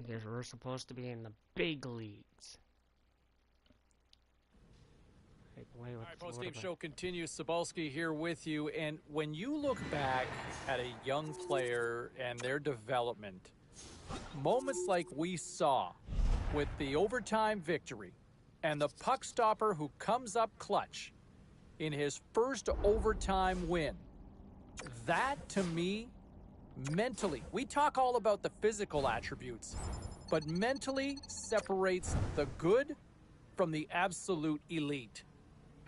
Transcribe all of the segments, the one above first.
Because we're supposed to be in the big leagues. All right, post-game show continues. Cebulski here with you. And when you look back at a young player and their development, moments like we saw with the overtime victory and the puck stopper who comes up clutch in his first overtime win, that to me, mentally, we talk all about the physical attributes, but mentally separates the good from the absolute elite.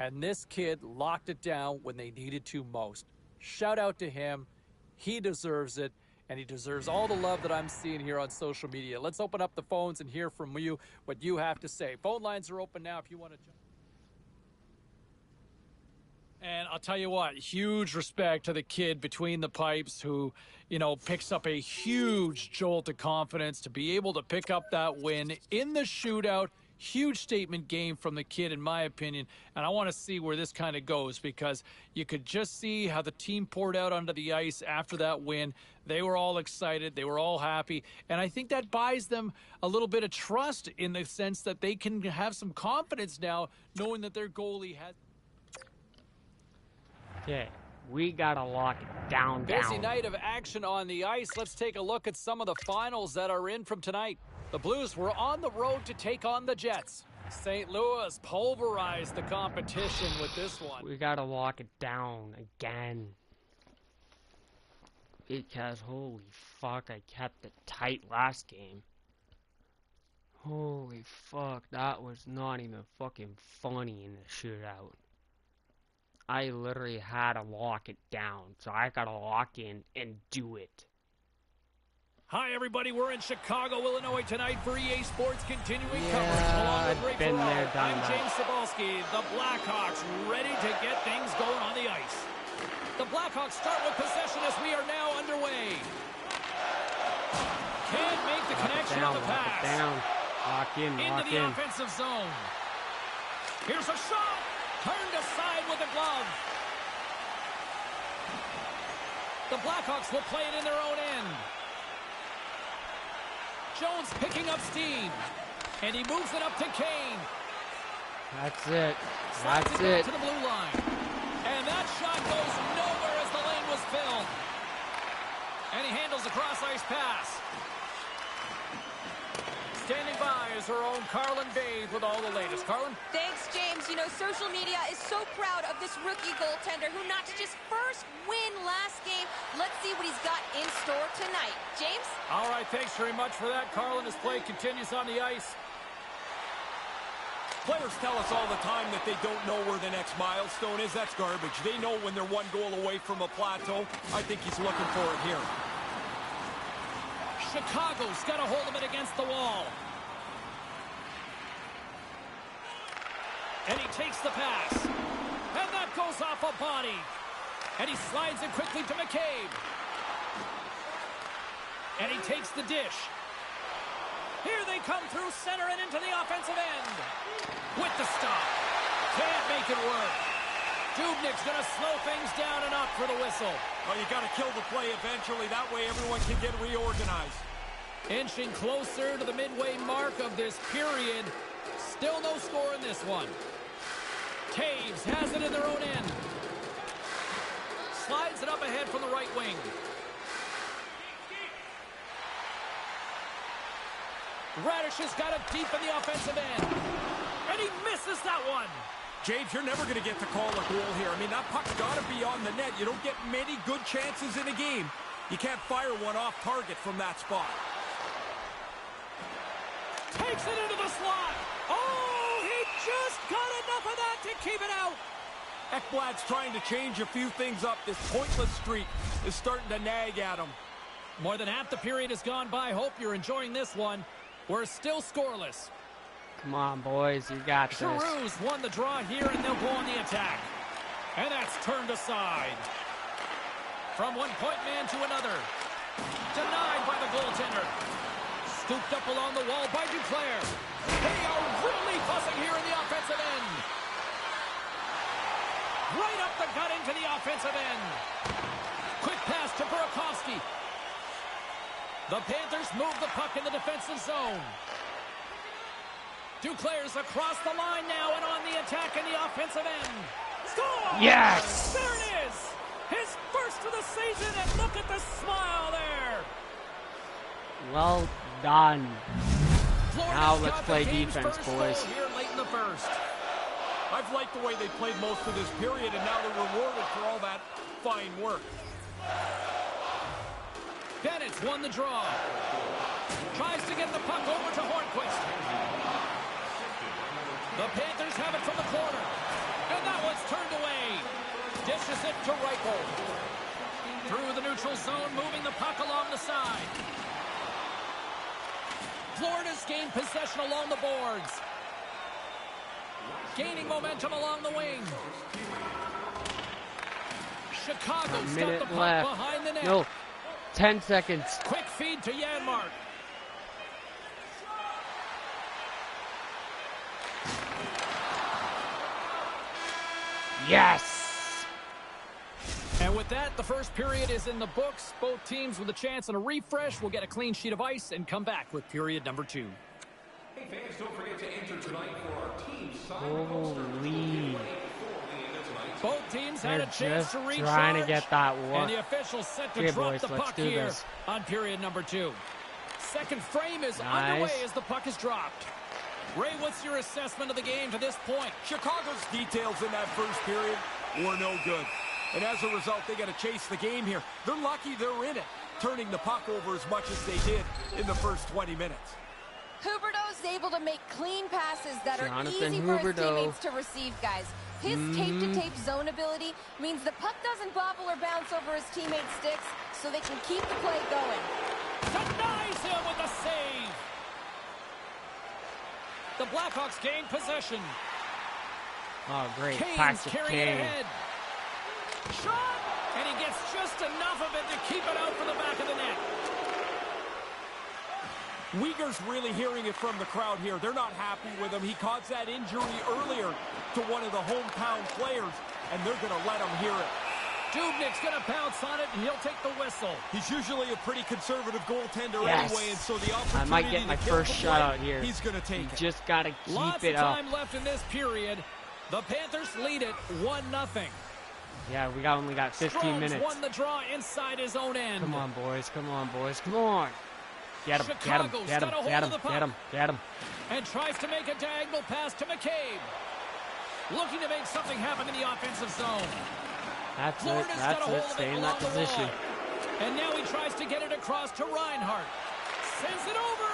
And this kid locked it down when they needed to most. Shout out to him. He deserves it, and he deserves all the love that I'm seeing here on social media. Let's open up the phones and hear from you what you have to say. Phone lines are open now if you want to jump. And I'll tell you what, huge respect to the kid between the pipes who, picks up a huge jolt of confidence to be able to pick up that win in the shootout. Huge statement game from the kid, in my opinion, and I want to see where this kind of goes because you could just see how the team poured out onto the ice after that win. They were all excited. They were all happy, and I think that buys them a little bit of trust in the sense that they can have some confidence now knowing that their goalie has... Okay, we gotta lock it down. Busy night of action on the ice. Let's take a look at some of the finals that are in from tonight. The Blues were on the road to take on the Jets. St. Louis pulverized the competition with this one. We gotta lock it down again. Because holy fuck, I kept it tight last game. Holy fuck, that was not even fucking funny in the shootout. I literally had to lock it down, so I gotta lock in and do it. Hi, everybody. We're in Chicago, Illinois tonight for EA Sports continuing coverage. Along with Ray Ferraro, I'm James Cebulski. The Blackhawks ready to get things going on the ice. The Blackhawks start with possession as we are now underway. Can't make the connection on the pass. Lock in, into the offensive zone. Here's a shot. Turned aside with a glove. The Blackhawks will play it in their own end. Jones picking up steam, and he moves it up to Kane. That's it. Slides it back to the blue line, and that shot goes nowhere as the lane was filled. And he handles the cross-ice pass. Standing by is her own Carlin Dave with all the latest. Carlin? Thanks, James. Social media is so proud of this rookie goaltender who notched his first win last game. Let's see what he's got in store tonight. James? All right, thanks very much for that, Carlin. As play continues on the ice. Players tell us all the time that they don't know where the next milestone is. That's garbage. They know when they're one goal away from a plateau. I think he's looking for it here. Chicago's got a hold of it against the wall. And he takes the pass. And that goes off a body. And he slides it quickly to McCabe. And he takes the dish. Here they come through center and into the offensive end. With the stop. Can't make it work. Dubnik's going to slow things down and up for the whistle. Oh, you got to kill the play eventually. That way everyone can get reorganized. Inching closer to the midway mark of this period. Still no score in this one. Taves has it in their own end. Slides it up ahead from the right wing. Radish has got it deep in the offensive end. And he misses that one. James, you're never going to get to call a goal here. I mean, that puck's got to be on the net. You don't get many good chances in a game. You can't fire one off target from that spot. Takes it into the slot. Oh, he just got enough of that to keep it out. Ekblad's trying to change a few things up. This pointless streak is starting to nag at him. More than half the period has gone by. Hope you're enjoying this one. We're still scoreless. Come on, boys. You got this. Giroux's won the draw here, and they'll go on the attack. And that's turned aside. From one point man to another. Denied by the goaltender. Scooped up along the wall by Duclair. They are really fussing here in the offensive end. Right up the gut into the offensive end. Quick pass to Burakovsky. The Panthers move the puck in the defensive zone. Duclair's across the line now and on the attack in the offensive end. Score! Yes! There it is! His first of the season, and look at the smile there! Well done. Florida's Now let's got play the game's defense, first boys. goal here late in the first. I've liked the way they played most of this period, and now they're rewarded for all that fine work. Bennett's won the draw. Tries to get the puck over to Hornquist. The Panthers have it from the corner. And that one's turned away. Dishes it to Reichel. Through the neutral zone, moving the puck along the side. Florida's gained possession along the boards. Gaining momentum along the wing. Chicago's got the puck left. behind the net. No, 10 seconds. Quick feed to Janmark. Yes! And with that, the first period is in the books. Both teams with a chance on a refresh will get a clean sheet of ice and come back with period number 2. Hey fans, don't forget to enter tonight for our team side. Holy. Both teams had They're a chance just to recharge. trying to get that one. And the officials set to Okay, drop boys, the let's puck do here this. on period number 2. Second frame is Nice. underway as the puck is dropped. Ray, what's your assessment of the game to this point? Chicago's details in that first period were no good. And as a result, they got to chase the game here. They're lucky they're in it, turning the puck over as much as they did in the first 20 minutes. Huberdeau's able to make clean passes that are Jonathan easy for his Huberdeau. teammates to receive, guys. His tape-to-tape zone ability means the puck doesn't bobble or bounce over his teammates' sticks, so they can keep the play going. Denies him with a save. The Blackhawks gain possession. Oh, great. Kane's Patrick carrying it Kane. ahead. Shot! And he gets just enough of it to keep it out for the back of the net. Uyghur's really hearing it from the crowd here. They're not happy with him. He caused that injury earlier to one of the hometown players, and they're going to let him hear it. Dubnik's going to bounce on it, and he'll take the whistle. He's usually a pretty conservative goaltender Yes. anyway, and so the I opportunity might get my to kill first the shot play, out here. he's going to take You it. just got to Lots keep it of up. time left in this period. The Panthers lead it 1-0. Yeah, we only got 15 Stromes minutes. won the draw inside his own end. Come on, boys. Come on, boys. Come on. Get him. Get him. Chicago's Get him. got a hold Get of him. the puck. Get him. Get him. And tries to make a diagonal pass to McCabe. Looking to make something happen in the offensive zone. That's it. Florida's got a That's hold it. of Stay it in that along the position. wall. And now he tries to get it across to Reinhart. Sends it over.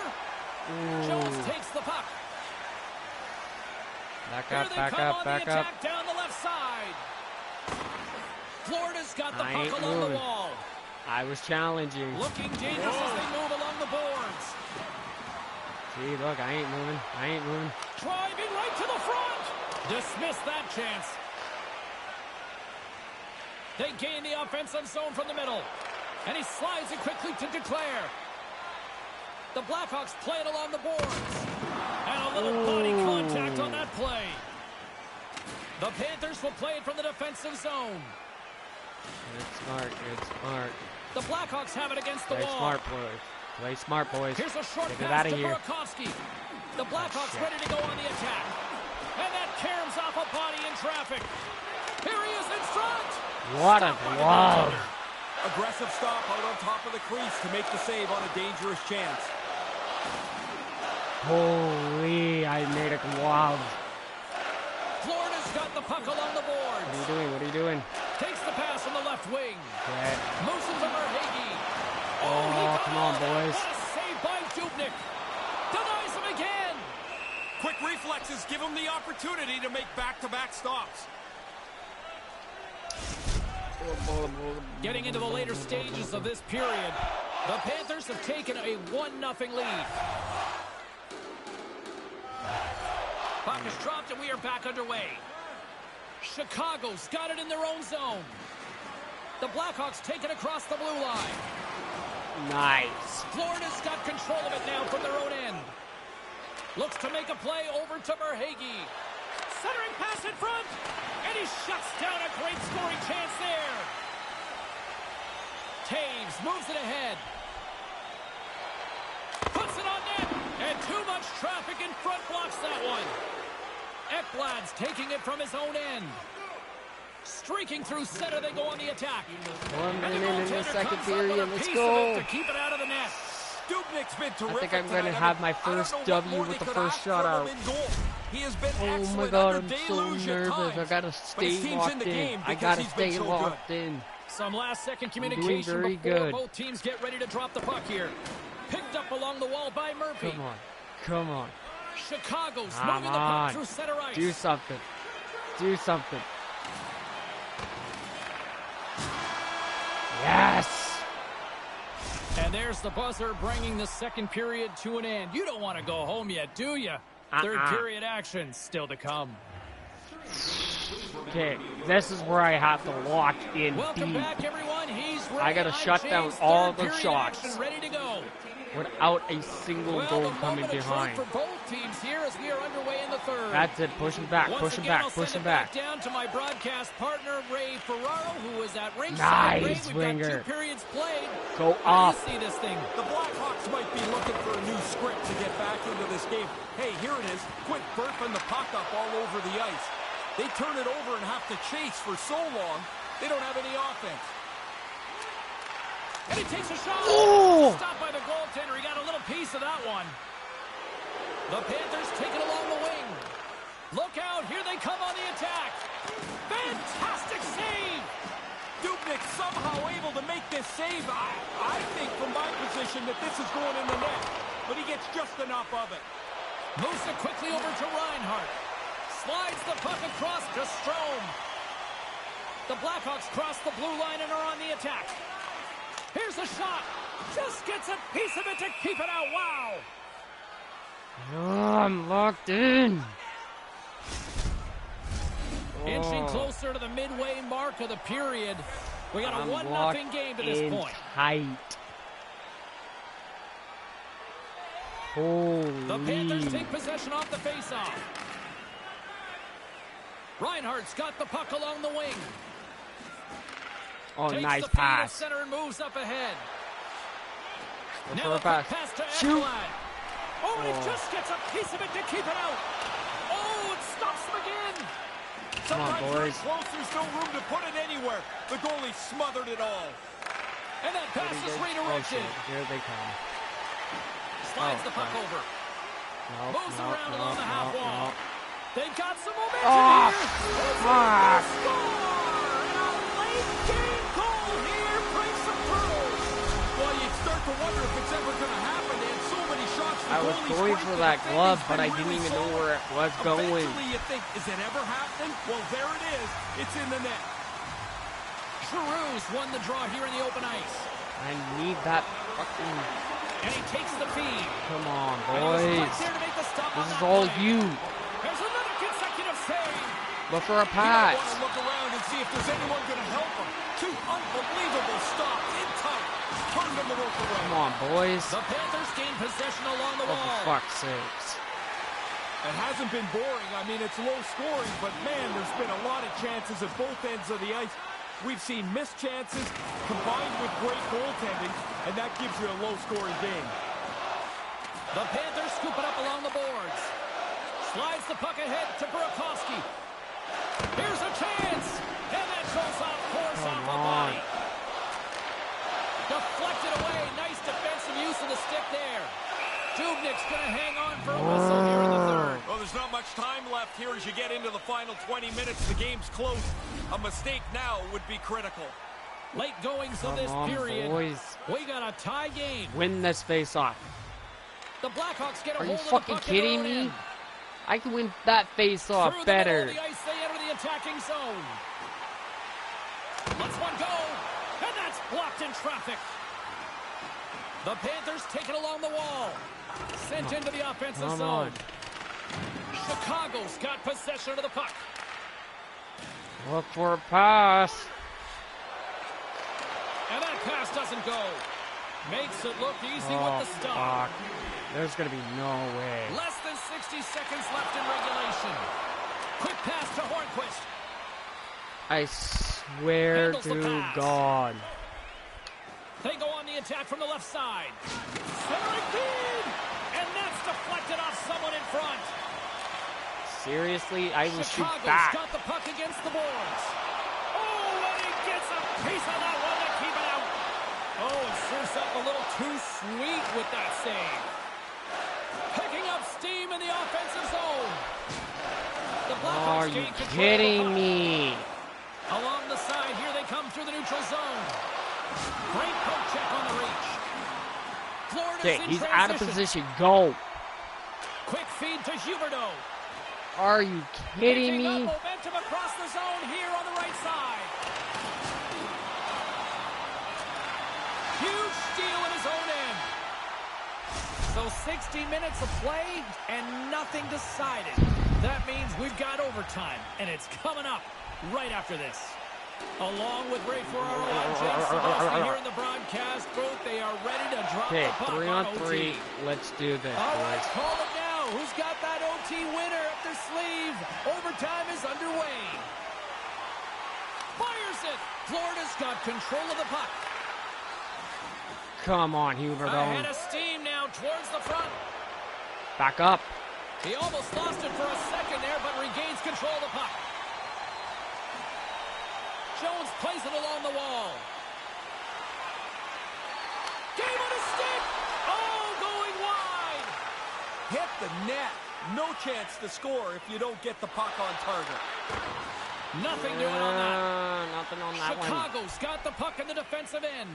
Jones takes the puck. Back Here up. they Back come up. on Back the up. attack down the left side. Florida's got the I puck ain't along moving. the wall. I was challenging. Looking dangerous as they move along the boards. See, look, I ain't moving. I ain't moving. Driving right to the front. Dismiss that chance. They gain the offensive zone from the middle. And he slides it quickly to Duclair. The Blackhawks play it along the boards. And a little body contact on that play. The Panthers will play it from the defensive zone. Good smart. Good smart. The Blackhawks have it against the Play wall. smart, boys. Play smart, boys. Here's a short Get it pass out to of here. Burakovsky. The Blackhawks shit. ready to go on the attack. And that caroms off a body in traffic. Here he is in front. What a glove. Aggressive stop out on top of the crease to make the save on a dangerous chance. Holy, I made a glove. Florida's got the puck along the boards. What are you doing? What are you doing? Takes the pass from the left wing. Okay. Moves into Verhaeghe. He Oh, got come all on, of that. boys. What a save by Dubnik. Denies him again. Quick reflexes give him the opportunity to make back-to-back stops. Getting into the later stages of this period, the Panthers have taken a 1-0 lead. Puck is dropped and we are back underway. Chicago's got it in their own zone. The Blackhawks take it across the blue line. Nice. Florida's got control of it now from their own end. Looks to make a play over to Verhaeghe. Centering pass in front. And he shuts down a great scoring chance there. Taves moves it ahead. And too much traffic in front blocks that one. Ekblad's taking it from his own end. Streaking through center, they go on the attack. 1 minute in the second comes up with a period. Let's piece go. of it to keep it out of the net. Dubnik's been I terrific think I'm going to tonight. have my I don't first know what W more with they the could first ask from shutout. him in goal. He has been Oh my excellent god, under I'm so deluge at nervous. times. I gotta But his stay team's in locked the in. game I because gotta he's been stay so locked good. in. Some last-second doing communication very before good. both teams get ready to drop the puck here. Picked up along the wall by Murphy. Come on. Come on. Chicago's Come moving the on. puck through center ice. Do something. Do something. Yes! And there's the buzzer bringing the second period to an end. You don't want to go home yet, do you? Third period action still to come. Okay, this is where I have to lock in Welcome deep back, everyone. He's ready. I gotta shut down James, all third the period shots. action ready to go. without a single Well, goal the coming moment of truth behind. for both teams here as we are underway in the third. That's it. Push him back. Once Push him again, back. I'll Push send him it back back. down to my broadcast partner, Ray Ferraro, who is at ringside. Nice, Ray, we've Winger. got 2 periods played. Go How up. do you see this thing? The Blackhawks might be looking for a new script to get back into this game. Hey, here it is. Quit burping the puck up all over the ice. They turn it over and have to chase for so long, they don't have any offense. And he takes a shot. Oh! Stopped by the goaltender. He got a little piece of that one. The Panthers take it along the wing. Look out. Here they come on the attack. Fantastic save. Dubnik somehow able to make this save. I think from my position that this is going in the net, but he gets just enough of it. Moves it quickly over to Reinhart. Slides the puck across to Strome. The Blackhawks cross the blue line and are on the attack. Here's a shot. Just gets a piece of it to keep it out. Wow. Oh, I'm locked in. Inching closer to the midway mark of the period. We got a 1-0 game to this point. Tight. Holy. The Panthers take possession off the faceoff. Reinhardt's got the puck along the wing. Oh, Takes nice the feed at pass. center and moves up ahead. Go Now for a a pass. pass to Shoot. Ekblad. Oh, and it just gets a piece of it to keep it out. Oh, it stops him again. Come on, Sometimes boys. close, there's no room to put it anywhere. The goalie smothered it all. And that pass is Oh, redirected. shit. Here they come. Slides Oh, the puck no. over. No, Moves no, around no, along the half no, wall. no. They've got some momentum Oh, here. fuck. Score! And a late game goal here breaks them through. Well, you start to wonder if it's ever going to happen. They had so many shots. The I was goalie's going great, for the that defending's glove, but been I didn't really even know solid. where it was going. Eventually, you think, is it ever happening? Well, there it is. It's in the net. Giroux's won the draw here in the open ice. I need that fucking... And he takes the feed. Come on, And he was right boys. there to make the stop on This is that all play. you. There's another consecutive save. Look for a You might pass. want to look around and see if there's anyone going to help him. 2 unbelievable stops in tight. Turn them to work around. Come on, boys. The Panthers gain possession along the Oh, wall. for fuck's sakes. It hasn't been boring. I mean, it's low scoring, but man, there's been a lot of chances at both ends of the ice. We've seen missed chances combined with great goaltending, and that gives you a low-scoring game. The Panthers scoop it up along the boards. Slides the puck ahead to Burakovsky. Here's a chance. And that goes off course off the body. Deflected away. Nice defensive use of the stick there. Dubnik's going to hang on for a whistle here in the third. Well, there's not much time left here as you get into the final 20 minutes. The game's close. A mistake now would be critical. Late goings of Come this on, period. boys. We got a tie game. Win this face-off. The Blackhawks get a Are hold you of the fucking puck in their kidding own me? end. I can win that face-off Through the middle better. of the ice, they enter the attacking zone. Let's one go. And that's blocked in traffic. The Panthers take it along the wall. Sent into the offensive Come zone. on. Chicago's got possession of the puck. Look for a pass. And that pass doesn't go. Makes it look easy Oh, with the stop. fuck. There's going to be no way. Less than 60 seconds left in regulation. Quick pass to Hornquist. I swear Handles the to pass. God. They go on the attack from the left side. Centering feed! And that's deflected off someone in front. Seriously, I will shoot Chicago's back. got the puck against the boards. Oh, and he gets a piece of that one to keep it out. Oh, and serves up a little too sweet with that save. Picking up steam in the offensive zone. The Blackhawks Are you gain control kidding of the puck. me? Along the side, here they come through the neutral zone. Great poke check on the reach. Florida's Okay, in he's transition. out of position. Go. Quick feed to Huberdeau. Are you kidding Picking me? up momentum across the zone here on the right side. Huge steal in his own end. So 60 minutes of play and nothing decided. That means we've got overtime, and it's coming up right after this. Along with Ray Ferraro and Jake Sabalski here in the broadcast booth, they are ready to drop Okay, the puck 3 on on OT. 3. Let's do this, All right, boys. call it now. Who's got that OT winner up their sleeve? Overtime is underway. Fires it. Florida's got control of the puck. Come on, Ahead Huberdeau. of steam now towards the front. Back up. He almost lost it for a second there, but regains control of the puck. Jones plays it along the wall. Game on his stick. Oh, going wide. Hit the net. No chance to score if you don't get the puck on target. Nothing doing on that. Nothing on that one. Chicago's got the puck in the defensive end.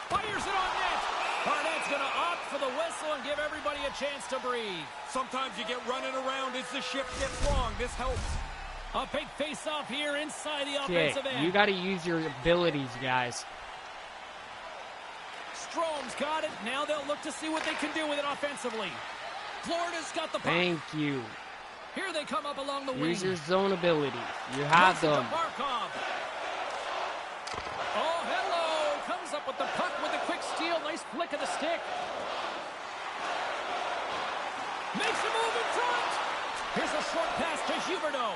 Fires it on net. Barnett's going to opt for the whistle and give everybody a chance to breathe. Sometimes you get running around as the ship gets long. This helps. A big face-off here inside the Okay, offensive end. you got to use your abilities, guys. Strome's got it. Now they'll look to see what they can do with it offensively. Florida's got the puck. Thank you. Here they come up along the wing. Use your zone abilities. You have Plays it to them. Barkov. Oh, hello. Comes up with the puck with a quick steal. Nice flick of the stick. Makes a move in front. Here's a short pass to Huberdeau.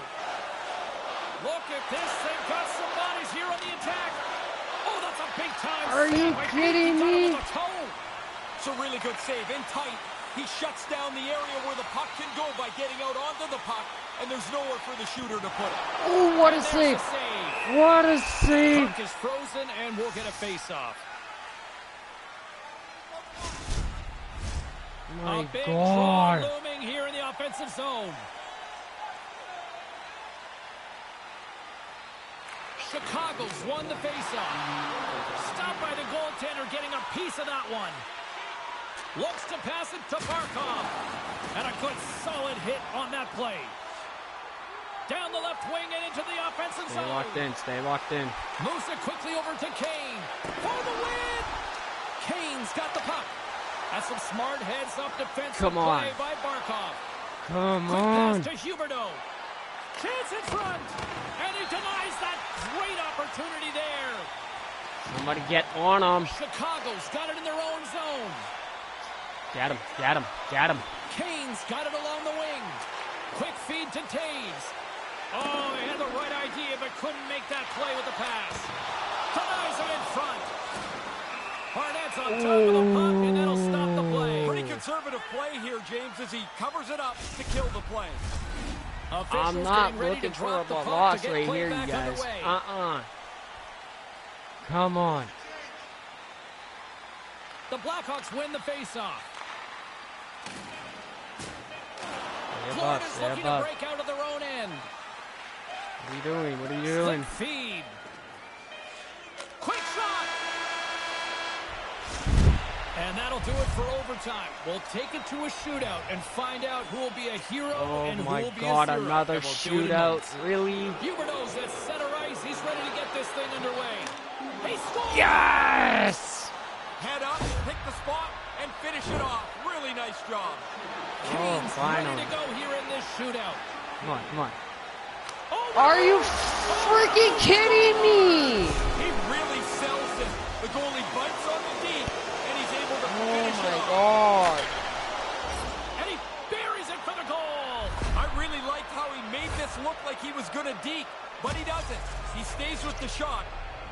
Look at this. They've got some bodies here on the attack. Oh, that's a big time. Are you save. I think kidding he got me? him with a toe. It's a really good save. In tight, he shuts down the area where the puck can go by getting out onto the puck, and there's nowhere for the shooter to put it. Oh, what a And save. there's the save. What a save. Puck is frozen, and we'll get a face-off. My A big God. draw looming here in the offensive zone. Chicago's won the faceoff. Stopped by the goaltender, getting a piece of that one. Looks to pass it to Barkov. And a good solid hit on that play. Down the left wing and into the offensive Stay zone. locked in. Stay locked in. Moves it quickly over to Kane. For the win! Kane's got the puck. That's some smart heads-up defensive Come on. play by Barkov. Come Quick on. pass to Huberdeau. Chance in front. And he denies that great opportunity there. Somebody get on him. Chicago's got it in their own zone. Get him. Get him. Get him. Kane's got it along the wing. Quick feed to Taves. Oh, he had the right idea, but couldn't make that play with the pass. Denies it in front. Barnett's on top of the puck, and that'll stop the play. Pretty conservative play here, James, as he covers it up to kill the play. Officials I'm not getting ready looking to for a drop the puck loss to get right play here, you back guys. underway. Come on. The Blackhawks win the faceoff. Stay above. Florida's Stay looking to above. break out of their own end. What are you doing? What are you Slick doing? feed. Quick shot. And that'll do it for overtime. We'll take it to a shootout and find out who will be a hero Oh and who my will be God, a zero. another And we'll do it in shootout. minutes. Really? Huberdeau's at center ice. He's ready to get this thing underway. He scores! Yes! Head up, pick the spot, and finish it off. Really nice job. Oh, Kane's ready finally. to go here in this shootout. Come on, come on. Oh, Are you freaking kidding me? He really sells it. The goalie bites on the deep, and he's able to Oh finish it my off. God. and he buries it for the goal. I really liked how he made this look like he was going to deke, but he doesn't. He stays with the shot,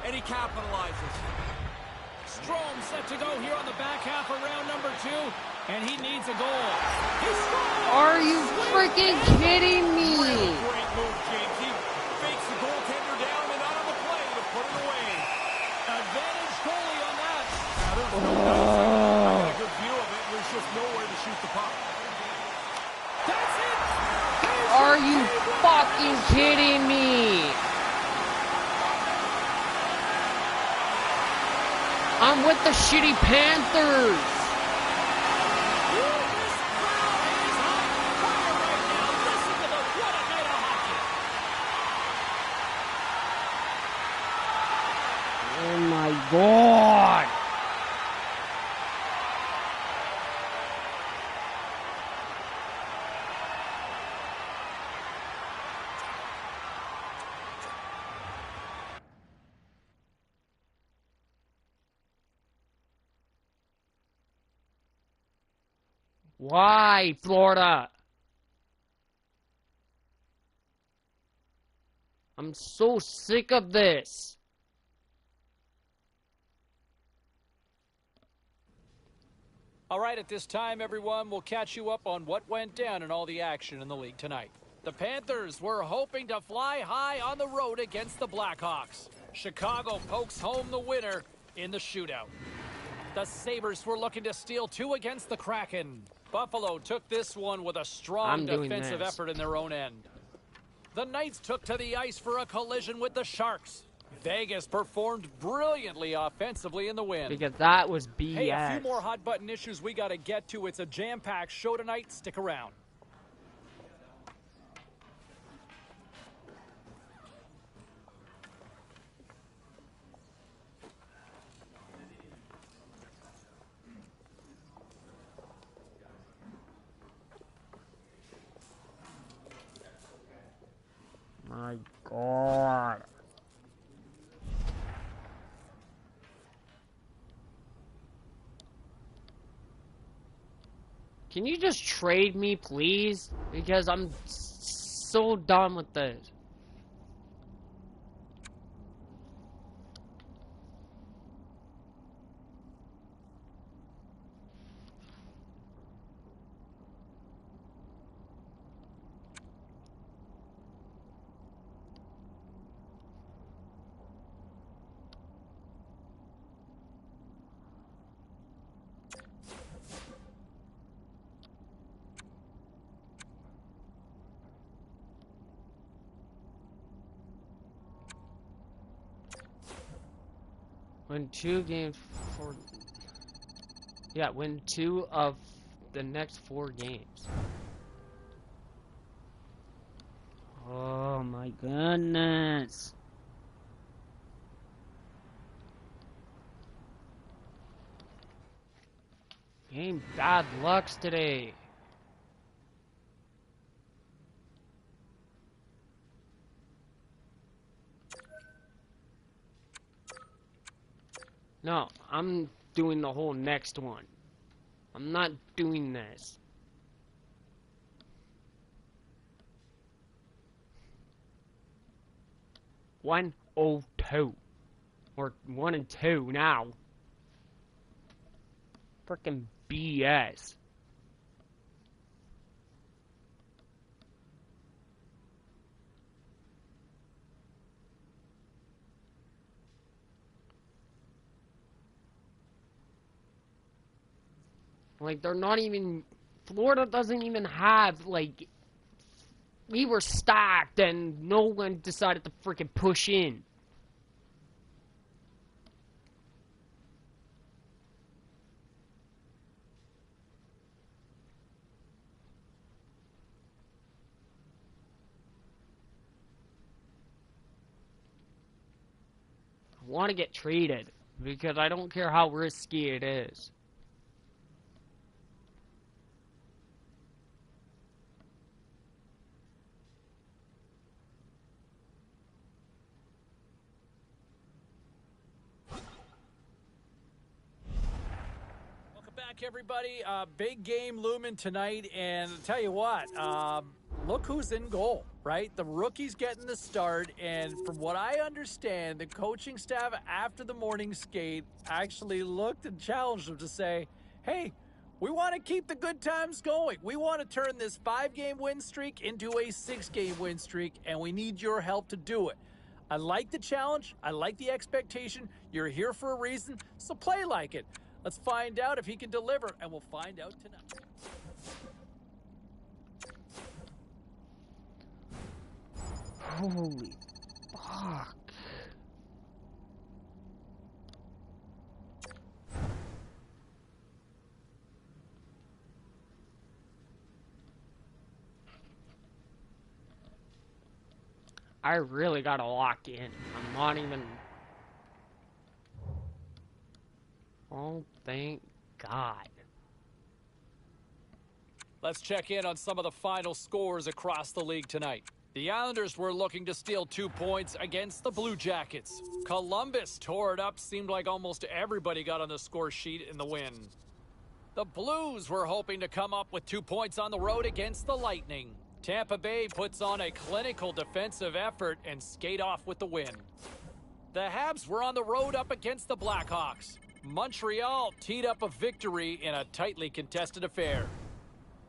and he capitalizes. Strome set to go here on the back half of round number 2, and he needs a goal. He scores! Are you freaking kidding me? Great move, James. He fakes the goaltender down and out of the play to put it away. Advantage goalie on that. There's no dice. I had a good view of it. There's just nowhere to shoot the puck. That's it! Are you fucking kidding me? I'm with the shitty Panthers. This crowd is on fire right now. Listen to them. What a night of hockey. Oh my God. Why, Florida? I'm so sick of this. All right, at this time, everyone, we'll catch you up on what went down in all the action in the league tonight. The Panthers were hoping to fly high on the road against the Blackhawks. Chicago pokes home the winner in the shootout. The Sabres were looking to steal 2 against the Kraken. Buffalo took this one with a strong defensive effort in their own end. The Knights took to the ice for a collision with the Sharks. Vegas performed brilliantly offensively in the win. Because that was BS. Hey, a few more hot-button issues we got to get to. It's a jam-packed show tonight. Stick around. My God. Can you just trade me, please? Because I'm so done with this. Win 2 games for... Yeah, win 2 of the next 4 games. Oh my goodness. Game bad lucks today. No, I'm doing the whole next one. I'm not doing this. One, 1-2. Or 1 and 2 now. Frickin' BS. Like, they're not even... Florida doesn't even have, like... We were stacked and no one decided to freaking push in. I want to get traded because I don't care how risky it is. Everybody, big game looming tonight, and I'll tell you what, look who's in goal. right? The rookie's getting the start, and from what I understand, the coaching staff after the morning skate actually looked and challenged him to say, hey, we want to keep the good times going. We want to turn this 5-game win streak into a 6-game win streak, and we need your help to do it. I like the challenge. I like the expectation. You're here for a reason, so play like it. Let's find out if he can deliver, and we'll find out tonight. Holy fuck. I really gotta lock in. I'm not even... Oh, thank God. Let's check in on some of the final scores across the league tonight. The Islanders were looking to steal 2 points against the Blue Jackets. Columbus tore it up. Seemed like almost everybody got on the score sheet in the win. The Blues were hoping to come up with 2 points on the road against the Lightning. Tampa Bay puts on a clinical defensive effort and skate off with the win. The Habs were on the road up against the Blackhawks. Montreal teed up a victory in a tightly contested affair.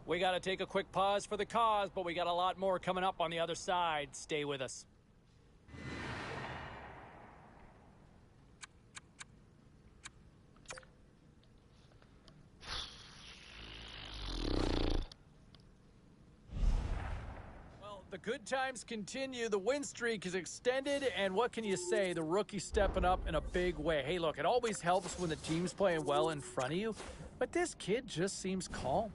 We got to take a quick pause for the cause, but we got a lot more coming up on the other side. Stay with us. The good times continue. The win streak is extended, and what can you say? The rookie's stepping up in a big way. Hey, look, it always helps when the team's playing well in front of you, but this kid just seems calm.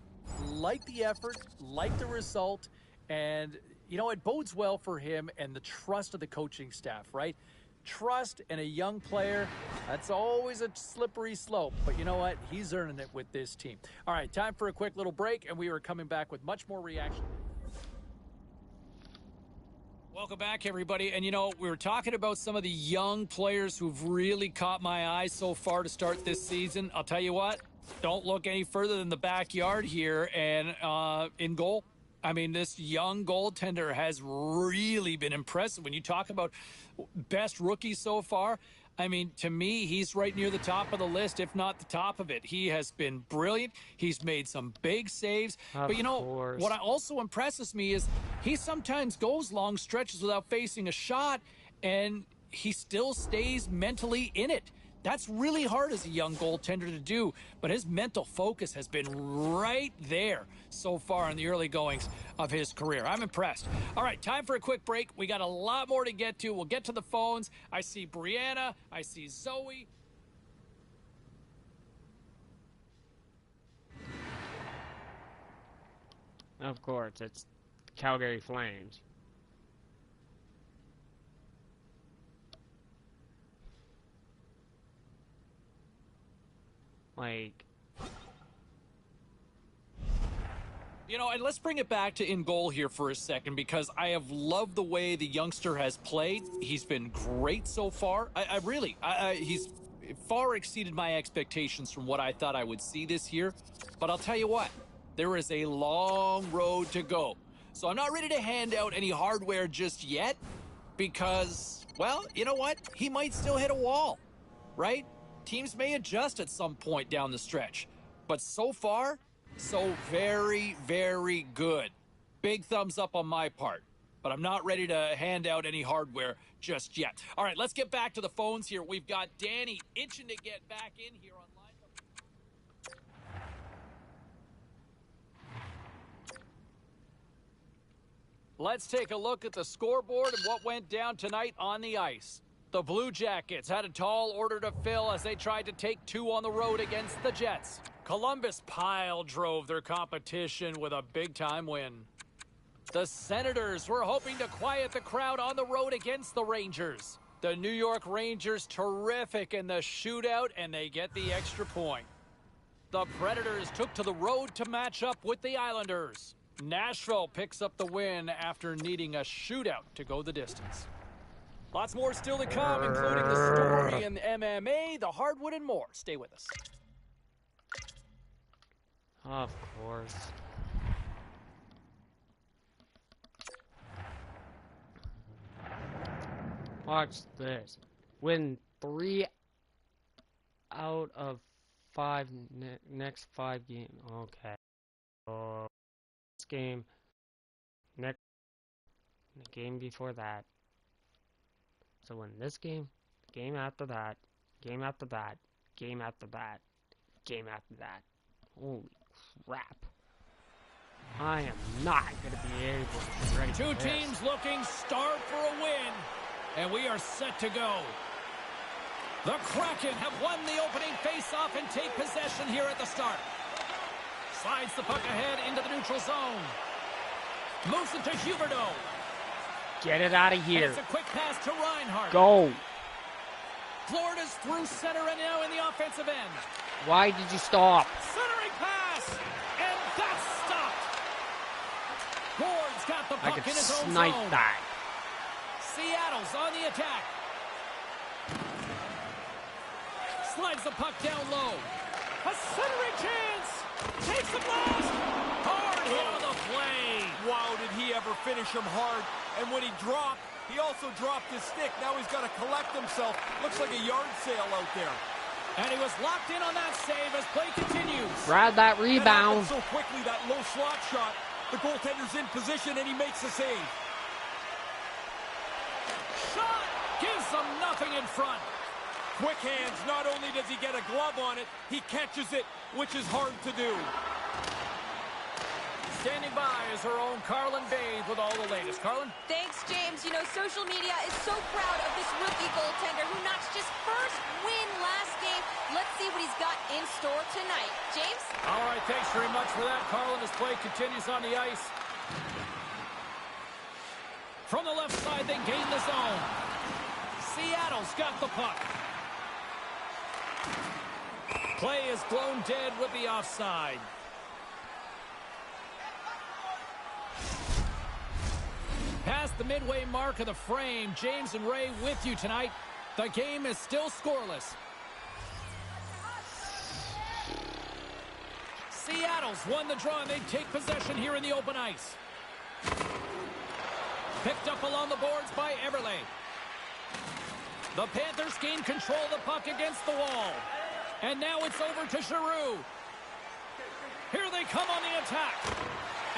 Like the effort, like the result, and, you know, it bodes well for him and the trust of the coaching staff, right? Trust in a young player, that's always a slippery slope, but you know what? He's earning it with this team. All right, time for a quick little break, and we are coming back with much more reaction. Welcome back, everybody. And, you know, we were talking about some of the young players who've really caught my eye so far to start this season. I'll tell you what, don't look any further than the backyard here and in goal. I mean, this young goaltender has really been impressive. When you talk about best rookie so far, I mean, to me, he's right near the top of the list, if not the top of it. He has been brilliant. He's made some big saves. But, you know, what also impresses me is he sometimes goes long stretches without facing a shot, and he still stays mentally in it. That's really hard as a young goaltender to do, but his mental focus has been right there so far in the early goings of his career. I'm impressed. All right, time for a quick break. We got a lot more to get to. We'll get to the phones. I see Brianna. I see Zoe. Of course, it's Calgary Flames. Like, you know, and let's bring it back to in goal here for a second, because I have loved the way the youngster has played. He's been great so far. He's far exceeded my expectations from what I thought I would see this year. But I'll tell you what, there is a long road to go. So I'm not ready to hand out any hardware just yet because, well, you know what? He might still hit a wall, right? Teams may adjust at some point down the stretch, but so far, so very, very good. Big thumbs up on my part, but I'm not ready to hand out any hardware just yet. All right, let's get back to the phones here. We've got Danny itching to get back in here online. Let's take a look at the scoreboard and what went down tonight on the ice. The Blue Jackets had a tall order to fill as they tried to take 2 on the road against the Jets. Columbus pile drove their competition with a big-time win. The Senators were hoping to quiet the crowd on the road against the Rangers. The New York Rangers terrific in the shootout, and they get the extra point. The Predators took to the road to match up with the Islanders. Nashville picks up the win after needing a shootout to go the distance. Lots more still to come, including the story in MMA, the hardwood, and more. Stay with us. of course. Watch this. Win 3 out of 5 next 5 games. Okay. This game. Next. The game before that. So win this game. Game after that. Game after that. Game after that. Game after that. Holy crap. I am not going to be able to be ready for this. Two teams looking starved for a win. And we are set to go. The Kraken have won the opening face-off and take possession here at the start. Slides the puck ahead into the neutral zone. Moves it to Huberdeau. Get it out of here. And it's a quick pass to Reinhardt. Go. Florida's through center and now in the offensive end. Why did you stop? Centering pass. And that's stopped. Ward's got the puck in his own snipe zone. that. Seattle's on the attack. Slides the puck down low. A centering chance. Takes the blast. Hard hit on the play. Wow, did he ever finish him hard. And when he dropped, he also dropped his stick. Now he's got to collect himself. Looks like a yard sale out there. And he was locked in on that save as play continues. Grab that rebound. That so quickly, that low slot shot. The goaltender's in position and he makes the save. Shot gives them nothing in front. Quick hands. Not only does he get a glove on it, he catches it, which is hard to do. Standing by is her own Carlin Babe with all the latest. Carlin? Thanks, James. You know, social media is so proud of this rookie goaltender who notched his first win last game. Let's see what he's got in store tonight. James? All right, thanks very much for that, Carlin, as play continues on the ice. From the left side, they gain the zone. Seattle's got the puck. Play is blown dead with the offside. Past the midway mark of the frame, James and Ray with you tonight. The game is still scoreless. Seattle's won the draw and they take possession here in the open ice. Picked up along the boards by Everley. The Panthers gain control of the puck against the wall. And now it's over to Giroux. Here they come on the attack.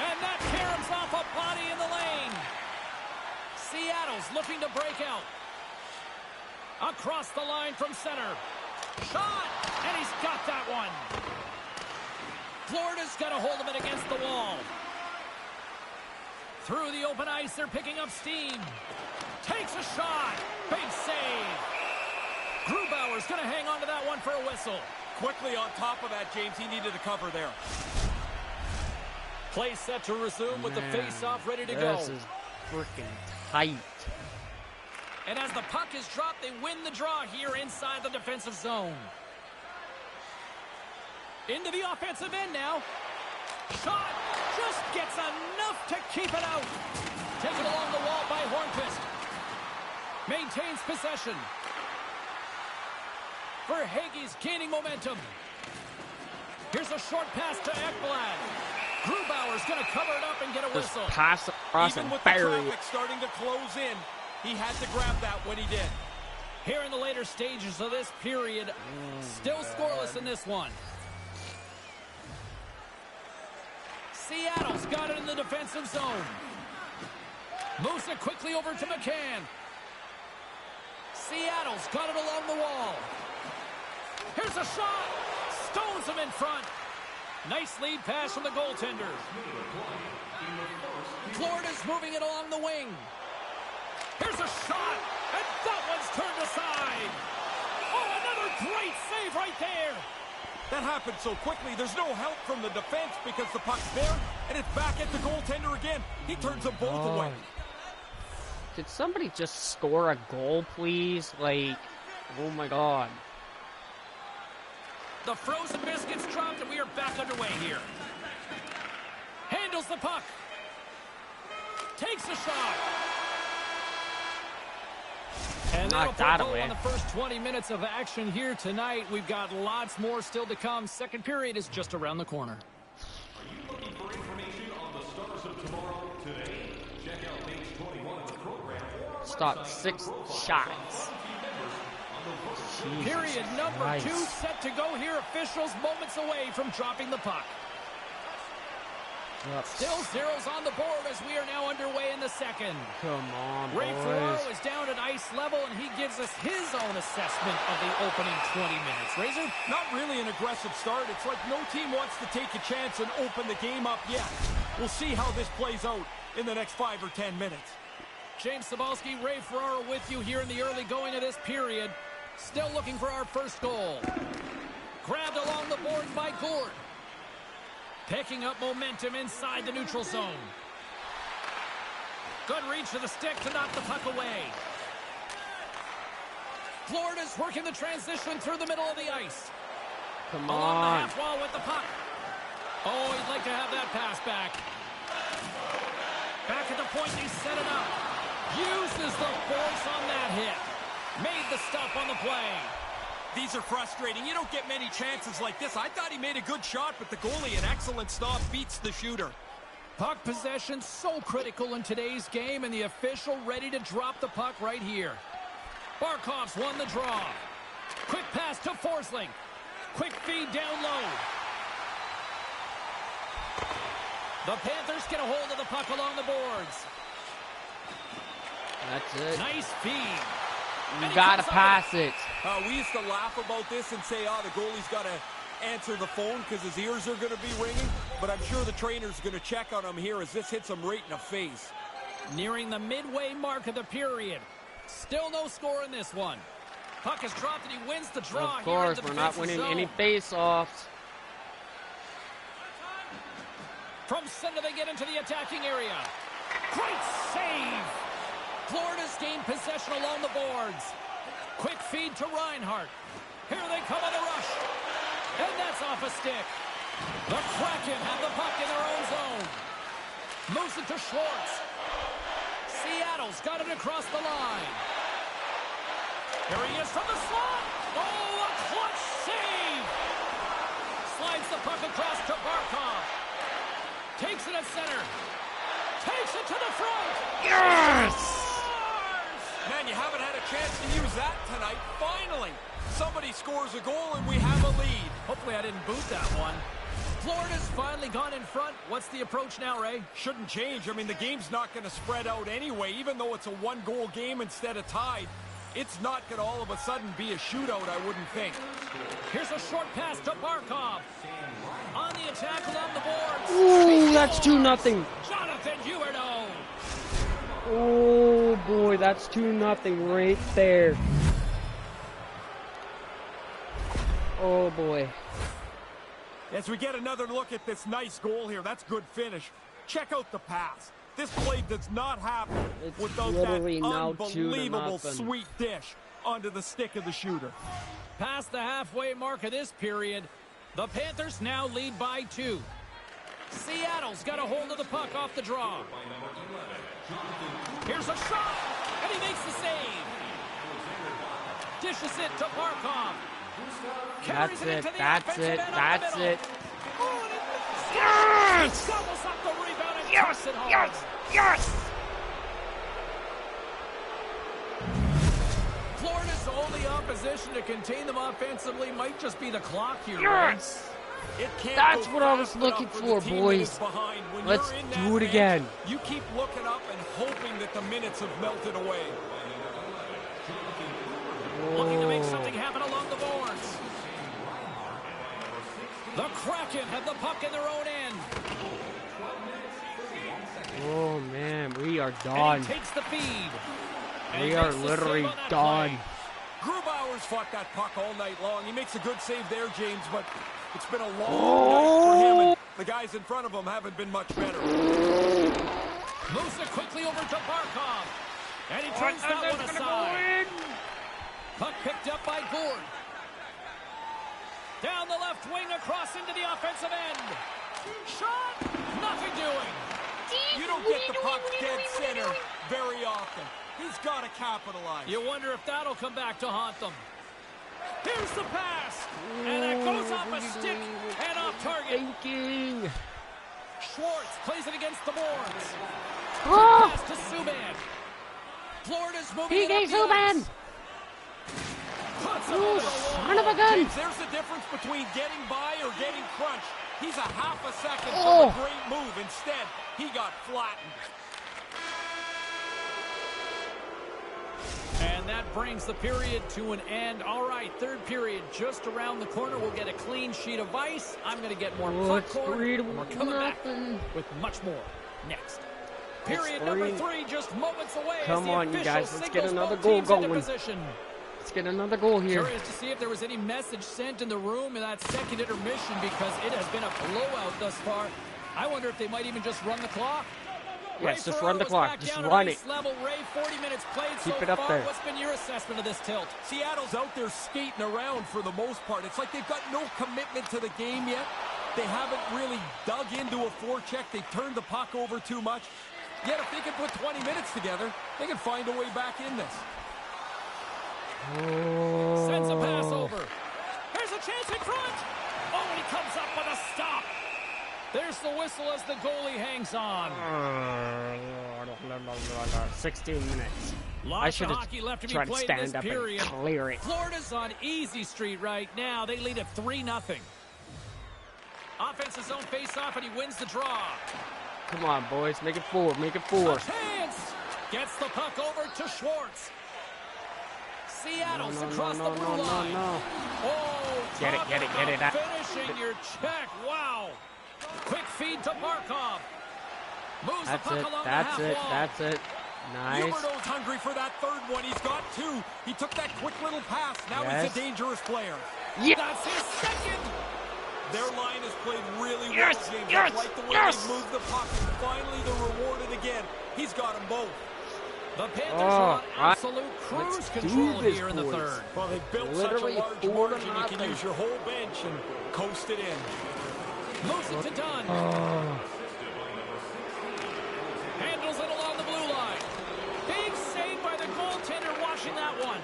And that caroms off a body in the lane. Seattle's looking to break out. Across the line from center. Shot! And he's got that one. Florida's got a hold of it against the wall. Through the open ice, they're picking up steam. Takes a shot. Big save. Grubauer's going to hang on to that one for a whistle. Quickly on top of that, James, he needed a cover there. Play set to resume with the face-off ready to go. This is freaking tight. And as the puck is dropped, they win the draw here inside the defensive zone. Into the offensive end now. Shot just gets enough to keep it out. Taken along the wall by Hornqvist. Maintains possession. Verhaeghe's gaining momentum. Here's a short pass to Ekblad. Grubauer's going to cover it up and get a whistle. Just pass across Even and with the bury it. traffic starting to close in, he had to grab that when he did. Here in the later stages of this period, still scoreless in this one. Seattle's got it in the defensive zone. Moves it quickly over to McCann. Seattle's got it along the wall. Here's a shot. Stones him in front. Nice lead pass from the goaltender. Florida's moving it along the wing. Here's a shot. And that one's turned aside. Oh, another great save right there. That happened so quickly, there's no help from the defense because the puck's there, and it's back at the goaltender again. He turns them both away. Could somebody just score a goal, please? Like, oh my God. The frozen biscuits dropped, and we are back underway here. Handles the puck. Takes a shot. And that'll put a goal on the first 20 minutes of action here tonight. We've got lots more still to come. Second period is just around the corner. Are you looking for information on the stars of tomorrow today? Check out page 21 of the program. stopped 6 shots. Jesus Period number Christ. 2 set to go here. Officials moments away from dropping the puck. Yep. Still zeros on the board as we are now underway in the second. Come on, Ray boys. Ferraro is down at ice level, and he gives us his own assessment of the opening 20 minutes. Razor? Not really an aggressive start. It's like no team wants to take a chance and open the game up yet. We'll see how this plays out in the next 5 or 10 minutes. James Cybulski, Ray Ferraro with you here in the early going of this period. Still looking for our first goal. Grabbed along the boards by Gourde. Picking up momentum inside the neutral zone. Good reach to the stick to knock the puck away. Florida's working the transition through the middle of the ice. Come Along the on. half wall with the puck. Oh, he'd like to have that pass back. Back at the point, he set it up. Uses the force on that hit. Made the stop on the play. These are frustrating. You don't get many chances like this. I thought he made a good shot, but the goalie, an excellent stop, beats the shooter. Puck possession so critical in today's game, and the official ready to drop the puck right here. Barkov's won the draw. Quick pass to Forsling. Quick feed down low. The Panthers get a hold of the puck along the boards. That's it. Nice feed. You gotta pass it. We used to laugh about this and say, the goalie's got to answer the phone because his ears are going to be ringing. But I'm sure the trainer's going to check on him here as this hits him right in the face. Nearing the midway mark of the period. Still no score in this one. Puck is dropped and he wins the draw. Of course, here in the we're not defensive winning zone. any face-offs. From center, they get into the attacking area. Great save! Florida's gained possession along the boards. Quick feed to Reinhart. Here they come on the rush. And that's off a stick. The Kraken have the puck in their own zone. Moves it to Schwartz. Seattle's got it across the line. Here he is from the slot. Oh, a clutch save! Slides the puck across to Barkov. Takes it at center. Takes it to the front. Yes! Man, you haven't had a chance to use that tonight. Finally, somebody scores a goal and we have a lead. Hopefully I didn't boot that one. Florida's finally gone in front. What's the approach now, Ray? Shouldn't change. I mean, the game's not going to spread out anyway, even though it's a one-goal game instead of tied. It's not going to all of a sudden be a shootout, I wouldn't think. Here's a short pass to Barkov. On the attack along the boards. Ooh, that's 2-0. Jonathan Huberdeau. Oh boy, that's 2-0 right there. Oh boy. As we get another look at this nice goal here, that's good finish. Check out the pass. This play does not happen It's without that literally now unbelievable 2-0. sweet dish onto the stick of the shooter. Past the halfway mark of this period, the Panthers now lead by 2. Seattle's got a hold of the puck off the draw. Here's a shot, and he makes the save. Dishes it to Barkov. That's it, that's it, that's it. Yes! Doubles up the rebound and yes! It home. Yes! Yes! Florida's only opposition to contain them offensively might just be the clock here. Yes! That's what I was looking for, boys. Let's do it again. You keep looking up and hoping that the minutes have melted away. Looking to make something happen along the boards. The Kraken have the puck in their own end. Oh man, we are And done. he takes the feed. And We he are makes the literally save on that done. play. Grubauer's fought that puck all night long. He makes a good save there, James, but it's been a long night for him, and the guys in front of him haven't been much better. Moves it quickly over to Barkov. And he turns that one aside. Puck picked up by Gourde. Down the left wing across into the offensive end. Shot! Nothing doing. You don't get the puck dead center very often. He's got to capitalize. You wonder if that'll come back to haunt them. Here's the pass. And that goes off a stick and off target. Thinking. Schwartz plays it against the boards. Ah! Pass to Subban. Florida's moving PK it up the Subban! ice. Puts him You into the son wall. of a gun! James, there's the difference between getting by or getting crunched. He's a half a second Oh. from a great move. Instead, he got flattened. And that brings the period to an end. All right, third period just around the corner. We'll get a clean sheet of ice. I'm going to get more It's popcorn. 3-0. And we're coming back with much more next. Period number 3 just moments away. Come as the on, you official guys. Let's get signals another both goal teams into going. position. Let's get another goal here. Curious to see if there was any message sent in the room in that second intermission because it has been a blowout thus far. I wonder if they might even just run the clock. Yes, Ray just run the Ferraro is clock. back Just down at run it. ice level. Ray, 40 minutes played Keep so it up far. there. What's been your assessment of this tilt? Seattle's out there skating around for the most part. It's like they've got no commitment to the game yet. They haven't really dug into a forecheck. They've turned the puck over too much. Yet if they can put 20 minutes together, they can find a way back in this. Oh. Sends a pass over. There's a chance in front. Oh, he comes up with a stop. There's the whistle as the goalie hangs on. 16 minutes. Lots I should of hockey left to have be tried to played in stand this up period. and clear it. Florida's on easy street right now. They lead at 3-0. Offensive zone face-off, and he wins the draw. Come on, boys. Make it 4. Make it 4. A chance. Gets the puck over to Schwartz. Seattle's across the blue line. No. Oh, Get it, talk get it, get about it. finishing your check. Wow. Quick feed to Barkov. Moves That's the puck it. along That's the half it. wall. That's it. Nice. Huberdeau's hungry for that third one. He's got 2. He took that quick little pass. Now Yes. he's a dangerous player. Yeah. That's his second. Their line has played really Yes, well, James. yes, I like the way yes. they moved the puck. And finally, they're rewarded again. He's got them both. The Panthers Oh, are on right. absolute cruise Let's do control this, here in the boys. third. Well, they've built Literally such a large 4 to margin. You can nothing. use your whole bench and coast it in. Moves it to Dunn. Oh. Handles it along the blue line. Big save by the goaltender watching that one.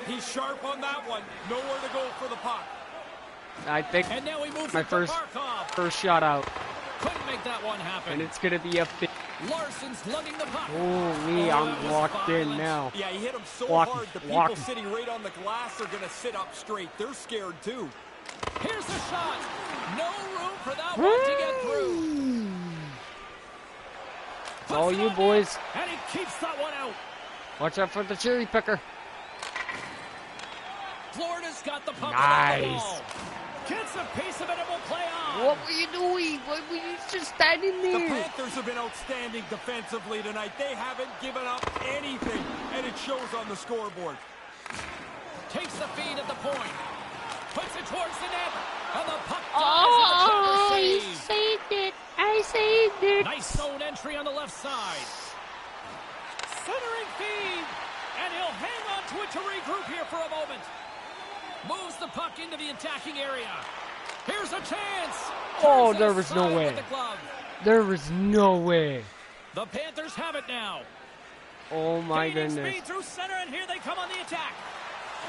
He's sharp on that one. Nowhere to go for the puck. I think And now he moves my it to first Barkov. shot out. Couldn't make that one happen. And it's going to be a fit. Larson's lugging the puck. Holy, that I'm was locked in violent. now. Yeah, he hit him so Walking, hard, the people walking. sitting right on the glass are going to sit up straight. They're scared, too. Here's the shot. No room for that one to get through. It's all you boys. And he keeps that one out. Watch out for the cherry picker. Florida's got the puck Nice. on the wall. Gets a piece of it and will play on. What were you doing? What were you just standing The there? Panthers have been outstanding defensively tonight. They haven't given up anything, and it shows on the scoreboard. Takes the feed at the point. Puts it towards the net. And the puck dies Oh, and I the save. saved it. I saved it. Nice zone entry on the left side. Centering feed. And he'll hang on to it to regroup here for a moment. Moves the puck into the attacking area. Here's a chance. Oh, Turns it there was no aside way. with the glove. There was no way. The Panthers have it now. Oh my Gaining goodness. speed through center, and here they come on the attack.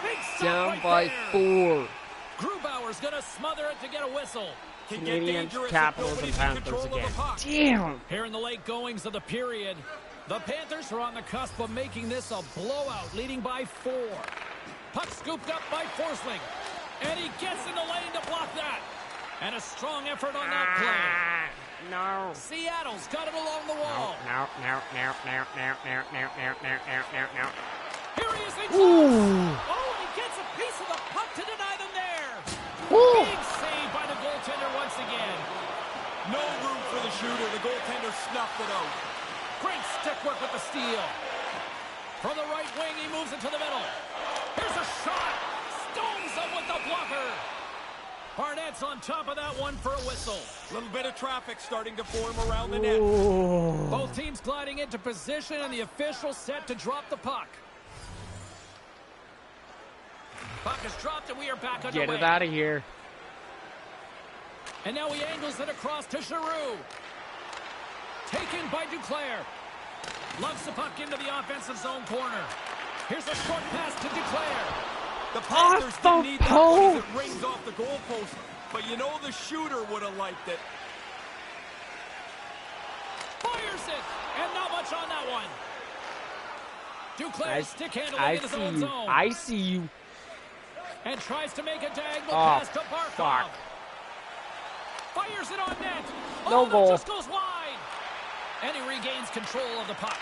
Big stop Down right by there. 4. Grubauer's gonna smother it to get a whistle. Can get Canadians, dangerous if Capitals, and nobody's in Panthers control of the again. puck. Damn. Here in the late goings of the period, the Panthers are on the cusp of making this a blowout, leading by 4. Puck scooped up by Forsling, and he gets in the lane to block that. And a strong effort on that play. No. Seattle's got it along the wall. No. Here he is inside. Ooh. Oh, and he gets a piece of the puck to deny them there. Ooh. Big save by the goaltender once again. No room for the shooter. The goaltender snuffed it out. Great stick work with the steal. From the right wing, he moves it to the middle. Here's a shot. Stones him with the blocker. Barnett's on top of that one for a whistle. A little bit of traffic starting to form around the net. Oh. Both teams gliding into position, and the official set to drop the puck. Puck is dropped, and we are back underway. Get it out of here. And now he angles it across to Giroux. Taken by Duclair. Loves the puck into the offensive zone corner. Here's a short pass to Duclair. The Panthers Off the didn't need that one as it post. rings off the goalpost, but you know the shooter would have liked it. Fires it, and not much on that one. Duclair stick handling in his own zone. I see you. And tries to make a diagonal pass to Barkov. Fuck. Fires it on net. No goal. That just goes wide. And he regains control of the puck.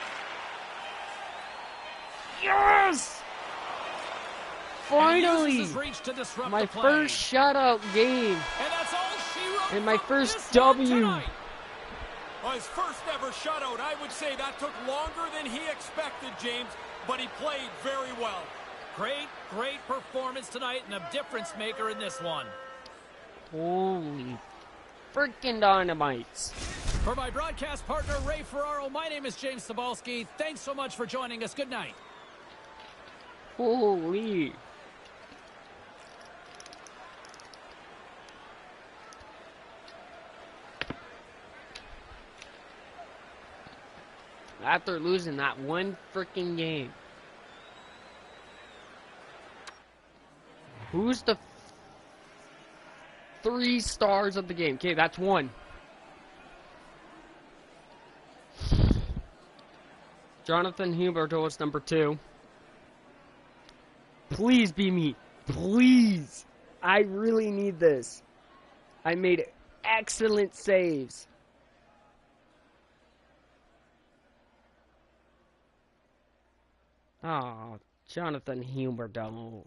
Yes! Finally! My first shutout game. And that's all she wrote. And my first W. Well, his first ever shutout. I would say that took longer than he expected, James, but he played very well. Great performance tonight and a difference maker in this one. Holy freaking dynamites. For my broadcast partner, Ray Ferraro, my name is James Cybulski. Thanks so much for joining us. Good night. Holy. After losing that one freaking game. Who's the 3 stars of the game? Okay, that's 1. Jonathan Huberdeau is number 2. Please be me. Please. I really need this. I made excellent saves. Oh, Jonathan Huberdeau.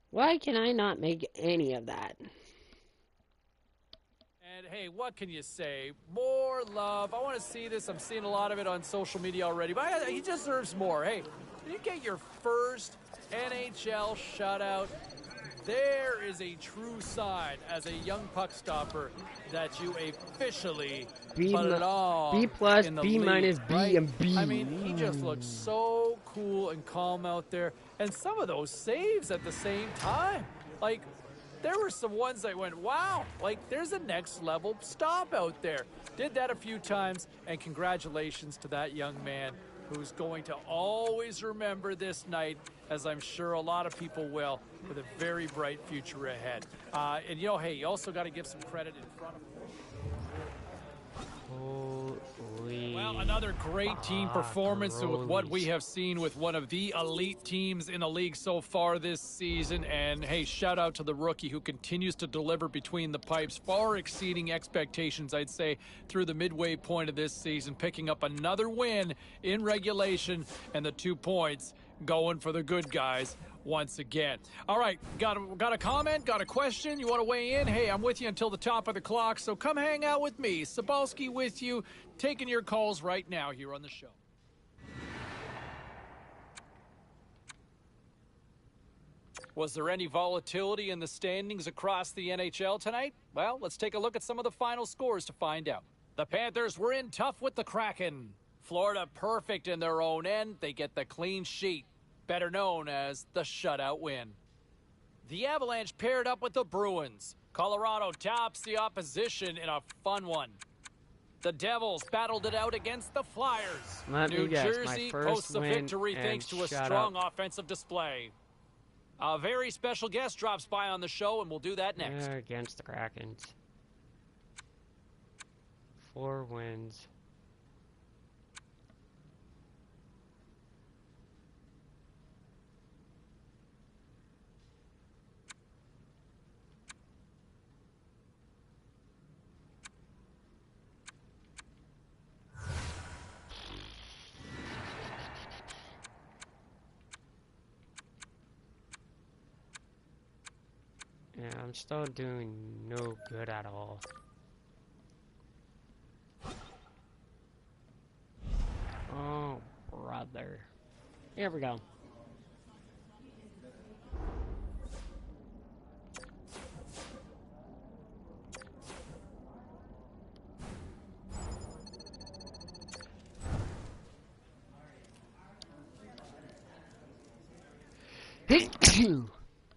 Why can I not make any of that? And hey, what can you say? More love. I want to see this. I'm seeing a lot of it on social media already, but he deserves more. Hey, did you get your first NHL shutout? There is a true sign as a young puck stopper that you officially belong B plus, in the B league, minus, B right? and B. I mean, he just looks so cool and calm out there. And some of those saves at the same time. Like, there were some ones that went, wow, like there's a next level stop out there. Did that a few times, and congratulations to that young man who's going to always remember this night, as I'm sure a lot of people will, with a very bright future ahead. And, you know, hey, you also got to give some credit in front of him. Holy. Well, another great team performance with what we have seen with one of the elite teams in the league so far this season. And, hey, shout out to the rookie who continues to deliver between the pipes, far exceeding expectations, I'd say, through the midway point of this season, picking up another win in regulation and the 2 points going for the good guys once again. All right, got a comment, got a question? You want to weigh in? Hey, I'm with you until the top of the clock, so come hang out with me. Cybulski with you, taking your calls right now here on the show. Was there any volatility in the standings across the NHL tonight? Well, let's take a look at some of the final scores to find out. The Panthers were in tough with the Kraken. Florida perfect in their own end. They get the clean sheet, better known as the shutout win. The Avalanche paired up with the Bruins. Colorado tops the opposition in a fun one. The Devils battled it out against the Flyers. New Jersey posts a victory thanks to a strong offensive display. A very special guest drops by on the show, and we'll do that next. Against the Krakens. 4 wins. Yeah, I'm still doing no good at all. Oh, brother. Here we go.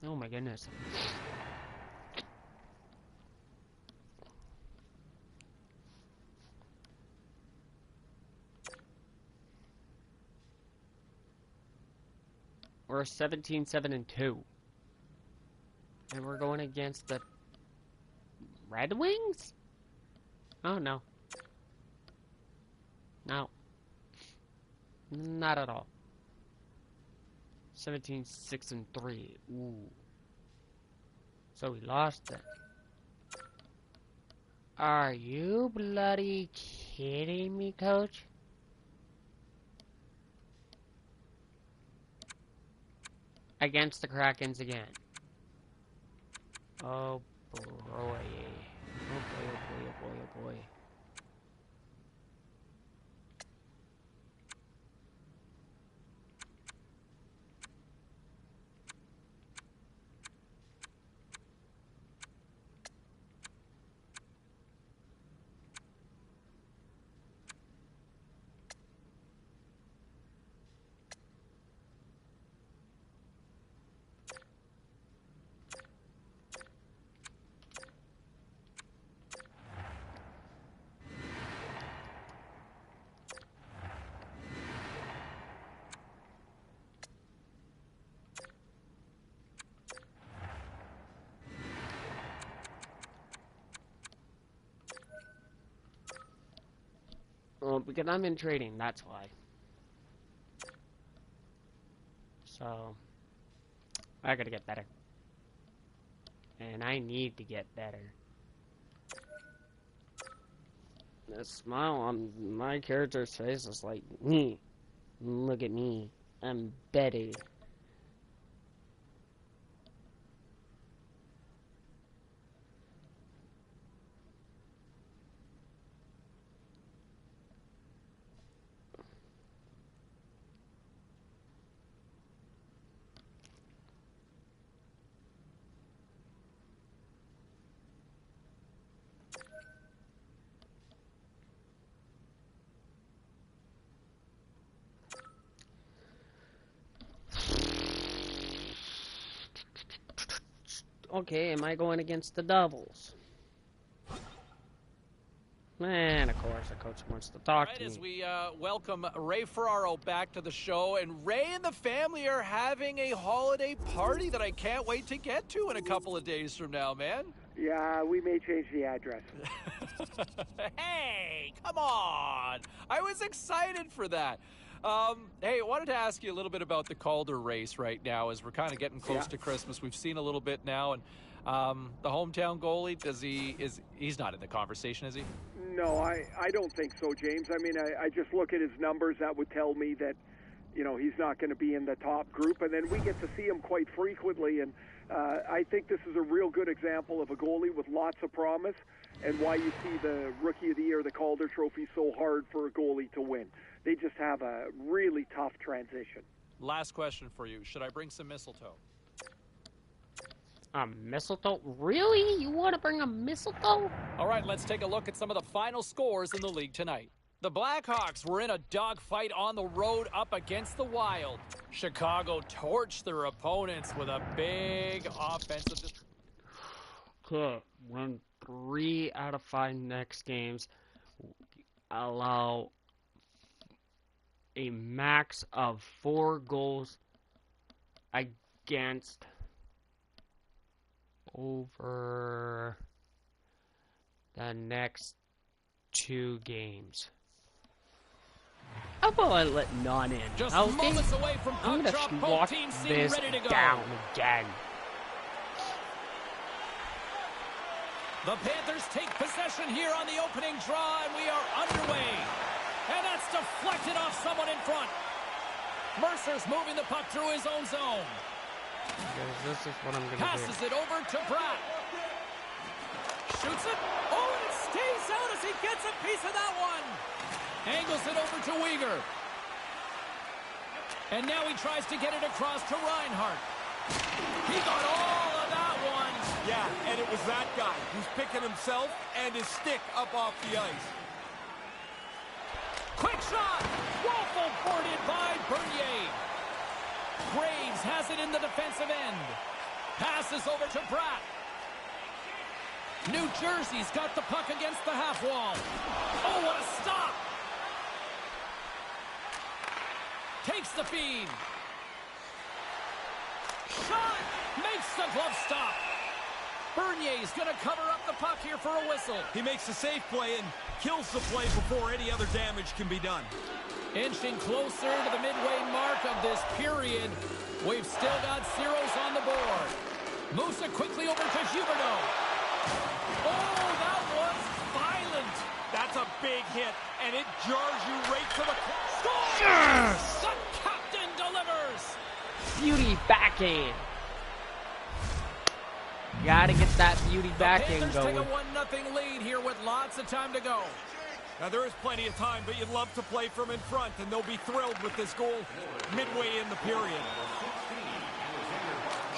Oh my goodness. We're 17-7-2. And we're going against the Red Wings? Oh, no. No. Not at all. 17-6-3. Ooh. So we lost it. Are you bloody kidding me, coach? Against the Krakens again. Oh boy. Oh boy, oh boy, oh boy, oh boy. Well, because I'm in trading, that's why. So, I gotta get better. And I need to get better. The smile on my character's face is like, me. Look at me. I'm better. Okay, am I going against the Devils? And of course, the coach wants to talk to me. As we welcome Ray Ferraro back to the show, and Ray and the family are having a holiday party that I can't wait to get to in a couple of days from now, man. Yeah, we may change the address. Hey, come on! I was excited for that. Hey, I wanted to ask you a little bit about the Calder race right now as we're kind of getting close to Christmas. We've seen a little bit now, and the hometown goalie, he's not in the conversation, is he? No, I don't think so, James. I mean, I just look at his numbers. That would tell me that, you know, he's not going to be in the top group. And then we get to see him quite frequently. And I think this is a real good example of a goalie with lots of promise and why you see the Rookie of the Year, the Calder Trophy, so hard for a goalie to win. They just have a really tough transition. Last question for you. Should I bring some mistletoe? Mistletoe? Really? You want to bring a mistletoe? All right, let's take a look at some of the final scores in the league tonight. The Blackhawks were in a dogfight on the road up against the Wild. Chicago torched their opponents with a big offensive... Okay, win 3 out of 5 next games. Allow a max of 4 goals against over the next 2 games. How about I let none in? Just okay? moments away from I'm puck gonna drop, lock both teams seem this ready to go. down again. The Panthers take possession here on the opening draw, and we are underway. And that's deflected off someone in front. Mercer's moving the puck through his own zone. Because this is what I'm gonna Passes it over to Pratt. Shoots it. Oh, and it stays out as he gets a piece of that one. Angles it over to Weegar. And now he tries to get it across to Reinhart. He got all of that one. Yeah, and it was that guy who's picking himself and his stick up off the ice. Quick shot. Waffle boarded by Bernier. Graves has it in the defensive end. Passes over to Pratt. New Jersey's got the puck against the half wall. Oh, what a stop. Takes the feed. Shot! Makes the glove stop. Bernier's going to cover up the puck here for a whistle. He makes a safe play and kills the play before any other damage can be done. Inching closer to the midway mark of this period. We've still got zeros on the board. Moves it quickly over to Huberdeau. Oh, that was violent. That's a big hit, and it jars you right to the... Score! Yes! The captain delivers. Beauty backhand. Gotta get that beauty backhand going. going. Take a 1-0 lead here with lots of time to go. Now, there is plenty of time, but you'd love to play from in front, and they'll be thrilled with this goal midway in the period.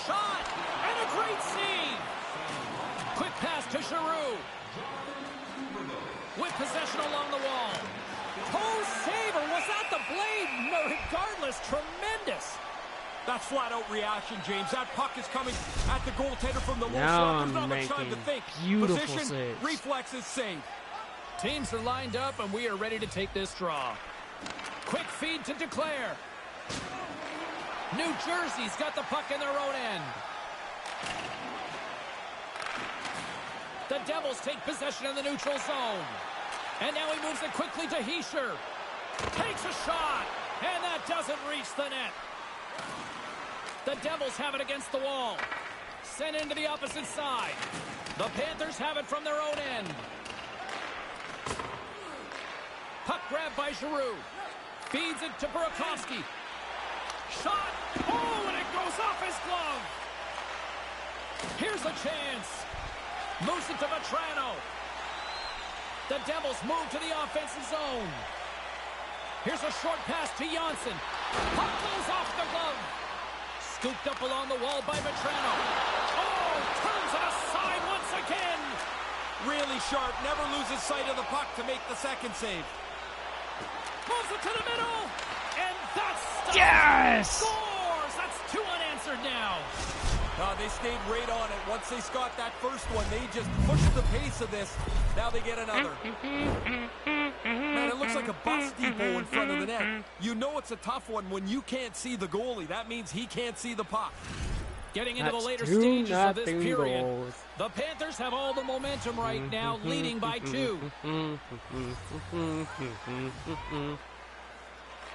Shot! And a great save! Quick pass to Giroux. With possession along the wall. Oh, saver! Was that the blade? No, regardless, tremendous. That's flat-out reaction, James. That puck is coming at the goaltender from the low Now slot. There's I'm not much time to making think. beautiful Position, saves. reflexes, save. Teams are lined up, and we are ready to take this draw. Quick feed to Declare. New Jersey's got the puck in their own end. The Devils take possession in the neutral zone. And now he moves it quickly to Hischier. Takes a shot, and that doesn't reach the net. The Devils have it against the wall. Sent into the opposite side. The Panthers have it from their own end. Puck grabbed by Giroux. Feeds it to Burakovsky. Shot! Oh, and it goes off his glove. Here's a chance. Moves it to Vetrano. The Devils move to the offensive zone. Here's a short pass to Janssen. Puck goes off the glove. Scooped up along the wall by Vetrano. Oh, turns it aside once again. Really sharp, never loses sight of the puck to make the second save. Moves it to the middle, and that's... Yes! Scores! That's 2 unanswered now. They stayed right on it. Once they got that first one, they just pushed the pace of this. Now they get another. Man, it looks like a bus depot in front of the net. You know it's a tough one when you can't see the goalie. That means he can't see the puck. Getting into That's the later stages of this 2-0 period. goals. The Panthers have all the momentum right now, leading by 2.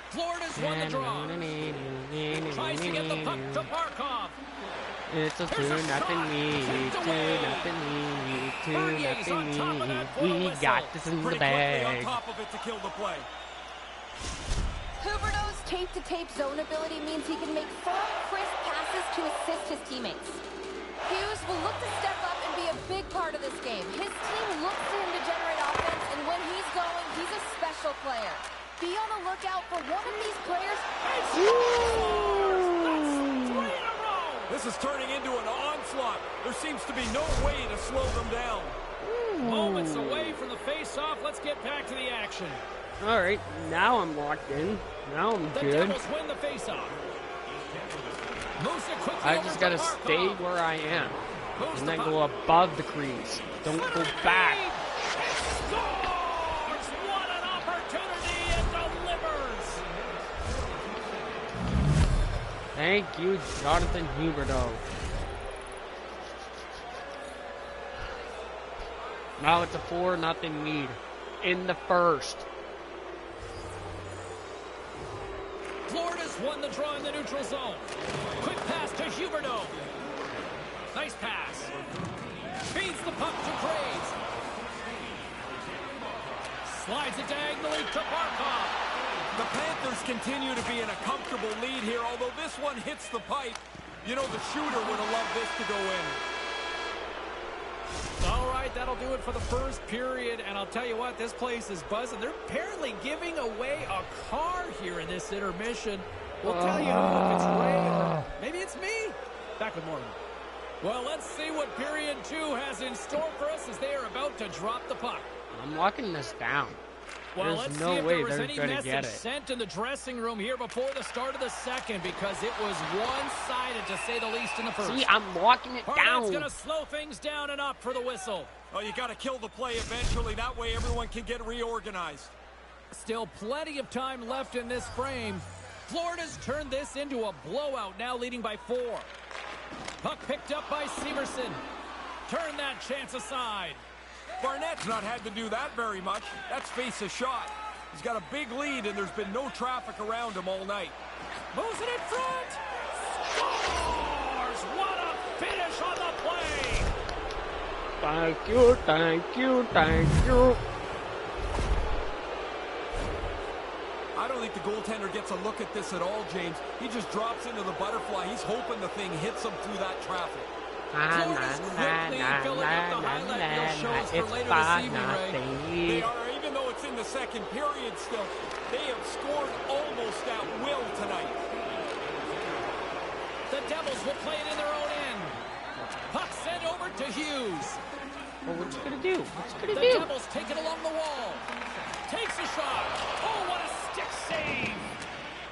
Florida's won the draw. Tries to get the puck to Barkov. It's a 2-0 lead, 2-0 lead, 2-0 lead. We got this in the Pretty quickly bag. on top of it to kill the play. Huberdeau's tape-to-tape zone ability means he can make firm, crisp passes to assist his teammates. Hughes will look to step up and be a big part of this game. His team looks to him to generate offense, and when he's going, he's a special player. Be on the lookout for one of these players. That's 3 in a row. This is turning into an onslaught. There seems to be no way to slow them down. Moments away from the face-off. Let's get back to the action. All right, now I'm locked in. Now I'm The good. Devils win the face-off. Moves it quickly I over just to gotta Barkov. stay where I am. Moves And the then puck. go above the crease. Don't go back. Scores! What an opportunity and delivers! Thank you, Jonathan Huberdeau. Now it's a 4-0 lead in the first. Florida's won the draw in the neutral zone. Quick pass to Huberdeau. Nice pass. Feeds the puck to Graves. Slides it diagonally to Barkov. The Panthers continue to be in a comfortable lead here, although this one hits the pipe. You know, the shooter would have loved this to go in. All right, that'll do it for the first period, and I'll tell you what, this place is buzzing. They're apparently giving away a car here in this intermission. We'll tell you if it's Ray or maybe it's me. Back with more. Well, let's see what period 2 has in store for us as they are about to drop the puck. I'm locking this down. Well, There's let's no see if way there was they're any gonna message get it. sent in the dressing room here before the start of the second, because it was one-sided, to say the least, in the first. See, I'm locking it That's down. going to slow things down and up for the whistle. Oh, you got to kill the play eventually. That way everyone can get reorganized. Still plenty of time left in this frame. Florida's turned this into a blowout, now leading by 4. Puck picked up by Severson. Turn that chance aside. Barnett's not had to do that very much. That's face a shot. He's got a big lead, and there's been no traffic around him all night. Moves it in front. Scores! What a finish on the play! Thank you, thank you, thank you. I don't think the goaltender gets a look at this at all, James. He just drops into the butterfly. He's hoping the thing hits him through that traffic. Florida's quickly filling up the highlight reel shows for later this evening, Ray. They are, even though it's in the second period still, they have scored almost at will tonight. The Devils will play it in their own end. Puck sent over to Hughes. Well, what's he gonna do? What's he gonna The do? Devils take it along the wall. Takes a shot. Oh, what a stick save.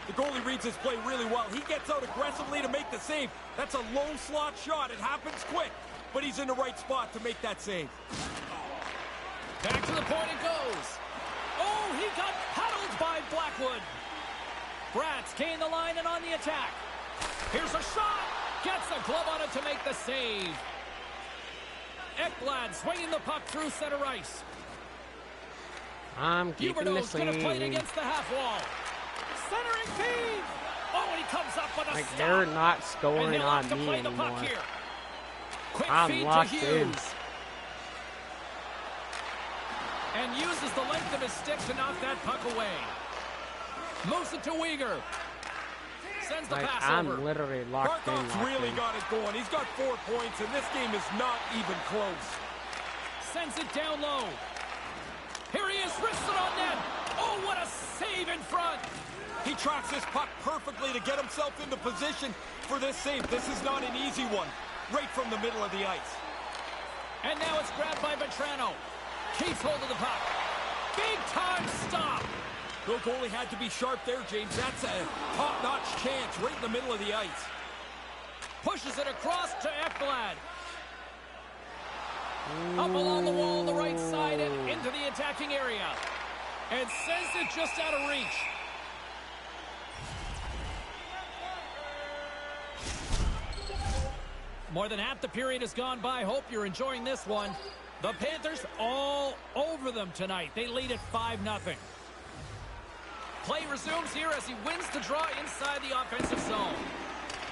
The goalie reads his play really well. He gets out aggressively to make the save. That's a low slot shot. It happens quick, but he's in the right spot to make that save. Back to the point it goes. Oh, he got paddled by Blackwood. Bratz gained the line and on the attack. Here's a shot. Gets a glove on it to make the save. Ekblad swinging the puck through center ice. I'm keeping Huberdeau's this going to play it lead. against the half wall. Centering feed. Oh, and he comes up with a Like, stop. they're not And scoring he'll on have to me play the anymore. puck here. Quick I'm feed to locked Hughes. in. And uses the length of his stick to knock that puck away. Moves it to Weegar. Sends the Like, pass I'm over. literally locked Barkov's in. really got it going. He's got 4 points, and this game is not even close. Sends it down low. Here he is, wristed on net. Oh, what a save in front. He tracks this puck perfectly to get himself into position for this save. This is not an easy one. Right from the middle of the ice. And now it's grabbed by Vetrano. Keeps hold of the puck. Big time stop. The goalie had to be sharp there, James. That's a top-notch chance right in the middle of the ice. Pushes it across to Ekblad. Up along the wall on the right side and into the attacking area. And sends it just out of reach. More than half the period has gone by. Hope you're enjoying this one. The Panthers all over them tonight. They lead at 5-0. Play resumes here as he wins the draw inside the offensive zone.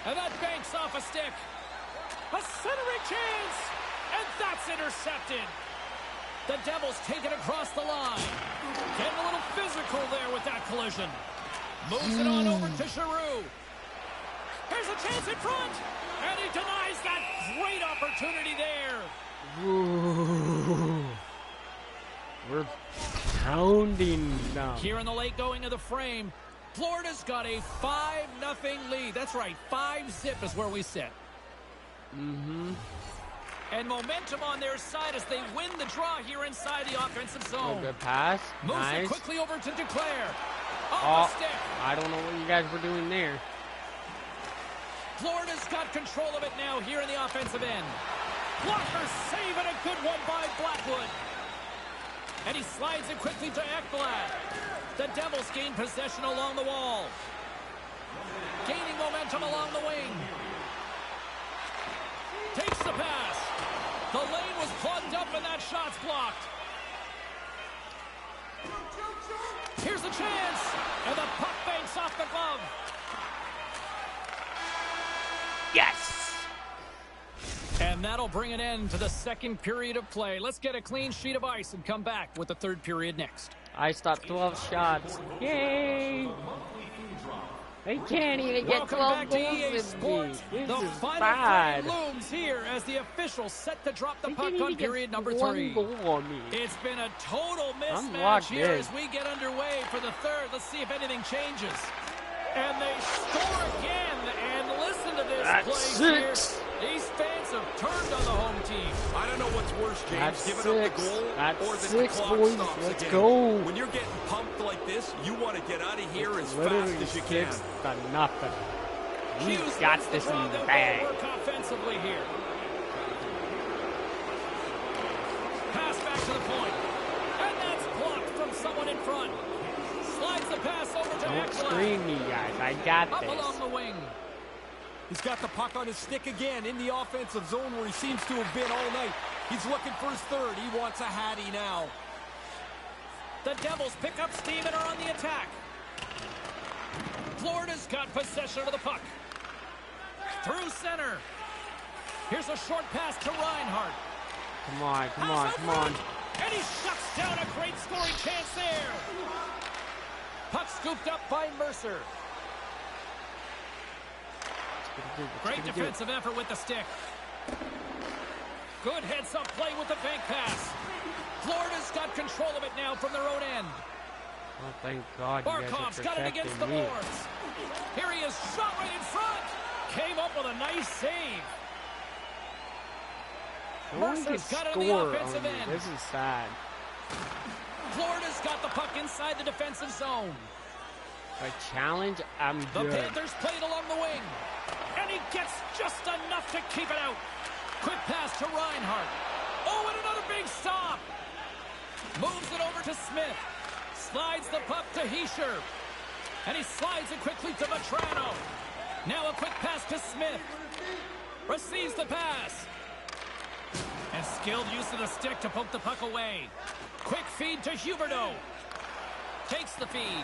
And that banks off a stick. A centering chance. And that's intercepted. The Devils take it across the line. Getting a little physical there with that collision. Moves it on over to Giroux. Here's a chance in front. And he denies that great opportunity there. Ooh. We're pounding now. Here in the late going of the frame, Florida's got a 5-0 lead. That's right, 5-zip is where we sit. And momentum on their side as they win the draw here inside the offensive Oh, zone. good pass. Moves Nice. it quickly over to Duclair. Off Oh, the stick. I don't know what you guys were doing there. Florida's got control of it now here in the offensive end. Blocker save and a good one by Blackwood. And he slides it quickly to Ekblad. The Devils gain possession along the wall. Gaining momentum along the wing. Takes the pass. The lane was plugged up and that shot's blocked. Here's the chance. And the puck banks off the glove. Yes! And that'll bring an end to the second period of play. Let's get a clean sheet of ice and come back with the third period next. I stopped 12 shots. Yay! They can't even get Welcome 12 back to EA goals in Sports. me. This The is final bad. frame looms here as the officials set to drop the They puck didn't on even get period number one 3. goal on me. It's been a total I'm mismatch locked here in. as we get underway for the third. Let's see if anything changes. And they score again. And listen to this That's play here. 6. These fans have turned on the home team. I don't know what's worse, James, That's giving 6. up the goal That's or that 6, the clock boys. stops Let's again. go. When you're getting pumped like this, you want to get out of here as Literally fast as you can. 6-0. We Hughes got wins this the draw. in the They'll bag. go to work offensively here. Pass back to the point. And that's blocked from someone in front. Slides the pass over to Don't Ekblad. screen me, guys. guys. I got Up this. along the wing. He's got the puck on his stick again in the offensive zone where he seems to have been all night. He's looking for his third. He wants a Hattie now. The Devils pick up steam and are on the attack. Florida's got possession of the puck. Through center. Here's a short pass to Reinhardt. Come on, come on, come on. And he shuts down a great scoring chance there. Puck scooped up by Mercer. Great defensive effort with the stick. Good heads-up play with the bank pass. Florida's got control of it now from their own end. Oh, thank God you guys Barkov's are got it against the protecting me. boards. Here he is, shot right in front. Came up with a nice save. No one can Mercer's got it on the score offensive on me. end. This is sad. Florida's got the puck inside the defensive zone. If I challenge, I'm The good. Panthers played along the wing. And he gets just enough to keep it out. Quick pass to Reinhardt. Oh, and another big stop. Moves it over to Smith. Slides the puck to Heischer. And he slides it quickly to Vetrano. Now a quick pass to Smith. Receives the pass. And skilled use of the stick to poke the puck away. Quick feed to Huberdeau. Takes the feed.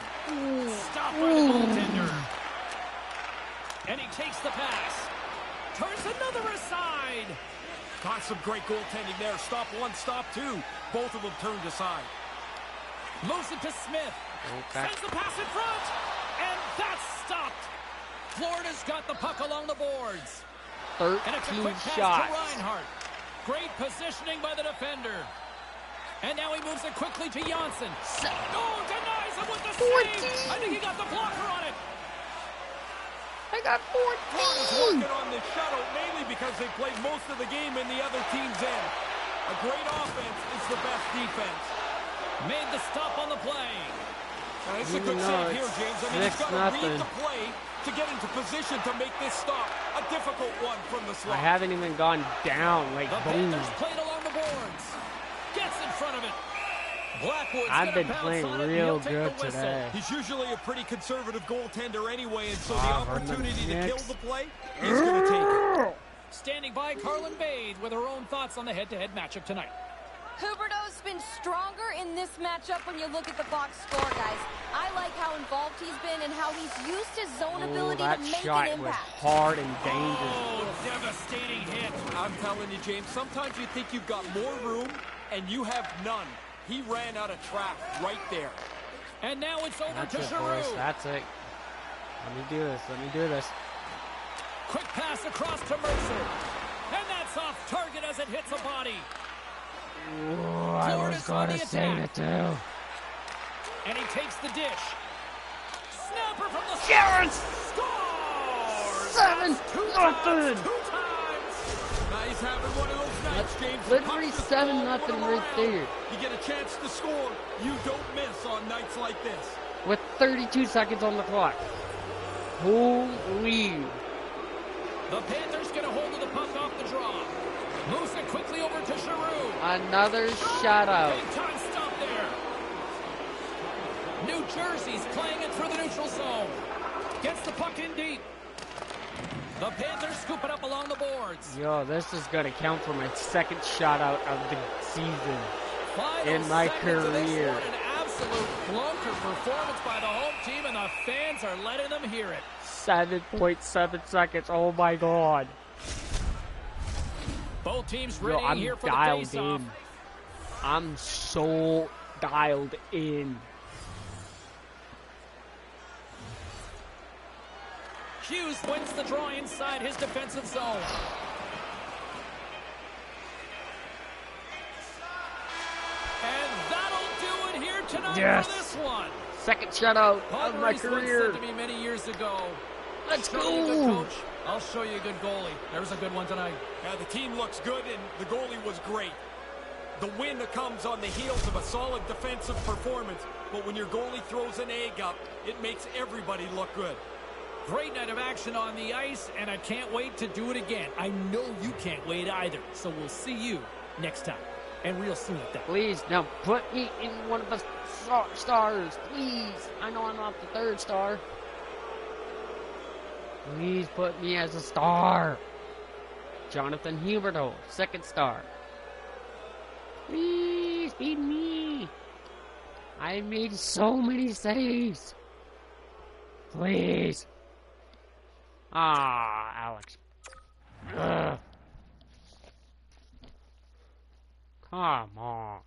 Stopped by the goaltender. And he takes the pass. Turns another aside. Got some great goaltending there. Stop one, stop two. Both of them turned aside. Moves it to Smith. Okay. Sends the pass in front. And that's stopped. Florida's got the puck along the boards. 13 And it's a quick pass shots. to Reinhardt. Great positioning by the defender. And now he moves it quickly to Janssen. Oh, denies him with the save. I think he got the blocker on it. I got Florida's 14. working on this shutout mainly because they played most of the game in the other team's end. A great offense is the best defense. Made the stop on the play. It's a Even good though save here, it's James. I mean, he's got to 6-0. read the play to get into position to make this stop. A difficult one from the I slot. haven't even gone down. Like, The boom. Panthers played along the boards. Gets in front of it. Blackwood's I've gonna been bounce playing on it, and real he'll take good the whistle. today. He's usually a pretty conservative goaltender anyway, and so the Ah, opportunity to Vernon kill Nix. the play, he's going to take it. Standing by, Carlin Bade with her own thoughts on the head-to-head matchup tonight. Huberdeau's been stronger in this matchup when you look at the box score, guys. I like how involved he's been and how he's used his zone Oh, ability that to make shot an was impact. hard and dangerous. Oh, devastating hit. I'm telling you, James, sometimes you think you've got more room, and you have none. He ran out of track right there. And now it's over That's to it, Giroux. boys. That's it. Let me do this. Let me do this. Quick pass across to Mercer. And that's off target as it hits a body. Ooh, I was Florida's on going the to say attack. it too. And he takes the dish. Snapper from the Yes! Scores! 7-0. Two times. Now he's having one of those nights, James. Literally Pucks just 7-0 throwing right around. there. You get a chance to score, you don't miss on nights like this. With 32 seconds on the clock. Holy. The Panthers get a hold of the puck off the draw. Moves it quickly over to Giroux. Another shutout. Big time stop there. New Jersey's playing it through the neutral zone. Gets the puck in deep. The Panthers scoop it up along the boards. Yo, this is going to count for my second shutout of the season. Final In my seconds of this career. one, an absolute clunker performance by the home team, and the fans are letting them hear it. 7.7 seconds. Oh my God. Both teams Yo, ready I'm here for the dialed face-off. in. I'm so dialed in. Hughes wins the draw inside his defensive zone. And that'll do it here tonight Yes. for this one. Second shutout of my Padres once career. said to me many years ago, Let's show you a good go. coach, I'll show you a good goalie. There's a good one tonight. Yeah, the team looks good, and the goalie was great. The win that comes on the heels of a solid defensive performance, but when your goalie throws an egg up, it makes everybody look good. Great night of action on the ice, and I can't wait to do it again. I know you can't wait either, so we'll see you next time, and real soon at that. Please, now put me in one of the stars, please. I know I'm not the third star. Please put me as a star. Jonathan Huberto, 2nd star. Please be me. I made so many saves. Please. Ah, Alex. Ugh. Come on.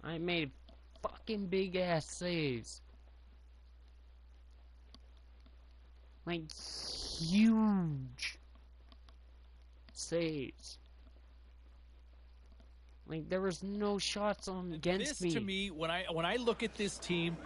I made fucking big ass saves. Like huge saves. Like there was no shots on against me. This to me, when I look at this team,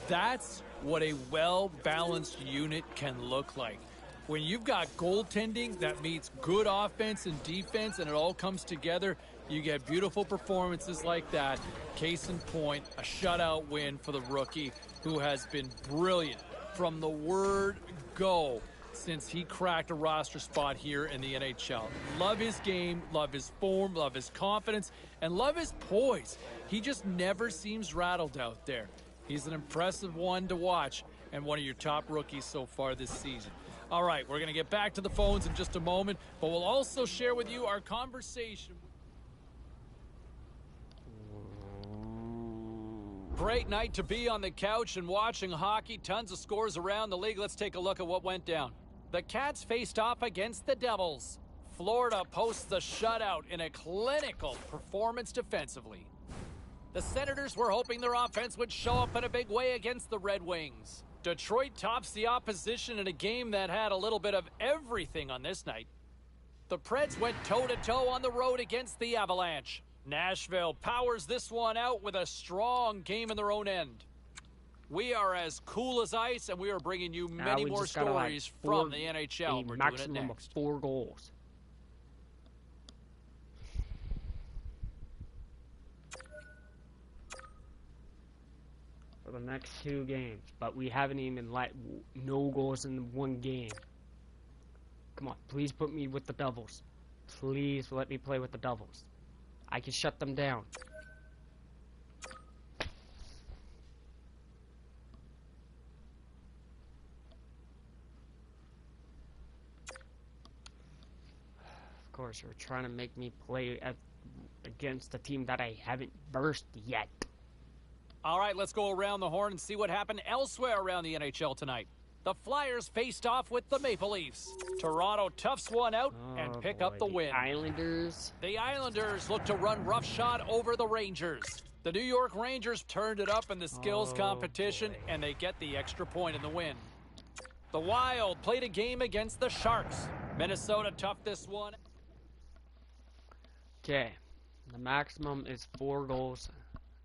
that's what a well-balanced unit can look like. When you've got goaltending that meets good offense and defense and it all comes together, you get beautiful performances like that. Case in point, a shutout win for the rookie who has been brilliant from the word go since he cracked a roster spot here in the NHL. Love his game, love his form, love his confidence, and love his poise. He just never seems rattled out there. He's an impressive one to watch and one of your top rookies so far this season. All right, we're going to get back to the phones in just a moment, but we'll also share with you our conversation. Great night to be on the couch and watching hockey. Tons of scores around the league. Let's take a look at what went down. The Cats faced off against the Devils. Florida posts the shutout in a clinical performance defensively. The Senators were hoping their offense would show up in a big way against the Red Wings. Detroit tops the opposition in a game that had a little bit of everything on this night. The Preds went toe-to-toe on the road against the Avalanche. Nashville powers this one out with a strong game in their own end. We are as cool as ice, and we are bringing you many more stories from the NHL. We're doing it next. Of 4 goals. For the next 2 games, but we haven't even let no goals in 1 game. Come on, please put me with the Devils. Please let me play with the Devils. I can shut them down. Of course, you're trying to make me play against a team that I haven't versed yet. All right, let's go around the horn and see what happened elsewhere around the NHL tonight. The Flyers faced off with the Maple Leafs. Toronto toughs one out and pick up the win. The Islanders look to run roughshod over the Rangers. The New York Rangers turned it up in the skills competition, and they get the extra point in the win. The Wild played a game against the Sharks. Minnesota toughed this one. Okay, the maximum is 4 goals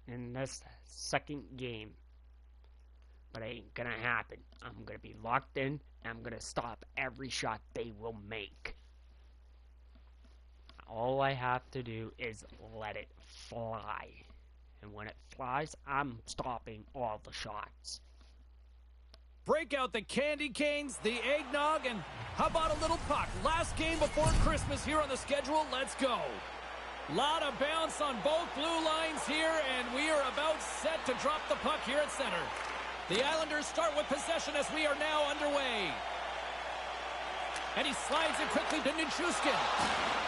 in this 2nd game. But it ain't gonna happen. I'm gonna be locked in, and I'm gonna stop every shot they will make. All I have to do is let it fly. And when it flies, I'm stopping all the shots. Break out the candy canes, the eggnog, and how about a little puck? Last game before Christmas here on the schedule. Let's go. Lot of bounce on both blue lines here, and we are about set to drop the puck here at center. The Islanders start with possession as we are now underway. And he slides it quickly to Nichushkin.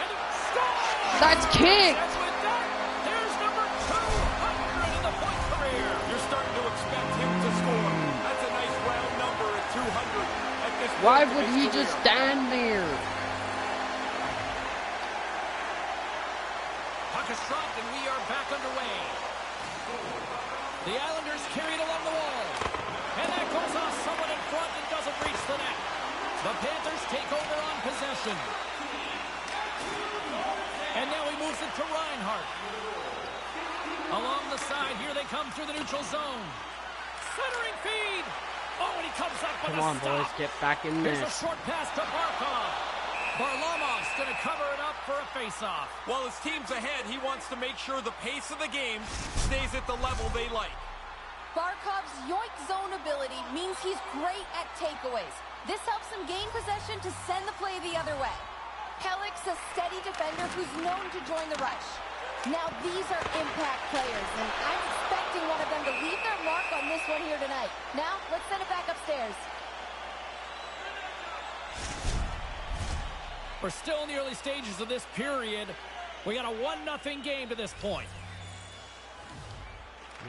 And scores! That's kicked! And with that, there's number 200 in the point career. You're starting to expect him to score. That's a nice round number at 200 at this point. Why would he just stand there? Puck is dropped, and we are back underway. The Islanders carry it along the wall. And that goes off someone in front and doesn't reach the net. The Panthers take over on possession. And now he moves it to Reinhart. Along the side, here they come through the neutral zone. Centering feed. Oh, and he comes up with a stop. Come on, boys, get back in there. Here's a short pass to Barkov. Varlamov's going to cover it up for a face-off. While his team's ahead, he wants to make sure the pace of the game stays at the level they like. Barkov's yoink zone ability means he's great at takeaways. This helps him gain possession to send the play the other way. Pellick's a steady defender who's known to join the rush. Now these are impact players, and I'm expecting one of them to leave their mark on this one here tonight. Now, let's send it back upstairs. We're still in the early stages of this period. We got a 1-0 game to this point.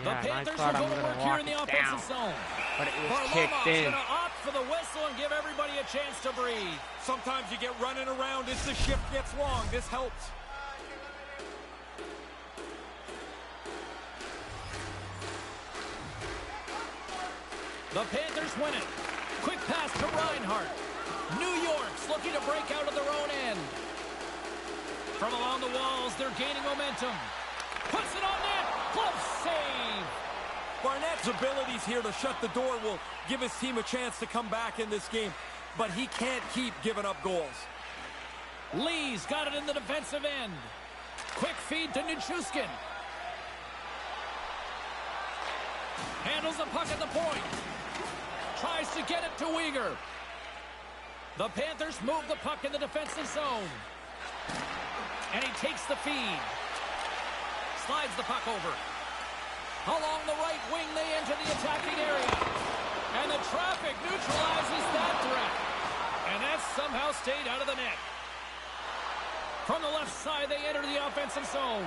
Yeah, the Panthers and I thought will I'm go to gonna work here walk in the it offensive down, zone. but it was kicked Varlamov's in. going to opt for the whistle and give everybody a chance to breathe. Sometimes you get running around as the shift gets long. This helps. The Panthers win it. Quick pass to Reinhart. New York's looking to break out of their own end. From along the walls, they're gaining momentum. Puts it on net. Glove save. Barnett's abilities here to shut the door will give his team a chance to come back in this game, but he can't keep giving up goals. Lee's got it in the defensive end. Quick feed to Nichushkin. Handles the puck at the point. Tries to get it to Uyghur. The Panthers move the puck in the defensive zone. And he takes the feed. Slides the puck over. Along the right wing, they enter the attacking area. And the traffic neutralizes that threat. And that somehow stayed out of the net. From the left side, they enter the offensive zone.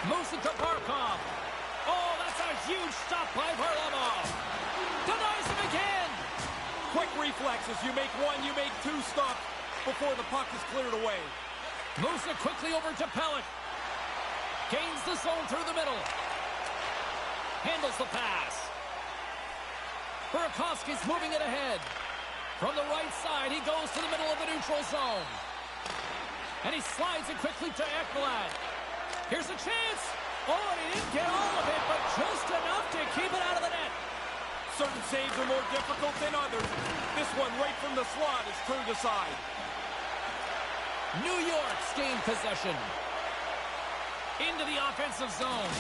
Moves it to Barkov. Oh, that's a huge stop by Varlamov. Denies him again. Quick reflexes. You make one, you make two stops before the puck is cleared away. Moves it quickly over to Pelech. Gains the zone through the middle. Handles the pass. Burakovsky's moving it ahead. From the right side, he goes to the middle of the neutral zone. And he slides it quickly to Ekblad. Here's a chance. Oh, and he didn't get all of it, but just enough to keep it out of the net. Certain saves are more difficult than others. This one right from the slot is turned aside. New York's gained possession. Into the offensive zone.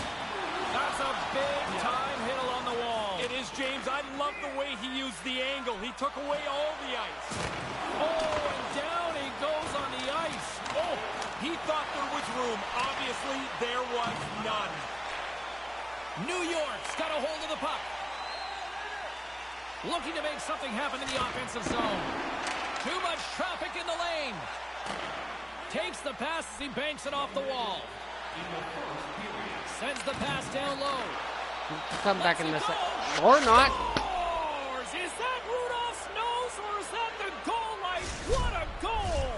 That's a big-time hit along the wall. It is, James. I love the way he used the angle. He took away all the ice. Oh, and down he goes on the ice. Oh, he thought there was room. Obviously, there was none. New York's got a hold of the puck. Looking to make something happen in the offensive zone. Too much traffic in the lane. Takes the pass as he banks it off the wall. Sends the pass down low. Come back in the or not. Scores! Is that Rudolph's nose or is that the goal line? What a goal!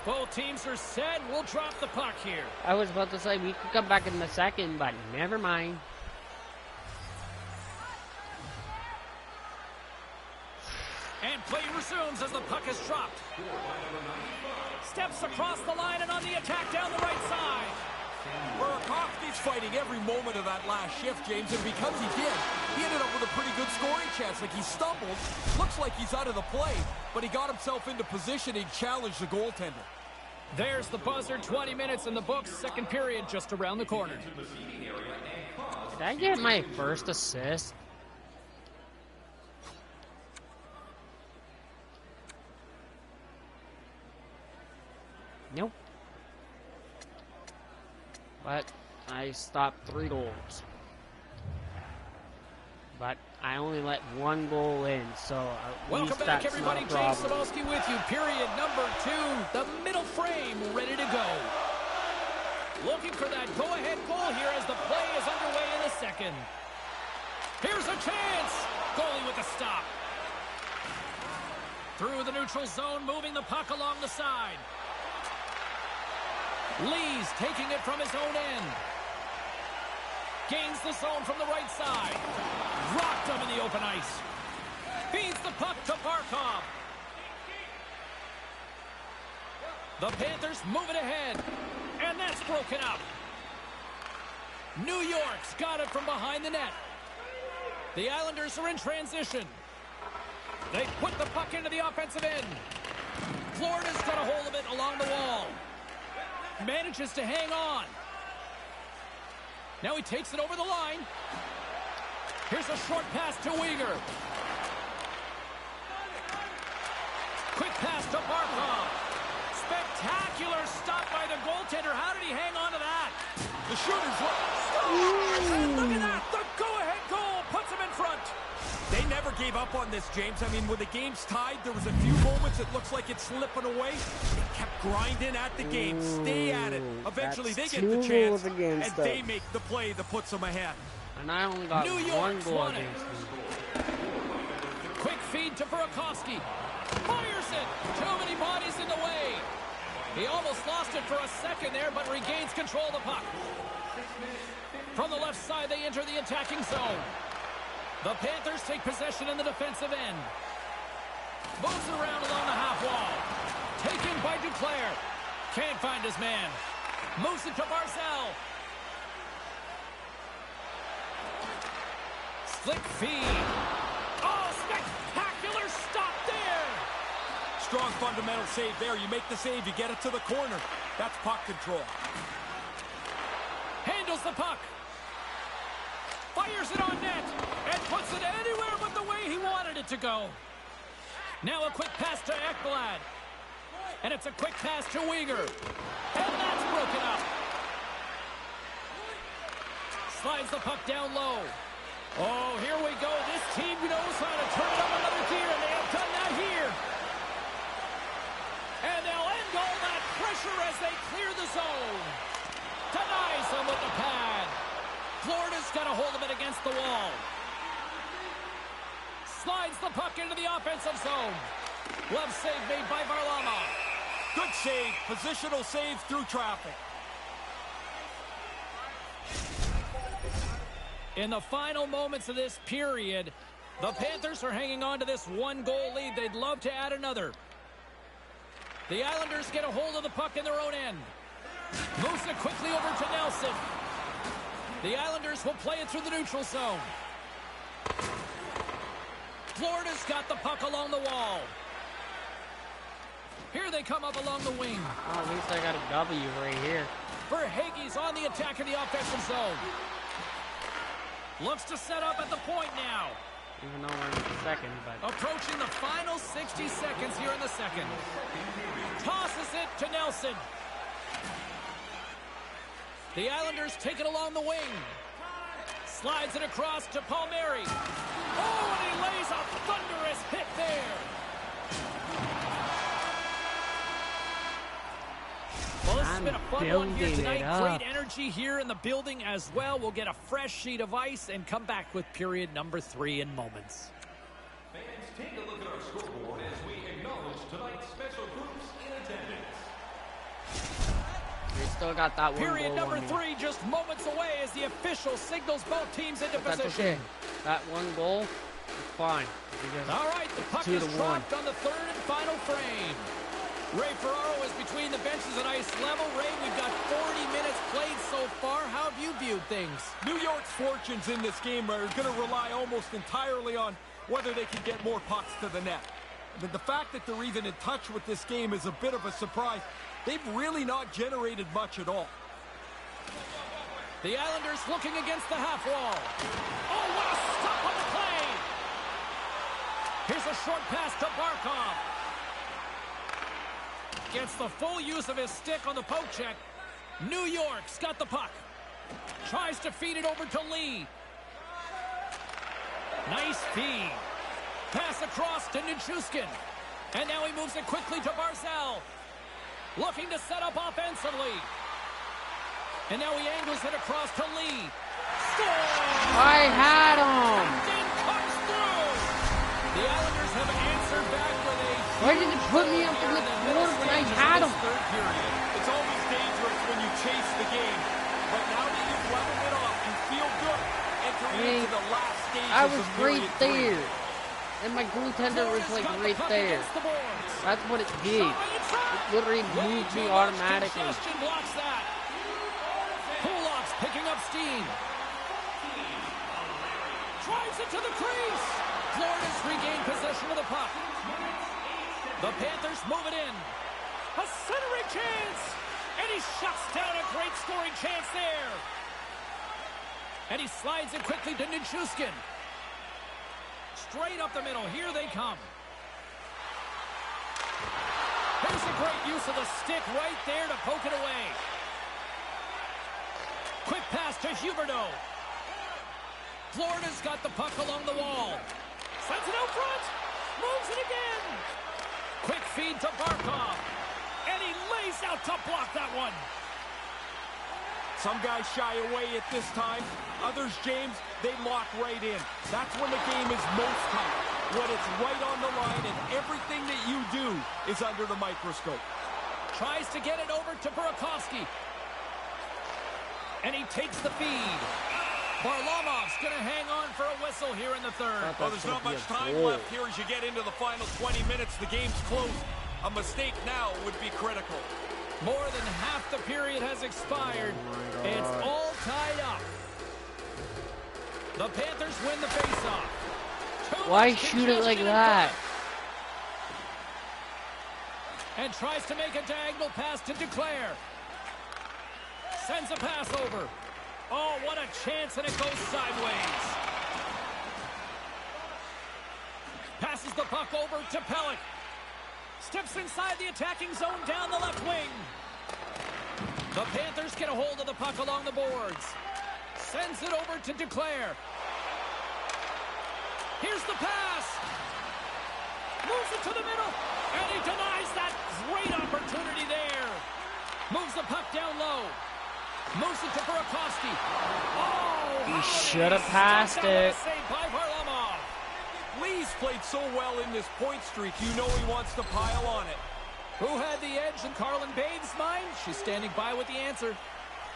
Both teams are set. We'll drop the puck here. I was about to say we could come back in the second, but never mind. And play resumes as the puck is dropped. Steps across the line and on the attack down the right side. Burakovsky's fighting every moment of that last shift, James, and because he did, he ended up with a pretty good scoring chance. Like, he stumbled, looks like he's out of the play, but he got himself into position and challenged the goaltender. There's the buzzer, 20 minutes in the books, second period just around the corner. Did I get my first assist? Nope. But I stopped 3 goals. But I only let 1 goal in, so at Welcome least back, that's everybody. not a James problem. Cybulski with you. Period number 2. The middle frame ready to go. Looking for that go-ahead goal here as the play is underway in the second. Here's a chance. Goalie with a stop. Through the neutral zone, moving the puck along the side. Lee's taking it from his own end. Gains the zone from the right side. Rocked him in the open ice. Feeds the puck to Barkov. The Panthers move it ahead. And that's broken up. New York's got it from behind the net. The Islanders are in transition. They put the puck into the offensive end. Florida's got a hold of it along the wall. Manages to hang on. Now he takes it over the line. Here's a short pass to Uyghur. Quick pass to Barkov. Spectacular stop by the goaltender. How did he hang on to that? The shooter's And look at that. The go-ahead goal puts him in front. They never never gave up on this, James. I mean, when the game's tied, there was a few moments it looks like it's slipping away. They kept grinding at the game. Stay at it. Eventually, they get the chance, and they make the play that puts them ahead. And I only got one goal against them. Quick feed to Burakovsky. Fires it. Too many bodies in the way. He almost lost it for a second there, but regains control of the puck. From the left side, they enter the attacking zone. The Panthers take possession in the defensive end. Moves around along the half wall. Taken by Duclair. Can't find his man. Moves it to Barzal. Slick feed. Oh, spectacular stop there. Strong fundamental save there. You make the save, you get it to the corner. That's puck control. Handles the puck. Fires it on net. And puts it anywhere but the way he wanted it to go. Now a quick pass to Ekblad. And it's a quick pass to Weegar. And that's broken up. Slides the puck down low. Oh, here we go. This team knows how to turn it up another gear, and they have done that here. And they'll end all that pressure as they clear the zone. Denies them with the pad. Florida's got a hold of it against the wall. Slides the puck into the offensive zone. Glove save made by Varlamov. Good save. Positional save through traffic. In the final moments of this period, the Panthers are hanging on to this one-goal lead. They'd love to add another. The Islanders get a hold of the puck in their own end. Moves it quickly over to Nelson. The Islanders will play it through the neutral zone. Florida's got the puck along the wall. Here they come up along the wing. Oh, at least I got a W right here. Verhaeghe's on the attack in the offensive zone. Looks to set up at the point now. Even though we're in the second, but... Approaching the final 60 seconds here in the second. Tosses it to Nelson. The Islanders take it along the wing. Slides it across to Palmieri. Oh, and he lays a thunderous hit there. Well, this has been a fun one here tonight. Great energy here in the building as well. We'll get a fresh sheet of ice and come back with period number 3 in moments. Fans, take a look at our scoreboard as we acknowledge tonight's special groups in attendance. We still got that one Period goal number 3 just moments away as the official signals both teams into but position. that's okay. That one goal is fine. All right, the puck is dropped on the third and final frame. Ray Ferraro is between the benches at ice level. Ray, we've got 40 minutes played so far. How have you viewed things? New York's fortunes in this game are going to rely almost entirely on whether they can get more pucks to the net. But the fact that they're even in touch with this game is a bit of a surprise. They've really not generated much at all. The Islanders looking against the half wall. Oh, what a stop on the play! Here's a short pass to Barkov. Gets the full use of his stick on the poke check. New York's got the puck. Tries to feed it over to Lee. Nice feed. Pass across to Nichushkin. And now he moves it quickly to Barzal. Looking to set up offensively. And now he angles it across to Lee. Score! I had him! Then comes through. The Islanders have answered back with a... Why did it put me up in the corner when I had him? It's always dangerous when you chase the game. But now that you've leveled it off, you feel good entering into the last stages I was of right period there. And my goaltender was like right there. That's what it did. It literally moved me automatically. Blocks that. Kulak's picking up steam. Drives it to the crease. Florida's regained possession of the puck. The Panthers move it in. A centering chance. And he shuts down a great scoring chance there. And he slides it quickly to Nichushkin. Straight up the middle. Here they come. Here's a great use of the stick right there to poke it away. Quick pass to Huberdeau. Florida's got the puck along the wall. Sends it out front. Moves it again. Quick feed to Barkov. And he lays out to block that one. Some guys shy away at this time. Others, James, they lock right in. That's when the game is most tight. When it's right on the line and everything that you do is under the microscope. Tries to get it over to Burakovsky. And he takes the feed. Varlamov's going to hang on for a whistle here in the third. Well, there's not much time left here as you get into the final 20 minutes. The game's close. A mistake now would be critical. More than half the period has expired. It's all tied up. The Panthers win the faceoff. Why shoot it like that? And tries to make a diagonal pass to Duclair. Sends a pass over. Oh, what a chance, and it goes sideways. Passes the puck over to Pelech. Steps inside the attacking zone down the left wing. The Panthers get a hold of the puck along the boards. Sends it over to Duclair. Here's the pass. Moves it to the middle. And he denies that great opportunity there. Moves the puck down low. Moves it to Burakovsky. Oh, he should have passed it. Saved by Varlamov. Lee's played so well in this point streak, you know he wants to pile on it. Who had the edge in Carlin Bade's mind? She's standing by with the answer.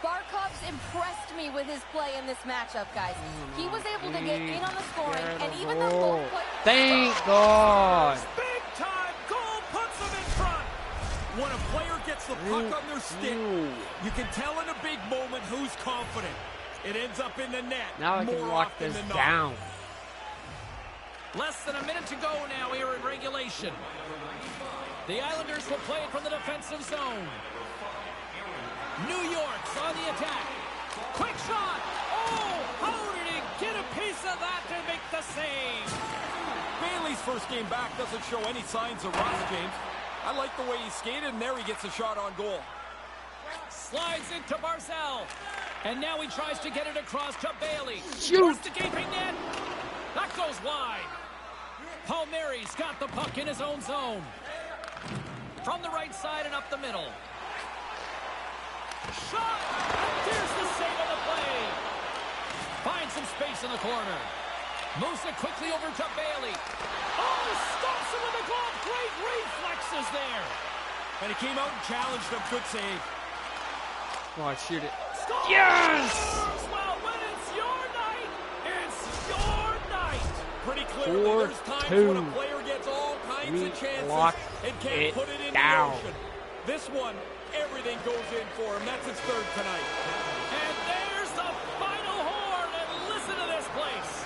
Barkov's impressed me with his play in this matchup, guys. He was able to get in on the scoring, and even the goal put... Thank God! Big time goal puts him in front. When a player gets the puck on their stick, you can tell in a big moment who's confident. It ends up in the net. Now I can lock this down. Less than a minute to go now here in regulation. The Islanders will play it from the defensive zone. New York's on the attack. Quick shot. Oh, how did he get a piece of that to make the save? Bailey's first game back doesn't show any signs of rust, James. I like the way he skated, and there he gets a shot on goal. Slides into Barzal. And now he tries to get it across to Bailey. Shoot! The gaping net. That goes wide. Palmieri's got the puck in his own zone. From the right side and up the middle. Shot! Here's the save on the play. Finds some space in the corner. Moves it quickly over to Bailey. Oh, stops him with a glove. Great reflexes there. And he came out and challenged him. Good save. Come on, shoot it. Scores! Yes! Well, when it's your night, it's your night. Pretty clearly, there's times when a player gets all kinds of chances and can't put it in the ocean. This one, everything goes in for him. That's his third tonight. And there's the final horn, and listen to this place.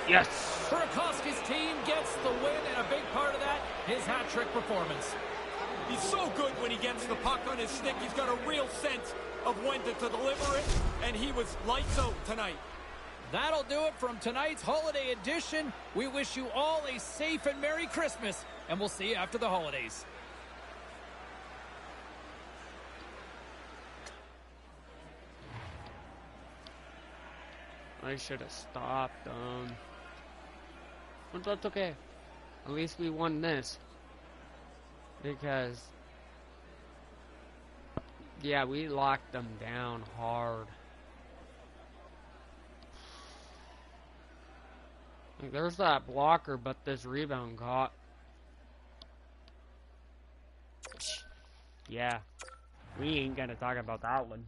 Yes. Burakovsky's team gets the win, and a big part of that, his hat-trick performance. He's so good when he gets the puck on his stick. He's got a real sense of when to deliver it, and he was lights out tonight. That'll do it from tonight's holiday edition. We wish you all a safe and Merry Christmas, and we'll see you after the holidays. I should have stopped them. But that's okay. At least we won this. Because... yeah, we locked them down hard. Like, there's that blocker, but this rebound got... yeah. We ain't gonna talk about that one.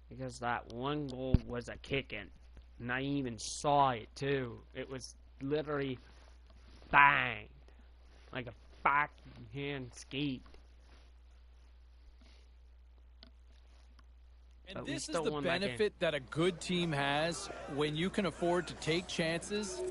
Because that one goal was a kick-in. And I even saw it, too. It was literally banged. Like a backhand skate. And But this is the benefit that a good team has when you can afford to take chances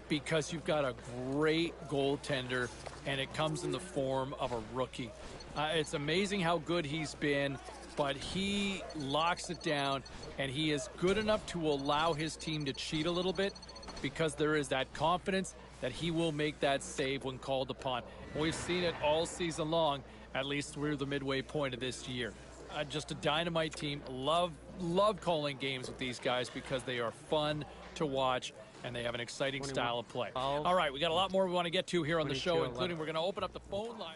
because you've got a great goaltender and it comes in the form of a rookie. It's amazing how good he's been, but he locks it down and he is good enough to allow his team to cheat a little bit because there is that confidence that he will make that save when called upon. We've seen it all season long, at least through the midway point of this year. Just a dynamite team. Love calling games with these guys because they are fun to watch and they have an exciting style of play. All right, we got a lot more we want to get to here on the show, including we're going to open up the phone line.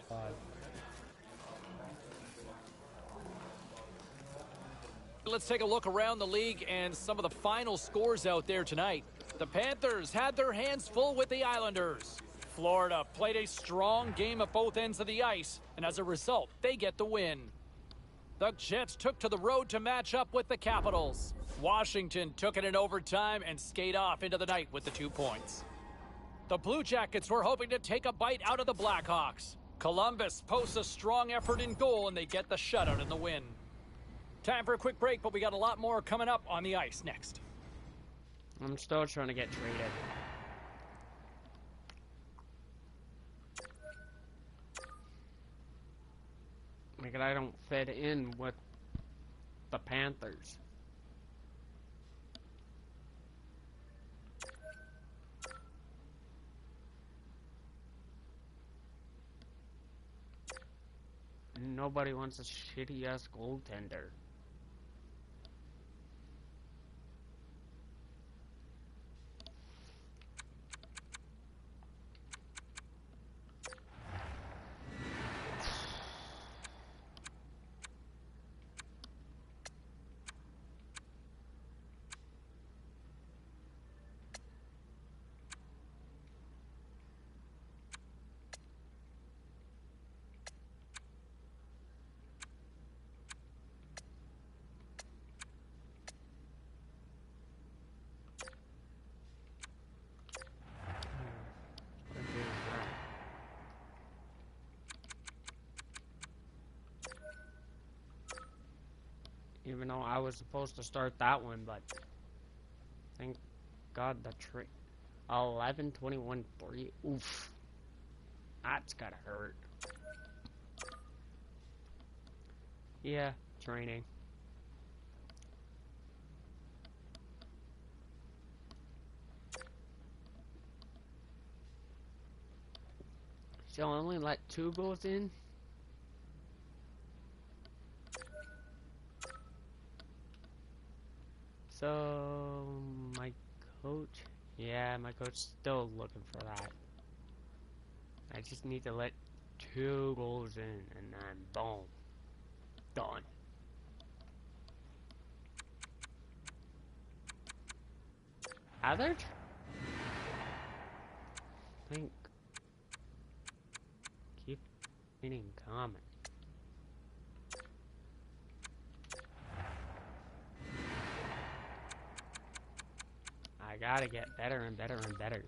Let's take a look around the league and some of the final scores out there tonight. The Panthers had their hands full with the Islanders. Florida played a strong game at both ends of the ice, and as a result, they get the win. The Jets took to the road to match up with the Capitals. Washington took it in overtime and skate off into the night with the 2 points. The Blue Jackets were hoping to take a bite out of the Blackhawks. Columbus posts a strong effort in goal, and they get the shutout in the win. Time for a quick break, but we got a lot more coming up on the ice next. I'm still trying to get traded. Because I don't fit in with the Panthers. Nobody wants a shitty-ass goaltender. Even though I was supposed to start that one, but thank God the trick. 11, 21, 3. Oof. That's gotta hurt. Yeah, training. So I only let 2 goals in? So, my coach, yeah, my coach's still looking for that. I just need to let 2 goals in, and then boom, done. Other? Think. Keep hitting comment. I gotta get better and better and better.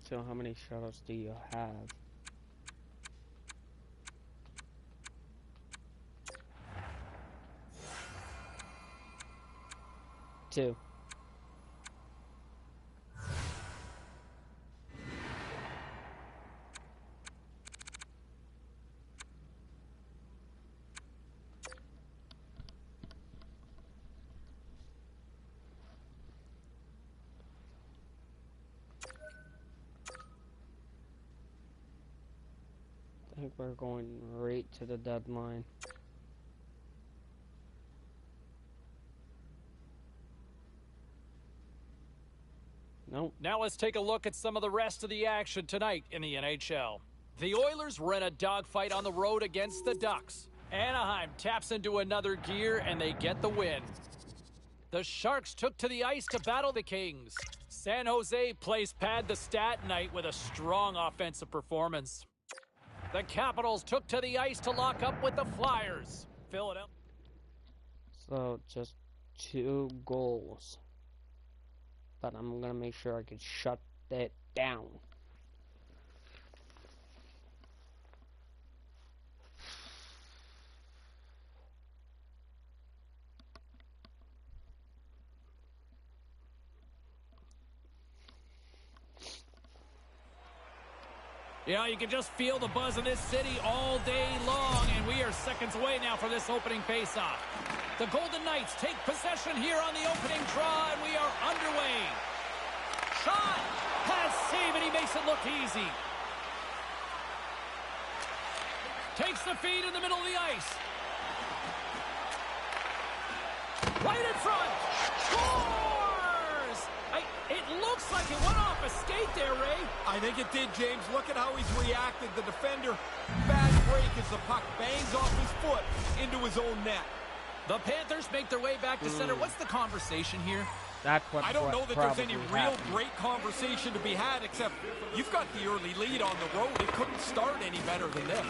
So how many shuttles do you have? 2. I think we're going right to the deadline. Nope. Now let's take a look at some of the rest of the action tonight in the NHL. The Oilers were in a dogfight on the road against the Ducks. Anaheim taps into another gear and they get the win. The Sharks took to the ice to battle the Kings. San Jose plays pad the stat night with a strong offensive performance. The Capitals took to the ice to lock up with the Flyers. Philadelphia. So just 2 goals. But I'm gonna make sure I can shut that down. Yeah, you can just feel the buzz in this city all day long, and we are seconds away now for this opening faceoff. The Golden Knights take possession here on the opening draw, and we are underway. Shot! Pass save, and he makes it look easy. Takes the feed in the middle of the ice. Right in front. Scores! It looks like it went off a skate there, Ray. I think it did, James. Look at how he's reacted. The defender, bad break as the puck bangs off his foot into his own net. The Panthers make their way back to center. What's the conversation here? I don't know that there's any real great conversation to be had, except you've got the early lead on the road. It couldn't start any better than this.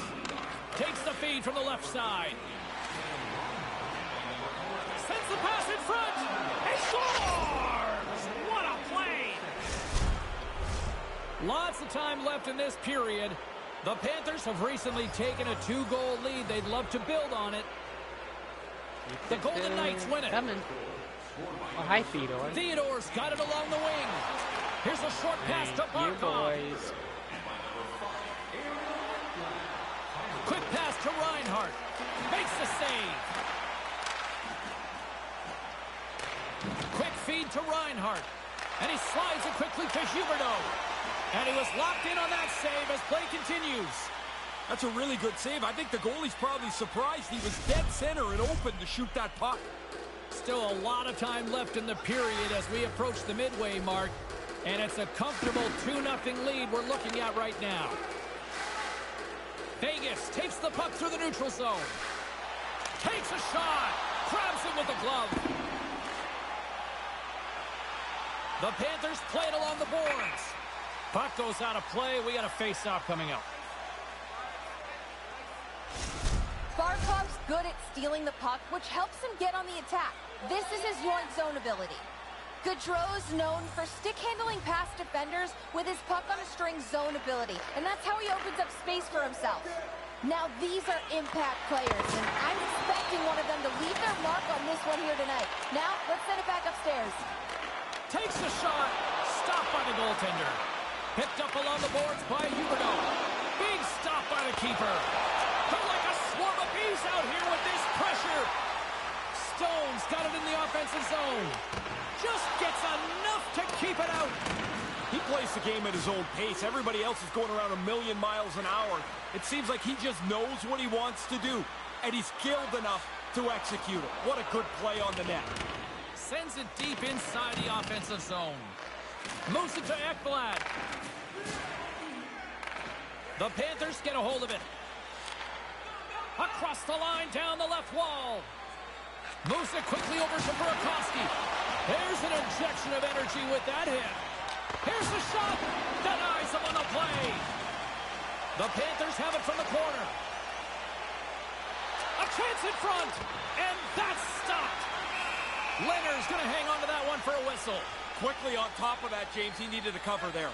Takes the feed from the left side. Sends the pass in front. And scores! What a play! Lots of time left in this period. The Panthers have recently taken a 2-goal lead. They'd love to build on it. The Golden Knights win it. Oh, hi, Theodore. Theodore's got it along the wing. Here's a short pass to Barkov. Quick pass to Reinhart. Makes the save. Quick feed to Reinhart. And he slides it quickly to Huberdeau. And he was locked in on that save as play continues. That's a really good save. I think the goalie's probably surprised he was dead center and open to shoot that puck. Still a lot of time left in the period as we approach the midway mark. And it's a comfortable 2-0 lead we're looking at right now. Vegas takes the puck through the neutral zone. Takes a shot. Grabs him with the glove. The Panthers play it along the boards. Puck goes out of play. We got a face-off coming up. Barkov's good at stealing the puck, which helps him get on the attack. This is his yoink zone ability. Gaudreau's known for stick-handling past defenders with his puck-on-a-string zone ability, and that's how he opens up space for himself. Now, these are impact players, and I'm expecting one of them to leave their mark on this one here tonight. Now, let's send it back upstairs. Takes the shot. Stopped by the goaltender. Picked up along the boards by Huberdeau. Big stop by the keeper. They're like a swarm of bees out here with this pressure. Stone's got it in the offensive zone. Just gets enough to keep it out. He plays the game at his own pace. Everybody else is going around 1,000,000 miles an hour. It seems like he just knows what he wants to do, and he's skilled enough to execute it. What a good play on the net. Sends it deep inside the offensive zone. Moves it to Ekblad. The Panthers get a hold of it. Across the line, down the left wall. Moves it quickly over to Burakovsky. There's an injection of energy with that hit. Here's the shot. Denies him on the play. The Panthers have it from the corner. A chance in front. And that's stopped. Leonard's going to hang on to that one for a whistle. Quickly on top of that, James. He needed a cover there.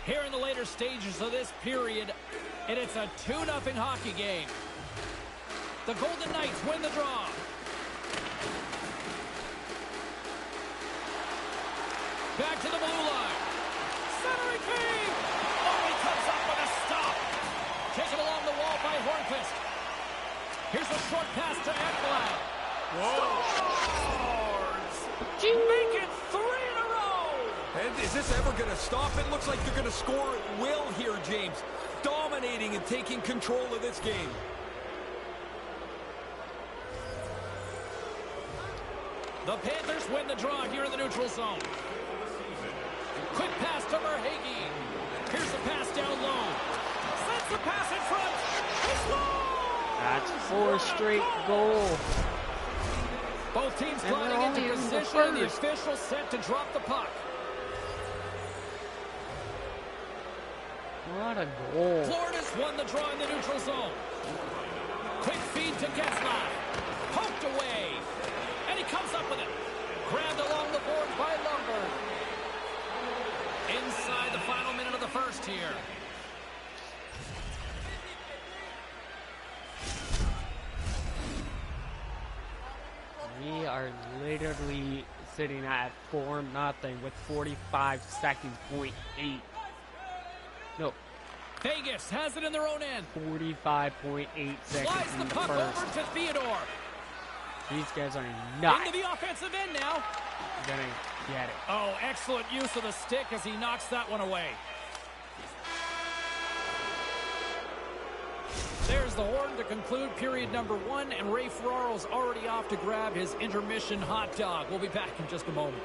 Here in the later stages of this period, and it's a 2-0 hockey game. The Golden Knights win the draw. Back to the blue line. Centering feed. Oh, he comes up with a stop. Taken along the wall by Hornqvist. Here's a short pass to Ekblad. Scores! Make it 3 in a row! And is this ever going to stop? It looks like they're going to score at will here, James. Dominating and taking control of this game. The Panthers win the draw here in the neutral zone. Quick pass to Verhaeghe. Here's the pass down low. Sends the pass in front. It's low! That's 4 straight goals. Both teams gliding into position, and the official set to drop the puck. What a goal. Florida's won the draw in the neutral zone. Quick feed to Getzlaf. Poked away. And he comes up with it. Grabbed along the board by Lundberg. Inside the final minute of the first here. We are literally sitting at 4-0 with 45 seconds, .8. No. Vegas has it in their own end. 45.8 seconds Slides in the the puck first. over to Theodore. These guys are not Into the offensive end now. gonna get it. Oh, excellent use of the stick as he knocks that one away. There's the horn to conclude period number 1, and Ray Ferraro's already off to grab his intermission hot dog. We'll be back in just a moment.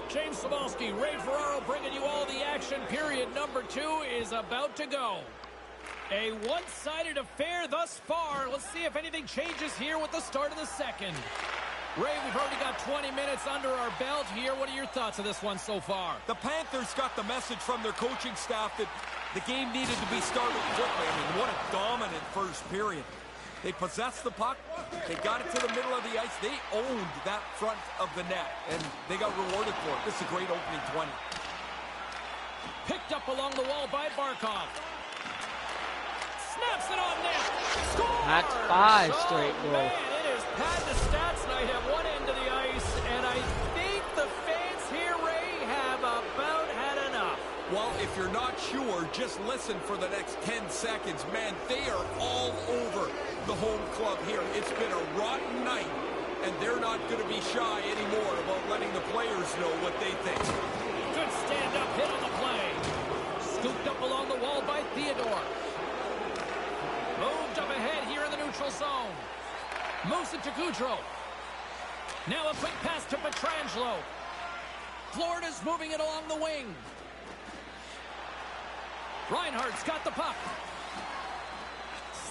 James Cebulski, Ray Ferraro bringing you all the action. Period number 2 is about to go. A one-sided affair thus far. Let's see if anything changes here with the start of the second. Ray, we've already got 20 minutes under our belt here. What are your thoughts of this one so far? The Panthers got the message from their coaching staff that the game needed to be started quickly. I mean, what a dominant first period. They possessed the puck. They got it to the middle of the ice. They owned that front of the net, and they got rewarded for it. This is a great opening 20. Picked up along the wall by Barkov. Snaps it on net. Score! That's 5 straight goals. Man, it is pad the stats night at one end of the ice, and I think the fans here, Ray, have about had enough. Well, if you're not sure, just listen for the next 10 seconds. Man, they are all over the home club here. It's been a rotten night, and they're not going to be shy anymore about letting the players know what they think. Good stand-up hit on the play. Scooped up along the wall by Theodore. Moved up ahead here in the neutral zone. Moves it to Goudreau. Now a quick pass to Pietrangelo. Florida's moving it along the wing. Reinhardt's got the puck.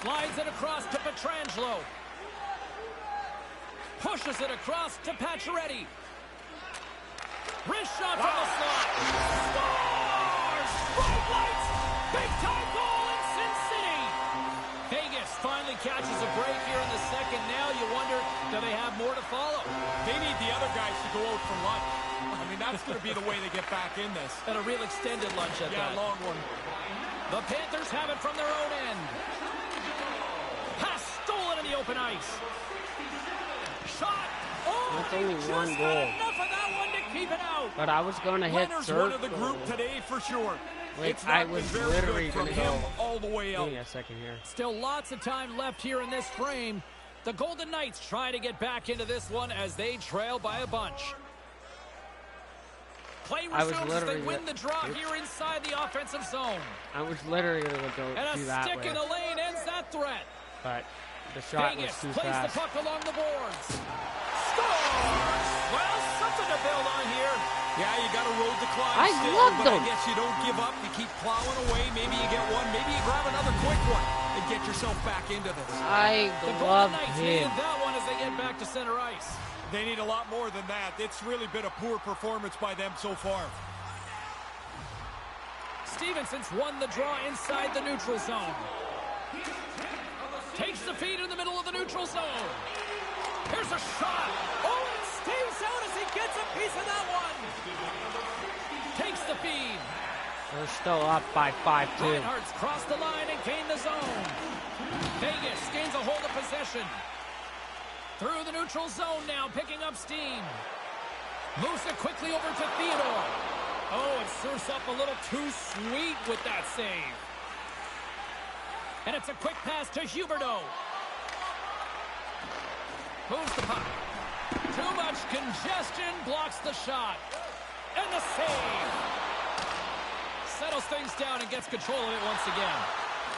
Slides it across to Pietrangelo. Pushes it across to Pacioretty. Wrist shot from the slot. Scores! Bright lights! Big time goal in Sin City! Vegas finally catches a break here in the second. Now you wonder, do they have more to follow? They need the other guys to go out for lunch. I mean, that's going to be the way they get back in this. And a real extended lunch at that. Yeah, long one. The Panthers have it from their own end. Pass stolen in the open ice. Shot. Oh, That's only just one not goal. enough of that one to keep it out. But I was gonna hit Leonard's third one of the group goal. today for sure. Wait, It's not I been was very literally good from gonna him go. all the way out. Give me a second here. Still lots of time left here in this frame. The Golden Knights try to get back into this one as they trail by a bunch. Play I was resumes as they literally win the draw here inside the offensive zone. I was literally gonna go And a do that stick way, in the lane ends that threat. but the shot Vegas was too plays fast. the puck along the boards. Scores! Well, something to build on here. Yeah, you got a road to climb I still, love but them. I guess you don't give up. You keep plowing away. Maybe you get one. Maybe you grab another quick one and get yourself back into this. I The love Golden Knights him. needed that one as they get back to center ice. They need a lot more than that. It's really been a poor performance by them so far. Stevenson's won the draw inside the neutral zone. Takes the feed in the middle of the neutral zone. Here's a shot. Oh, it stays out as he gets a piece of that one. Takes the feed. They're still up by 5-2. Reinhardt's crossed the line and gained the zone. Vegas gains a hold of possession. Through the neutral zone now, picking up steam. Moves it quickly over to Theodore. Oh, it serves up a little too sweet with that save. And it's a quick pass to Huberdeau. Moves the puck. Too much congestion, blocks the shot. And the save. Settles things down and gets control of it once again.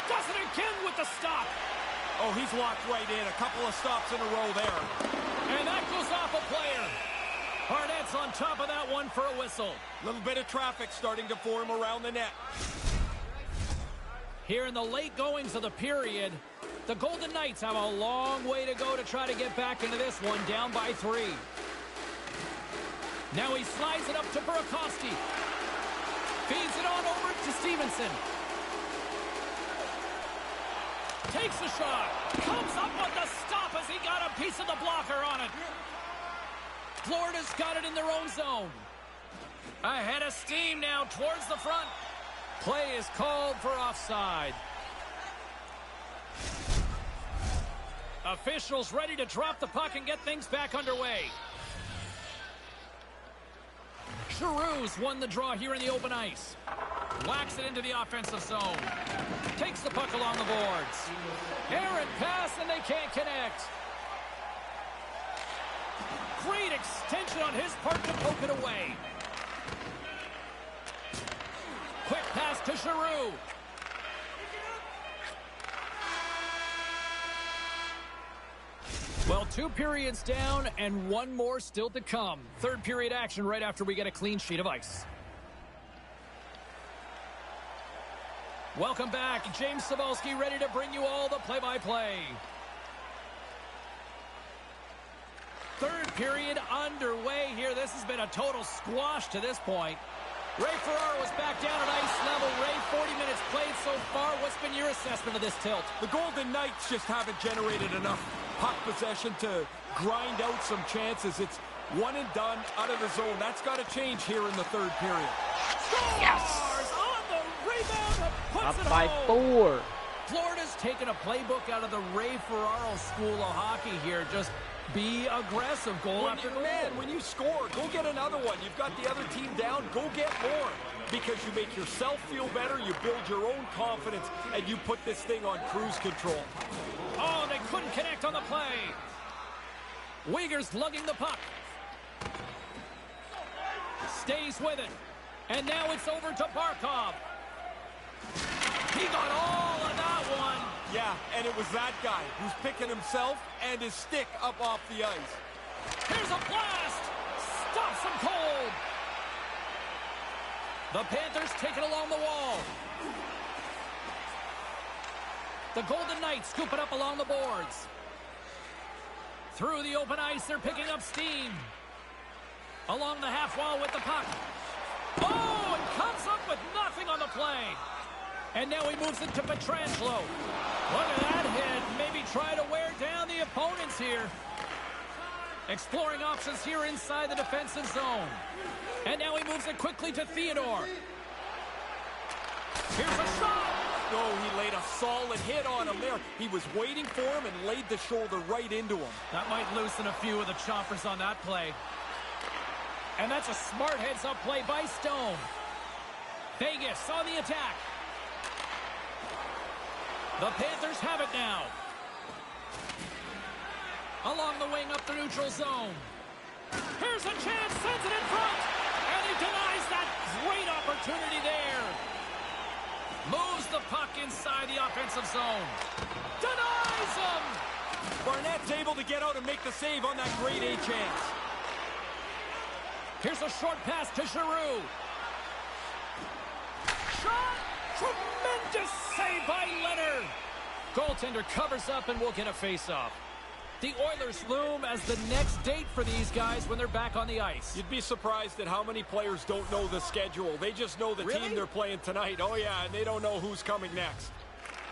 Does it again with the stop. Oh, he's locked right in. A couple of stops in a row there. And that goes off a player. Barnett's on top of that one for a whistle. A little bit of traffic starting to form around the net. Here in the late goings of the period, the Golden Knights have a long way to go to try to get back into this one, down by 3. Now he slides it up to Burakovsky. Feeds it on over to Stevenson. Takes the shot. Comes up with the stop as he got a piece of the blocker on it. Florida's got it in their own zone. Ahead of steam now towards the front. Play is called for offside. Officials ready to drop the puck and get things back underway. Giroux's won the draw here in the open ice. Whacks it into the offensive zone. Takes the puck along the boards. Errant pass, and they can't connect. Great extension on his part to poke it away. Quick pass to Giroux. Well, 2 periods down and 1 more still to come. Third period action right after we get a clean sheet of ice. Welcome back. James Cybulski ready to bring you all the play-by-play. Third period underway here. This has been a total squash to this point. Ray Ferraro is back down at ice level. Ray, 40 minutes played so far. What's been your assessment of this tilt? The Golden Knights just haven't generated enough puck possession to grind out some chances. It's one and done out of the zone. That's got to change here in the third period. Scores! Yes! On the rebound, puts Up it by home. 4. Florida's taken a playbook out of the Ray Ferraro school of hockey here. Just be aggressive, goal after goal. Man, when you score, go get another one. You've got the other team down, go get more. Because you make yourself feel better, you build your own confidence, and you put this thing on cruise control. Oh, they couldn't connect on the play. Uyghur's lugging the puck. Stays with it. And now it's over to Barkov. He got all of that one. Yeah, and it was that guy who's picking himself and his stick up off the ice. Here's a blast. Stops him cold. The Panthers take it along the wall. The Golden Knights scoop it up along the boards. Through the open ice, they're picking up steam. Along the half wall with the puck. Oh, and comes up with nothing on the play. And now he moves it to Pietrangelo. Look at that hit. Maybe try to wear down the opponents here. Exploring options here inside the defensive zone. And now he moves it quickly to Theodore. Here's a shot. Oh, he laid a solid hit on him there. He was waiting for him and laid the shoulder right into him. That might loosen a few of the choppers on that play. And that's a smart heads-up play by Stone. Vegas on the attack. The Panthers have it now. Along the wing up the neutral zone. Here's a chance, sends it in front. And he denies that great opportunity there. Moves the puck inside the offensive zone. Denies him. Barnett's able to get out and make the save on that grade A chance. Here's a short pass to Giroux. Shot! Tremendous save by Leonard. Goaltender covers up and will get a face-off. The Oilers loom as the next date for these guys when they're back on the ice. You'd be surprised at how many players don't know the schedule. They just know the team they're playing tonight. Oh, yeah, and they don't know who's coming next.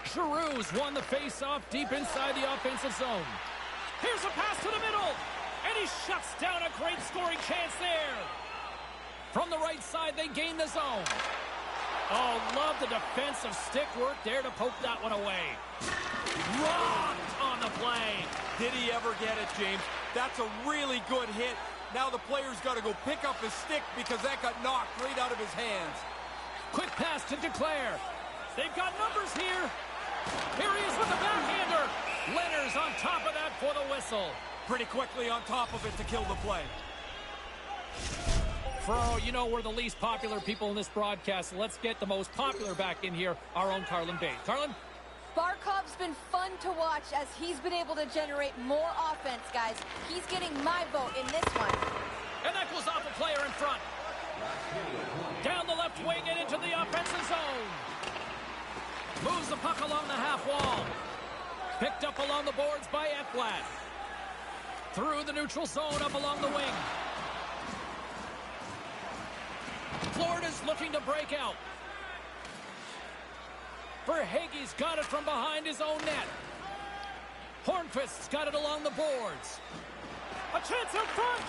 Giroux's won the face-off deep inside the offensive zone. Here's a pass to the middle. And he shuts down a great scoring chance there. From the right side, they gain the zone. Oh, love the defensive stick work there to poke that one away. Rocked on the play. Did he ever get it, James? That's a really good hit. Now the player's got to go pick up his stick because that got knocked right out of his hands. Quick pass to Declare. They've got numbers here. Here he is with the backhander. Leonard's on top of that for the whistle. Pretty quickly on top of it to kill the play. Fro, you know we're the least popular people in this broadcast, so let's get the most popular back in here, our own Carlin Bates. Carlin? Barkov's been fun to watch as he's been able to generate more offense, guys. He's getting my vote in this one. And that goes off a player in front. Down the left wing and into the offensive zone. Moves the puck along the half wall. Picked up along the boards by Ekblad. Through the neutral zone up along the wing. Florida's looking to break out. Verhaeghe's got it from behind his own net. Hornquist's got it along the boards. A chance in front!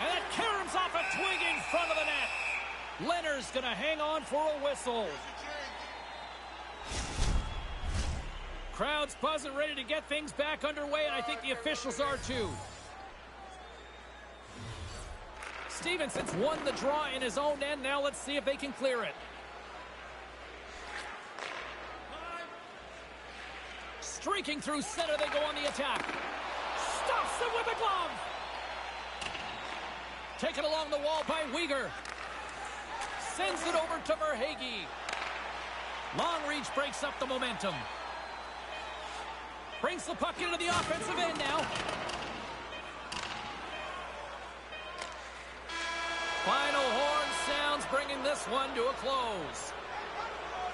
And that caroms off a twig in front of the net. Leonard's going to hang on for a whistle. Crowd's buzzing, ready to get things back underway, and I think the officials are too. Stevenson's won the draw in his own end. Now let's see if they can clear it. Streaking through center, they go on the attack. Stuffs it with a glove. Taken along the wall by Uyghur. Sends it over to Verhaeghe. Long reach breaks up the momentum. Brings the puck into the offensive end now. Final horn sounds, bringing this one to a close.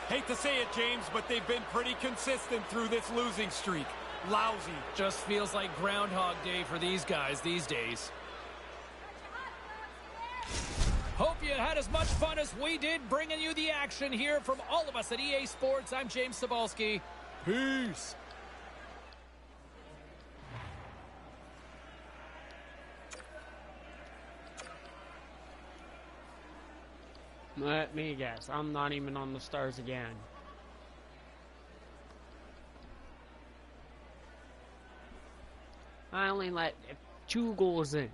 Hate to say it, James, but they've been pretty consistent through this losing streak. Lousy. Just feels like Groundhog Day for these guys these days. Hope you had as much fun as we did bringing you the action here from all of us at EA Sports. I'm James Cybulski. Peace. Let me guess. I'm not even on the Stars again. I only let 2 goals in.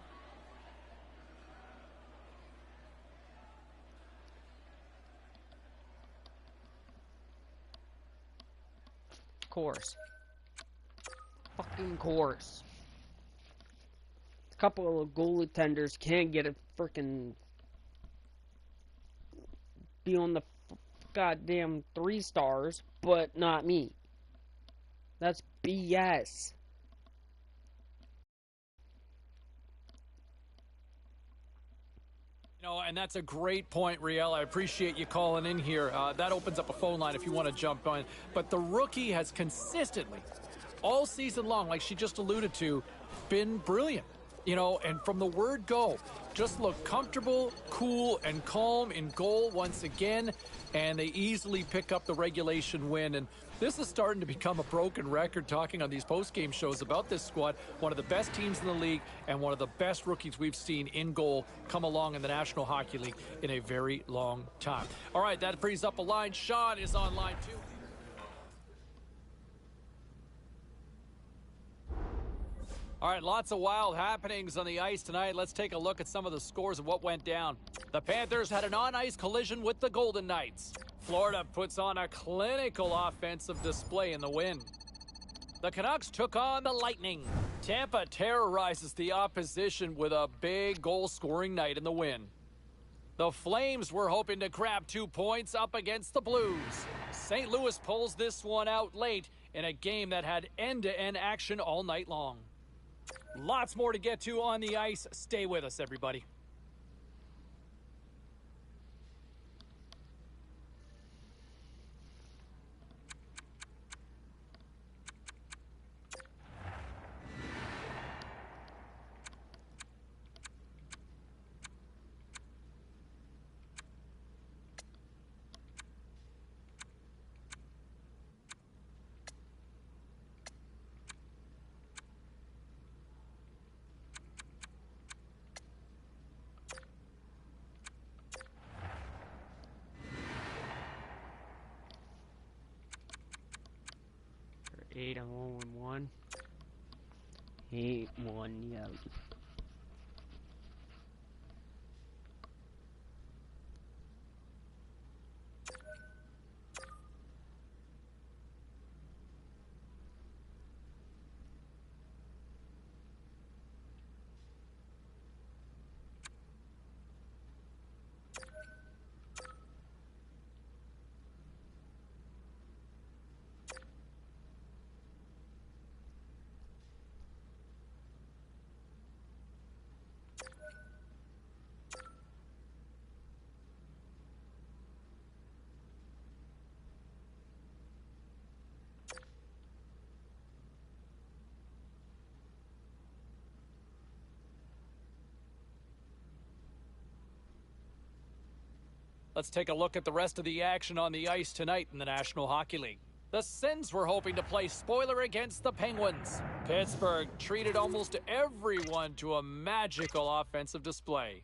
Course. Fucking course. A couple of goaltenders can't get a freaking be on the goddamn 3 stars, but not me. That's BS. You know, and that's a great point, Riel. I appreciate you calling in here. That opens up a phone line if you want to jump on. But the rookie has consistently, all season long, like she just alluded to, been brilliant. You know, and from the word go, just look comfortable, cool, and calm in goal once again, and they easily pick up the regulation win. And this is starting to become a broken record talking on these post-game shows about this squad. One of the best teams in the league and one of the best rookies we've seen in goal come along in the National Hockey League in a very long time. All right, that frees up a line. Sean is on line 2. All right, lots of wild happenings on the ice tonight. Let's take a look at some of the scores of what went down. The Panthers had an on-ice collision with the Golden Knights. Florida puts on a clinical offensive display in the win. The Canucks took on the Lightning. Tampa terrorizes the opposition with a big goal-scoring night in the win. The Flames were hoping to grab 2 points up against the Blues. St. Louis pulls this one out late in a game that had end-to-end action all night long. Lots more to get to on the ice. Stay with us, everybody. Eight on 1-1. 8-1, yeah. Let's take a look at the rest of the action on the ice tonight in the National Hockey League. The Sens were hoping to play spoiler against the Penguins. Pittsburgh treated almost everyone to a magical offensive display.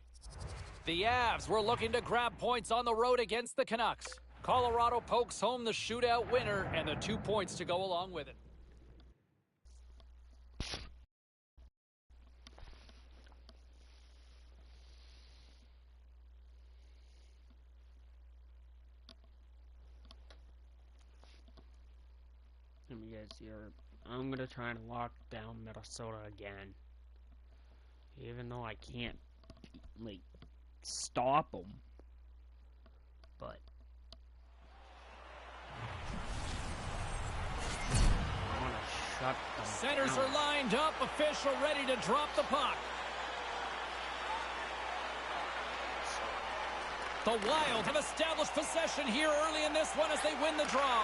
The Avs were looking to grab points on the road against the Canucks. Colorado pokes home the shootout winner and the 2 points to go along with it. is here. I'm gonna try and lock down Minnesota again. Even though I can't, like, stop them. But I want to shut them Centers down. are lined up. Official ready to drop the puck. The Wild have established possession here early in this one as they win the draw.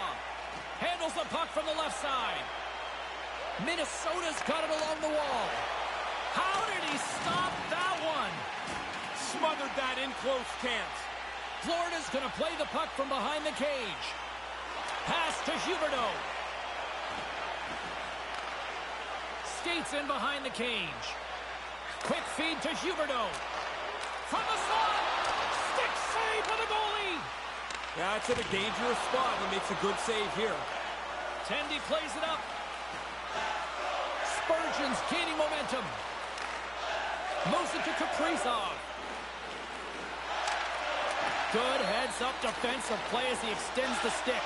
Handles the puck from the left side. Minnesota's got it along the wall. How did he stop that one? Smothered that in close chance. Florida's going to play the puck from behind the cage. Pass to Huberdeau. Skates in behind the cage. Quick feed to Huberdeau. From the slot. Stick save for the goalie. Yeah, it's in a dangerous spot. He makes a good save here. Tendy plays it up. Spurgeon's gaining momentum. Moves it to Kaprizov. Good heads-up defensive play as he extends the stick.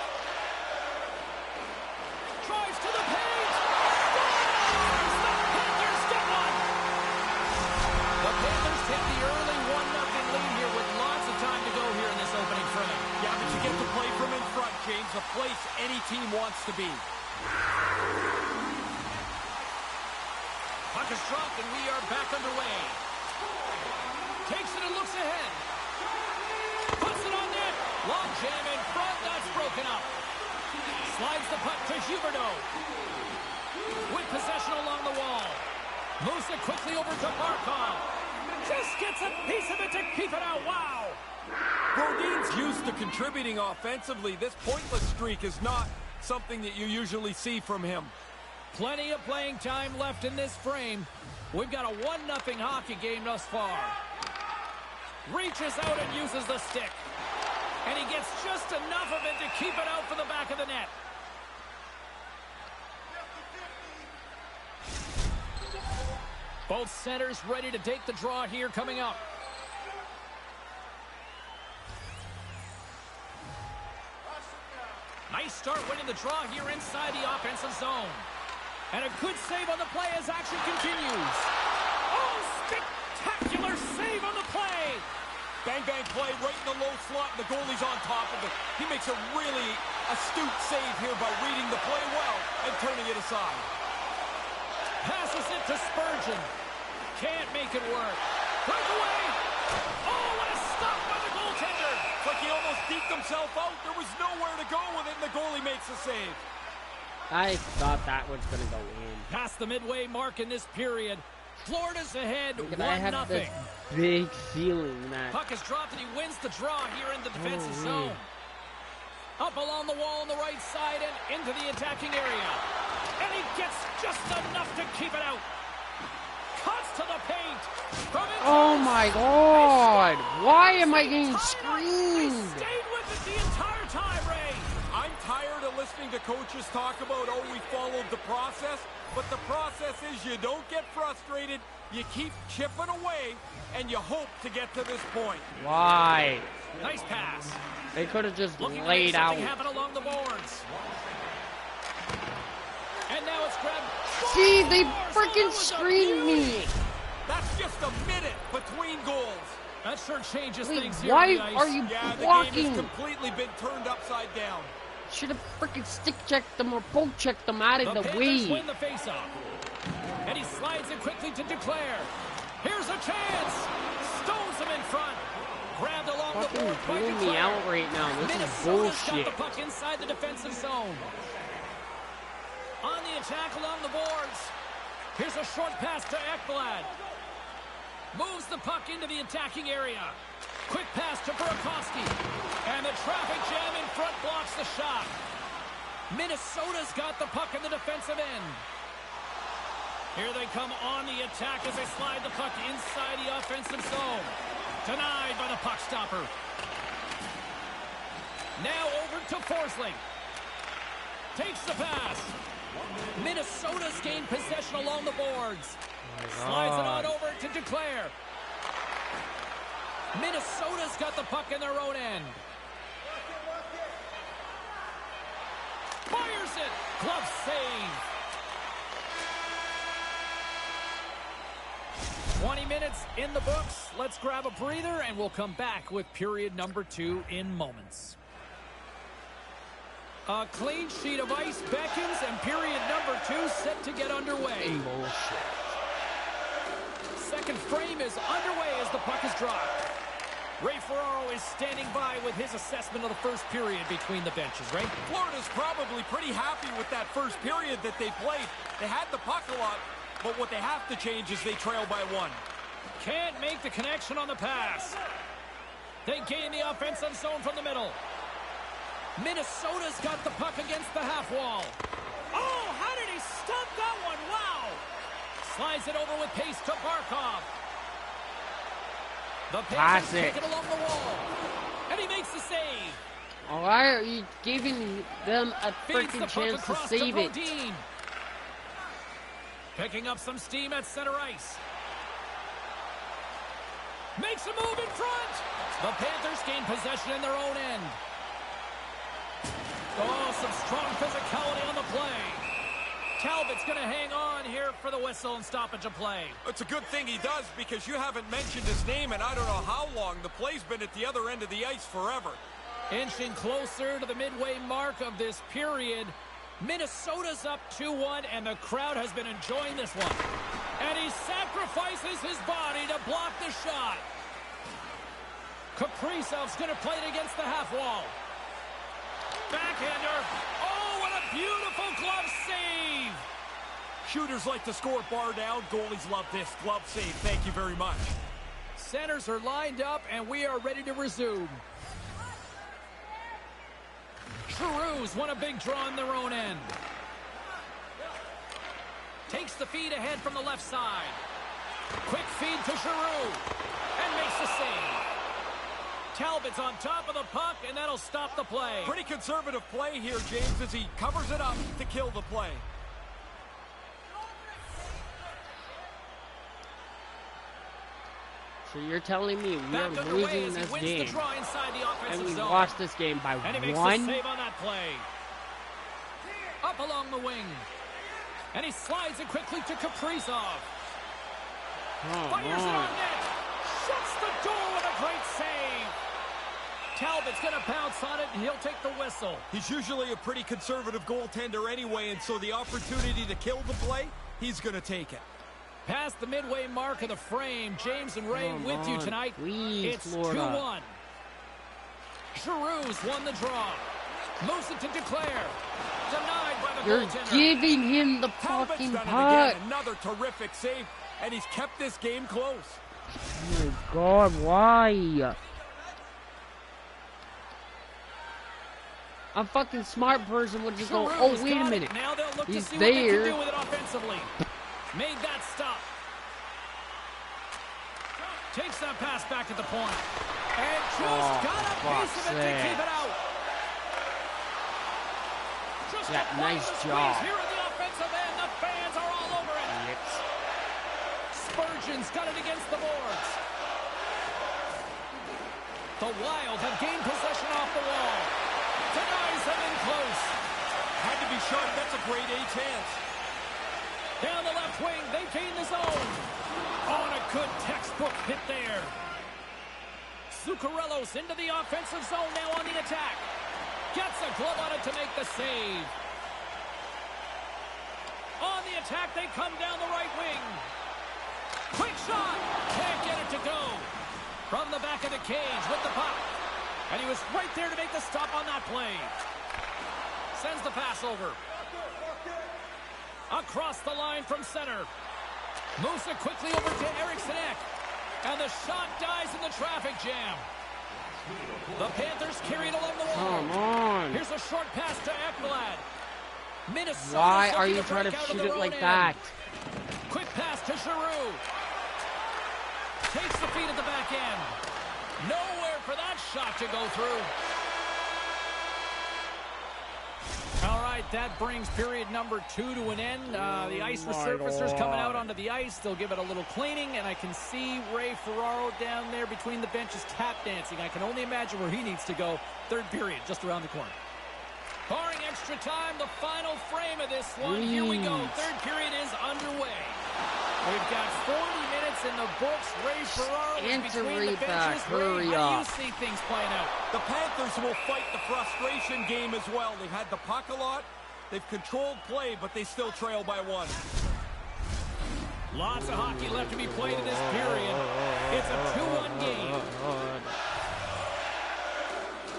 Drives to the paint. Scores! The Panthers get one. The Panthers take the early 1-0 lead here with lots of time to go here in this opening frame. Yeah, but you get to play from in front, James. A place any team wants to be. Puck is dropped and we are back underway. Takes it and looks ahead. Puts it on net. Long jam in front. That's broken up. Slides the puck to Huberdeau. With possession along the wall. Moves it quickly over to Barkov. Just gets a piece of it to keep it out. Wow. Brodin's used to contributing offensively. This pointless streak is not something that you usually see from him. Plenty of playing time left in this frame. We've got a 1-0 hockey game thus far. Reaches out and uses the stick. And he gets just enough of it to keep it out for the back of the net. Both centers ready to take the draw here coming up. Nice start winning the draw here inside the offensive zone. And a good save on the play as action continues. Oh, spectacular save on the play. Bang, bang play right in the low slot, and the goalie's on top of it. He makes a really astute save here by reading the play well and turning it aside. Passes it to Spurgeon. Can't make it work. Breakaway. Oh, what a stop by the goaltender. It's like he almost deked himself out. There was nowhere to go with it, and the goalie makes a save. I thought that was going to go in. Past the midway mark in this period. Florida's ahead 1-0. I have this big feeling that... Puck is dropped and he wins the draw here in the defensive zone. Up along the wall on the right side and into the attacking area. And he gets just enough to keep it out. Cuts to the paint. Oh my God! Why am I getting screamed? Stayed with it the entire time, Ray. I'm tired of listening to coaches talk about, oh, we followed the process. But the process is you don't get frustrated, you keep chipping away, and you hope to get to this point. Why? Nice pass. They could have just Looking laid out. something happen along the boards. And now it's grabbed. See, they freaking screened me. That's just a minute between goals. That sure changes Wait, things here why on the ice. are you Yeah, the blocking? game has completely been turned upside down. Should have freaking stick checked them or poke checked them out of the Panthers way. win the faceoff. And he slides it quickly to Duclair. Here's a chance. Stones him in front. Grabbed along the Fucking board by blew me Duclair. out right now. This is Minnesota's got bullshit. the puck inside the defensive zone. On the attack along the boards. Here's a short pass to Ekblad. Moves the puck into the attacking area. Quick pass to Burakovsky. And the traffic jam in front blocks the shot. Minnesota's got the puck in the defensive end. Here they come on the attack as they slide the puck inside the offensive zone. Denied by the puck stopper. Now over to Forsling. Takes the pass. Minnesota's gained possession along the boards. Slides it on over to Duclair. Minnesota's got the puck in their own end. Fires it. Glove save. 20 minutes in the books. Let's grab a breather, and we'll come back with period number 2 in moments. A clean sheet of ice beckons, and period number 2 set to get underway. Bullshit. Second frame is underway as the puck is dropped. Ray Ferraro is standing by with his assessment of the first period between the benches. Ray? Florida's probably pretty happy with that first period that they played. They had the puck a lot, but what they have to change is they trail by 1. Can't make the connection on the pass. They gain the offensive zone from the middle. Minnesota's got the puck against the half wall. Oh, how did he stop that one? Wow! Slides it over with pace to Barkov. The pass is taken along the wall. And he makes the save. Why are you giving them a freaking chance to save it? Picking up some steam at center ice. Makes a move in front. The Panthers gain possession in their own end. Oh, some strong physicality on the play. Talbot's going to hang on here for the whistle and stoppage of play. It's a good thing he does, because you haven't mentioned his name in I don't know how long. The play's been at the other end of the ice forever. Inching closer to the midway mark of this period. Minnesota's up 2-1, and the crowd has been enjoying this one. And he sacrifices his body to block the shot. Kaprizov's going to play it against the half wall. Backhander. Oh, what a beautiful glove save. Shooters like to score bar down. Goalies love this glove save. Thank you very much. Centers are lined up, and we are ready to resume. Giroux's won a big draw in their own end. Takes the feed ahead from the left side. Quick feed to Giroux. And makes the save. Talbot's on top of the puck, and that'll stop the play. Pretty conservative play here, James, as he covers it up to kill the play. So you're telling me we are losing this game, and we lost this game by 1? And he makes the save on that play. Up along the wing. And he slides it quickly to Kaprizov. Fires it on net. Shuts the door with a great save. Talbot's going to bounce on it, and he'll take the whistle. He's usually a pretty conservative goaltender anyway, and so the opportunity to kill the play, he's going to take it. Past the midway mark of the frame, James and Ray with you tonight. Please, it's Florida. 2-1. Giroux's won the draw. Moves it to Declare. Denied by the You're goaltender. giving him the Talbot's fucking done it puck. again. Another terrific save, and he's kept this game close. Oh my God, why? A fucking smart person would just go, oh, wait a minute. Now they'll look He's to see there. what they can do with it offensively. Made that stop. Takes that pass back at the point. And just got a piece of it to keep it out. Just Yeah, nice job. Here at the offensive end, the fans are all over it. Yes. Spurgeon's got it against the boards. The Wild have gained possession off the wall. Denies them in close. Had to be shot. That's a grade A chance. Down the left wing, they gain the zone. Oh, and a good textbook hit there. Zuccarello's into the offensive zone now on the attack. Gets a glove on it to make the save. On the attack, they come down the right wing. Quick shot. Can't get it to go. From the back of the cage with the puck. And he was right there to make the stop on that play. Sends the pass over. Across the line from center. Moves it quickly over to Eriksson Ek. And the shot dies in the traffic jam. The Panthers carry it along the wall. Come on. Here's a short pass to Ekblad. Minnesota. Why are you trying to shoot it like that? Quick pass to Giroux. Takes the feed at the back end. Nowhere for that shot to go through. All right, that brings period number 2 to an end. The ice resurfacers coming out onto the ice. They'll give it a little cleaning, and I can see Ray Ferraro down there between the benches tap dancing. I can only imagine where he needs to go. Third period, just around the corner. Barring extra time, the final frame of this one. Here we go. Third period is underway. We've got 40 minutes in the books. Ray Ferraro is between the benches. Ray, how do you see things playing out? The Panthers will fight the frustration game as well. They've had the puck a lot. They've controlled play, but they still trail by 1. Lots of hockey left to be played in this period. It's a 2-1 game.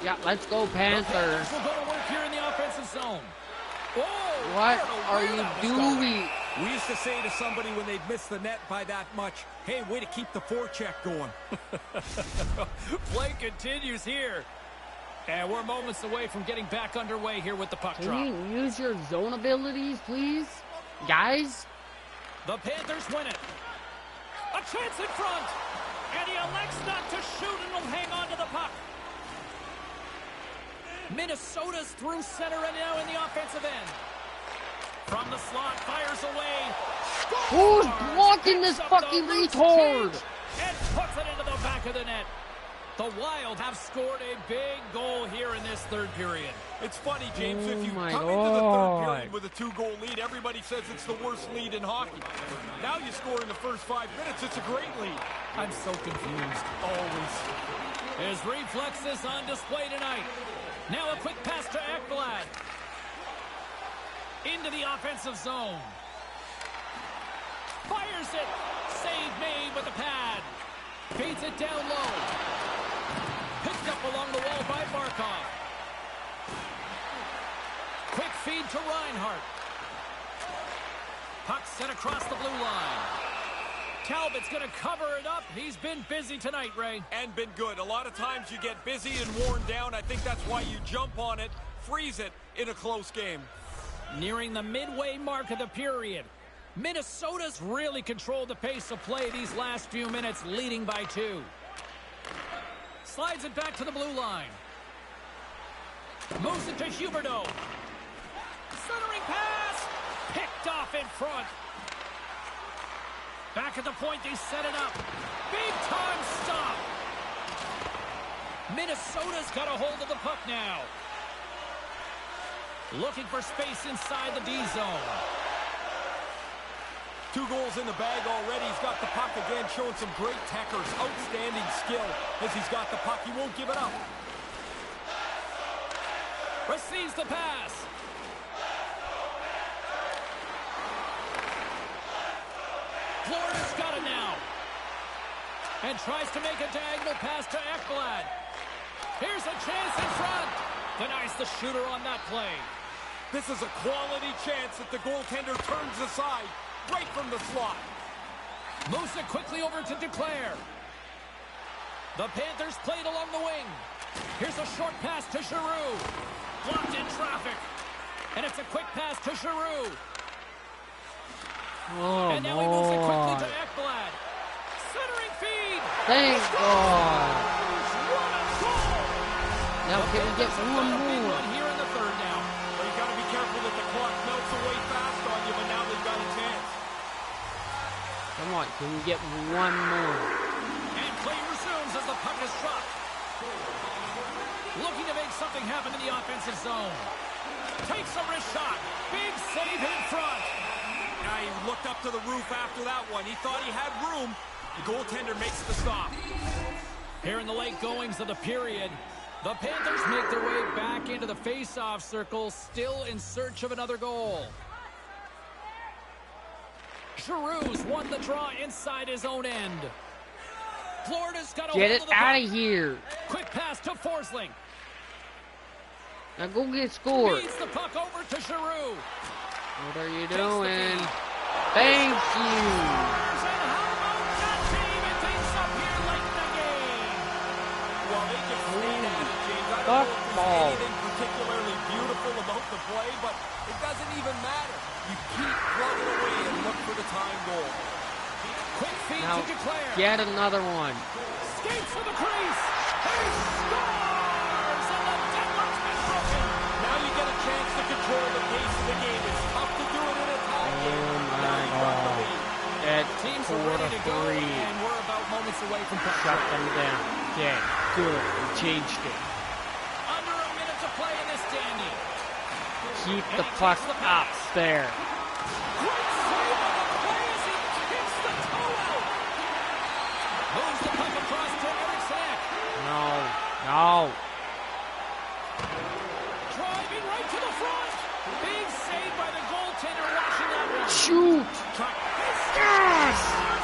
Yeah, let's go Panthers. We'll go to work here in the offensive zone. Whoa, what are you doing? We used to say to somebody when they'd miss the net by that much, hey, way to keep the forecheck going. Play continues here. And we're moments away from getting back underway here with the puck drop. Can you use your zone abilities, please? Guys? The Panthers win it. A chance in front. And he elects not to shoot and will hang on to the puck. Minnesota's through center and now in the offensive end. From the slot, fires away. Who's blocking this fucking retard? And puts it into the back of the net. The Wild have scored a big goal here in this third period. It's funny, James, if you come into the third period with a 2-goal lead, everybody says it's the worst lead in hockey. Now you score in the first 5 minutes, it's a great lead. I'm so confused. Always. His reflexes on display tonight. Now a quick pass to Ekblad. Into the offensive zone. Fires it. Save made with the pad. Feeds it down low. Picked up along the wall by Barkov. Quick feed to Reinhart. Puck sent across the blue line. Talbot's going to cover it up. He's been busy tonight, Ray. And been good. A lot of times you get busy and worn down. I think that's why you jump on it, freeze it in a close game. Nearing the midway mark of the period. Minnesota's really controlled the pace of play these last few minutes, leading by 2. Slides it back to the blue line. Moves it to Huberdeau. Centering pass. Picked off in front. Back at the point, they set it up. Big time stop. Minnesota's got a hold of the puck now. Looking for space inside the D zone. 2 goals in the bag already. He's got the puck again, showing some great techers. Outstanding skill as he's got the puck. He won't give it up. Receives the pass. Florida's got it now. And tries to make a diagonal pass to Ekblad. Here's a chance in front. Denies the shooter on that play. This is a quality chance that the goaltender turns aside right from the slot. Moves it quickly over to Duclair. The Panthers played along the wing. Here's a short pass to Giroux. Blocked in traffic. And it's a quick pass to Giroux. Oh, and now he moves it quickly to Ekblad. Centering feed. Thank God. What a goal. Now can we get one more? Here in the third now. But you got to be careful that the clock melts away fast on you, but now they've got a chance. Come on, can we get one more? And play resumes as the puck is dropped. Looking to make something happen in the offensive zone. Takes a wrist shot. Big save in front. He looked up to the roof after that one. He thought he had room. The goaltender makes the stop. Here in the late goings of the period, the Panthers make their way back into the face-off circle, still in search of another goal. Giroux's won the draw inside his own end. Florida's got a Get hold it of the out puck. of here. Quick pass to Forsling. Now go get scored. Feeds the puck over to Giroux. What are you doing? Thank you. And how about that team? It takes up here late in the game. Well, they just stayed at it, James. I don't Fuck know if ball. there's anything particularly beautiful about the play, but it doesn't even matter. You keep plugging away and look for the time goal. Quick feed Now to Duclair. get another one. Skates for the crease. He scores! And the deadlock's been broken. Now you get a chance to control the pace of the game. It's tough to do it in a tie game. Now you've got the lead. At Teams are ready to go, 4-3. and we're about moments away from puck Shut drop. them down. Okay, good. We changed it. Under a minute to play in this dandy. Keep the fuck up there. Great save on the play as he kicks the toe out. Moves the puck across to Eric Sack. No. Driving right to the front. Big save by the goaltender watching that one. Shoot! Yes!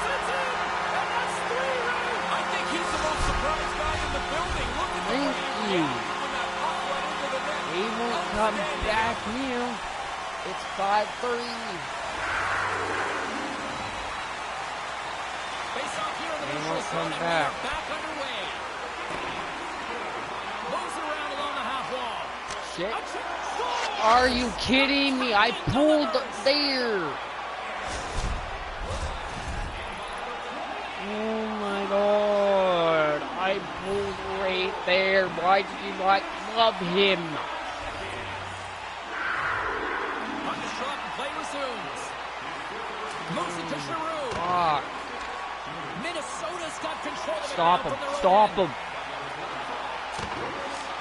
It's in. And that's 3, Ray. I think he's the most surprised guy in the building. Look at the way Thank he you. reacted when that puck went into the net. He won't come Outstanding. back here. It's 5-3. Face off here on the They neutral won't zone, come and back. we are back underway. Moves it around along the half wall. Shit. A chip score! Are you kidding me? I pulled there. Oh my lord. I pulled right there. Why did you not love him? Puck is dropped and play resumes. Moves it to Giroux. Fuck. Minnesota's got control of it Stop now him. from their own Stop end. him.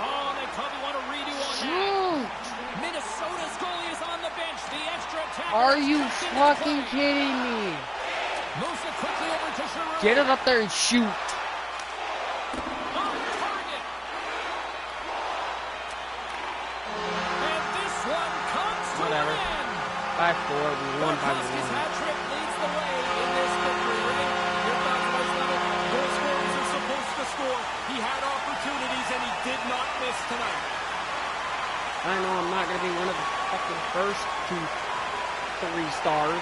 Oh, they probably want to redo on that. Shoot. Minnesota's goalie is on the bench. The extra attack. Are you fucking kidding me? Moves it quickly over to Giroux. Get it up there and shoot. On target. And this one comes to Whatever. an end. 5-4. We won by Bobrovsky's 1. hat trick leads the way in this victory. Ray, your thoughts on this level? Goal scorers are supposed to score. He had opportunities and he did not miss tonight. I know I'm not going to be one of the fucking first 3 stars.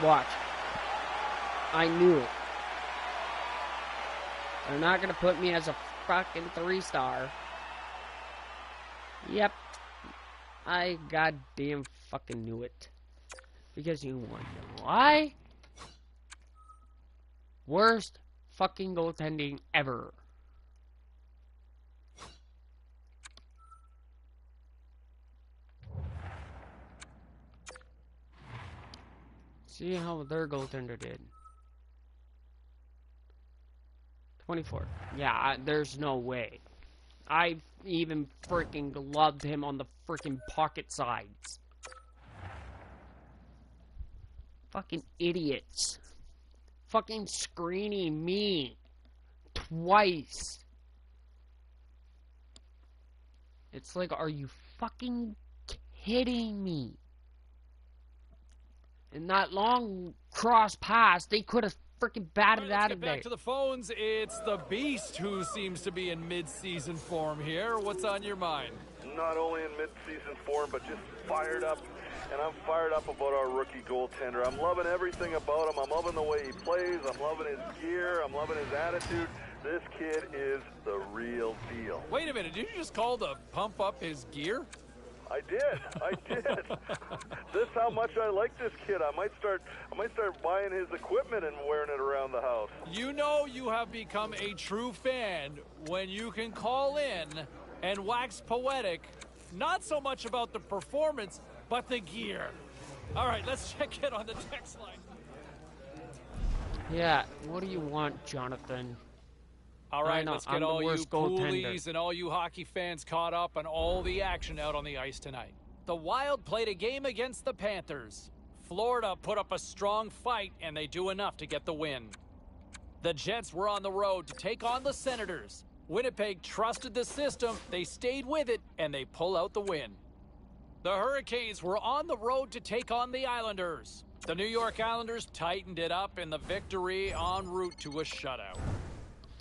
Watch. I knew it. They're not going to put me as a fucking 3-star. Yep. I goddamn fucking knew it. Because you want to know why? Worst fucking goaltending ever. See how their goaltender did. 24. Yeah, there's no way. I even freaking loved him on the freaking pocket sides. Fucking idiots. Fucking screening me. Twice. It's like, are you fucking kidding me? In that long cross pass, they could have freaking batted out of there. Back to the phones. It's the Beast who seems to be in mid-season form here. What's on your mind? Not only in mid-season form, but just fired up. And I'm fired up about our rookie goaltender. I'm loving everything about him. I'm loving the way he plays. I'm loving his gear. I'm loving his attitude. This kid is the real deal. Wait a minute. Did you just call to pump up his gear? I did. This is how much I like this kid. I might start buying his equipment and wearing it around the house. You know you have become a true fan when you can call in and wax poetic, not so much about the performance, but the gear. All right, let's check in on the text line. Yeah, what do you want, Jonathan? All right, know, let's get I'm the all you worst goaltender. coolies and all you hockey fans caught up on all the action out on the ice tonight. The Wild played a game against the Panthers. Florida put up a strong fight, and they do enough to get the win. The Jets were on the road to take on the Senators. Winnipeg trusted the system, they stayed with it, and they pull out the win. The Hurricanes were on the road to take on the Islanders. The New York Islanders tightened it up in the victory en route to a shutout.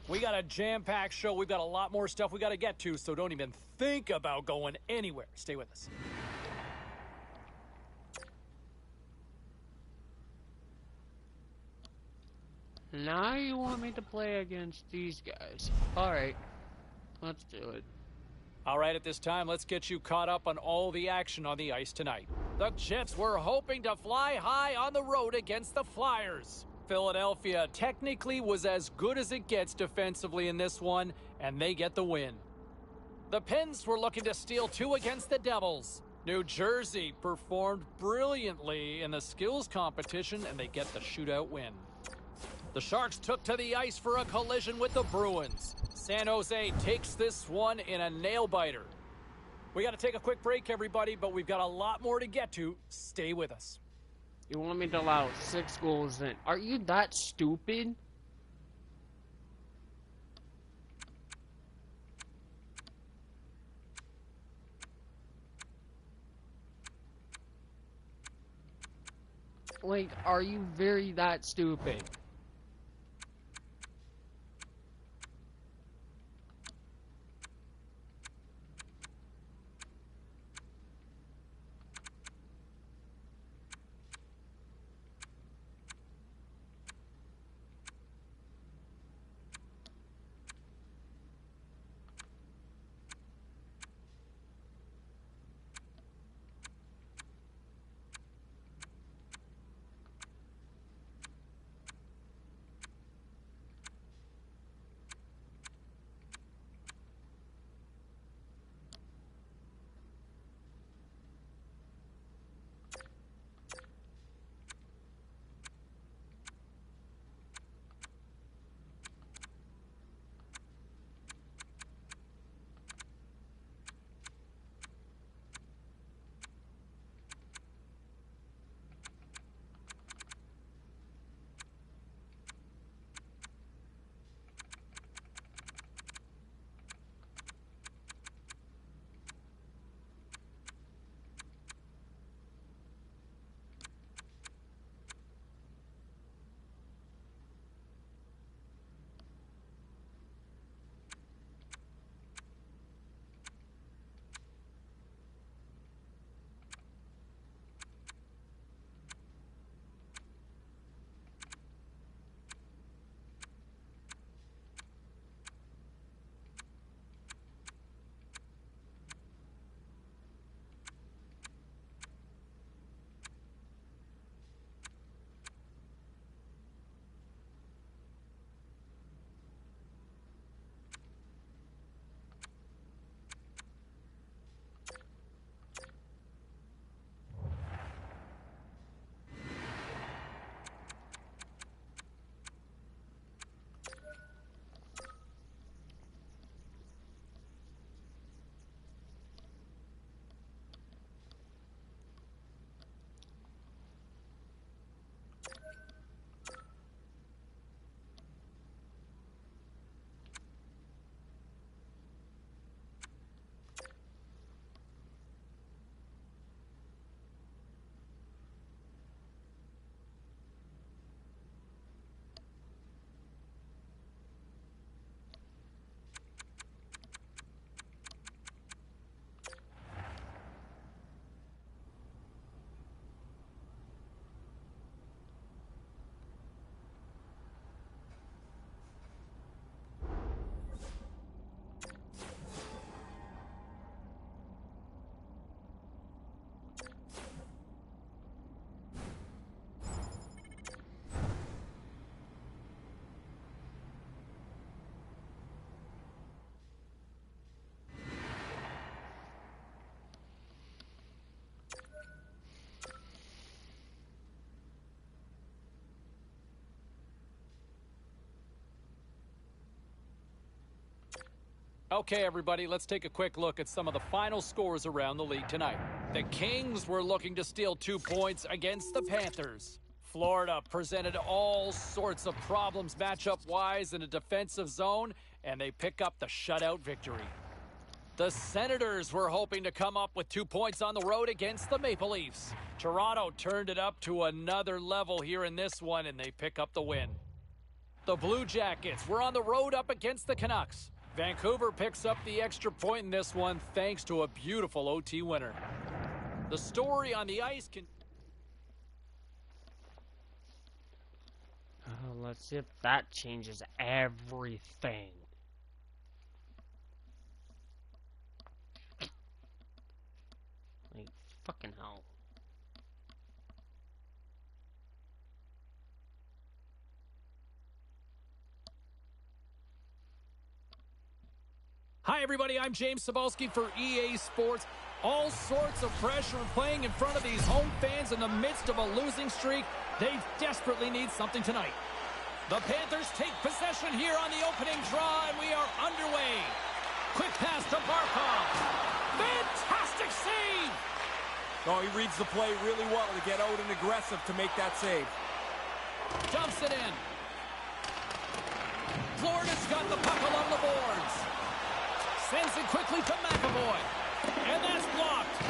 We got a jam-packed show. We've got a lot more stuff we got to get to, so don't even think about going anywhere. Stay with us. Now you want me to play against these guys. Alright, let's do it. All right, at this time, let's get you caught up on all the action on the ice tonight. The Jets were hoping to fly high on the road against the Flyers. Philadelphia technically was as good as it gets defensively in this one, and they get the win. The Pens were looking to steal 2 against the Devils. New Jersey performed brilliantly in the skills competition, and they get the shootout win. The Sharks took to the ice for a collision with the Bruins. San Jose takes this one in a nail-biter. We got to take a quick break, everybody, but we've got a lot more to get to. Stay with us. You want me to allow 6 goals in? Are you that stupid? Like, are you very that stupid? Okay, everybody, let's take a quick look at some of the final scores around the league tonight. The Kings were looking to steal 2 points against the Panthers. Florida presented all sorts of problems matchup-wise in a defensive zone, and they pick up the shutout victory. The Senators were hoping to come up with 2 points on the road against the Maple Leafs. Toronto turned it up to another level here in this one, and they pick up the win. The Blue Jackets were on the road up against the Canucks. Vancouver picks up the extra point in this one thanks to a beautiful OT winner. The story on the ice can... Let's see if that changes everything. Like, fucking hell. Hi, everybody. I'm James Cebulski for EA Sports. All sorts of pressure and playing in front of these home fans in the midst of a losing streak. They desperately need something tonight. The Panthers take possession here on the opening draw, and we are underway. Quick pass to Barkov. Fantastic save! Oh, he reads the play really well to get out and aggressive to make that save. Dumps it in. Florida's got the puck along the boards. Sends it quickly to McAvoy. And that's blocked.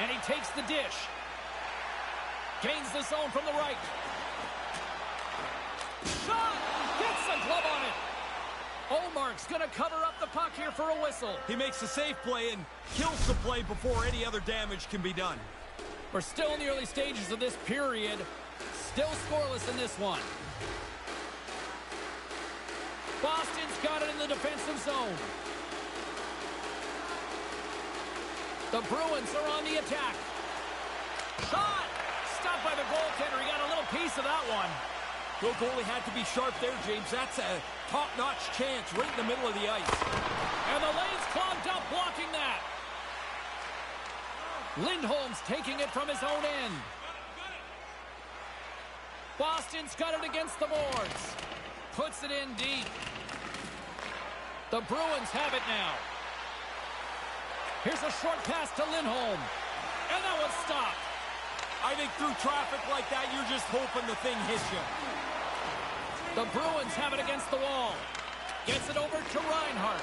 And he takes the dish. Gains the zone from the right. Shot! Gets a glove on it. Olmark's going to cover up the puck here for a whistle. He makes a safe play and kills the play before any other damage can be done. We're still in the early stages of this period. Still scoreless in this one. Boston's got it in the defensive zone. The Bruins are on the attack. Shot! Stopped by the goaltender. He got a little piece of that one. Your goalie had to be sharp there, James. That's a top-notch chance right in the middle of the ice. And the lane's clogged up blocking that. Lindholm's taking it from his own end. Boston's got it against the boards. Puts it in deep. The Bruins have it now. Here's a short pass to Lindholm. And that one's stopped. I think through traffic like that, you're just hoping the thing hits you. The Bruins have it against the wall. Gets it over to Reinhart.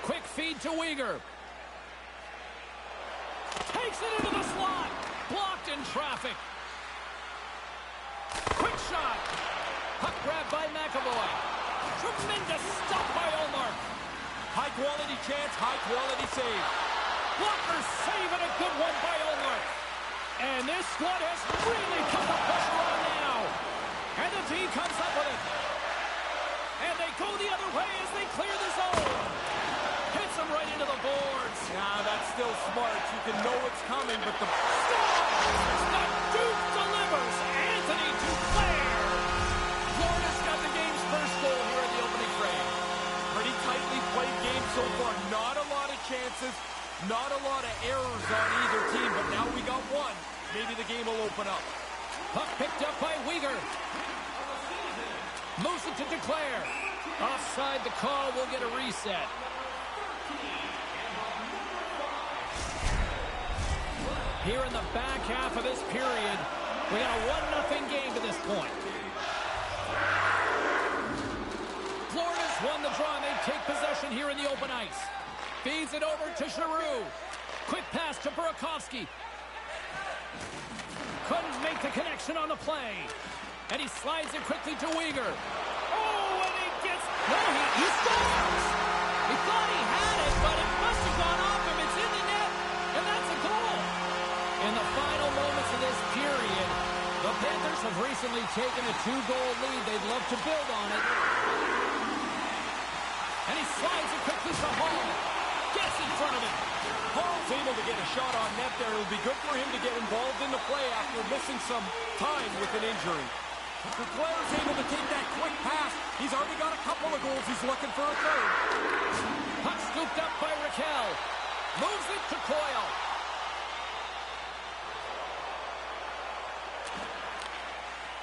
Quick feed to Uyghur. Takes it into the slot. Blocked in traffic. Quick shot. Puck grabbed by McAvoy. Tremendous stop by Olmark. High quality chance, high quality save. Blocker save and a good one by Olmark. And this squad has really put the pressure on now. And the team comes up with it. And they go the other way as they clear the zone. Hits them right into the boards. Nah, that's still smart. You can know it's coming, but the... The Duke delivers. Anthony Duclair. Florida's got the game's first goal here in the opening frame. Pretty tightly played game so far. Not a lot of chances. Not a lot of errors on either team, but now we got one. Maybe the game will open up. Puck picked up by Uyghur. Moves it to Duclair. Offside the call. We'll get a reset. Here in the back half of this period, we got a 1-0 game to this point. Florida's won the draw, and they take possession here in the open ice. Feeds it over to Giroux. Quick pass to Burakovsky. Couldn't make the connection on the play. And he slides it quickly to Uyghur. Oh, and he gets... No, he scores! He thought he had it, but it must have gone off him. It's in the net, and that's a goal. In the final moments of this period, the Panthers have recently taken a 2-goal lead. They'd love to build on it. And he slides it quickly to Hall. Gets in front of it. Hall's able to get a shot on net there. It'll be good for him to get involved in the play after missing some time with an injury. Duclair's able to take that quick pass. He's already got a couple of goals. He's looking for a third. Puck scooped up by Raquel. Moves it to Coyle.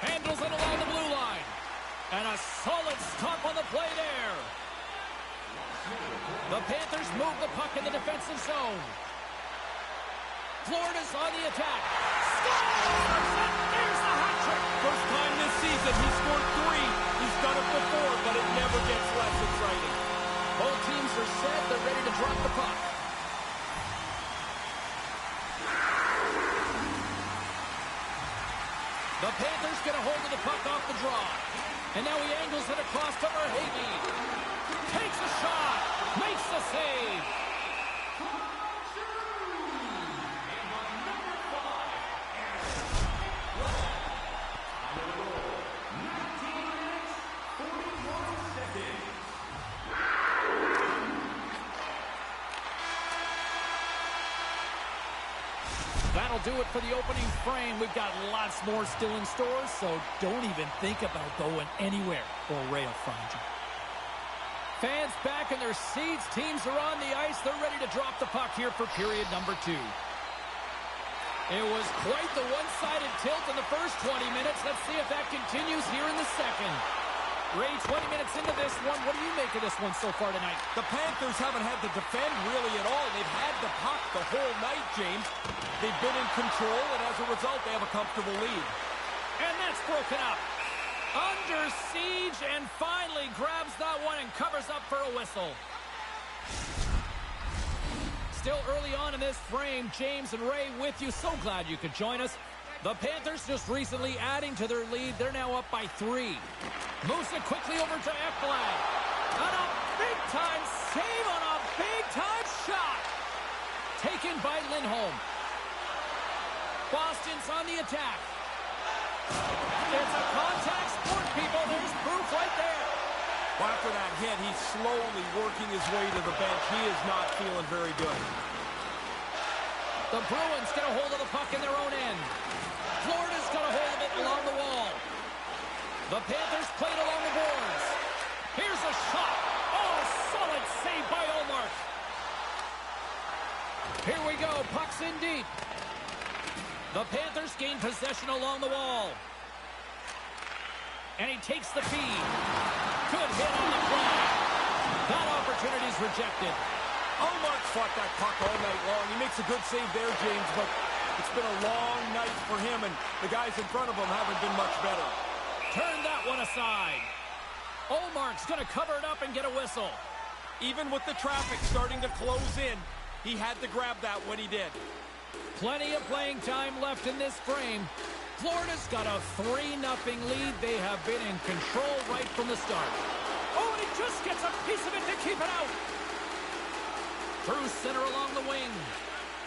Handles it along the blue line. And a solid stop on the play there. The Panthers move the puck in the defensive zone. Florida's on the attack. Scores! And there's the hat trick. First time this season, he scored 3. He's done it before, but it never gets less exciting. Both teams are set. They're ready to drop the puck. The Panthers get a hold of the puck off the draw. And now he angles it across to Verhaeghe. Takes a shot. Makes the save. That'll do it for the opening frame. We've got lots more still in store, so don't even think about going anywhere, or Ray will find you. Fans back in their seats. Teams are on the ice. They're ready to drop the puck here for period number 2. It was quite the one-sided tilt in the first 20 minutes. Let's see if that continues here in the second. Ray, 20 minutes into this one, what do you make of this one so far tonight? The Panthers haven't had to defend really at all. They've had the puck the whole night, James. They've been in control, and as a result, they have a comfortable lead. And that's broken up. Under siege, and finally grabs that one and covers up for a whistle. Still early on in this frame, James and Ray with you. So glad you could join us. The Panthers just recently adding to their lead. They're now up by 3. Moves it quickly over to Ekblad. And a big-time save on a big-time shot. Taken by Lindholm. Boston's on the attack. It's a contact sport, people. There's proof right there. Well, after that hit, he's slowly working his way to the bench. He is not feeling very good. The Bruins get a hold of the puck in their own end. Florida's got a hold of it along the wall. The Panthers played along the boards. Here's a shot. Oh, solid save by Ullmark. Here we go. Puck's in deep. The Panthers gain possession along the wall. And he takes the feed. Good hit on the play. That opportunity's rejected. Ullmark fought that puck all night long. He makes a good save there, James, but it's been a long night for him, and the guys in front of him haven't been much better. Turn that one aside. Ullmark's going to cover it up and get a whistle. Even with the traffic starting to close in, he had to grab that when he did. Plenty of playing time left in this frame. Florida's got a 3-0 lead. They have been in control right from the start. Oh, and he just gets a piece of it to keep it out. Through center along the wing.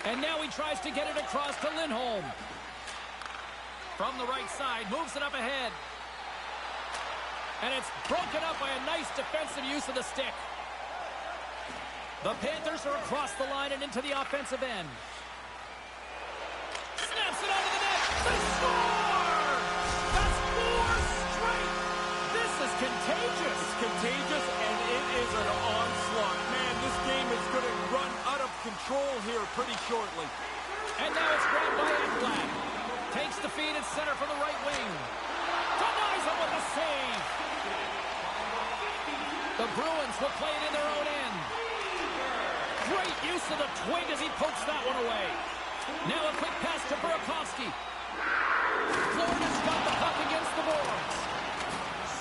And now he tries to get it across to Lindholm. From the right side, moves it up ahead. And it's broken up by a nice defensive use of the stick. The Panthers are across the line and into the offensive end. Snaps it onto the net. They score! That's 4 straight. This is contagious. It's contagious, and it is an onslaught. Man, this game is going to run out of control here pretty shortly. And now it's grabbed by Ekblad. Takes the feed at center from the right wing. Denies him with a save. The Bruins will play it in their own end. Great use of the twig as he pokes that one away. Now a quick pass to Burakovsky. Florida's got the puck against the boards.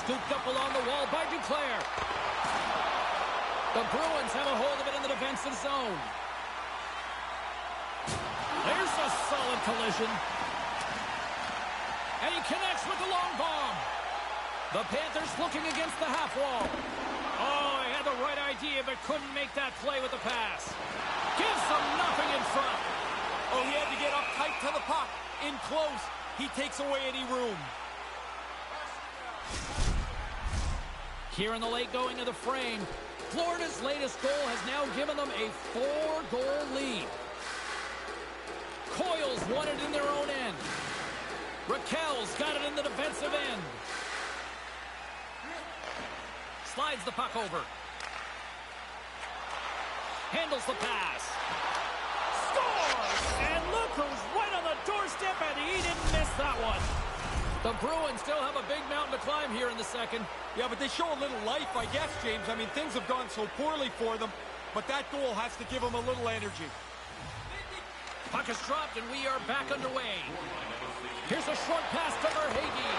Scooped up along the wall by Duclair. The Bruins have a hold of it in the defensive zone. There's a solid collision. And he connects with the long bomb. The Panthers looking against the half wall. Oh, he had the right idea, but couldn't make that play with the pass. Gives them nothing in front. Oh, he had to get up tight to the puck. In close, he takes away any room. Here in the late going of the frame, Florida's latest goal has now given them a 4-goal lead. Coyle's won it in their own end. Raquel's got it in the defensive end. Slides the puck over. Handles the pass. Scores! And look who's right on the doorstep, and he didn't miss that one. The Bruins still have a big mountain to climb here in the second. Yeah, but they show a little life, I guess, James. I mean, things have gone so poorly for them, but that goal has to give them a little energy. Puck is dropped, and we are back underway. Here's a short pass to Verhaeghe.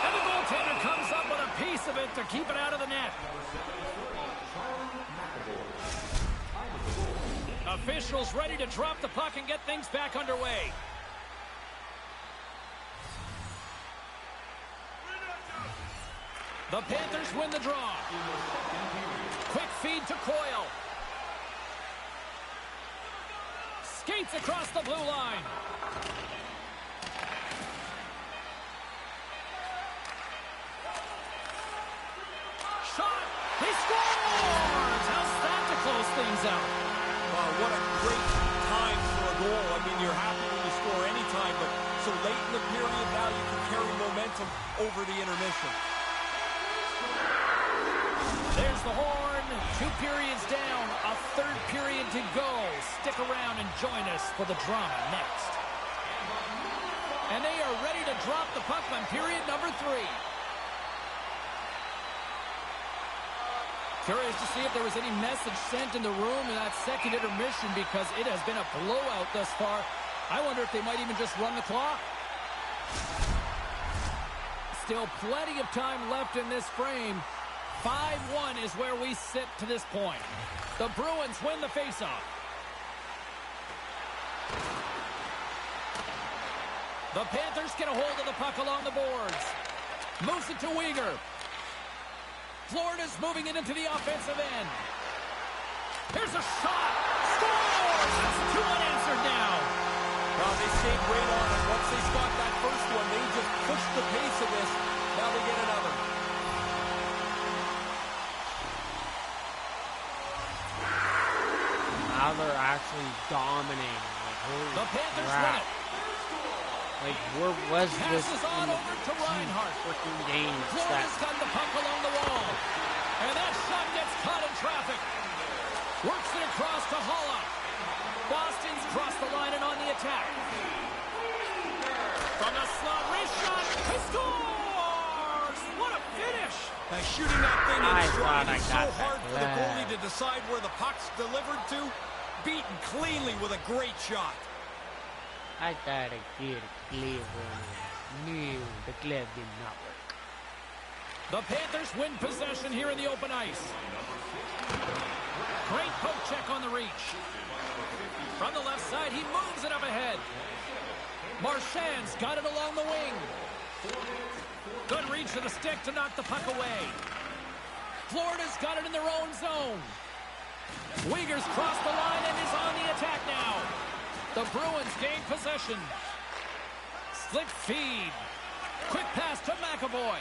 And the goaltender comes up with a piece of it to keep it out of the net. Officials ready to drop the puck and get things back underway. The Panthers win the draw. Quick feed to Coyle. Skates across the blue line. Shot! He scores! How's that to close things out? What a great time for a goal. I mean, you're happy when you score any time, but so late in the period now you can carry momentum over the intermission. There's the horn. 2 periods down. A 3rd period to go. Stick around and join us for the drama next. And they are ready to drop the puck on period number 3. Curious to see if there was any message sent in the room in that second intermission, because it has been a blowout thus far. I wonder if they might even just run the clock. Still plenty of time left in this frame. 5-1 is where we sit to this point. The Bruins win the faceoff. The Panthers get a hold of the puck along the boards. Moves it to Uyghur. Florida's moving it into the offensive end. Here's a shot. Scores! That's 2 unanswered now. They stayed right on it. Once they stopped that first one, they just pushed the pace of this. Now they get another. Now they're actually dominating. Like, holy The Panthers crap. win it. Like, where was this Passes on in the over to Reinhart. freaking games? Florida's got the puck along the wall. And that shot gets caught in traffic. Works it across to Holla. Boston's crossed the line and on the attack. From the slot, wrist shot. He scores! What a finish! Shooting that thing in stride is so got hard that for the glad. goalie to decide where the puck's delivered to. Beaten cleanly with a great shot. I thought I did a clear one. No, the glove did not work. The Panthers win possession here in the open ice. Great poke check on the reach. From the left side, he moves it up ahead. Marchand's got it along the wing. Good reach to the stick to knock the puck away. Florida's got it in their own zone. Uyghur's crossed the line and is on the attack now. The Bruins gain possession. Slick feed. Quick pass to McAvoy.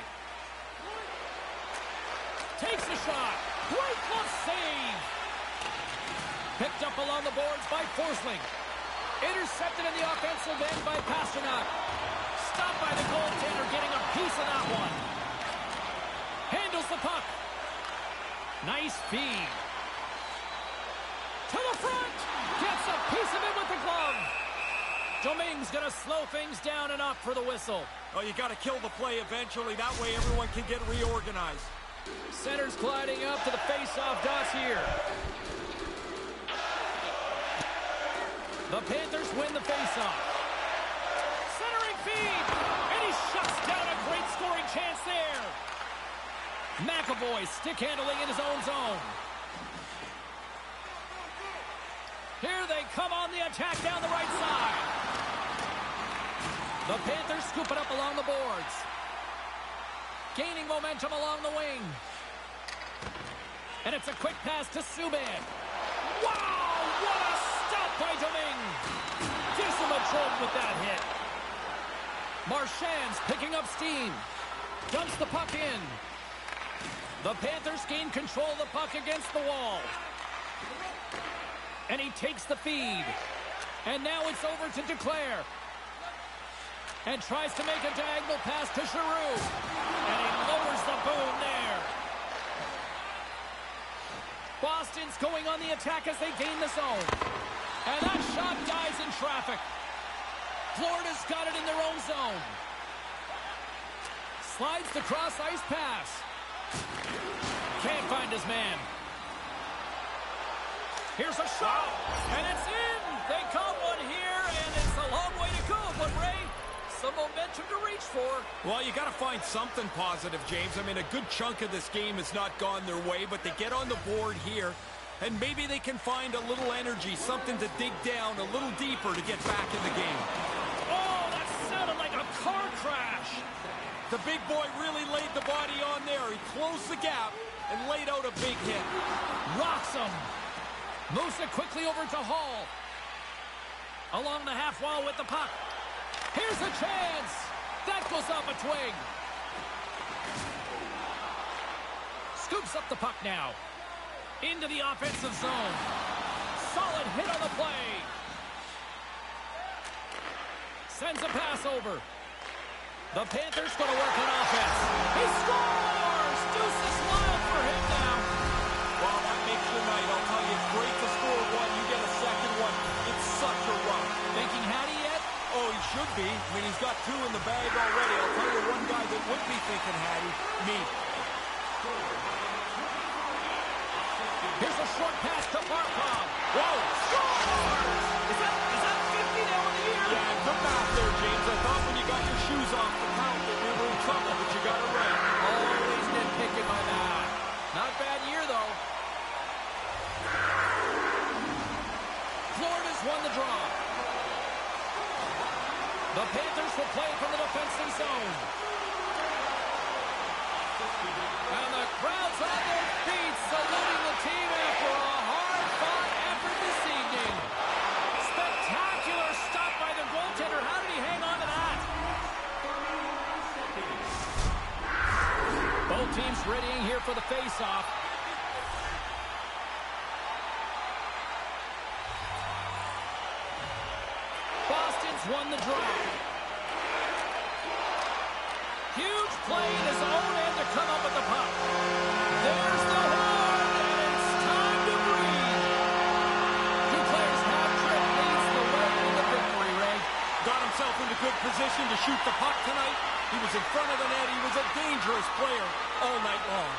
Takes a shot. Great glove save. Picked up along the boards by Forsling. Intercepted in the offensive end by Pasternak. Stopped by the goaltender, getting a piece of that one. Handles the puck. Nice feed. To the front. Gets a piece of it with the glove. Domingue's going to slow things down and up for the whistle. Oh, you got to kill the play eventually. That way everyone can get reorganized. Center's gliding up to the face-off dots here. The Panthers win the face-off. Centering feed. And he shuts down a great scoring chance there. McAvoy stick handling in his own zone. Here they come on the attack down the right side. The Panthers scoop it up along the boards. Gaining momentum along the wing. And it's a quick pass to Subban. Wow, what a stop by Domingue. Gives him a jolt with that hit. Marchand's picking up steam. Dumps the puck in. The Panthers gain control of the puck against the wall. And he takes the feed. And now it's over to Duclair. And tries to make a diagonal pass to Giroux. And he lowers the boom there. Boston's going on the attack as they gain the zone. And that shot dies in traffic. Florida's got it in their own zone. Slides the cross-ice pass. Can't find his man. Here's a shot, and it's in. They caught one here, and it's a long way to go. But, Ray, some momentum to reach for. Well, you got to find something positive, James. I mean, a good chunk of this game has not gone their way, but they get on the board here, and maybe they can find a little energy, something to dig down a little deeper to get back in the game. Oh, that sounded like a car crash. The big boy really laid the body on there. He closed the gap and laid out a big hit. Rocks him. Moves it quickly over to Hall. Along the half wall with the puck. Here's a chance. That goes off a twig. Scoops up the puck now. Into the offensive zone. Solid hit on the play. Sends a pass over. The Panthers going to work on offense. He scores! Deuce is wild for him now. Well, that makes your night. I'll tell you, it's great to score one. You get a second one. It's such a run. Thinking Hattie yet? Oh, he should be. I mean, he's got 2 in the bag already. I'll tell you one guy that would be thinking, Hattie, me. Here's a short pass to Barkov. Whoa! Is that 50 now in the year? Yeah, good math there, James. I thought when you got your shoes off the count that we were in trouble, but you got it right. Always nitpicking my math. Not a bad year, though. Florida's won the draw. The Panthers will play from the defensive zone. And the crowd's on their feet, saluting the team after a hard-fought effort this evening. Spectacular stop by the goaltender. How did he hang on to that? Both teams readying here for the face-off. Boston's won the draw. Huge play in his own end to come up with the puck. There's the horn, and it's time to breathe. Two-players hat-trick leads the way to the victory, Ray. Got himself into good position to shoot the puck tonight. He was in front of the net. He was a dangerous player all night long.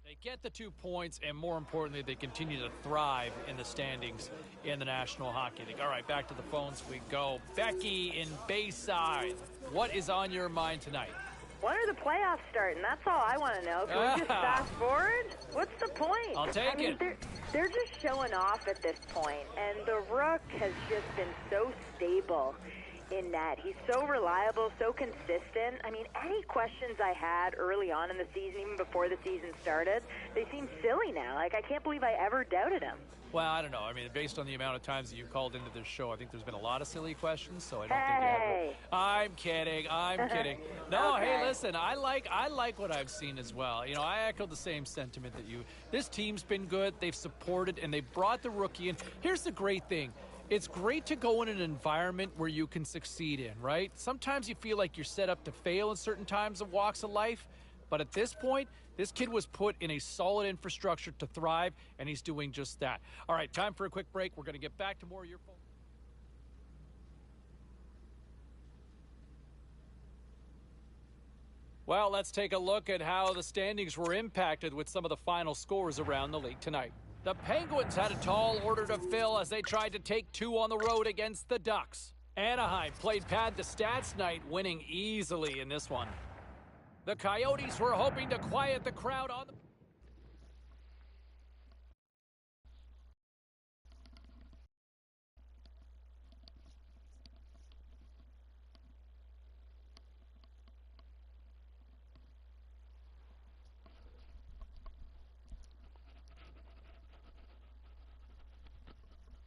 They get the 2 points, and more importantly, they continue to thrive in the standings in the National Hockey League. All right, back to the phones we go. Becky in Bayside, what is on your mind tonight? When are the playoffs starting? That's all I want to know. Can we just fast forward? What's the point? I'll take it. They're just showing off at this point, and the Rook has just been so stable in net. He's so reliable, so consistent. I mean, any questions I had early on in the season, even before the season started, they seem silly now. Like, I can't believe I ever doubted him. Well, I don't know. I mean, based on the amount of times that you called into this show, I think there's been a lot of silly questions, so I don't think you have. I'm kidding. I'm kidding. No, okay. Hey, listen, I like what I've seen as well. You know, I echo the same sentiment that you. This team's been good. They've supported, and they brought the rookie in. Here's the great thing. It's great to go in an environment where you can succeed in, right? Sometimes you feel like you're set up to fail in certain times of walks of life, but at this point, this kid was put in a solid infrastructure to thrive, and he's doing just that. All right, time for a quick break. We're going to get back to more of your phone. Well, let's take a look at how the standings were impacted with some of the final scores around the league tonight. The Penguins had a tall order to fill as they tried to take 2 on the road against the Ducks. Anaheim played pad the stats night, winning easily in this one. The Coyotes were hoping to quiet the crowd on the...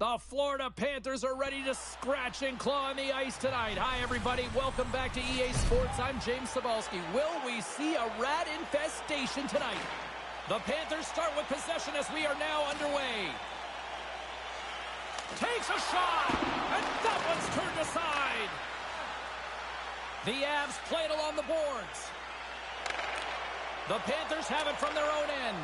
The Florida Panthers are ready to scratch and claw on the ice tonight. Hi, everybody. Welcome back to EA Sports. I'm James Cybulski. Will we see a rat infestation tonight? The Panthers start with possession as we are now underway. Takes a shot, and that one's turned aside. The Avs play it along the boards. The Panthers have it from their own end.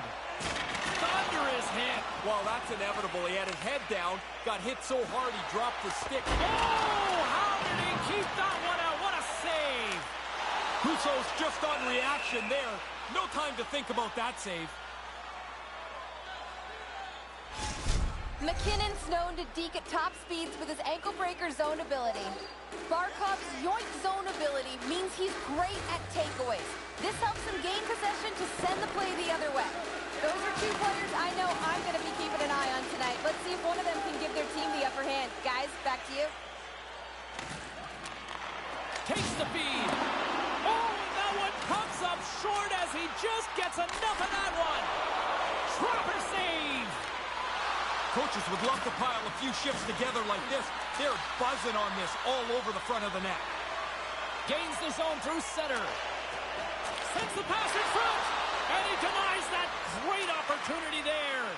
Thunderous hit. Well, that's inevitable. He had his head down, got hit so hard he dropped the stick. Oh, how did he keep that one out? What a save. Husso's just on reaction there. No time to think about that save. McKinnon's known to deke at top speeds with his ankle breaker zone ability. Barkov's yoink zone ability means he's great at takeaways. This helps him gain possession to send the play the other way. Those are 2 players I know I'm going to be keeping an eye on tonight. Let's see if one of them can give their team the upper hand. Guys, back to you. Takes the feed. Oh, that one comes up short as he just gets enough of that one. Trapper save. Coaches would love to pile a few shifts together like this They're buzzing on this all over the front of the net. Gains the zone through center. Sends the pass in front. And he denies that great opportunity there.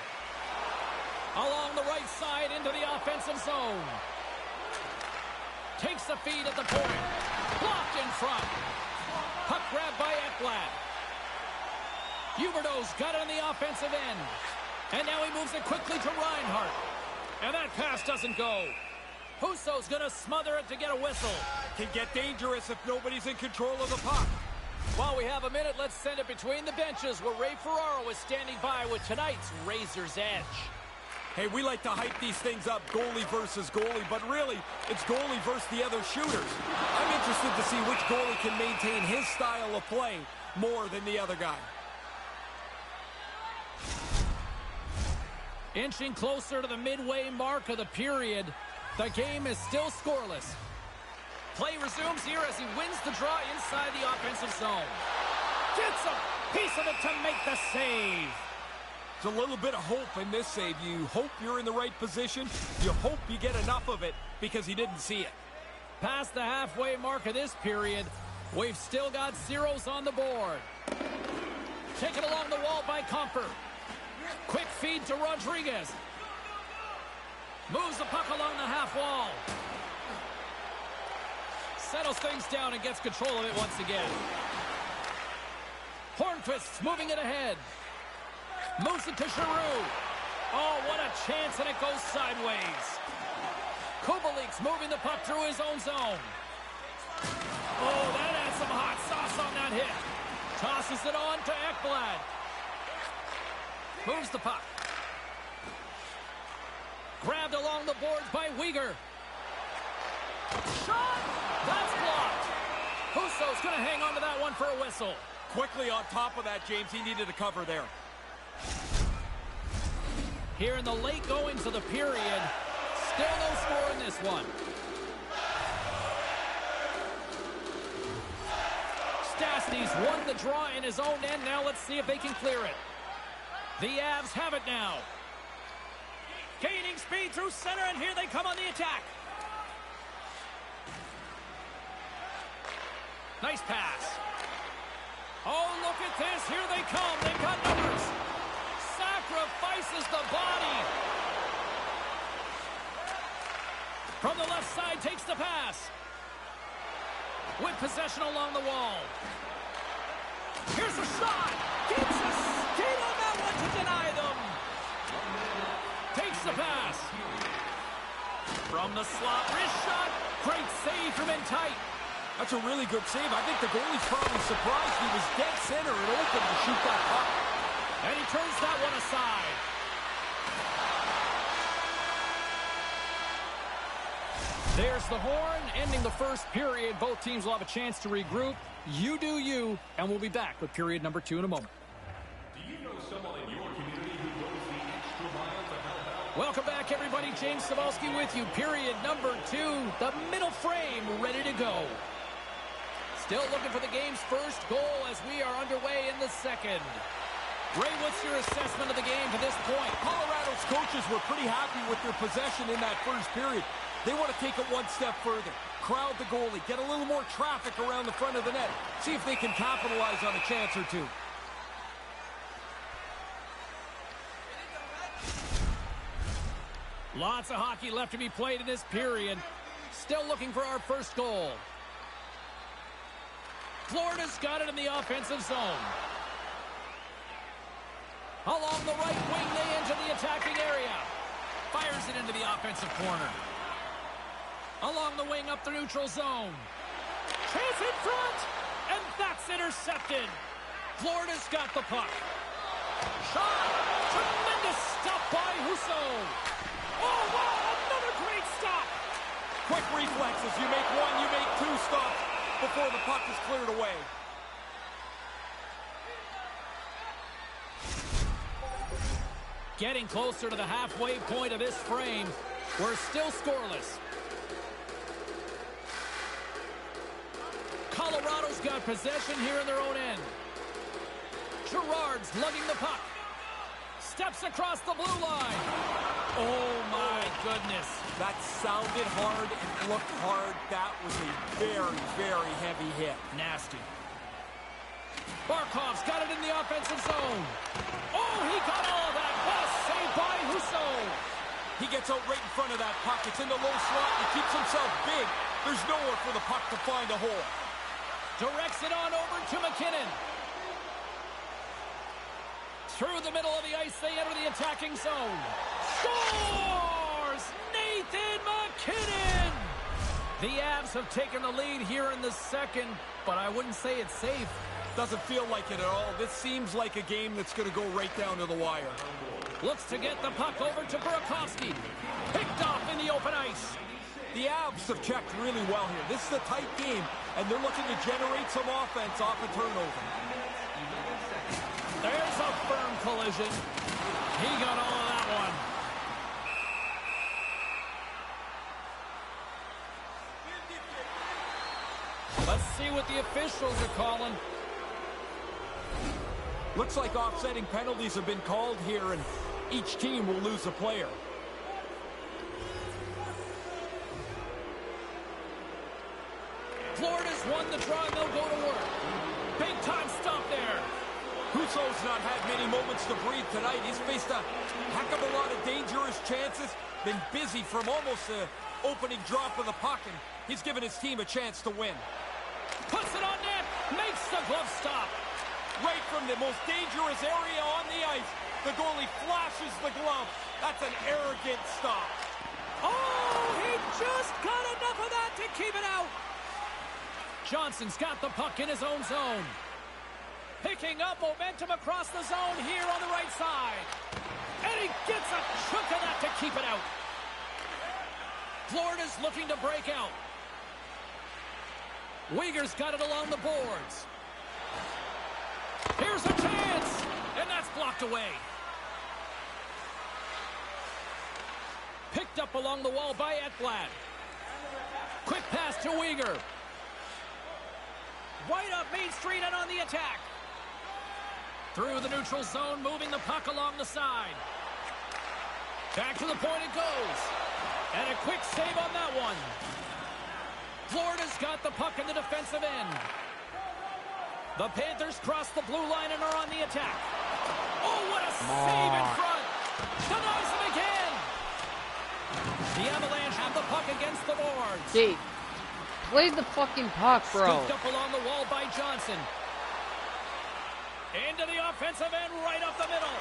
Along the right side into the offensive zone. Takes the feed at the point. Blocked in front. Puck grabbed by Ekblad. Huberdeau's got it on the offensive end. And now he moves it quickly to Reinhart. And that pass doesn't go. Husso's going to smother it to get a whistle. Can get dangerous if nobody's in control of the puck. While we have a minute, let's send it between the benches where Ray Ferraro is standing by with tonight's Razor's Edge. Hey, we like to hype these things up, goalie versus goalie, but really, it's goalie versus the other shooters. I'm interested to see which goalie can maintain his style of play more than the other guy. Inching closer to the midway mark of the period, the game is still scoreless. Play resumes here as he wins the draw inside the offensive zone. Gets a piece of it to make the save. There's a little bit of hope in this save. You hope you're in the right position. You hope you get enough of it because he didn't see it. Past the halfway mark of this period, we've still got zeros on the board. Taken along the wall by Comfer. Quick feed to Rodriguez. Moves the puck along the half wall. Settles things down and gets control of it once again. Hornqvist's moving it ahead. Moves it to Giroux. Oh, what a chance, and it goes sideways. Kubalik's moving the puck through his own zone. Oh, that adds some hot sauce on that hit. Tosses it on to Ekblad. Moves the puck. Grabbed along the boards by Weegar. Shot! That's blocked. Husso's going to hang on to that one for a whistle. Quickly on top of that, James. He needed a cover there. Here in the late goings of the period, still no score in this one. Stastny's won the draw in his own end. Now let's see if they can clear it. The Avs have it now. Gaining speed through center, and here they come on the attack. Nice pass. Oh, look at this. Here they come. They've got numbers. Sacrifices the body. From the left side, takes the pass. With possession along the wall. Here's a shot. Keeps a skate on that one to deny them. Takes the pass. From the slot, wrist shot. Great save from in tight. That's a really good save. I think the goalie's probably surprised he was dead center and open to shoot that puck. And he turns that one aside. There's the horn, ending the first period. Both teams will have a chance to regroup. You do you, and we'll be back with period number 2 in a moment. Do you know someone in your community who goes the extra mile to help out? Welcome back, everybody. James Cebulski with you. Period number 2, the middle frame ready to go. Still looking for the game's first goal as we are underway in the second. Ray, what's your assessment of the game to this point? Colorado's coaches were pretty happy with their possession in that first period. They want to take it one step further. Crowd the goalie. Get a little more traffic around the front of the net. See if they can capitalize on a chance or two. Lots of hockey left to be played in this period. Still looking for our first goal. Florida's got it in the offensive zone. Along the right wing, they enter the attacking area. Fires it into the offensive corner. Along the wing, up the neutral zone. Chase in front, and that's intercepted. Florida's got the puck. Shot! Tremendous stop by Husso. Oh, wow, another great stop. Quick reflexes. You make one, you make two stops before the puck is cleared away. Getting closer to the halfway point of this frame. We're still scoreless. Colorado's got possession here in their own end. Girard's lugging the puck. Steps across the blue line. Oh, my goodness. That sounded hard and looked hard. That was a very, very heavy hit. Nasty. Barkov's got it in the offensive zone. Oh, he got all of that. What a save by Husso. He gets out right in front of that puck. It's in the low slot. He keeps himself big. There's nowhere for the puck to find a hole. Directs it on over to McKinnon. Through the middle of the ice, they enter the attacking zone. Scores! Nathan McKinnon! The Avs have taken the lead here in the second, but I wouldn't say it's safe. Doesn't feel like it at all. This seems like a game that's going to go right down to the wire. Looks to get the puck over to Burakovsky. Picked off in the open ice. The Avs have checked really well here. This is a tight game, and they're looking to generate some offense off a turnover. There's a firm collision. He got all of that one. Let's see what the officials are calling. Looks like offsetting penalties have been called here, and each team will lose a player. Florida's won the draw, and they'll go to work. Big time stop there. Husso's not had many moments to breathe tonight. He's faced a heck of a lot of dangerous chances, been busy from almost the opening drop of the puck, and he's given his team a chance to win. Puts it on net, makes the glove stop. Right from the most dangerous area on the ice, the goalie flashes the glove. That's an arrogant stop. Oh, he just got enough of that to keep it out. Johnson's got the puck in his own zone. Picking up momentum across the zone here on the right side. And he gets a chunk of that to keep it out. Florida's looking to break out. Uyghur's got it along the boards. Here's a chance, and that's blocked away. Picked up along the wall by Ekblad. Quick pass to Uyghur. Right up Main Street and on the attack. Through the neutral zone, moving the puck along the side. Back to the point it goes. And a quick save on that one. Florida's got the puck in the defensive end. The Panthers cross the blue line and are on the attack. Oh, what a save in front. Denies him again. The Avalanche have the puck against the boards. Dude, play the fucking puck, bro. Scooped up along the wall by Johnson. Into the offensive end, right up the middle.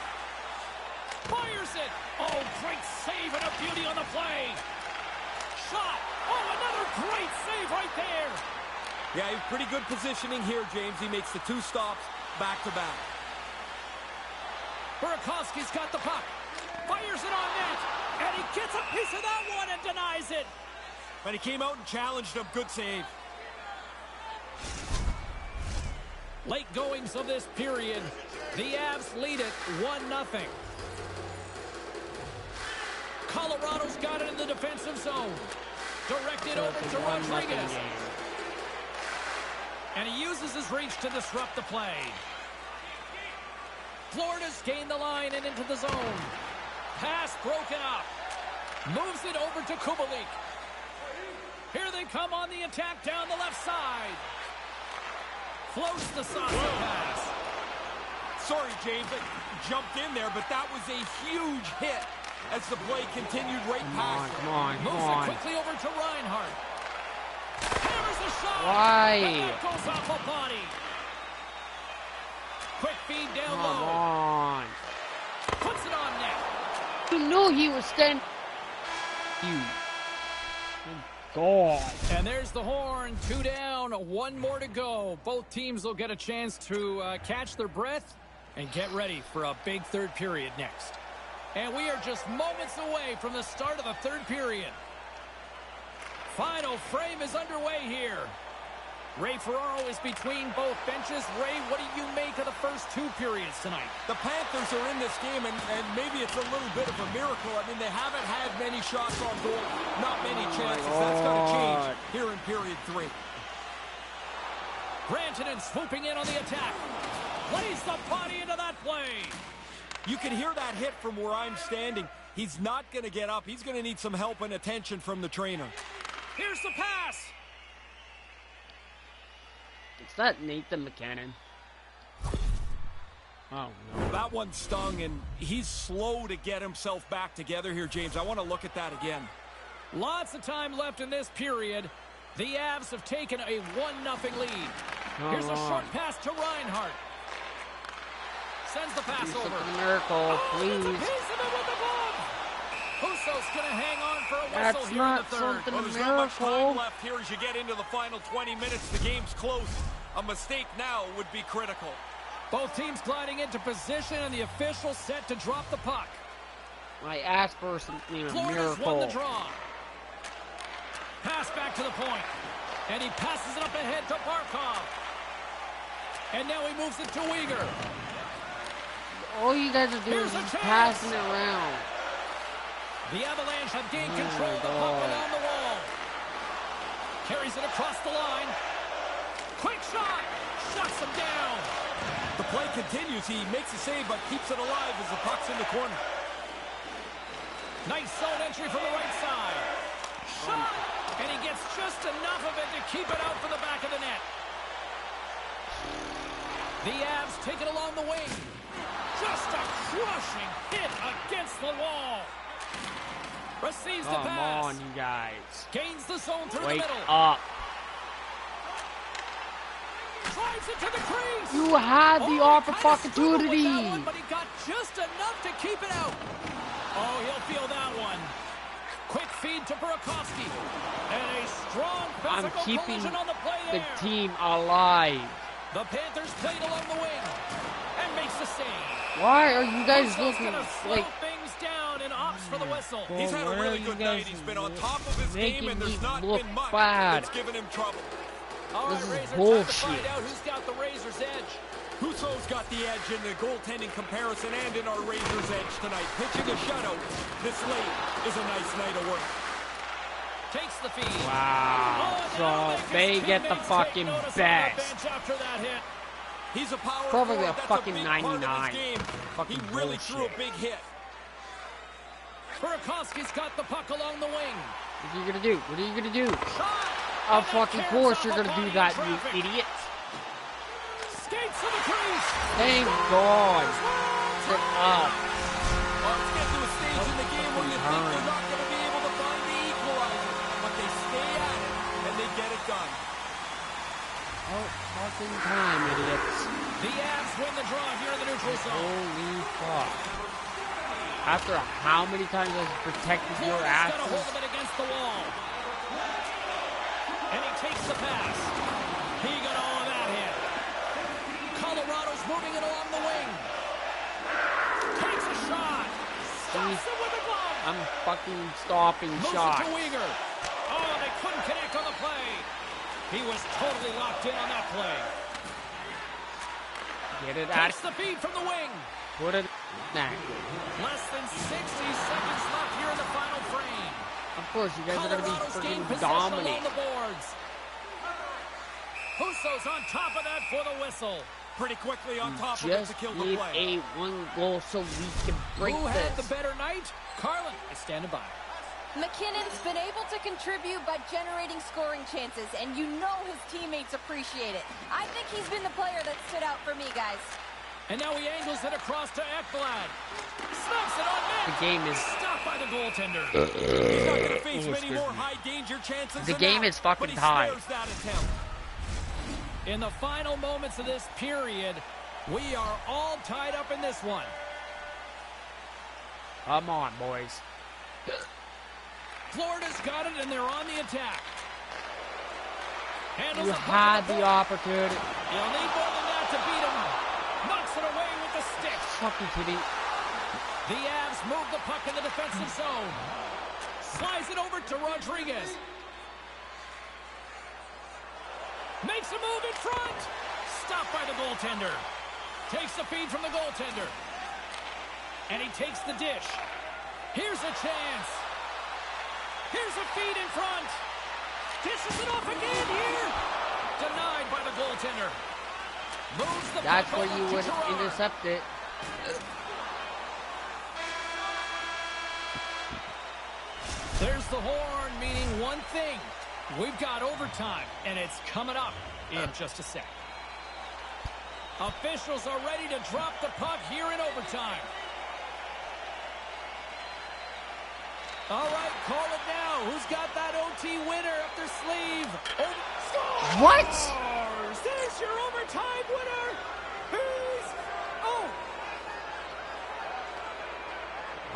Fires it. Oh, great save and a beauty on the play. Shot. Oh, another great save right there. Yeah, he's pretty good positioning here, James. He makes the two stops back-to-back. Burakovsky's got the puck. Fires it on net. And he gets a piece of that one and denies it. But he came out and challenged him. Good save. Late goings of this period. The Avs lead it 1-0. Colorado's got it in the defensive zone. Directed over to Rodriguez. And he uses his reach to disrupt the play. Florida's gained the line and into the zone. Pass broken up. Moves it over to Kubalik. Here they come on the attack down the left side. Floats the Sasso pass. Sorry, James, I jumped in there, but that was a huge hit as the play continued right past him. Moves it quickly over to Reinhart. Hammers the shot. Why? And that goes off a body. Quick feed down low. Come on. Puts it on net. He knew he was standing. You. God. And there's the horn. 2 down, 1 more to go. Both teams will get a chance to catch their breath and get ready for a big third period next. And we are just moments away from the start of the third period. Final frame is underway here. Ray Ferraro is between both benches. Ray, what do you make of the first 2 periods tonight? The Panthers are in this game, and maybe it's a little bit of a miracle. I mean, they haven't had many shots on goal, not many chances. That's going to change here in period 3. Rantanen swooping in on the attack. Plays the body into that play. You can hear that hit from where I'm standing. He's not going to get up. He's going to need some help and attention from the trainer. Here's the pass. Is that Nathan McKinnon? Oh, no. That one stung, and he's slow to get himself back together here, James. I want to look at that again. Lots of time left in this period. The Avs have taken a 1-0 lead. Here's a short pass to Reinhart. Sends the pass over. Miracle, please. It's a piece of it with the glove. Husso's going to hang on for a whistle That's here not in the third. something Well, there's miracle. not much time left here as you get into the final 20 minutes. The game's close. A mistake now would be critical. Both teams gliding into position, and the official set to drop the puck. I asked for something Florida's won the miracle. draw. Pass back to the point. And he passes it up ahead to Barkov. And now he moves it to Uyghur. All you guys are doing Here's is a just chance. passing it around. The Avalanche have gained Oh control my of the puck God. along the wall. Carries it across the line. Quick shot. Shuts him down. The play continues. He makes a save, but keeps it alive as the puck's in the corner. Nice zone entry from the right side. Shot. And he gets just enough of it to keep it out for the back of the net. The Avs take it along the wing. Just a crushing hit against the wall. Receives the Come pass. on, you guys. Gains the zone through Wake the middle. up. Drives it to the crease. You had the He kinda struggled with opportunity. that one, but he got just enough to keep it out. Oh, he'll feel that one. Quick feed to Burakovsky. And a strong I'm physical keeping collision on the play the there. team alive. The Panthers played along the wing and makes the save. Why are you guys Husso's looking gonna slow like things down and opts for the whistle. He's had a why are really you good guys night. He's been on top of his game, making and there's me not look been much bad? that's given him trouble. All This right, is Razor, time to bullshit. find out who's got the Razor's edge. Husso's got the edge in the goaltending comparison and in our Razor's edge tonight. Pitching a shutout this late is a nice night of work. Takes the feed. wow? Oh, So now they his get the teammates fucking take notice on the best. bench after that hit. He's a power Probably forward. a That's fucking a big part of 99. his game. Fucking He really threw a bullshit. big hit. Burakovsky's got the puck along the wing. What are you gonna do? What are you gonna do? Shot. Of And that fucking tears course off you're a gonna body do in that, traffic. you idiot. Skates to the crease. Thank God. Sit up. Let's get to a stage in the game where you think Turn. they're not going to be able to find the equalizer, but they stay at it and they get it done. Oh, fucking time, idiots. The Avs win the draw here in the neutral zone. Holy fuck. After how many times I've protected your Florida's got a asses? hold of it against the wall. And he takes the pass. He got all of that hit. Colorado's moving it along the wing. Takes a shot. Stops it with a glove. I'm fucking stopping Moves shots. it to Uyghur. Oh, they couldn't connect on the play. He was totally locked in on that play. Get it out. Takes the feed from the wing. Put it back. Less than 60 seconds left here in the final frame. Of course, you guys are gonna Colorado's be gained freaking possession along dominant. the boards. Husso's on top of that for the whistle. Pretty quickly on top of it to Just kill the need play. a one goal so we can break Who had the this. better night? Carlin is standing by. McKinnon's been able to contribute by generating scoring chances, and you know his teammates appreciate it. I think he's been the player that stood out for me, guys. And now he angles it across to Ekblad. Snaps it on net. The game is Stopped by the goaltender. He's not going to face Oh, many excuse more me. high danger chances. The than game that, is fucking but he tied. spares that attempt. In the final moments of this period, we are all tied up in this one. Come on, boys. Florida's got it, and they're on the attack. Handles You the puck had at the the point. opportunity. You'll need more than that to beat him. Knocks it away with the stick. Fucking kidding. The Avs move the puck in the defensive zone. Slides it over to Rodriguez. Makes a move in front. Stopped by the goaltender. Takes the feed from the goaltender. And he takes the dish. Here's a chance. Here's a feed in front. Dishes it off again here. Denied by the goaltender. Moves the That's puck where over you to would Gerard. intercept it. the horn, meaning one thing. We've got overtime, and it's coming up in just a sec. Officials are ready to drop the puck here in overtime. All right, call it now. Who's got that OT winner up their sleeve? Scores! What? There's your overtime winner.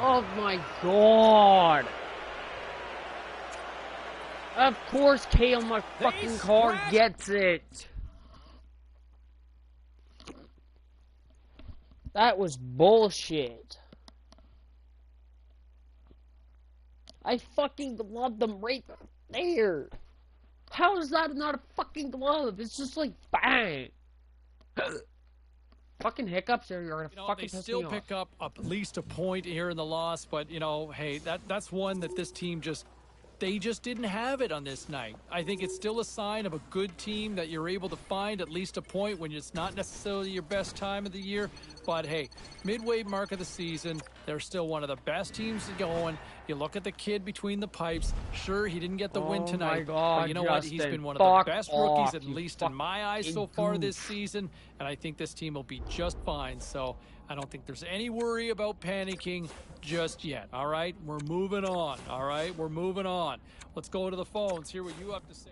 Oh my god. Of course Kale, my fucking car, gets it. That was bullshit. I fucking gloved them right there. How is that not a fucking glove? It's just like bang. Fucking hiccups are gonna fucking piss me off. They still pick up at least a point here in the loss, but hey, that's one that this team they just didn't have it on this night. I think it's still a sign of a good team that you're able to find at least a point when it's not necessarily your best time of the year. But hey, midway mark of the season, they're still one of the best teams going. You look at the kid between the pipes. Sure, he didn't get the win tonight, my God, but you know Justin, what? He's been one of the best rookies, off, at least in my eyes, so far this season. And I think this team will be just fine. So I don't think there's any worry about panicking just yet. All right, we're moving on. All right, we're moving on. Let's go to the phones. Hear what you have to say.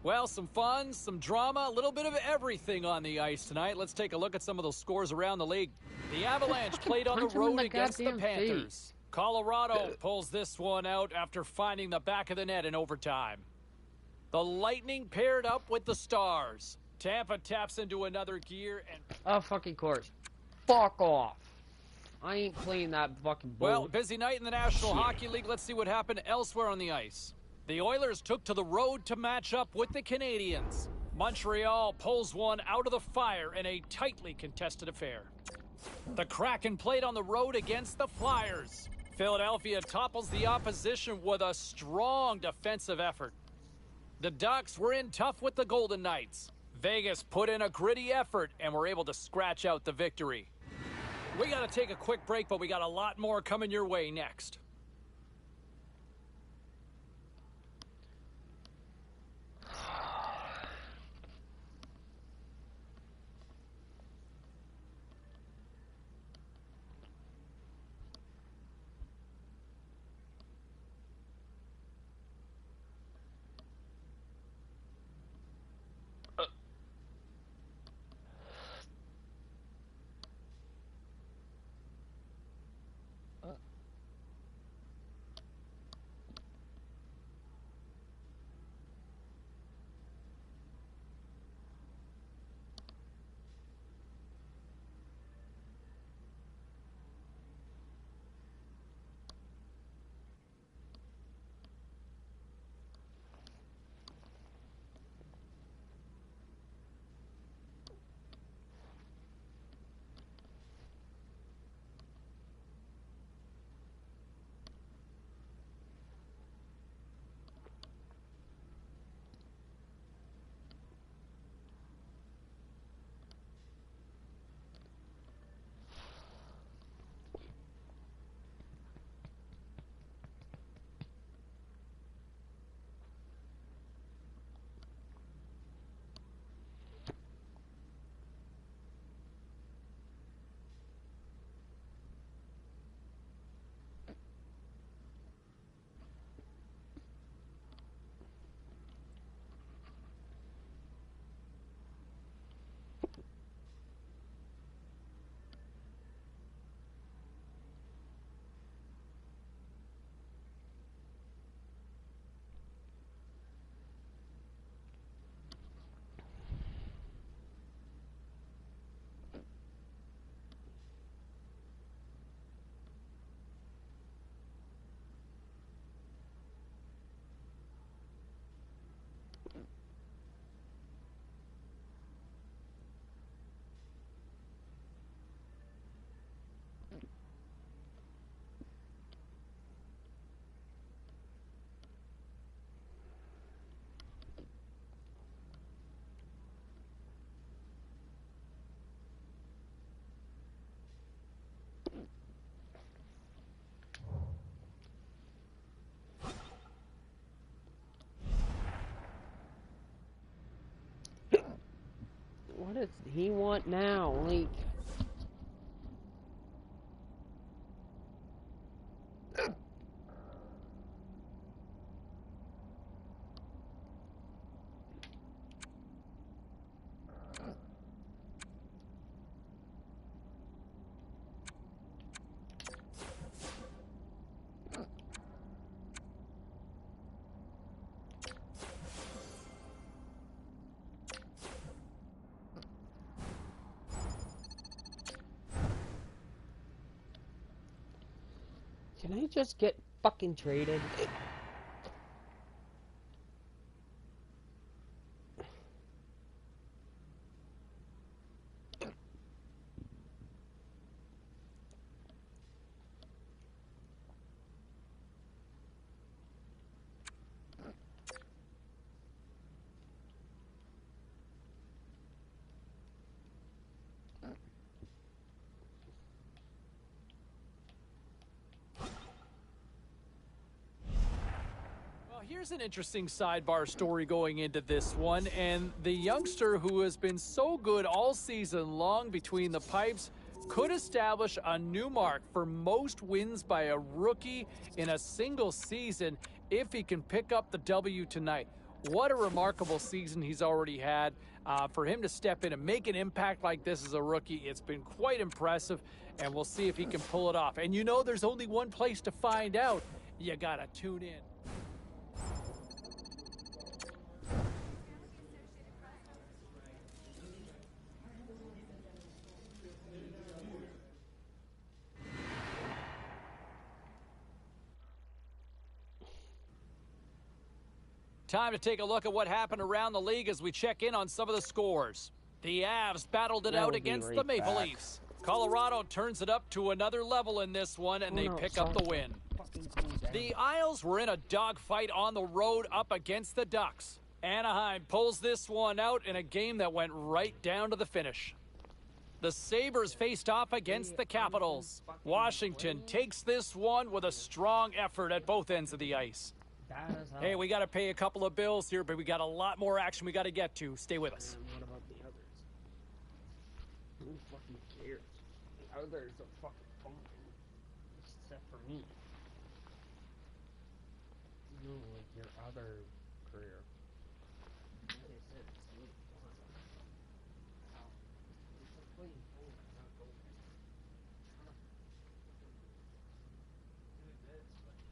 Well, some fun, some drama, a little bit of everything on the ice tonight. Let's take a look at some of those scores around the league. The Avalanche played on the road against the Panthers. Colorado pulls this one out after finding the back of the net in overtime. The Lightning paired up with the Stars. Tampa taps into another gear and... Oh, fucking course. Fuck off. I ain't playing that fucking bull. Well, busy night in the National Hockey League. Let's see what happened elsewhere on the ice. The Oilers took to the road to match up with the Canadiens. Montreal pulls one out of the fire in a tightly contested affair. The Kraken played on the road against the Flyers. Philadelphia topples the opposition with a strong defensive effort. The Ducks were in tough with the Golden Knights. Vegas put in a gritty effort and were able to scratch out the victory. We got to take a quick break, but we got a lot more coming your way next. does he want now? Like... Can I just get fucking traded? Here's an interesting sidebar story going into this one, and the youngster who has been so good all season long between the pipes could establish a new mark for most wins by a rookie in a single season if he can pick up the W tonight. What a remarkable season he's already had. For him to step in and make an impact like this as a rookie, it's been quite impressive, and we'll see if he can pull it off. And you know there's only one place to find out. You gotta tune in. Time to take a look at what happened around the league as we check in on some of the scores. The Avs battled it out against the Maple Leafs. Colorado turns it up to another level in this one, and they pick up the win. The Isles were in a dogfight on the road up against the Ducks. Anaheim pulls this one out in a game that went right down to the finish. The Sabres faced off against the Capitals. Washington takes this one with a strong effort at both ends of the ice. Hey, we got to pay a couple of bills here, but we got a lot more action we got to get to. Stay with us. What about the others? Who fucking cares? The others are fucking fine. Except for me. You know, like your other career. Like I said, it's really fun. It's like playing phone, not going. Do this, but...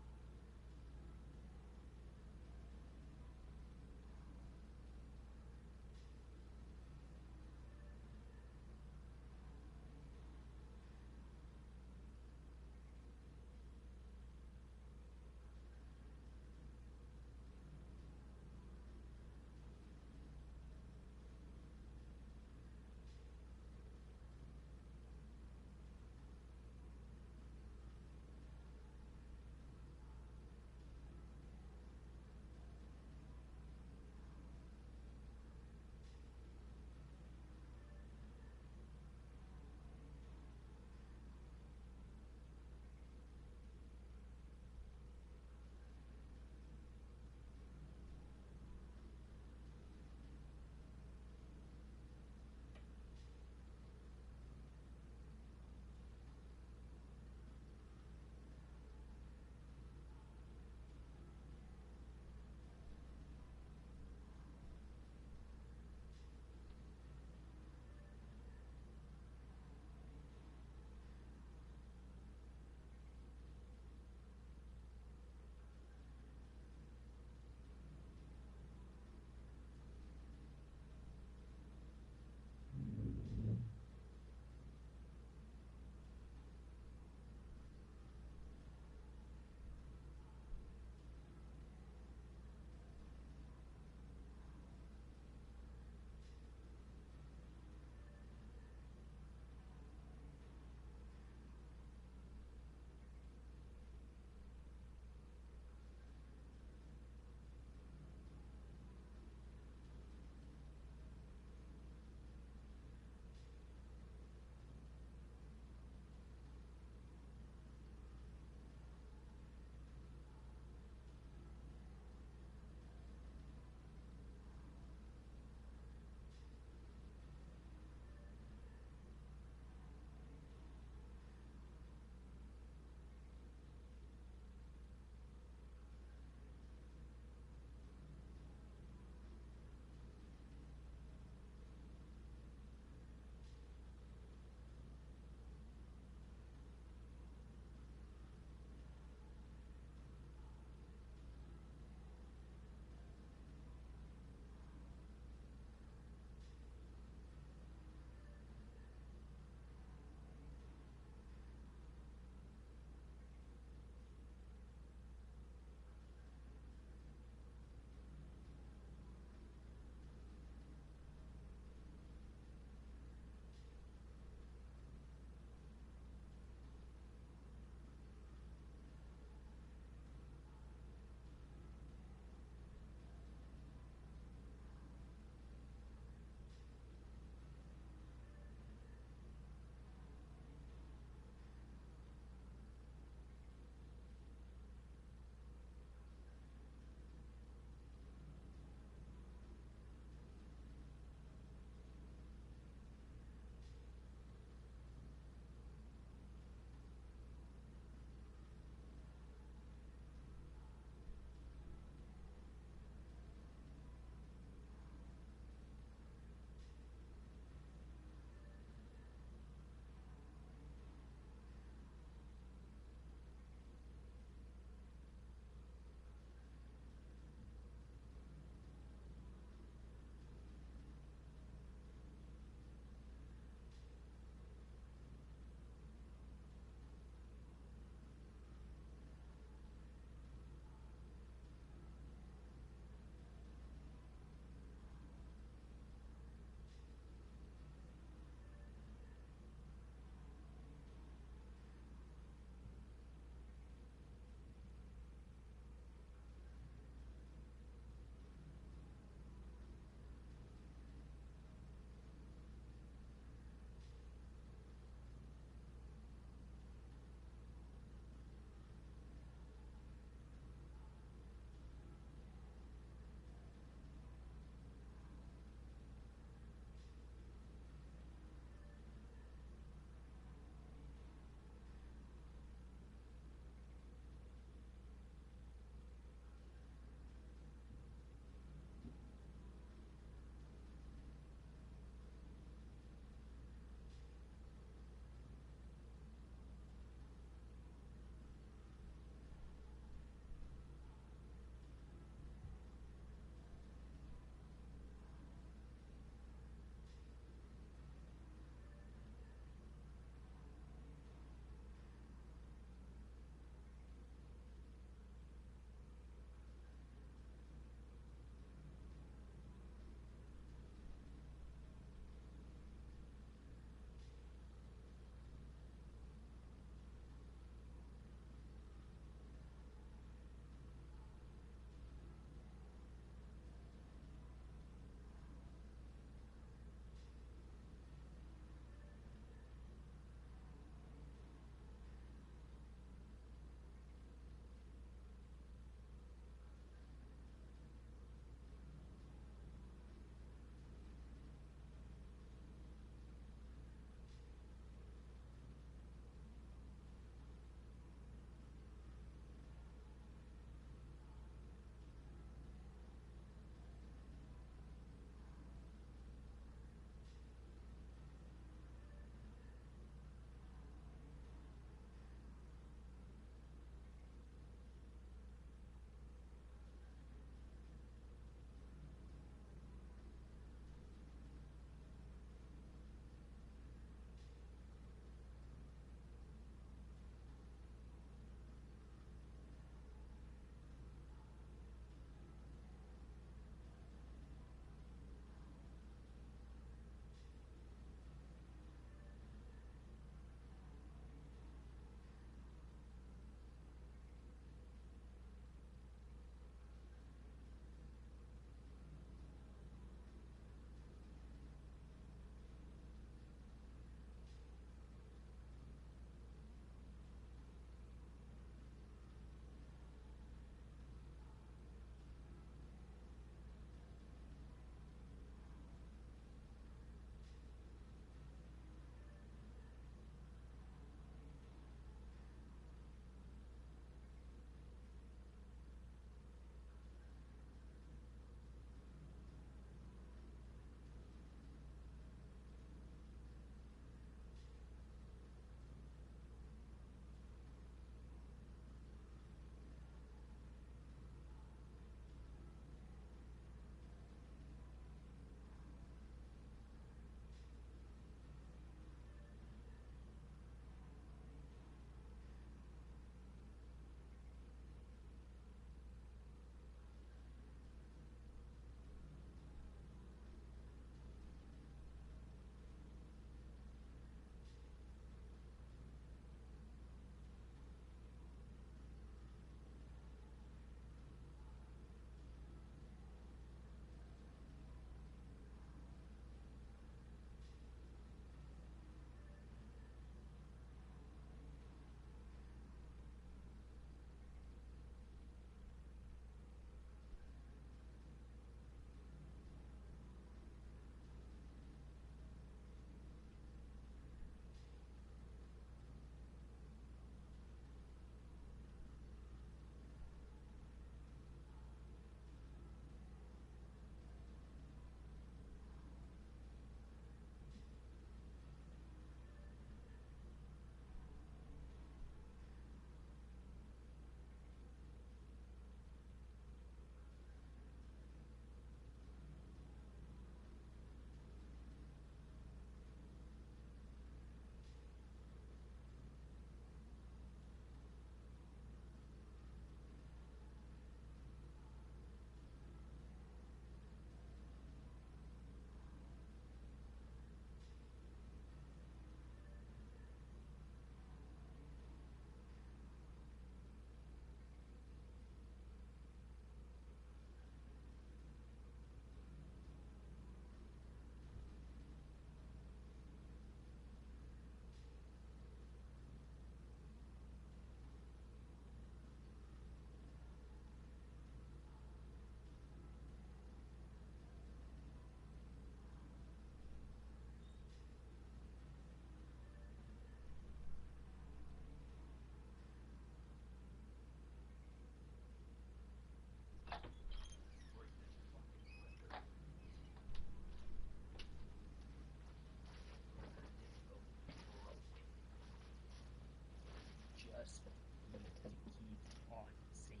us to keep on saving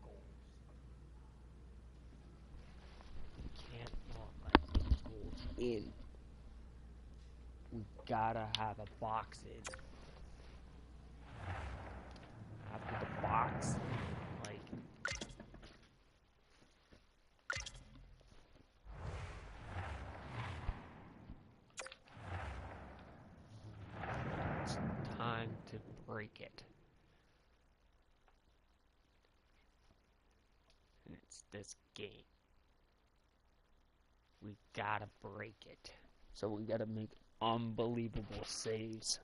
goals. Can't not let goals in. We gotta have a box in. After the box, like, it's time to break it. And it's this game. We gotta break it. So we gotta make unbelievable saves.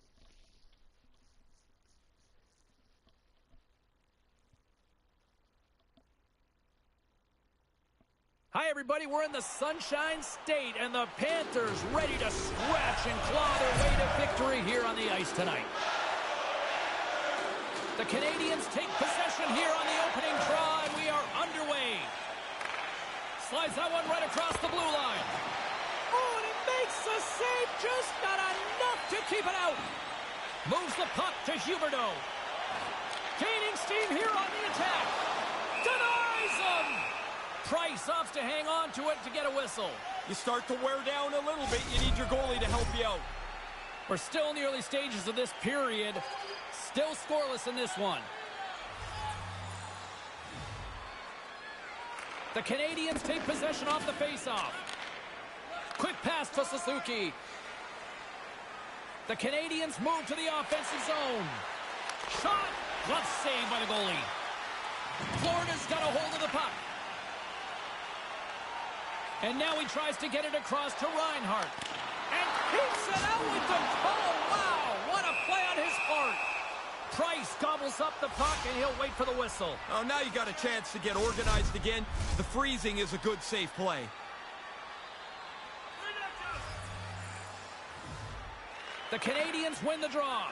Hi, everybody. We're in the Sunshine State, and the Panthers ready to scratch and claw their way to victory here on the ice tonight. The Canadians take possession here on the opening drive. We are underway. Slides that one right across the blue line. Oh, and he makes the save, just not enough to keep it out. Moves the puck to Huberdeau. Gaining steam here on the attack. Denies him. Price opts to hang on to it to get a whistle. You start to wear down a little bit. You need your goalie to help you out. We're still in the early stages of this period. Still scoreless in this one. The Canadians take possession off the faceoff. Quick pass to Suzuki. The Canadians move to the offensive zone. Shot! Glove save by the goalie. Florida's got a hold of the puck. And now he tries to get it across to Reinhart. And keeps it out with the... Oh, wow! What a play on his part! Price gobbles up the puck, and he'll wait for the whistle. Oh, now you got a chance to get organized again. The freezing is a good, safe play. The Canadians win the draw.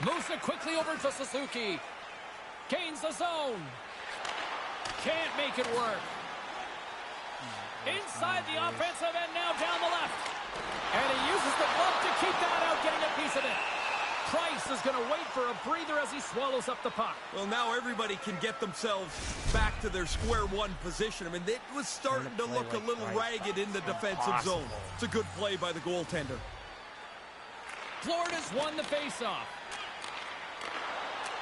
Moves it quickly over to Suzuki. Gains the zone. Can't make it work. Inside the offensive end, now down the left. And he uses the glove to keep that out, getting a piece of it. Price is going to wait for a breather as he swallows up the puck. Well, now everybody can get themselves back to their square one position. I mean, it was starting to look a little ragged in the defensive zone. It's a good play by the goaltender. Florida's won the faceoff.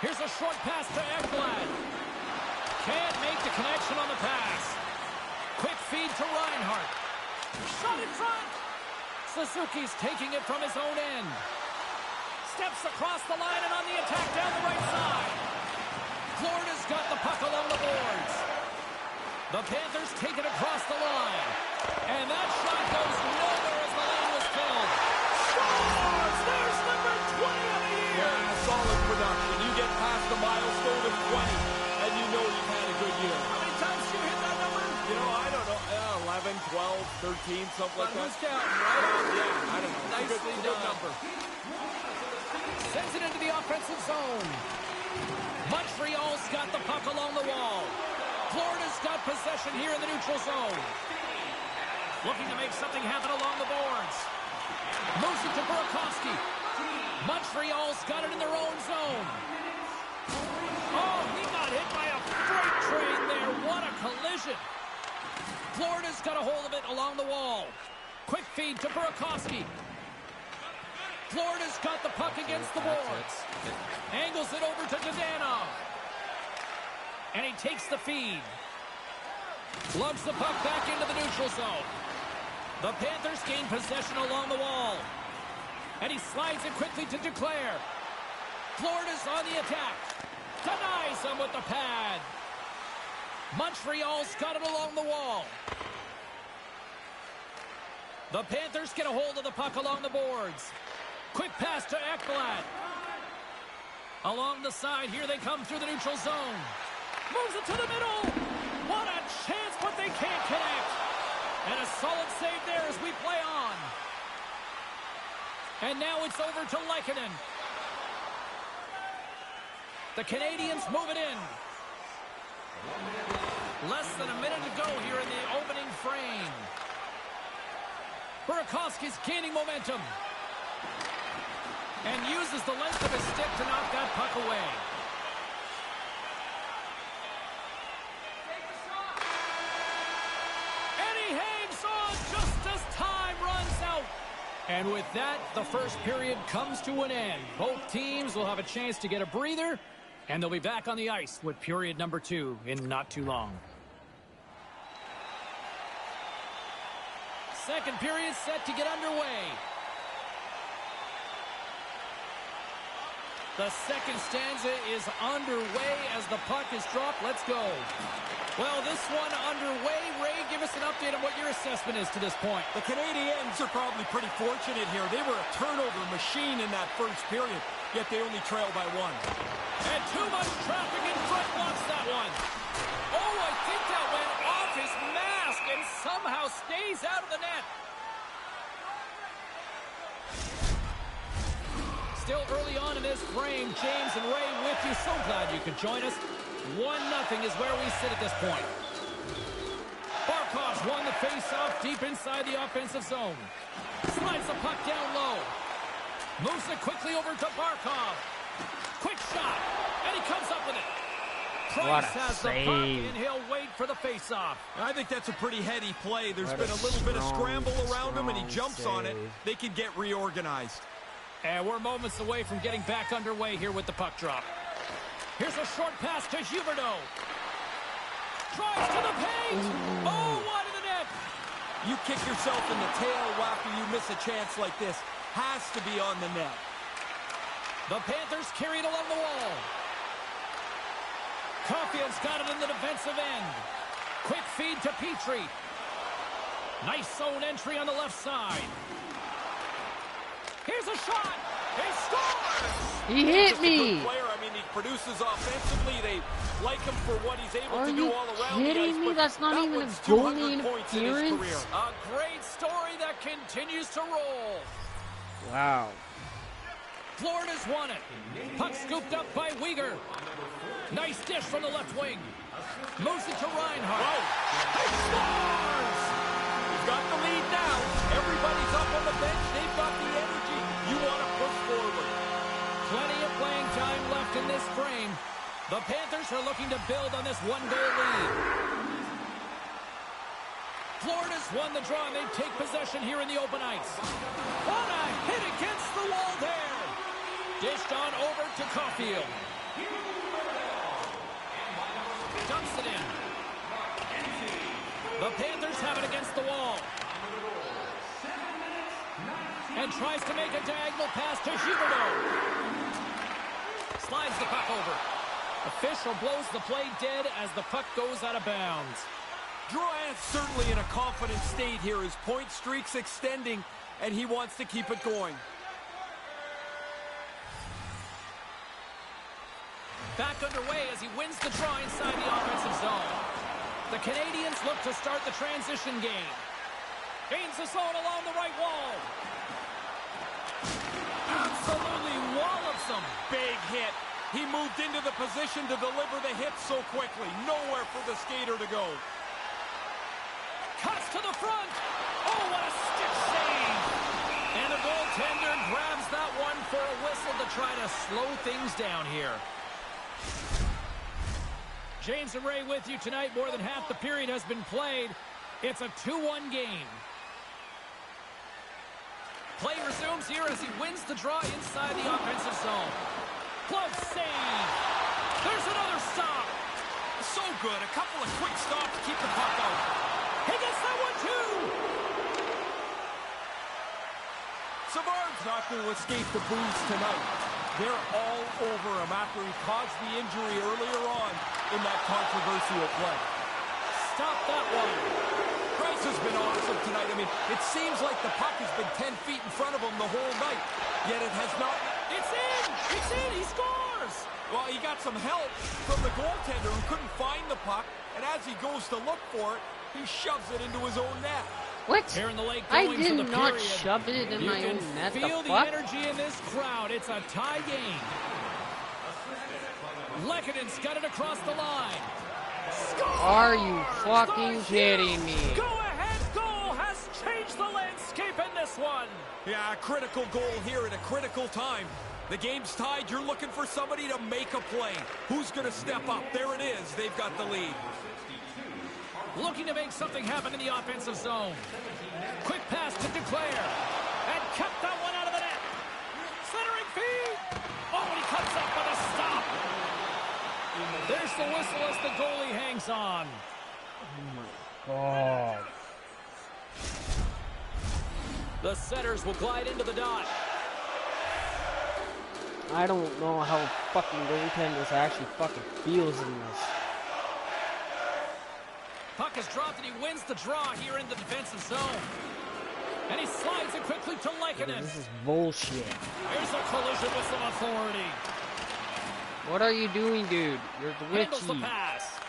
Here's a short pass to Ekblad. Can't make the connection on the pass. Quick feed to Reinhart. Shot in front. Suzuki's taking it from his own end. Steps across the line and on the attack down the right side. Florida's got the puck along the boards. The Panthers take it across the line. And that shot goes nowhere as the lane was filled. Scores! There's number 20 of the year. Yeah, solid production. You get past the milestone of 20, and you know you've had a good year. How many times did you hit that number? You know, I don't know. 11, 12, 13, something like that. Who's counting, right? Yeah, I don't know. Nicely good done. number. Sends it into the offensive zone. Montreal's got the puck along the wall. Florida's got possession here in the neutral zone. Looking to make something happen along the boards. Moves it to Burakovsky. Montreal's got it in their own zone. Oh, he got hit by a freight train there. What a collision. Florida's got a hold of it along the wall. Quick feed to Burakovsky. Florida's got the puck against the boards. Angles it over to Dadano. And he takes the feed. Lugs the puck back into the neutral zone. The Panthers gain possession along the wall. And he slides it quickly to Duclair. Florida's on the attack. Denies him with the pad. Montreal's got it along the wall. The Panthers get a hold of the puck along the boards. Quick pass to Ekblad. Along the side, here they come through the neutral zone. Moves it to the middle. What a chance, but they can't connect. And a solid save there as we play on. And now it's over to Lehkonen. The Canadians move it in. Less than a minute to go here in the opening frame. Burakovsky's gaining momentum. And uses the length of his And with that, the first period comes to an end. Both teams will have a chance to get a breather, and they'll be back on the ice with period number 2 in not too long. Second period set to get underway. The second stanza is underway as the puck is dropped. Let's go. Well, this one underway. Ray, give us an update on what your assessment is to this point. The Canadiens are probably pretty fortunate here. They were a turnover machine in that first period, yet they only trailed by 1. And too much traffic in front blocks that one. Oh, I think that went off his mask and somehow stays out of the net. Still early on in this frame, James and Ray with you. So glad you could join us. 1-0 is where we sit at this point. Barkov's won the face-off deep inside the offensive zone. Slides the puck down low. Moves it quickly over to Barkov. Quick shot, and he comes up with it. Price has the puck, and he'll wait for the face-off. I think that's a pretty heady play. There's been a little bit of scramble around him, and he jumps on it. They can get reorganized. And we're moments away from getting back underway here with the puck drop. Here's a short pass to Huberdeau. Drives to the paint. Oh, wide of the net. You kick yourself in the tail after you miss a chance like this. Has to be on the net. The Panthers carry it along the wall. Caulfield's got it in the defensive end. Quick feed to Petrie. Nice zone entry on the left side. Here's a shot. He scores. He hit me. Player. I mean, he produces offensively. They like him for what he's able to do all around the ice. Are you kidding me? That's not even a goalie interference. A great story that continues to roll. Wow. Florida's won it. Puck scooped up by Weegar. Nice dish from the left wing. Moves it to Reinhart. He scores! He's got the lead now. Everybody's up on the bench. They've got the energy. You want to push forward. Plenty of playing time left in this frame. The Panthers are looking to build on this one-goal lead. Florida's won the draw, and they take possession here in the open ice. What a hit against the wall there. Dished on over to Caulfield. Dumps it in. The Panthers have it against the wall. And tries to make a diagonal pass to Huberdeau. Slides the puck over. Official blows the play dead as the puck goes out of bounds. Drouin's certainly in a confident state here. His point streak's extending, and he wants to keep it going. Back underway as he wins the draw inside the offensive zone. The Canadiens look to start the transition game. Gains the zone along the right wall. Absolutely wallops him. Big hit. He moved into the position to deliver the hit so quickly. Nowhere for the skater to go. Cuts to the front. Oh, what a stick save. And the goaltender grabs that one for a whistle to try to slow things down here. James and Ray with you tonight. More than half the period has been played. It's a 2-1 game. Play resumes here as he wins the draw inside the offensive zone. Glove save. There's another stop. So good. A couple of quick stops to keep the puck out. He gets that one too. Savard's not going to escape the booze tonight. They're all over him after he caused the injury earlier on in that controversial play. Stop that one. Price has been awesome tonight. I mean, it seems like the puck has been 10 feet in front of him the whole night, yet it has not. It's in! It's in! He scores! Well, he got some help from the goaltender who couldn't find the puck, and as he goes to look for it, he shoves it into his own net. What? Here in the lake I going did to the not period. shove it in my own net. You can feel the energy in this crowd. It's a tie game. Lekkonen's got it across the line. Score! Are you fucking kidding me? Go-ahead goal has changed the landscape in this one. Yeah, a critical goal here at a critical time. The game's tied. You're looking for somebody to make a play. Who's going to step up? There it is. They've got the lead. Looking to make something happen in the offensive zone. Quick pass to Duclair. And kept the whistle as the goalie hangs on. Oh my God. The setters will glide into the dot. I don't know how fucking goaltenders actually fucking feels in this. Puck is dropped and he wins the draw here in the defensive zone. And he slides it quickly to Lehkonen. This is bullshit. Here's a collision with some authority. What are you doing, dude? You're Handles the glitchy. pass.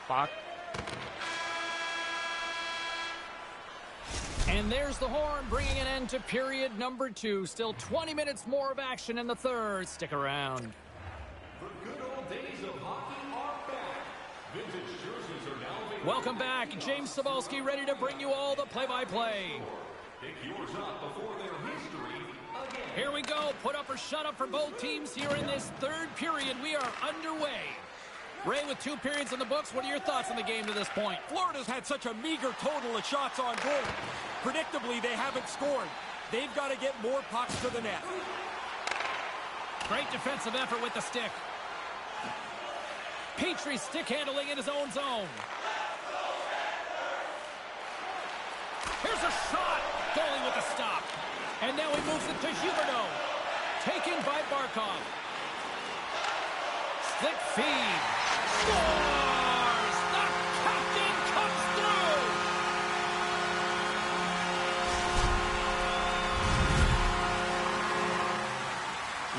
Fuck. And there's the horn, bringing an end to period number 2. Still 20 minutes more of action in the third. Stick around. The good old days of hockey are back. Vintage jerseys are now available. Welcome back. James Cebulski ready to bring you all the play-by-play. Pick yours up before their history again. Here we go. Put up or shut up for both teams here in this third period. We are underway. Ray, with 2 periods in the books, what are your thoughts on the game to this point? Florida's had such a meager total of shots on goal. Predictably, they haven't scored. They've got to get more pucks to the net. Great defensive effort with the stick. Petrie stick handling in his own zone. Here's a shot. Goalie with the stop. And now he moves it to Huberdeau. Taken by Barkov. Slick feed. Scores! The captain comes through!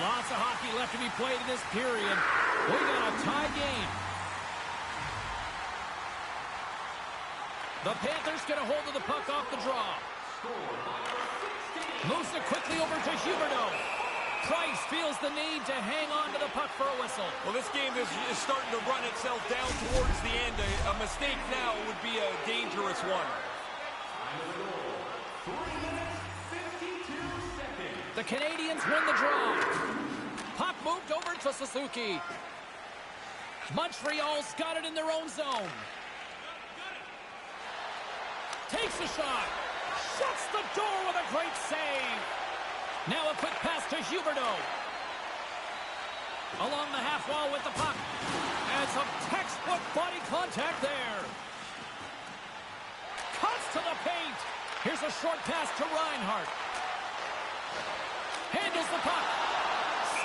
Lots of hockey left to be played in this period. We got a tie game. The Panthers get a hold of the puck off the draw. Moves it quickly over to Huberdeau. Price feels the need to hang on to the puck for a whistle. Well, this game is starting to run itself down towards the end. A mistake now would be a dangerous one. 3 minutes, 52 seconds. The Canadians win the draw. Puck moved over to Suzuki. Montreal's got it in their own zone. Takes a shot. Shuts the door with a great save. Now a quick pass to Huberdeau. Along the half wall with the puck. And some textbook body contact there. Cuts to the paint. Here's a short pass to Reinhart. Handles the puck.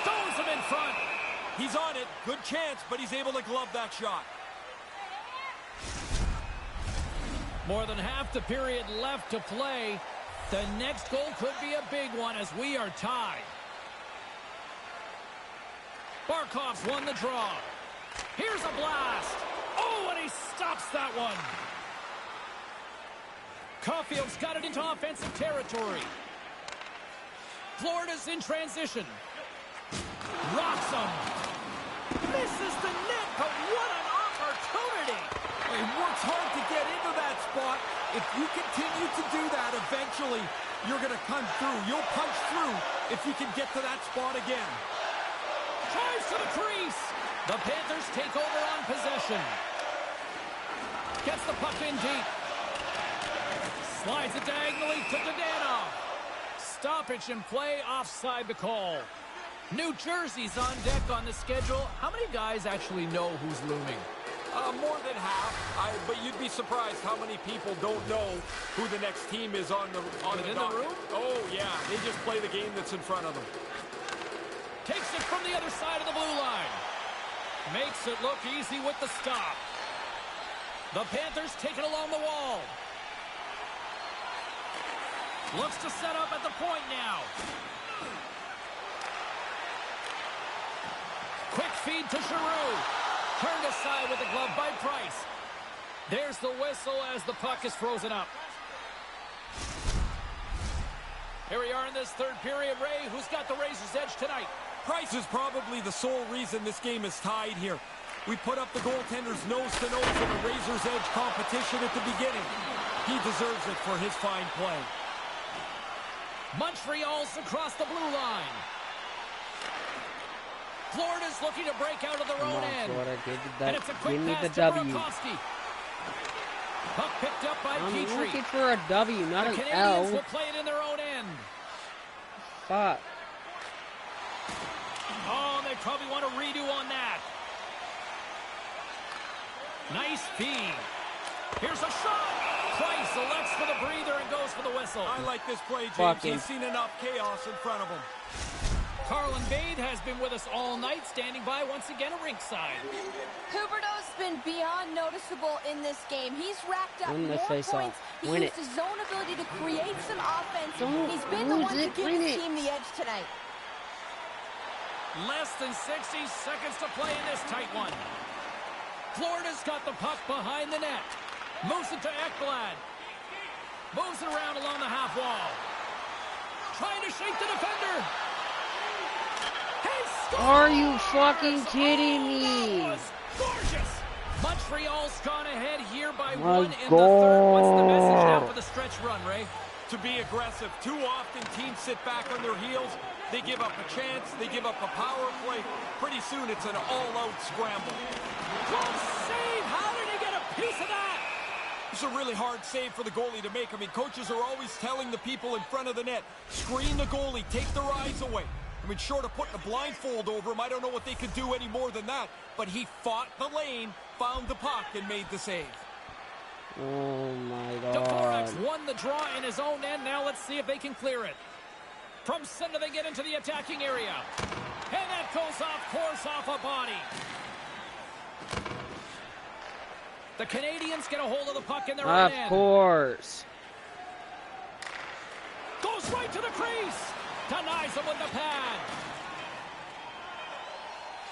Stones him in front. He's on it. Good chance, but he's able to glove that shot. More than half the period left to play. The next goal could be a big one as we are tied. Barkov's won the draw. Here's a blast. Oh, and he stops that one. Caulfield's got it into offensive territory. Florida's in transition. Rocks him. Misses the net, but what an opportunity. He works hard to get into that spot. If you continue to do that, eventually you're going to come through. You'll punch through if you can get to that spot again. Drives to the crease. The Panthers take over on possession. Gets the puck in deep. Slides it diagonally to Dadonov. Stoppage in play, offside the call. New Jersey's on deck on the schedule. How many guys actually know who's looming? More than half, but you'd be surprised how many people don't know who the next team is on the room? Oh, yeah. They just play the game that's in front of them. Takes it from the other side of the blue line. Makes it look easy with the stop. The Panthers take it along the wall. Looks to set up at the point now. Quick feed to Giroux. Turned aside with the glove by Price. There's the whistle as the puck is frozen up. Here we are in this third period. Ray, who's got the Razor's edge tonight? Price is probably the sole reason this game is tied here. We put up the goaltender's nose-to-nose in a Razor's edge competition at the beginning. He deserves it for his fine play. Montreal's across the blue line. Florida's looking to break out of their own end. Florida, and it's a quick give me pass the to W. Burakovsky. Puck picked up by I'm Petrie. looking for a W, not the an Canadians L. will play it in their own end. Fuck. Oh, they probably want to redo on that. Nice feed. Here's a shot. Price selects for the breather and goes for the whistle. I like this play, James. Fucking. He's seen enough chaos in front of him. Carlin Bade has been with us all night, standing by once again at ringside. Huberto's been beyond noticeable in this game. He's racked up Win the more face-off. points. He Win used it. his zone ability to create some offense. Don't He's been the lose one to it. give Win his it. team the edge tonight. Less than 60 seconds to play in this tight one. Florida's got the puck behind the net. Moves it to Ekblad. Moves it around along the half wall. Trying to shake the defender. He scores! Are you fucking kidding me? That was gorgeous. Montreal's gone ahead here by My one in the third. What's the message now God. for the stretch run, Ray? To be aggressive. Too often teams sit back on their heels. They give up a chance. They give up a power play. Pretty soon it's an all-out scramble. Good save. How did he get a piece of that? It's a really hard save for the goalie to make. I mean, coaches are always telling the people in front of the net, screen the goalie, take their eyes away. I mean, short of putting a blindfold over him, I don't know what they could do any more than that. But he fought the lane, found the puck, and made the save. Oh my Dvorak God. won the draw in his own end. Now let's see if they can clear it. From center, they get into the attacking area. And that goes off course off a body. The Canadians get a hold of the puck in their own Of end. course. Goes right to the crease. Denies him with the pad.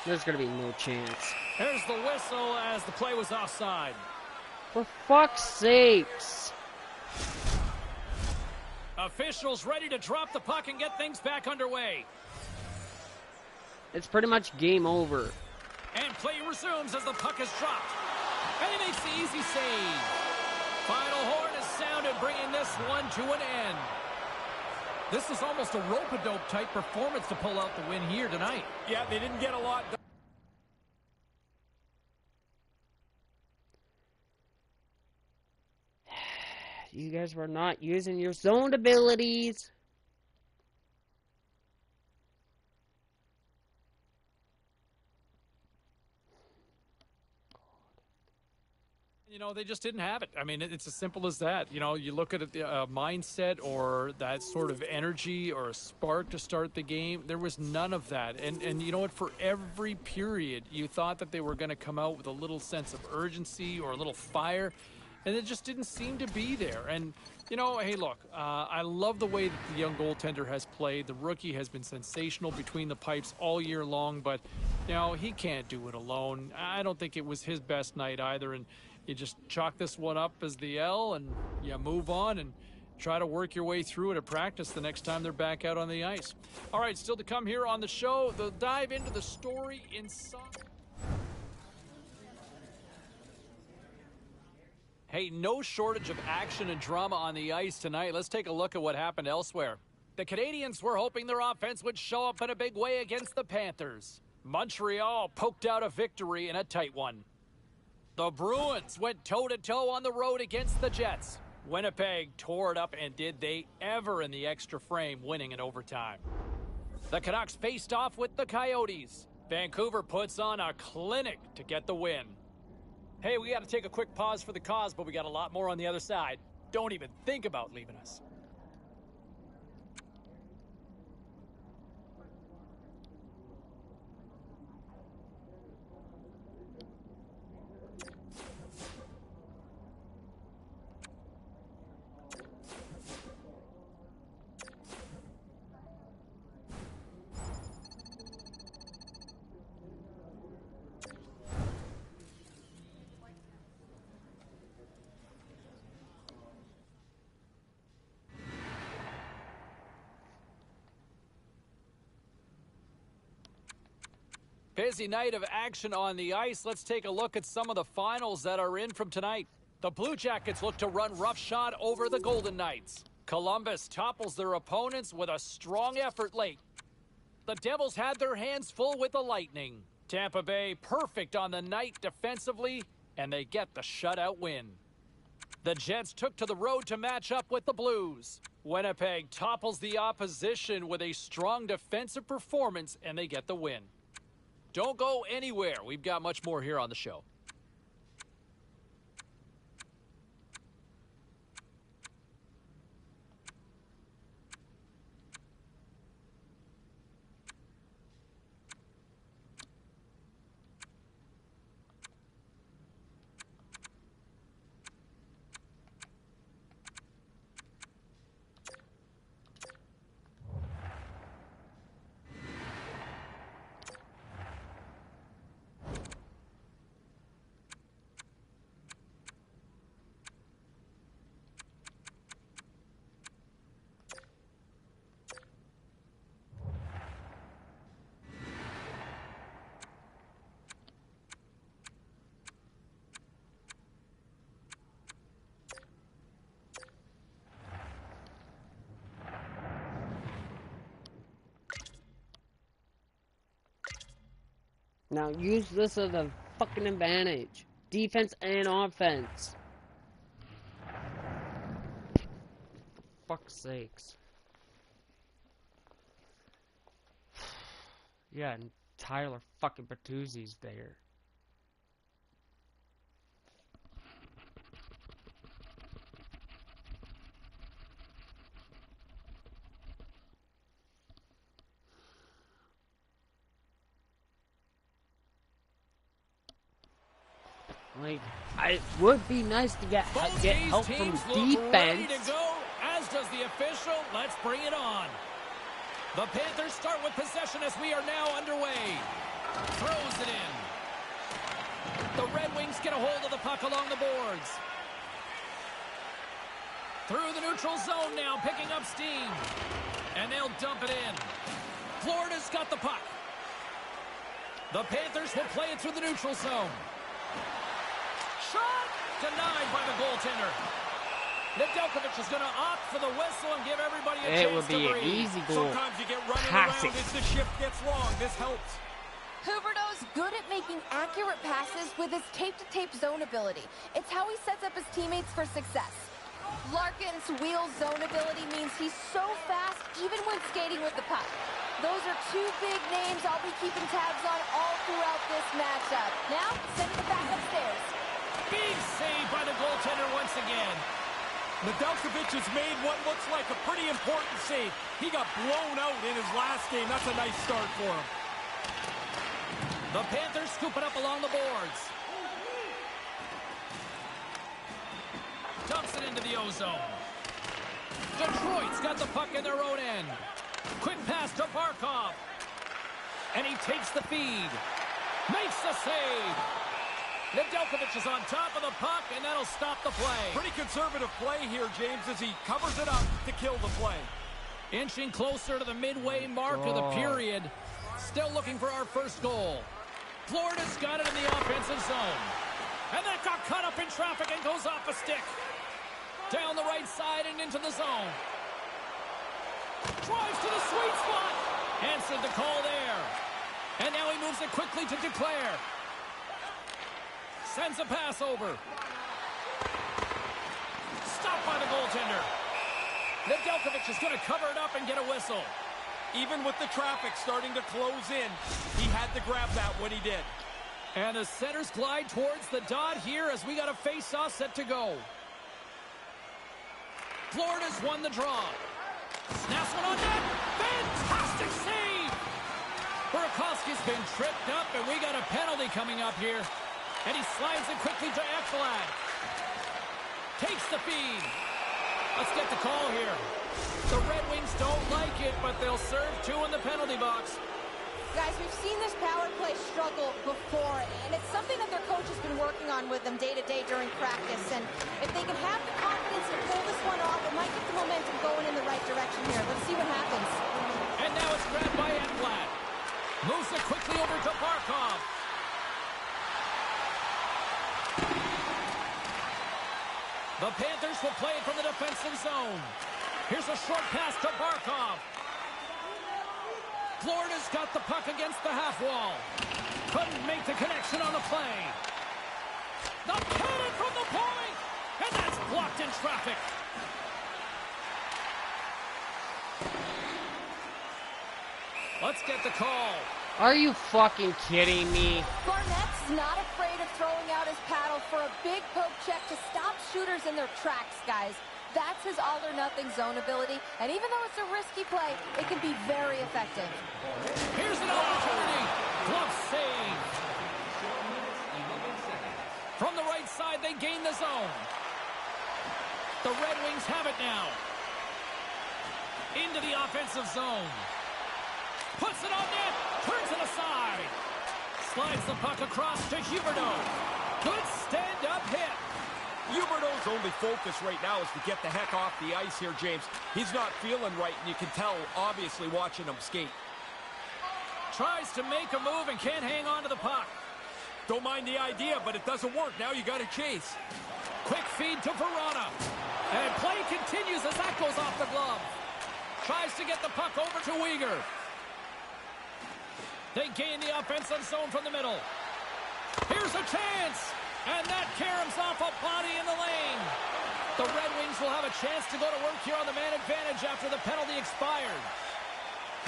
There's gonna be no chance. There's the whistle as the play was offside. For fuck's sakes. Officials ready to drop the puck and get things back underway. It's pretty much game over. And play resumes as the puck is dropped. And he makes the easy save. Final horn is sounded, bringing this one to an end. This is almost a rope-a-dope type performance to pull out the win here tonight. Yeah, they didn't get a lot done. You guys were not using your zone abilities. You know, they just didn't have it. I mean, it's as simple as that. You know, you look at the mindset or that sort of energy or a spark to start the game. There was none of that. And you know what? For every period, you thought that they were going to come out with a little sense of urgency or a little fire. And it just didn't seem to be there. And, you know, hey, look, I love the way that the young goaltender has played. The rookie has been sensational between the pipes all year long. But, you know, he can't do it alone. I don't think it was his best night either. And you just chalk this one up as the L and you move on and try to work your way through it at practice the next time they're back out on the ice. All right, still to come here on the show, they'll dive into the story inside. Hey, no shortage of action and drama on the ice tonight. Let's take a look at what happened elsewhere. The Canadians were hoping their offense would show up in a big way against the Panthers. Montreal poked out a victory in a tight one. The Bruins went toe-to-toe on the road against the Jets. Winnipeg tore it up, and did they ever in the extra frame, winning in overtime. The Canucks faced off with the Coyotes. Vancouver puts on a clinic to get the win. Hey, we got to take a quick pause for the cause, but we got a lot more on the other side. Don't even think about leaving us. Busy night of action on the ice. Let's take a look at some of the finals that are in from tonight. The Blue Jackets look to run roughshod over the Golden Knights. Columbus topples their opponents with a strong effort late. The Devils had their hands full with the Lightning. Tampa Bay perfect on the night defensively, and they get the shutout win. The Jets took to the road to match up with the Blues. Winnipeg topples the opposition with a strong defensive performance, and they get the win. Don't go anywhere. We've got much more here on the show. Now use this as a fucking advantage. Defense and offense. For fuck's sakes. Yeah, and Tyler fucking Bertuzzi's there. Like, it would be nice to get help from defense. Ready to go, as does the official. Let's bring it on. The Panthers start with possession as we are now underway. Throws it in. The Red Wings get a hold of the puck along the boards. Through the neutral zone now, picking up steam. And they'll dump it in. Florida's got the puck. The Panthers will play it through the neutral zone. Shot! Denied by the goaltender. Nedeljkovic is going to opt for the whistle and give everybody a chance to breathe. It would be an easy goal. Sometimes you get running around as the shift gets long. This helps. Huberdeau's good at making accurate passes with his tape-to-tape zone ability. It's how he sets up his teammates for success. Larkin's wheel zone ability means he's so fast even when skating with the puck. Those are two big names I'll be keeping tabs on all throughout this matchup. Now, send it back upstairs. Big save by the goaltender once again. Nedeljkovic has made what looks like a pretty important save. He got blown out in his last game. That's a nice start for him. The Panthers scoop it up along the boards. Dumps it into the O-zone. Detroit's got the puck in their own end. Quick pass to Barkov. And he takes the feed. Makes the save. Nedeljkovic is on top of the puck, and that'll stop the play. Pretty conservative play here, James, as he covers it up to kill the play. Inching closer to the midway mark of the period. Still looking for our first goal. Florida's got it in the offensive zone. And that got cut up in traffic and goes off a stick. Down the right side and into the zone. Drives to the sweet spot. Answered the call there. And now he moves it quickly to Declare. Sends a pass over. Stopped by the goaltender. Nedeljkovic is going to cover it up and get a whistle. Even with the traffic starting to close in, he had to grab that when he did. And the centers glide towards the dot here as we got a face-off set to go. Florida's won the draw. Snaps one on net. Fantastic save! Burakovsky's been tripped up, and we got a penalty coming up here. And he slides it quickly to Ekblad. Takes the feed. Let's get the call here. The Red Wings don't like it, but they'll serve two in the penalty box. Guys, we've seen this power play struggle before, and it's something that their coach has been working on with them day to day during practice. And if they can have the confidence to pull this one off, it might get the momentum going in the right direction here. Let's see what happens. And now it's grabbed by Ekblad. Moves it quickly over to Barkov. The Panthers will play it from the defensive zone. Here's a short pass to Barkov. Florida's got the puck against the half wall. Couldn't make the connection on the play. The cannon from the point! And that's blocked in traffic. Let's get the call. Are you fucking kidding me? Barnett's not afraid of throwing out his paddle for a big poke check to stop shooters in their tracks, guys. That's his all-or-nothing zone ability, and even though it's a risky play, it can be very effective. Here's an opportunity. Glove save. From the right side, they gain the zone. The Red Wings have it now. Into the offensive zone. Puts it on net. Turns it aside. Slides the puck across to Huberdeau. Good stand-up hit. Huberdeau's only focus right now is to get the heck off the ice here, James. He's not feeling right, and you can tell, obviously, watching him skate. Tries to make a move and can't hang on to the puck. Don't mind the idea, but it doesn't work. Now you got to chase. Quick feed to Verona. And play continues as that goes off the glove. Tries to get the puck over to Weegar. They gain the offensive zone from the middle. Here's a chance. And that caroms off a body in the lane. The Red Wings will have a chance to go to work here on the man advantage after the penalty expired.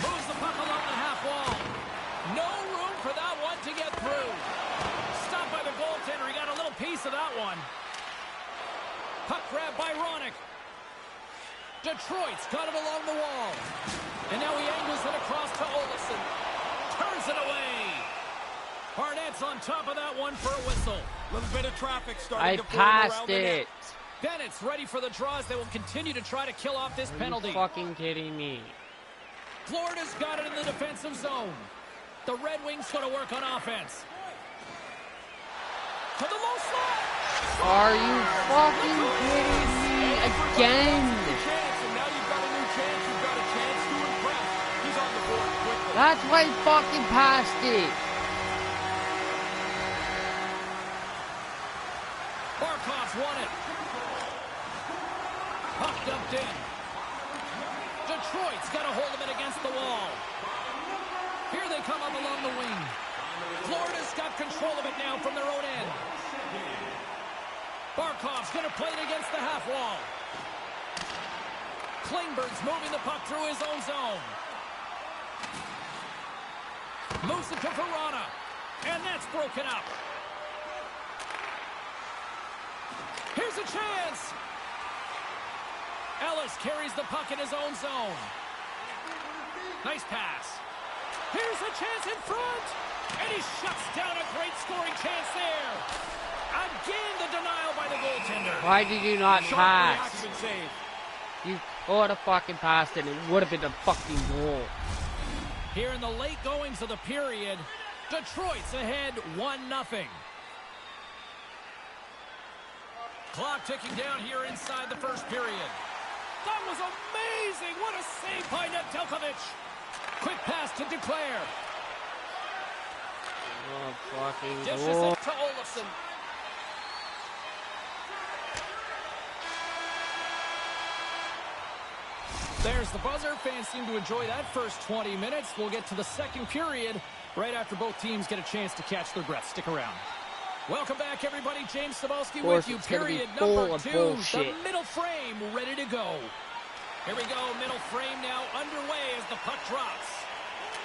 Moves the puck along the half wall. No room for that one to get through. Stopped by the goaltender. He got a little piece of that one. Puck grab by Ronick. Detroit's got it along the wall. And now he angles it across to Olofsson. Turns it away. Barnett's on top of that one for a whistle. A little bit of traffic starting to form passed around the net. it. Bennett's ready for the draws. They will continue to try to kill off this penalty. Are you fucking kidding me? Florida's got it in the defensive zone. The Red Wings going to work on offense. To the low slot. Are you fucking kidding me again? And now you've got a new chance. You've got a chance to impress. He's on the board quickly. That's why he fucking passed it. Barkov's won it. Puck dumped in. Detroit's got a hold of it against the wall. Here they come up along the wing. Florida's got control of it now from their own end. Barkov's going to play it against the half wall. Klingberg's moving the puck through his own zone. Moves it to Verona. And that's broken up. Here's a chance. Ellis carries the puck in his own zone. Nice pass. Here's a chance in front. And he shuts down a great scoring chance there. Again, the denial by the goaltender. Why did you not Sharp pass? reaction save. You could have fucking passed it. It would have been a fucking goal. Here in the late goings of the period, Detroit's ahead 1-0. Clock ticking down here inside the first period. That was amazing! What a save by Nedeljkovic! Quick pass to Duclair. Oh, fucking Dishes goal. it to Olofsson. There's the buzzer. Fans seem to enjoy that first 20 minutes. We'll get to the second period right after both teams get a chance to catch their breath. Stick around. Welcome back, everybody. James Cebulski with you. Period number 2. The middle frame ready to go. Here we go. Middle frame now underway as the puck drops.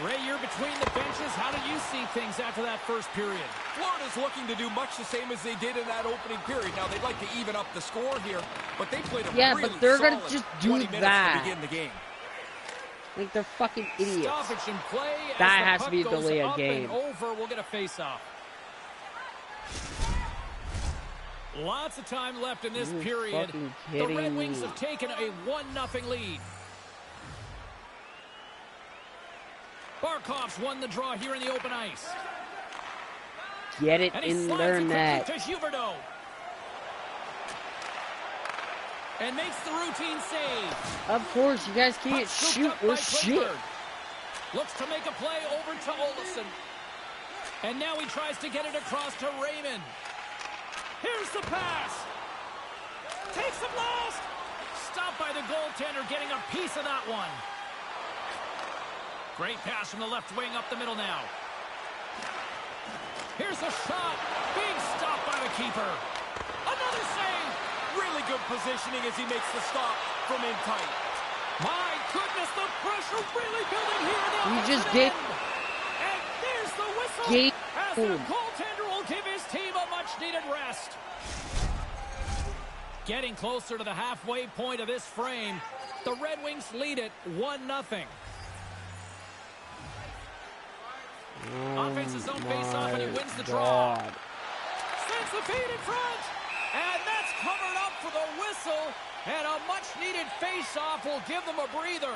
Ray, you're between the benches. How do you see things after that first period? Florida's looking to do much the same as they did in that opening period. Now, they'd like to even up the score here, but they played a really but they're going to solid just 20 do minutes that. to begin the game. Like, they're fucking idiots. Stoppage in play as That the has to puck be goes delay a up game. and over. We'll get a face-off. Lots of time left in this period. The Red Wings have taken a 1-0 lead. Barkov's won the draw here in the open ice. Get it And he in slides their it net. quickly to Huberdeau. And makes the routine save. Of course, you guys can't Puck scooped shoot up or by shit. Klingberg. Looks to make a play over to Olofsson. And now he tries to get it across to Raymond. Here's the pass. Takes the blast. Stopped by the goaltender, getting a piece of that one. Great pass from the left wing up the middle now. Here's a shot. Being stopped by the keeper. Another save. Really good positioning as he makes the stop from in tight. My goodness, the pressure really building here. You just did. And there's the whistle. Game. As the goaltender will give his team a much-needed rest. Getting closer to the halfway point of this frame, the Red Wings lead it 1-0. Offensive zone face-off, and he wins the draw. Sends the feed in front, and that's covered up for the whistle, and a much-needed face-off will give them a breather.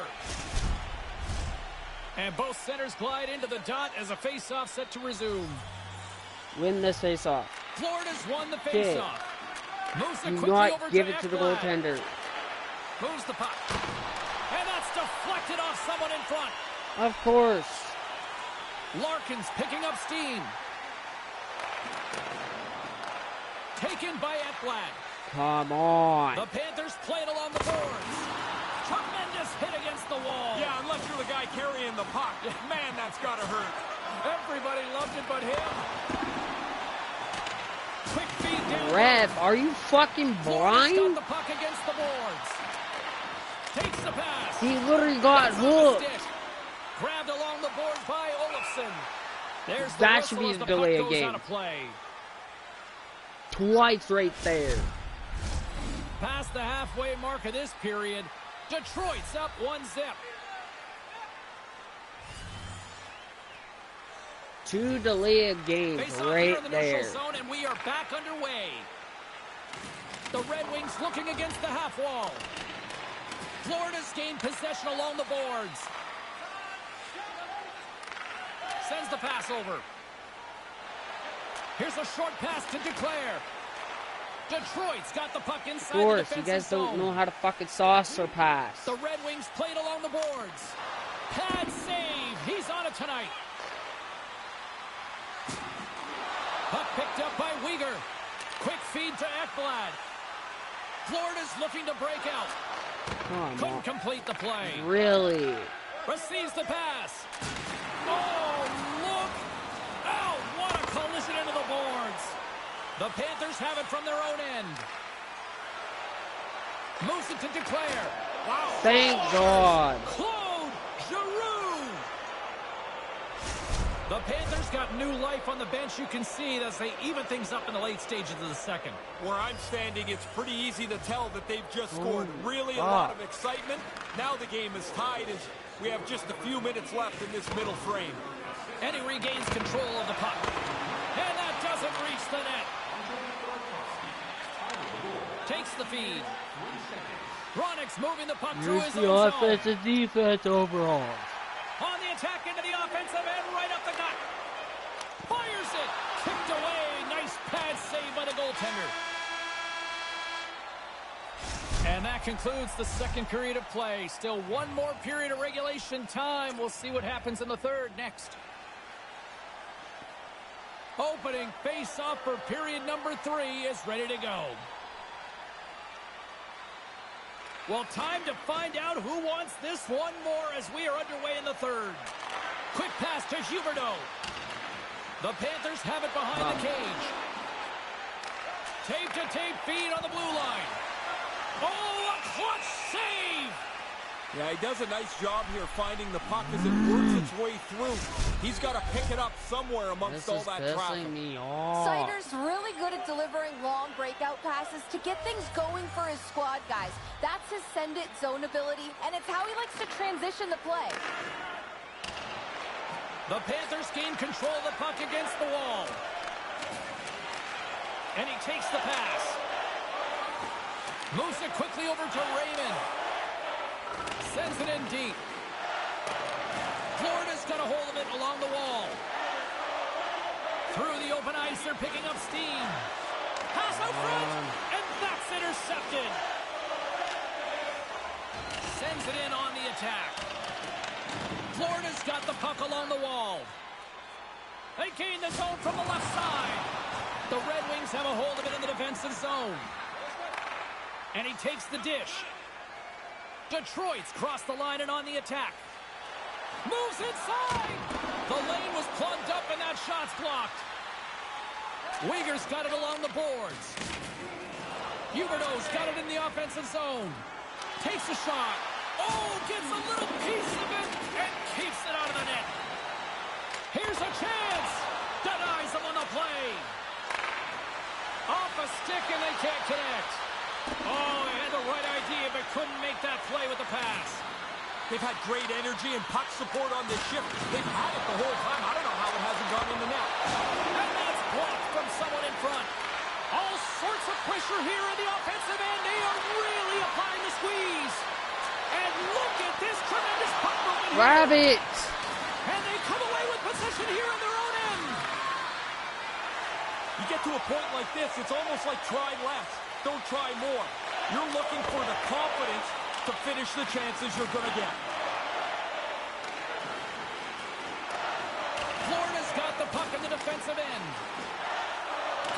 And both centers glide into the dot as a face-off set to resume. Win this face-off. Florida's won the face-off. Moves it Do quickly not over give to it to the Ekblad. goaltender. Moves the puck. And that's deflected off someone in front. Of course. Larkin's picking up steam. Taken by Ekblad. Come on. The Panthers play it along the boards. Tremendous hit against the wall. Yeah, unless you're the guy carrying the puck. Man, that's got to hurt. Everybody loved it but him. Quick feed down. Ref, are you fucking Florida's blind? got the puck against the boards. Takes the pass. He literally got That's on the hooked. stick. Grabbed along the boards by Olofsson. There's the That should whistle be as the the puck delay of goes game. out of play. Twice right there. Past the halfway mark of this period, Detroit's up 1-0. 2 delay of games Face off here right in the neutral there. zone, and we are back underway. The Red Wings looking against the half wall. Florida's gained possession along the boards. Sends the pass over. Here's a short pass to Declare. Detroit's got the puck inside Of the course, you defensive guys don't zone. know how to fucking sauce or pass. The Red Wings played along the boards. Pad save. He's on it tonight. Puck picked up by Uyghur. Quick feed to Ekblad. Florida's looking to break out. Come Couldn't on. complete the play. Really? Receives the pass. Oh, look. Oh, what a collision into the boards. The Panthers have it from their own end. Moves it to Declare. Wow. Thank God. Claude Giroux. The Panthers got new life on the bench. You can see as they even things up in the late stages of the second. Where I'm standing, it's pretty easy to tell that they've just scored. Oh, Really a lot of excitement. Now the game is tied as we have just a few minutes left in this middle frame. And he regains control of the puck. And that doesn't reach the net. Takes the feed. Ronick's moving the puck through Here's his the own offense zone. and defense overall. On the attack into the offensive end, right up the gut. Fires it. Kicked away. Nice pad save by the goaltender. And that concludes the second period of play. Still one more period of regulation time. We'll see what happens in the third next. Opening face-off for period number 3 is ready to go. Well, time to find out who wants this one more as we are underway in the third. Quick pass to Huberdeau. The Panthers have it behind the cage. Tape-to-tape feed on the blue line. Oh, a clutch save! Yeah, he does a nice job here finding the puck as it works its way through. He's got to pick it up somewhere amongst This all is that pissing traffic. me off. Sider's really good at delivering long breakout passes to get things going for his squad guys. That's his send-it zone ability, and it's how he likes to transition the play. The Panthers gain control of the puck against the wall. And he takes the pass. Moves it quickly over to Raymond. Sends it in deep. Florida's got a hold of it along the wall. Through the open ice, they're picking up steam. Pass out front, and that's intercepted. Sends it in on the attack. Florida's got the puck along the wall. They gain the zone from the left side. The Red Wings have a hold of it in the defensive zone. And he takes the dish. Detroit's crossed the line and on the attack. Moves inside. The lane was plugged up and that shot's blocked. Uyghur's got it along the boards. Huberdeau's got it in the offensive zone. Takes a shot. Oh, gets a little piece of it and keeps it out of the net. Here's a chance. Denies him on the play. Off a stick and they can't connect. Oh, he had the right idea but couldn't make that play with the pass. They've had great energy and puck support on this shift. They've had it the whole time. I don't know how it hasn't gone in the net. And that's blocked from someone in front. All sorts of pressure here in the offensive end. They are really applying the squeeze. And look at this tremendous puck movement. Grab it! And they come away with possession here in their own end. You get to a point like this, it's almost like try less. Don't try more. You're looking for the confidence to finish the chances you're going to get. Florida's got the puck in the defensive end.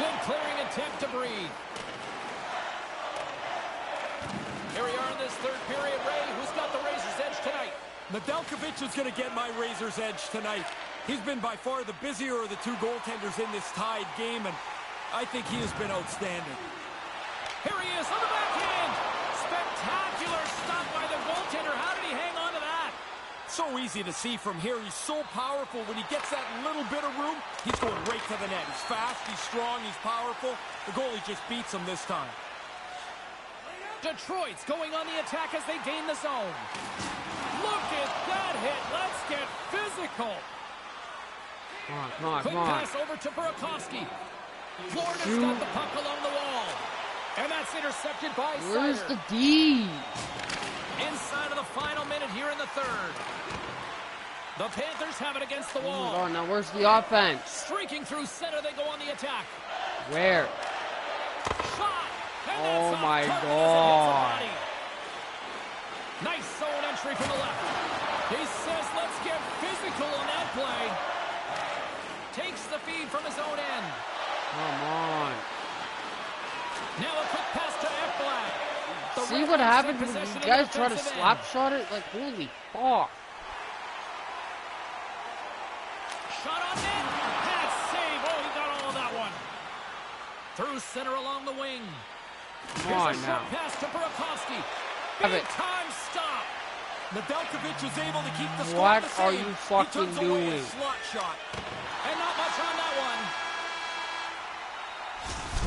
Good clearing attempt to breathe. Here we are in this third period. Ray, who's got the Razors' tonight. Nedeljkovic is going to get my razor's edge tonight. He's been by far the busier of the two goaltenders in this tied game, and I think he has been outstanding. Here he is on the backhand. Spectacular stop by the goaltender. How did he hang on to that? So easy to see from here. He's so powerful. When he gets that little bit of room, he's going right to the net. He's fast, he's strong, he's powerful. The goalie just beats him this time. Detroit's going on the attack as they gain the zone. Look at that hit. Let's get physical. Come on, Quick come on. pass over to Burakovsky. Florida's got the puck along the wall. And that's intercepted by Where's Sider. the D? Inside of the final minute here in the third. The Panthers have it against the wall. Oh, now where's the offense? Streaking through center, they go on the attack. Where? Shot! And Oh that's my off target as it hits the God. body. Nice zone entry from the left. He says, let's get physical on that play. Takes the feed from his own end. Come on. Now a quick pass to Ekblad. The See Red what Wings happens take when possession you in guys the try to offensive slap end. shot it? Like, holy fuck. Shot on net. That save. Oh, he got all of that one. Through center along the wing. Come Here's on a now. short pass to Burakovsky. Have Big it. time stop. Nedeljkovic is able to keep the score What the are same. you He fucking turns away a doing? slot shot. And not much on that one.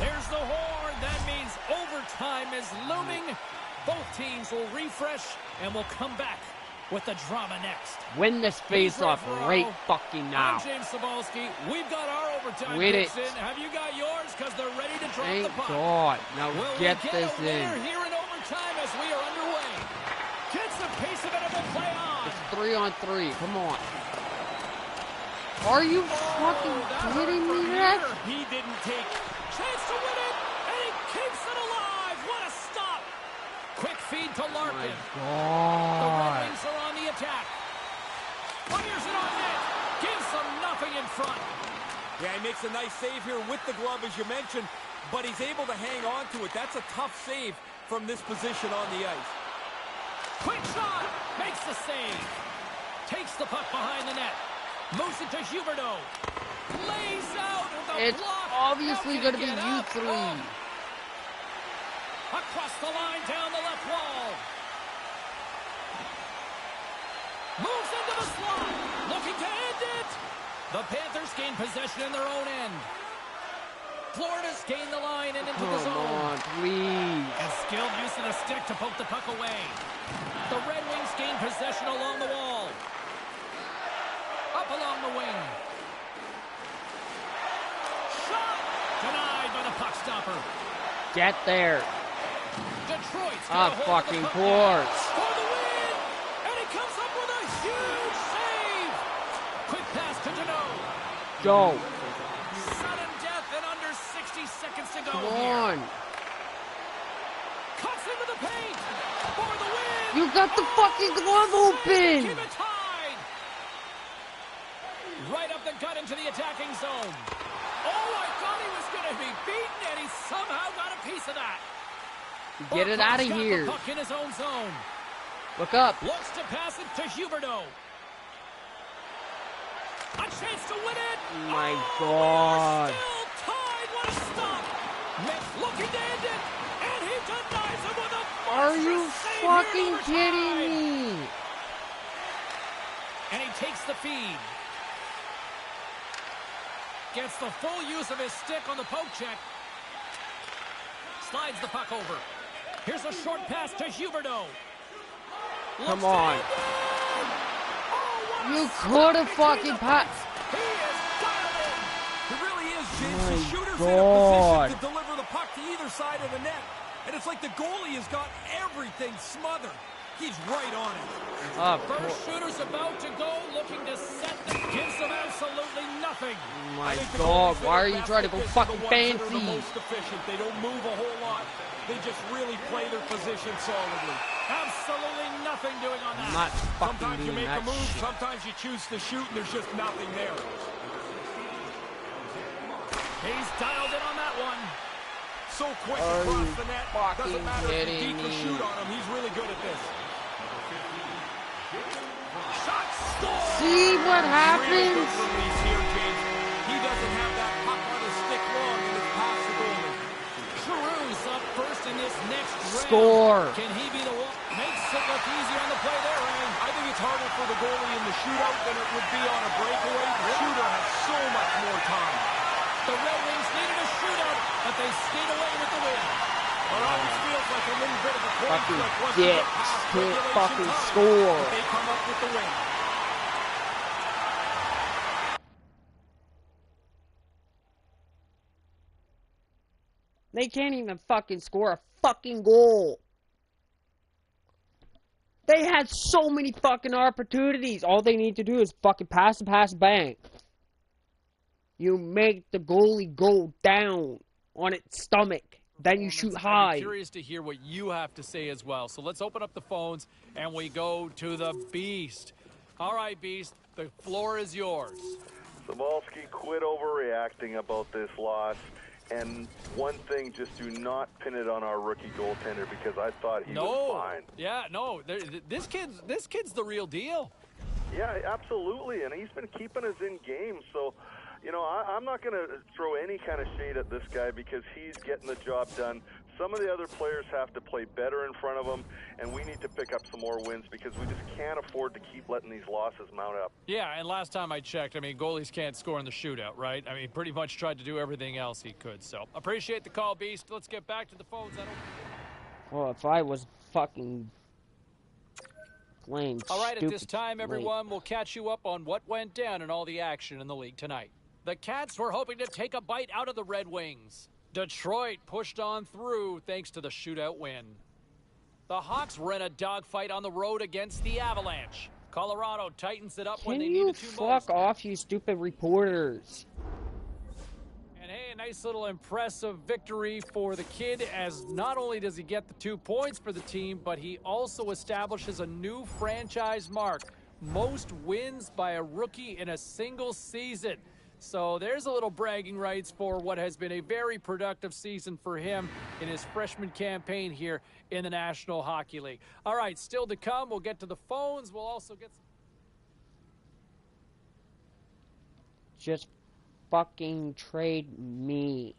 There's the horn. That means overtime is looming. Both teams will refresh and will come back with the drama next. Win this face-off right fucking now. I'm James Cebulski. We've got our overtime Win picks it. in. Have you got yours? Because they're ready to drop Thank the puck. God. Now Will get we this a winner in. here in overtime as we are underway? Gets the pace of it and will play on. It's 3-on-3. Come on. Are you fucking that kidding hurt me, from Rex? here. He didn't take. Chance to win it, and he keeps it alive. What a stop. Quick feed to My Larkin. The Red God. Wings are on the attack. Fires it on net. Gives them nothing in front. Yeah, he makes a nice save here with the glove, as you mentioned, but he's able to hang on to it. That's a tough save from this position on the ice. Quick shot. Makes the save. Takes the puck behind the net. Moves it to Huberdeau. Lays out with a It's block. obviously How going can to he be get you up? three. Oh. Across the line, down the left wall. Moves into the slot. Looking to end it. The Panthers gain possession in their own end. Florida's gained the line and into the Come zone. on, please. And skilled use of the stick to poke the puck away. The Red Wings gain possession along the wall. Up along the wing. Shot! Denied by the puck stopper. Get there. Detroit's Of got a hold of the fucking puck course. now. For the win! And he comes up with a huge save! Quick pass to Deneau. Go. Sudden death in under 60 seconds to go Come here. on. Cuts into the paint for the win! You got the fucking glove open. Keep it tied! Right up the gut into the attacking zone. Oh, I thought he was going to be beaten, and he somehow got a piece of that. Get it out of Got here. the puck in his own zone. Look up. Looks to pass it to Huberdeau. A chance to win it. My oh, God. we're still tied. What a stop. Mitch looking to end it, and he denies him with a Are you monstrous save here in fucking overtime. kidding me? And he takes the feed. Gets the full use of his stick on the poke check. Slides the puck over. Here's a short pass to Huberdeau. Come on. You could have fucking passed. He is dialed He really is, James. My The shooter's God. in a position to deliver the puck to either side of the net. And it's like the goalie has got everything smothered. He's right on it. Of First course. shooter's about to go, looking to set the... Gives them absolutely nothing. My I think the God. goalies Why are that you best trying to at go this are fucking the ones that are the fancy? most efficient. They don't move a whole lot. They just really play their position solidly. Absolutely nothing doing on that. I'm not fucking Sometimes you doing make that a move, shit. sometimes you choose to shoot, and there's just nothing there. He's dialed in on that one. So quick Are across you the net. fucking Doesn't matter if you kidding deke or me? shoot on him. He's really good at this. See what Really happens? good release here, James. He doesn't have that puck on his stick long, and it's past the goalie. Cruz up first in this next round. Score. Can he be the one? Makes it look easy on the play there, Ray. I think it's harder for the goalie in the shootout than it would be on a breakaway. The shooter has so much more time. The Red Wings needed a shootout, but they stayed away with the win. It always feels like a little bit of a coin Fucking flip once you get dicks past can't regulation fucking time. score. But they come up with the win. They can't even fucking score a fucking goal. They had so many fucking opportunities. All they need to do is fucking pass, bang. You make the goalie go down on its stomach. Then you shoot I'd high. be curious to hear what you have to say as well. So let's open up the phones and we go to the Beast. All right, Beast, the floor is yours. Cybulski, quit overreacting about this loss. And one thing, just do not pin it on our rookie goaltender because I thought he was fine. Yeah, no, this kid's the real deal. Yeah, absolutely, and he's been keeping us in games. So, you know, I'm not going to throw any kind of shade at this guy because he's getting the job done. Some of the other players have to play better in front of him, and we need to pick up some more wins because we just can't afford to keep letting these losses mount up. Yeah, and last time I checked, I mean, goalies can't score in the shootout, right? I mean, pretty much tried to do everything else he could. So, appreciate the call, Beast. Let's get back to the phones. Well, if I was fucking playing All right, at this stupid time, late. everyone, we'll catch you up on what went down and all the action in the league tonight. The Cats were hoping to take a bite out of the Red Wings. Detroit pushed on through thanks to the shootout win. The Hawks were in a dogfight on the road against the Avalanche. Colorado tightens it up when they Can you needed to fuck most. off, you stupid reporters? And hey, a nice little impressive victory for the kid, as not only does he get the 2 points for the team, but he also establishes a new franchise mark. Most wins by a rookie in a single season. So there's a little bragging rights for what has been a very productive season for him in his freshman campaign here in the National Hockey League. All right, still to come. We'll get to the phones. We'll also get some... Just fucking trade me.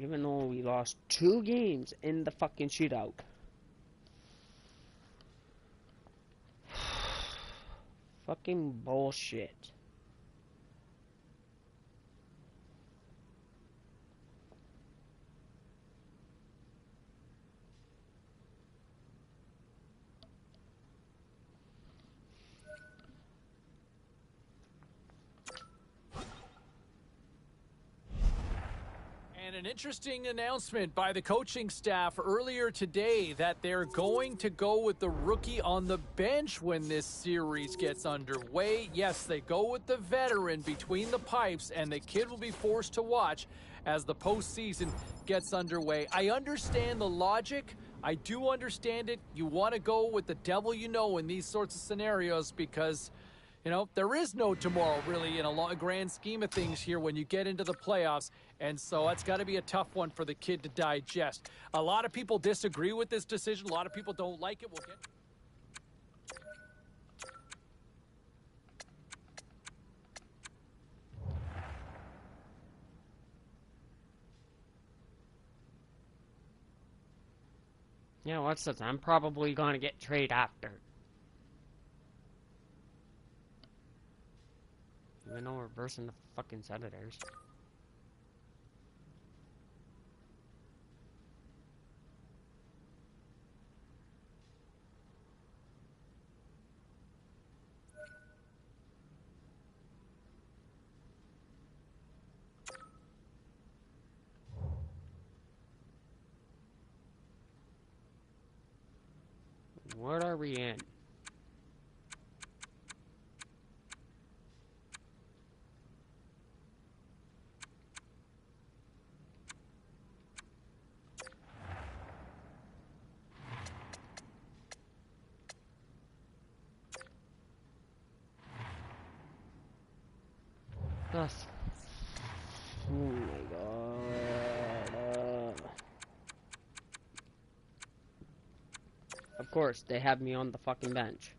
Even though we lost 2 games in the fucking shootout. Fucking bullshit. And an interesting announcement by the coaching staff earlier today that they're going to go with the rookie on the bench when this series gets underway. Yes, they go with the veteran between the pipes, and the kid will be forced to watch as the postseason gets underway. I understand the logic. I do understand it. You want to go with the devil you know in these sorts of scenarios because... you know, there is no tomorrow, really, in a grand scheme of things here when you get into the playoffs. And so that's got to be a tough one for the kid to digest. A lot of people disagree with this decision. A lot of people don't like it. We'll get... Yeah, what's this? I'm probably gonna get traded after. Even though we're versing the fucking Senators. What are we in? Yes. Oh my god. Of course, they have me on the fucking bench.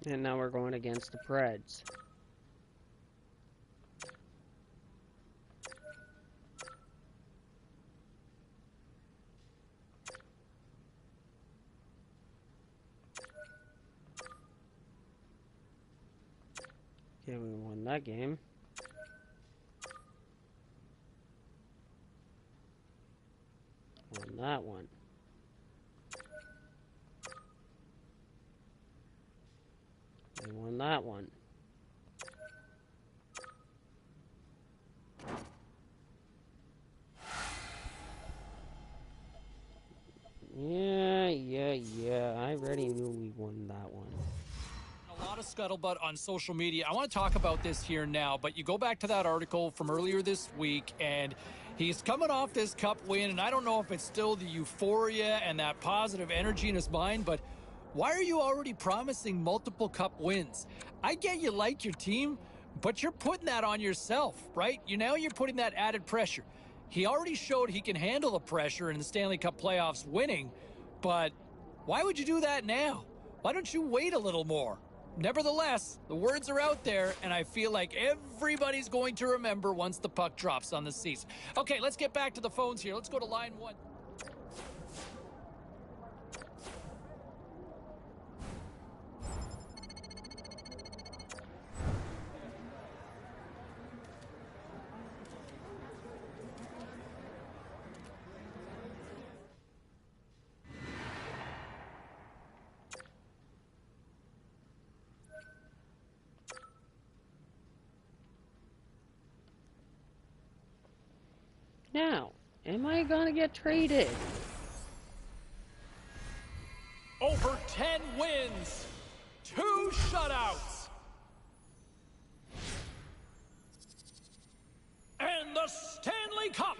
And now we're going against the Preds. Okay, we won that game. Won that one. We won that one. Yeah. I already knew we won that one. A lot of scuttlebutt on social media. I want to talk about this here now, but you go back to that article from earlier this week, and he's coming off this cup win, and I don't know if it's still the euphoria and that positive energy in his mind, but why are you already promising multiple cup wins? I get you like your team, but you're putting that on yourself, right? You're putting that added pressure. He already showed he can handle the pressure in the Stanley Cup playoffs winning, but why would you do that now? Why don't you wait a little more? Nevertheless, the words are out there, and I feel like everybody's going to remember once the puck drops on the season. Okay, let's get back to the phones here. Let's go to line one. Now, am I gonna get traded? Over 10 wins, 2 shutouts, and the Stanley Cup.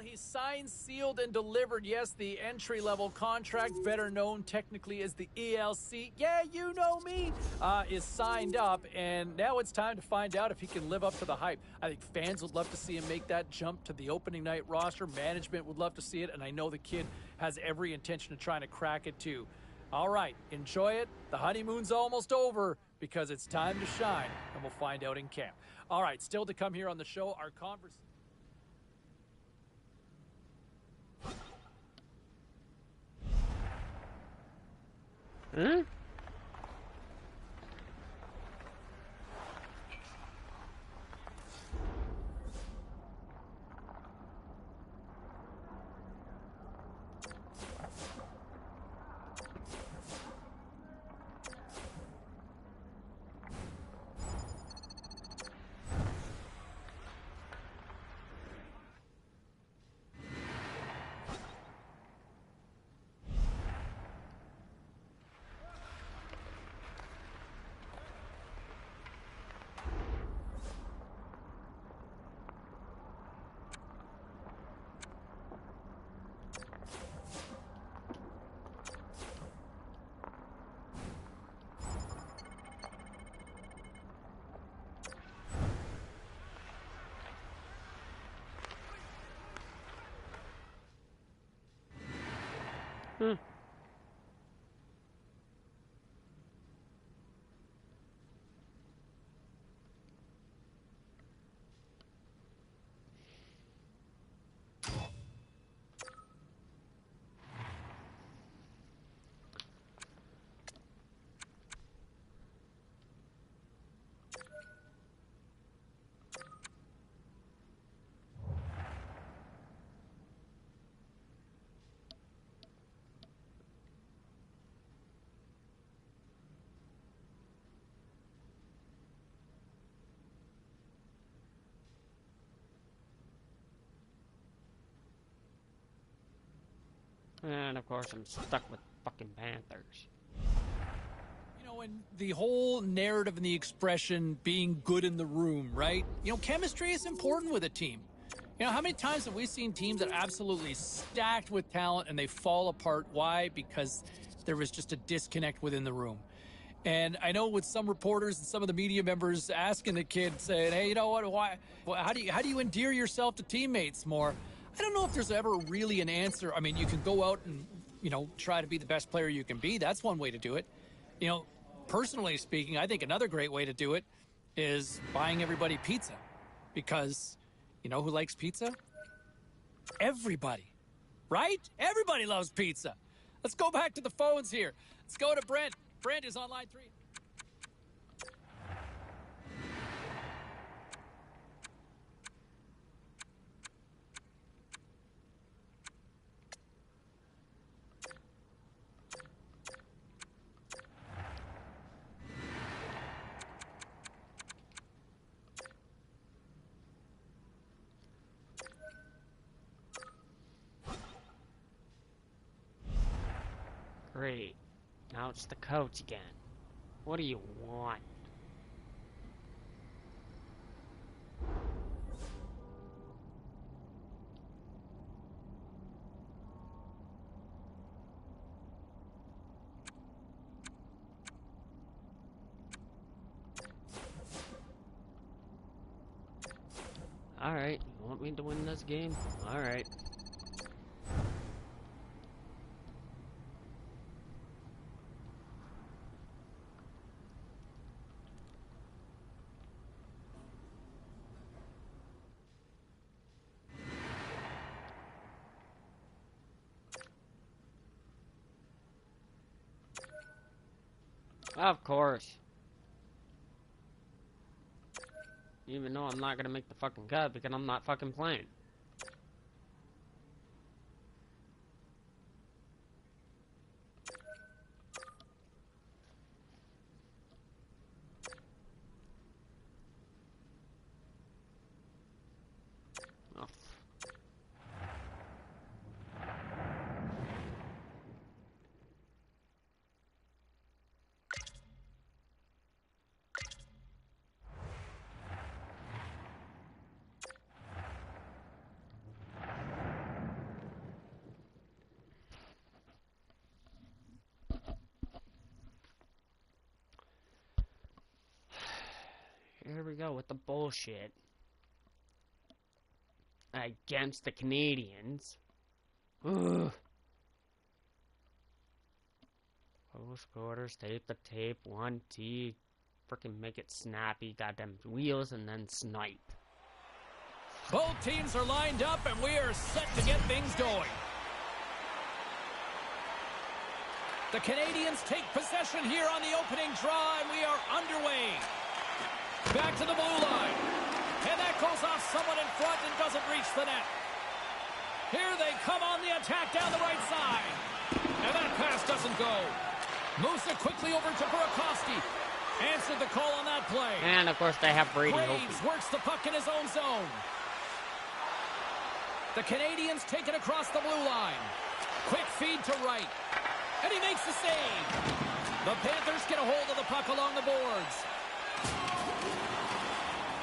He signed, sealed, and delivered, yes, the entry-level contract, better known technically as the ELC. Yeah, you know me, is signed up, and now it's time to find out if he can live up to the hype. I think fans would love to see him make that jump to the opening night roster. Management would love to see it, and I know the kid has every intention of trying to crack it too. All right, enjoy it. The honeymoon's almost over because it's time to shine, and we'll find out in camp. All right, still to come here on the show, our conversation. Huh? And of course, I'm stuck with fucking Panthers. You know, and the whole narrative and the expression being good in the room, right? You know, chemistry is important with a team. You know, how many times have we seen teams that are absolutely stacked with talent and they fall apart? Why? Because there was just a disconnect within the room. And I know with some reporters and some of the media members asking the kid, saying, hey, you know what, why, how do you endear yourself to teammates more? I don't know if there's ever really an answer. I mean, you can go out and, you know, try to be the best player you can be. That's one way to do it. You know, personally speaking, I think another great way to do it is buying everybody pizza. Because, you know who likes pizza? Everybody. Right? Everybody loves pizza. Let's go back to the phones here. Let's go to Brent. Brent is on line 3. Great. Now it's the coach again. What do you want? Alright, you want me to win this game? Alright. Of course. Even though I'm not gonna make the fucking cut because I'm not fucking playing. Oh. Here we go with the bullshit. Against the Canadians. Ugh. Close quarters, tape the tape, 1T. Frickin' make it snappy, goddamn wheels, and then snipe. Both teams are lined up, and we are set to get things going. The Canadians take possession here on the opening draw, and we are underway. Back to the blue line. And that goes off someone in front and doesn't reach the net. Here they come on the attack down the right side. And that pass doesn't go. Moves it quickly over to Burakovsky. Answered the call on that play. And of course they have Brady Graves works the puck in his own zone. The Canadians take it across the blue line. Quick feed to right. And he makes the save. The Panthers get a hold of the puck along the boards.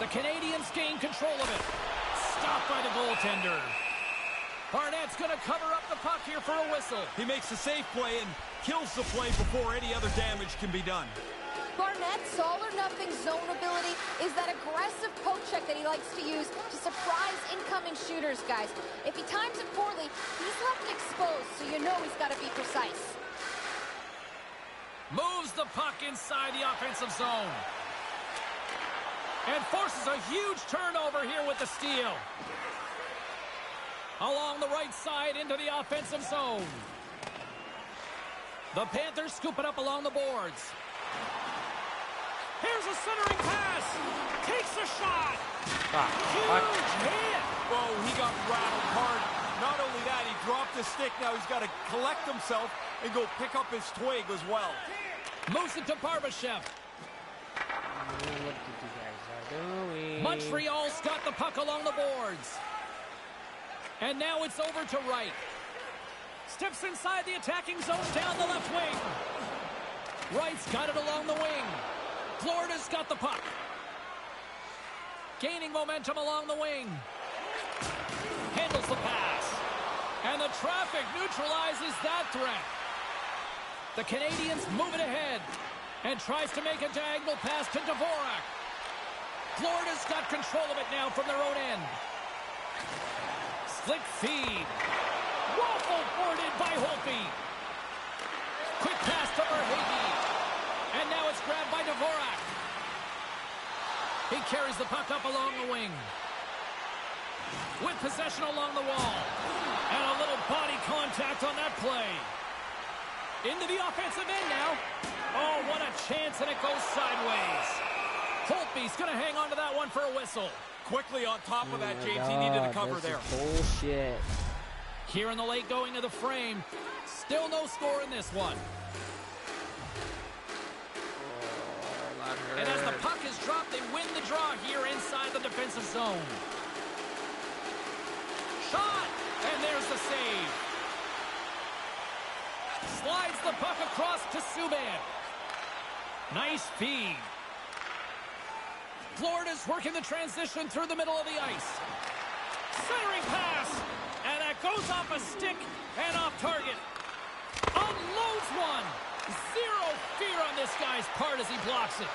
The Canadians gain control of it. Stopped by the goaltender. Barnett's going to cover up the puck here for a whistle. He makes a safe play and kills the play before any other damage can be done. Barnett's all-or-nothing zone ability is that aggressive poke check that he likes to use to surprise incoming shooters, guys. If he times it poorly, he's left exposed, so you know he's got to be precise. Moves the puck inside the offensive zone. And forces a huge turnover here with the steal. Along the right side into the offensive zone. The Panthers scoop it up along the boards. Here's a centering pass. Takes a shot. Huge hit. Whoa, he got rattled hard. Not only that, he dropped his stick. Now he's got to collect himself and go pick up his twig as well. Moves it to Barbashev. What you guys are doing? Montreal's got the puck along the boards. And now it's over to right. steps inside the attacking zone down the left wing. Wright's got it along the wing. Florida's got the puck. Gaining momentum along the wing. Handles the pass. And the traffic neutralizes that threat. The Canadians move it ahead and tries to make a diagonal pass to Dvorak. Florida's got control of it now from their own end. Slick feed. Waffle boarded by Holtby. Quick pass to Verhaeghe. And now it's grabbed by Dvorak. He carries the puck up along the wing. With possession along the wall. And a little body contact on that play. Into the offensive end now. Oh, what a chance, and it goes sideways. Holtby's going to hang on to that one for a whistle. Quickly on top of that, James. He needed to cover there. Bullshit. Here in the late going to the frame. Still no score in this one. And as the puck is dropped, they win the draw here inside the defensive zone. Shot! And there's the save. Slides the puck across to Subban. Nice feed. Florida's working the transition through the middle of the ice. Centering pass. And that goes off a stick and off target. Unloads one. Zero fear on this guy's part as he blocks it.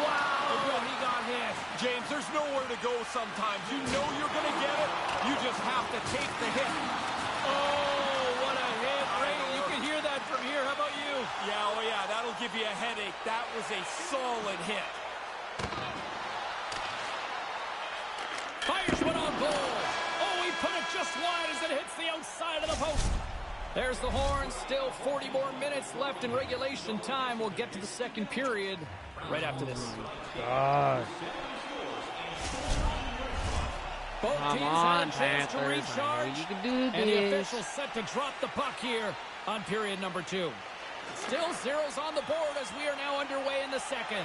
Wow, he got hit. James, there's nowhere to go sometimes. You know you're going to get it. You just have to take the hit. Oh, what a hit. Ray, you can hear that from here. How about you? Yeah, oh yeah, that'll give you a headache. That was a solid hit. Fires one on goal. Oh, he put it just wide as it hits the outside of the post. There's the horn. Still 40 more minutes left in regulation time. We'll get to the second period right after this. God. Both Come teams on, had a chance to Panthers. recharge. You can do this. And the officials set to drop the puck here on period number 2. Still zeros on the board as we are now underway in the second.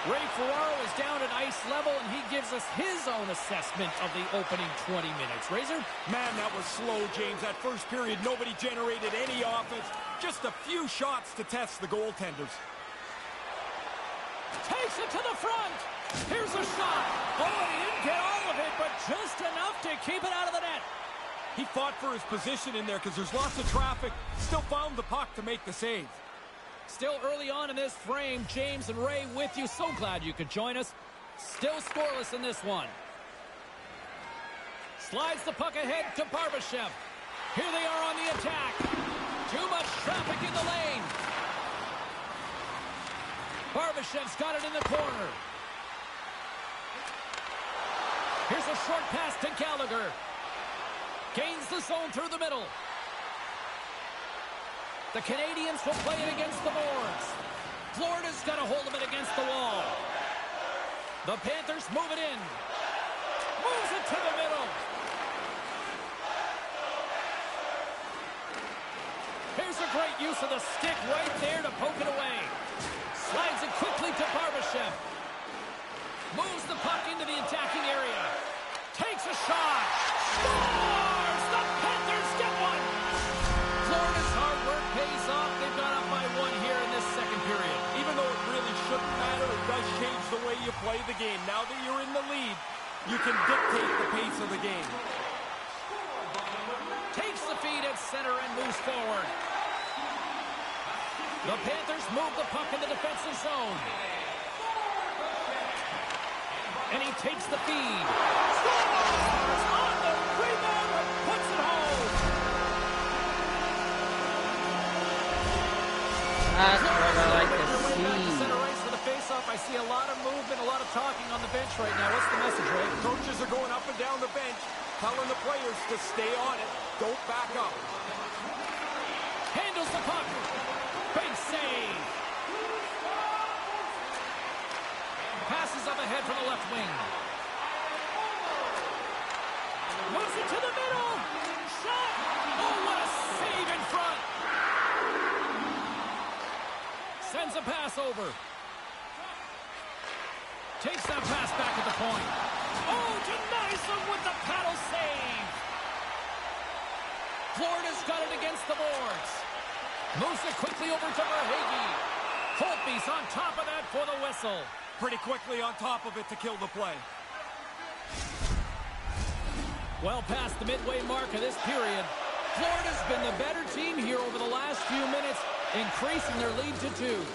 Ray Ferraro is down at ice level, and he gives us his own assessment of the opening 20 minutes. Razor? Man, that was slow, James. That first period, nobody generated any offense. Just a few shots to test the goaltenders. Takes it to the front. Here's a shot. Oh, and he didn't get all of it, but just enough to keep it out of the net. He fought for his position in there because there's lots of traffic. Still found the puck to make the save. Still early on in this frame, James and Ray with you. So glad you could join us. Still scoreless in this one. Slides the puck ahead to Barbashev. Here they are on the attack. Too much traffic in the lane. Barbashev's got it in the corner. Here's a short pass to Gallagher. Gains the zone through the middle. The Canadians will play it against the boards. Florida's got a hold of it against the wall. The Panthers move it in. Moves it to the middle. Here's a great use of the stick right there to poke it away. Slides it quickly to Barbashev. Moves the puck into the attacking area. Takes a shot. Scores! The Panthers get one! Florida's hard work pays off. They've gone up by 1 here in this second period. Even though it really shouldn't matter, it does change the way you play the game. Now that you're in the lead, you can dictate the pace of the game. Takes the feed at center and moves forward. The Panthers move the puck in the defensive zone. And he takes the feed. Scores! On the rebound and puts it home. That's what I like to see. Center ice for the faceoff. I see a lot of movement, a lot of talking on the bench right now. What's the message, Ray? Coaches are going up and down the bench, telling the players to stay on it. Don't back up. Handles the puck. Big save. Passes up ahead from the left wing. Moves it to the middle. Shot. Oh, what a save in front. Sends a pass over. Takes that pass back at the point. Oh, denies him with the paddle save. Florida's got it against the boards. Moves it quickly over to Verhaeghe. Holtby's on top of that for the whistle. Pretty quickly on top of it to kill the play. Well past the midway mark of this period, Florida's been the better team here over the last few minutes, increasing their lead to 2.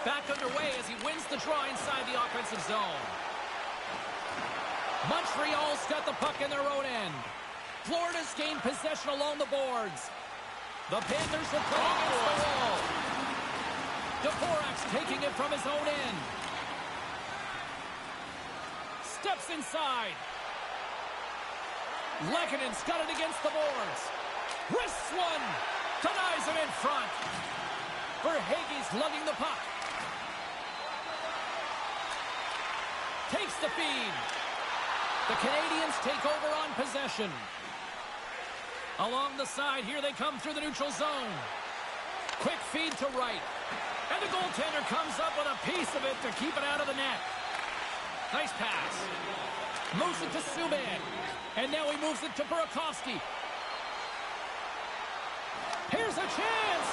Back underway as he wins the draw inside the offensive zone. Montreal's got the puck in their own end. Florida's gained possession along the boards. The Panthers will play against the wall. Dvorak's taking it from his own end. Steps inside. Lekkonen's got it against the boards. Wrists one. Denies him in front. Verhaeghe's lugging the puck. Takes the feed. The Canadians take over on possession. Along the side, here they come through the neutral zone. Quick feed to right. And the goaltender comes up with a piece of it to keep it out of the net. Nice pass. Moves it to Subban. And now he moves it to Burakovsky. Here's a chance.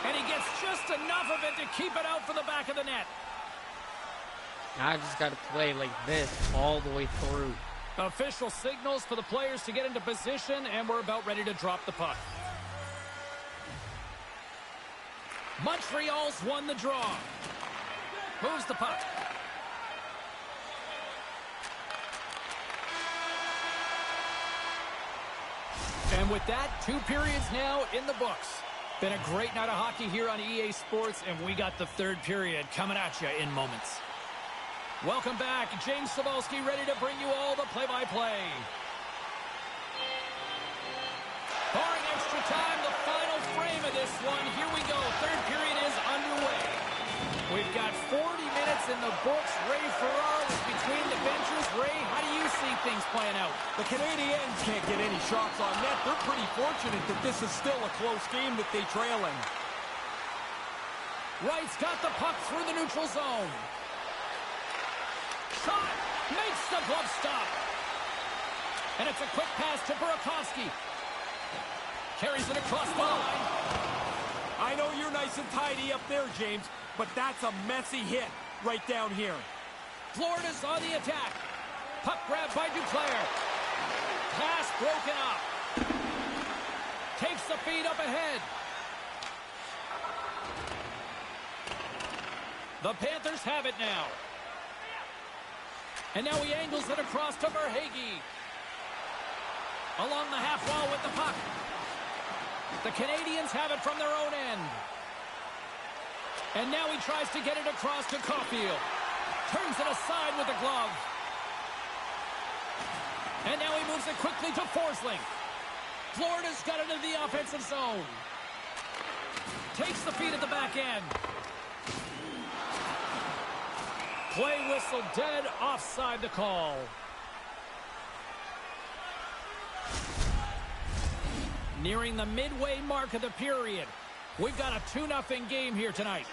And he gets just enough of it to keep it out for the back of the net. I just got to play like this all the way through. Official signals for the players to get into position, and we're about ready to drop the puck. Montreal's won the draw. Moves the puck. And with that, 2 periods now in the books. Been a great night of hockey here on EA Sports, and we got the 3rd period coming at you in moments. Welcome back. James Cybulski ready to bring you all the play-by-play. Barring extra time, the final frame of this one. Here we go. 3rd period is underway. We've got 40 minutes in the books. Ray Ferraro is between the benches. Ray, how do you see things playing out? The Canadiens can't get any shots on net. They're pretty fortunate that this is still a close game that they trail in. Wright's got the puck through the neutral zone. Shot! Makes the glove stop. And it's a quick pass to Burakovsky. Carries it across the line. I know you're nice and tidy up there, James, but that's a messy hit right down here. Florida's on the attack. Puck grabbed by Duclair. Pass broken up. Takes the feed up ahead. The Panthers have it now. And now he angles it across to Verhaeghe. Along the half wall with the puck. The Canadians have it from their own end. And now he tries to get it across to Caulfield. Turns it aside with the glove. And now he moves it quickly to Forsling. Florida's got it into the offensive zone. Takes the feed at the back end. Play whistle dead, offside the call. Nearing the midway mark of the period. We've got a 2-0 game here tonight.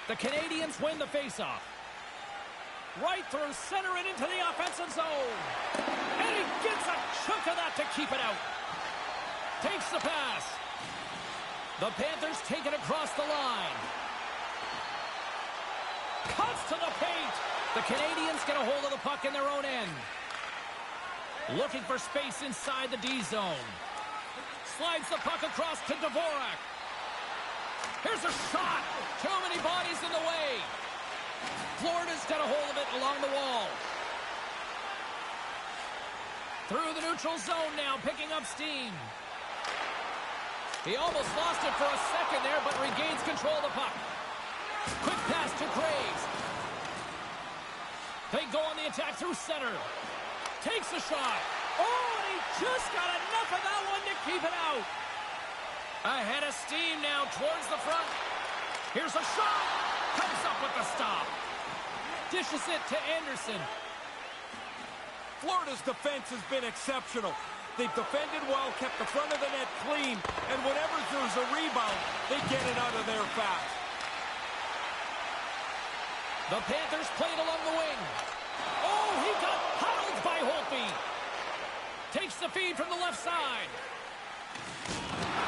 The Canadians win the faceoff. Right through center and into the offensive zone. And he gets a chunk of that to keep it out. Takes the pass. The Panthers take it across the line. Cuts to the paint. The Canadians get a hold of the puck in their own end. Looking for space inside the D zone. Slides the puck across to Dvorak. Here's a shot. Too many bodies in the way. Florida's got a hold of it along the wall. Through the neutral zone now, picking up steam. He almost lost it for a second there, but regains control of the puck. Quick pass to Graves. They go on the attack through center. Takes a shot. Oh, and he just got enough of that one to keep it out. Ahead of steam now towards the front. Here's a shot. Comes up with the stop. Dishes it to Anderson. Florida's defense has been exceptional. They've defended well, kept the front of the net clean, and whenever there's a rebound, they get it out of there fast. The Panthers played along the wing. Oh, Oh, he got huddled by Holtby. Takes the feed from the left side.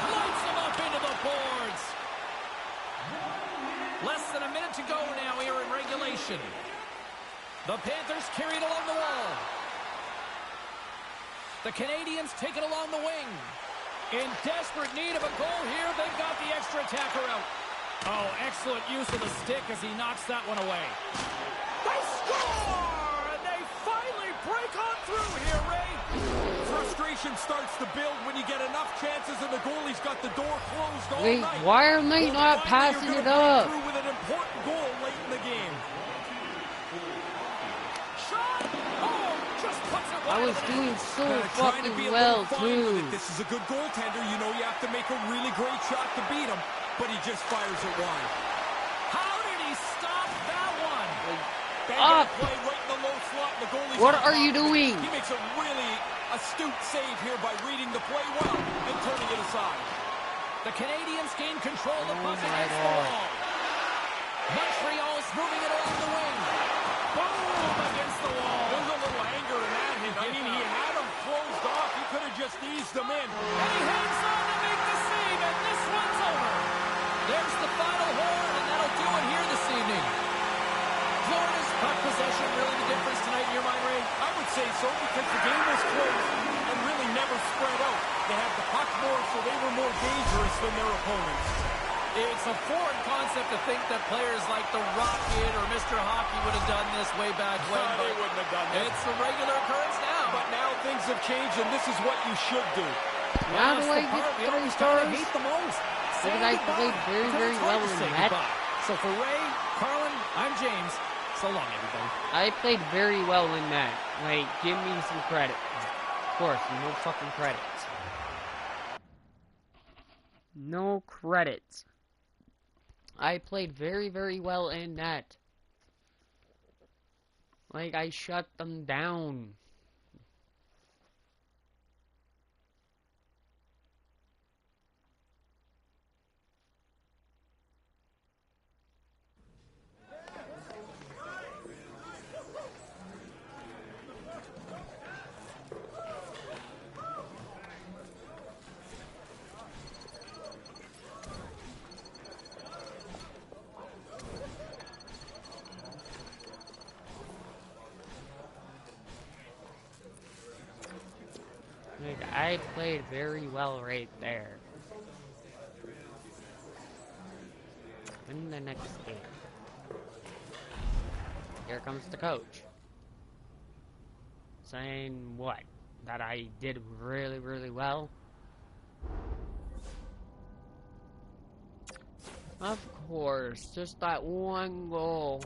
Lights him up into the boards. Less than a minute to go now here in regulation. The Panthers carry it along the wall. The Canadians take it along the wing. In desperate need of a goal here, they've got the extra attacker out. Oh, excellent use of the stick as he knocks that one away. They score! And they finally break on through here, Ray. Frustration starts to build when you get enough chances and the goalie's got the door closed all Wait, night. why are they not passing it up? Through with an important goal late in the game. Shot! Oh, just puts it I wide was of the doing so Trying to be fucking a well, little fine with too. it. This is a good goaltender. You know you have to make a really great shot to beat him, but he just fires it wide. How did he stop that one? Up! Play right in the low slot. The goalie's What on are you top of it. doing? He makes a really astute save here by reading the play well and turning it aside. The Canadians gain control of the puck my against the God. wall. Montreal's moving it along the wing. Boom! Against the wall. There's a little anger in that hit. I mean, he had him closed off. He could have just eased him in. And he hangs on to make the save, and this one's over. There's the final horn, and that'll do it here this evening. Florida's puck possession really the difference tonight in your mind, Ray? I would say so because the game was close and really never spread out. They had the puck more, so they were more dangerous than their opponents. It's a foreign concept to think that players like the Rocket or Mr. Hockey would have done this way back when. They wouldn't have done that. It's a regular occurrence now. But now things have changed, and this is what you should do. How do I get 3 stars? Hate the most. Because I played very, very well in that. So for Ray, Carlin, I'm James. So long, everybody. I played very well in that. Like, give me some credit. Of course, no fucking credits. No credits. I played very, very well in that. Like, I shut them down. Like, I played very well right there. In the next game. Here comes the coach. Saying what? That I did really, really well? Of course, just that one goal.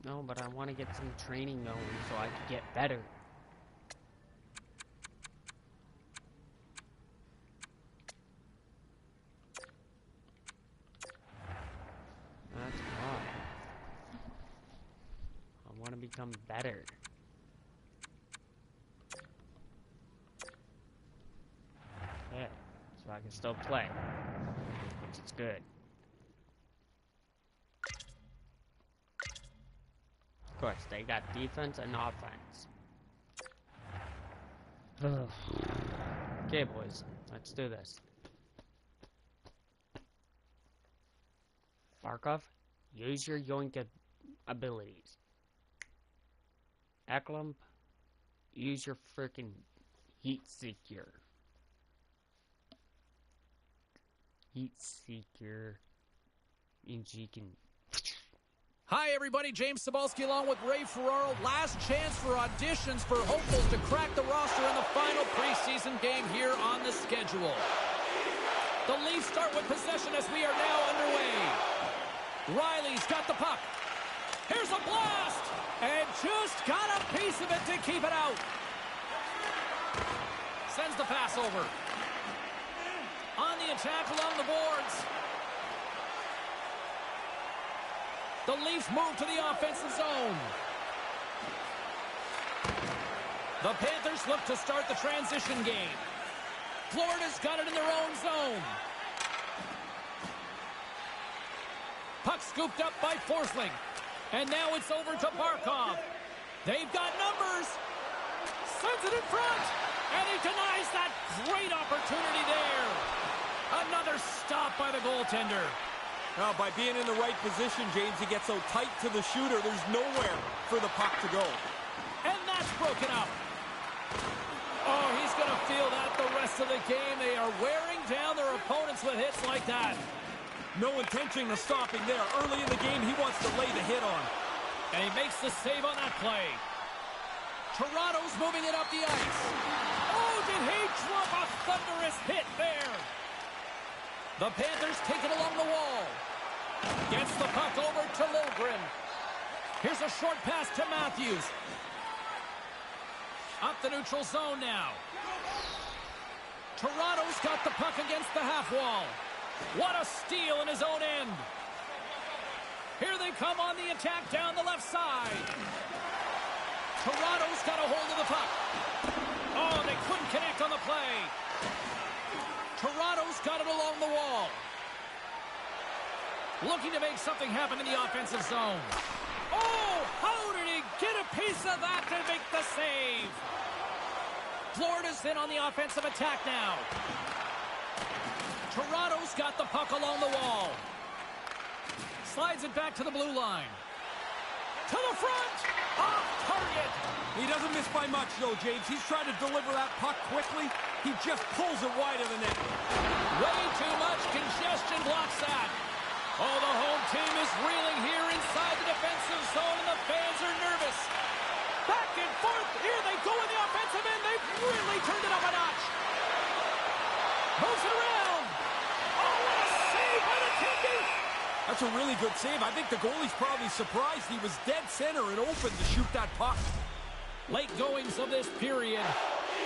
No, but I want to get some training going so I can get better. That's why. I want to become better. Yeah, so I can still play. Which is good. Of course, they got defense and offense. Okay, boys, let's do this. Barkov, use your yoink abilities. Eklund, use your freaking heat seeker. Heat seeker. And you can. Hi, everybody. James Cybulski along with Ray Ferraro. Last chance for auditions for hopefuls to crack the roster in the final preseason game here on the schedule. The Leafs start with possession as we are now underway. Riley's got the puck. Here's a blast! And just got a piece of it to keep it out. Sends the pass over. On the attack along the boards. The Leafs move to the offensive zone. The Panthers look to start the transition game. Florida's got it in their own zone. Puck scooped up by Forsling. And now it's over to Barkov. They've got numbers. Sends it in front. And he denies that great opportunity there. Another stop by the goaltender. Now, by being in the right position, James, he gets so tight to the shooter, there's nowhere for the puck to go. And that's broken up. Oh, he's going to feel that the rest of the game. They are wearing down their opponents with hits like that. No intention of stopping there. Early in the game, he wants to lay the hit on. And he makes the save on that play. Toronto's moving it up the ice. Oh, did he drop a thunderous hit there? The Panthers take it along the wall. Gets the puck over to Liljegren. Here's a short pass to Matthews. Up the neutral zone now. Toronto's got the puck against the half wall. What a steal in his own end. Here they come on the attack down the left side. Toronto's got a hold of the puck. Oh, they couldn't connect on the play. Toronto's got it along the wall. Looking to make something happen in the offensive zone. Oh, how did he get a piece of that to make the save? Florida's in on the offensive attack now. Toronto's got the puck along the wall. Slides it back to the blue line. To the front! Off target! He doesn't miss by much, though, James. He's trying to deliver that puck quickly. He just pulls it wide of the net. Way too much congestion blocks that. Oh, the home team is reeling here inside the defensive zone, and the fans are nervous. Back and forth. Here they go in the offensive end. They've really turned it up a notch. Moves it around. Oh, what a save by the Tinky. That's a really good save. I think the goalie's probably surprised. He was dead center and open to shoot that puck. Late goings of this period.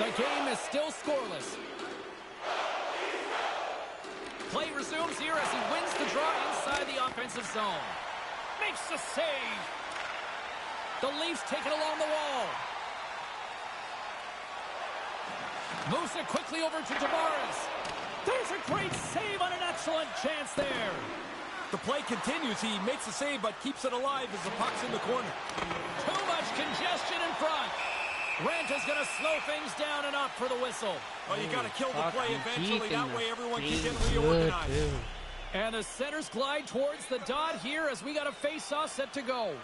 The game is still scoreless. Play resumes here as he wins the draw inside the offensive zone. Makes the save. The Leafs take it along the wall. Moves it quickly over to Tavares. There's a great save on an excellent chance there. The play continues. He makes the save, but keeps it alive as the puck's in the corner. Too much congestion in front. Ranta's going to slow things down and up for the whistle. Well, you got to kill the play eventually. That way everyone can get reorganized. And the centers glide towards the dot here as we got a face-off set to go.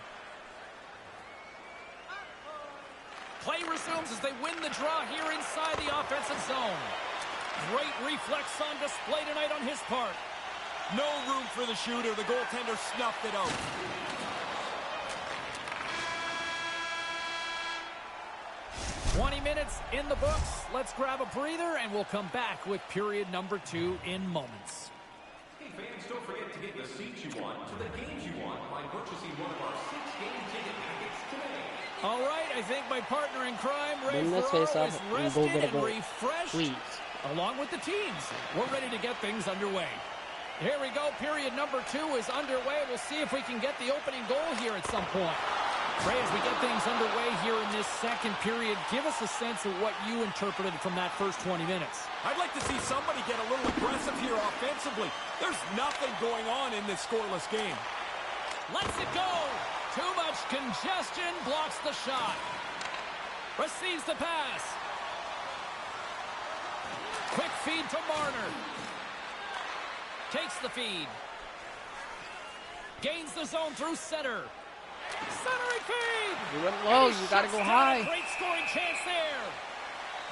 Play resumes as they win the draw here inside the offensive zone. Great reflex on display tonight on his part. No room for the shooter. The goaltender snuffed it out. "20 minutes in the books. Let's grab a breather, and we'll come back with period number 2 in moments. Hey fans, don't forget to get the seats you want to the games you want by purchasing one of our 6 game ticket packets today. All right, I think my partner in crime, Ray Then let's Ferraro, face up is and rested go get a and goal. refreshed, Please. along with the teams. We're ready to get things underway. Here we go. Period number 2 is underway. We'll see if we can get the opening goal here at some point. Ray, as we get things underway here in this second period, give us a sense of what you interpreted from that first 20 minutes. I'd like to see somebody get a little aggressive here offensively. There's nothing going on in this scoreless game. Lets it go. Too much congestion blocks the shot. Receives the pass. Quick feed to Marner. Takes the feed. Gains the zone through center. Centering feed. You went low. You gotta go high. Great scoring chance there.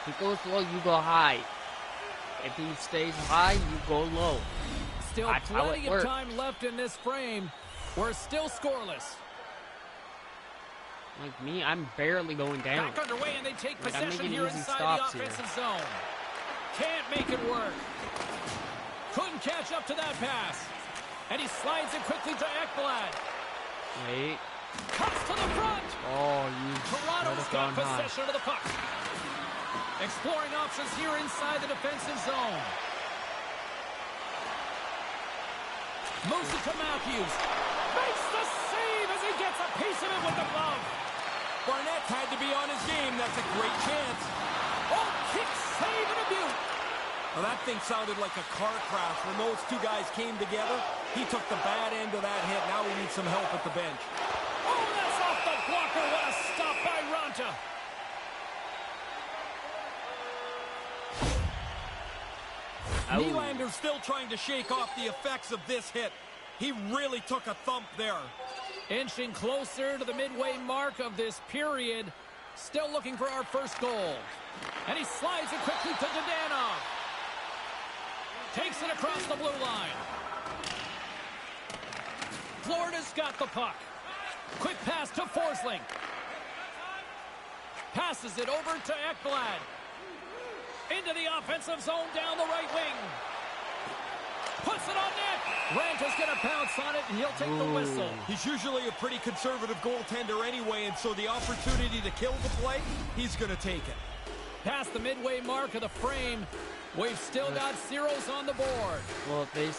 If he goes low, you go high. If he stays high, you go low. Still That's how plenty it of works. time left in this frame. We're still scoreless. Like me, I'm barely going down. Back underway, and they take Like, I'm possession making here easy inside stops the here. offensive zone. Can't make it work. Couldn't catch up to that pass. And he slides it quickly to Ekblad. Wait. Cuts to the front. Oh, you Toronto's have got gone high. possession of the puck. Exploring options here inside the defensive zone. Moves it to Matthews. Makes the save as he gets a piece of it with the glove. Barnett had to be on his game. That's a great chance. Oh, kick, save, and a beaut. Well, that thing sounded like a car crash. When those two guys came together, he took the bad end of that hit. Now he needs some help at the bench. Oh, that's off the blocker. What a stop by Ranta. Nylander's still trying to shake off the effects of this hit. He really took a thump there. Inching closer to the midway mark of this period. Still looking for our first goal. And he slides it quickly to Dadonov. Takes it across the blue line. Florida's got the puck. Quick pass to Forsling. Passes it over to Ekblad. Into the offensive zone down the right wing. Puts it on net. Ranta's going to pounce on it, and he'll take the whistle. He's usually a pretty conservative goaltender anyway, and so the opportunity to kill the play, he's going to take it. Past the midway mark of the frame, we've still got zeros on the board. Well, they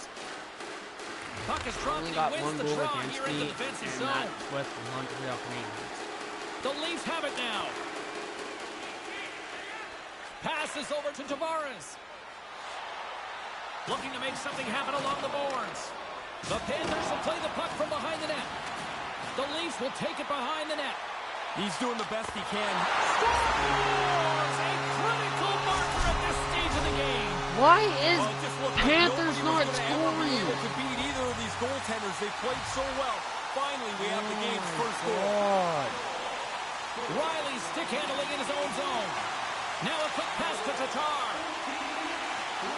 Puck is dropped, only and got he one wins the goal draw against here in me, the defensive and zone. that's with Montreal Canadiens. The Leafs have it now. Passes over to Tavares. Looking to make something happen along the boards. The Panthers will play the puck from behind the net. The Leafs will take it behind the net. He's doing the best he can. Scores! A critical marker at this stage of the game. Why is Well, it just looked like Panthers nobody not was gonna ever be scoring? able to beat either of these goaltenders. They played so well. Finally, we have the game's first goal. God. Riley stick handling in his own zone. Now a quick pass to Tatar.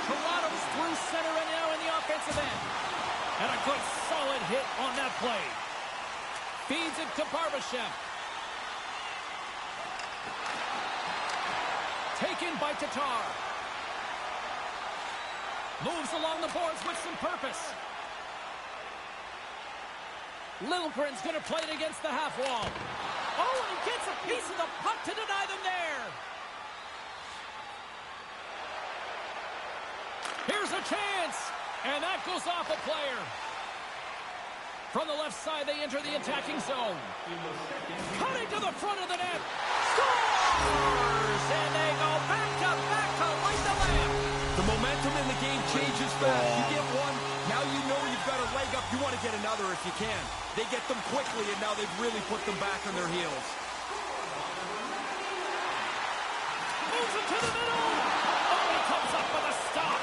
Toronto's through center and now in the offensive end. And a good solid hit on that play. Feeds it to Barbashev. Taken by Tatar. Moves along the boards with some purpose. Littlegren's going to play it against the half wall. Oh, and he gets a piece of the puck to deny them there. Here's a chance, and that goes off a player. From the left side, they enter the attacking zone. Cutting to the front of the net. Scores! And they go back to light the lamp. The momentum in the game changes fast. You get one, now you know you've got a leg up. You want to get another if you can. They get them quickly, and now they've really put them back on their heels. Moves it to the middle. Oh, he comes up with a stop.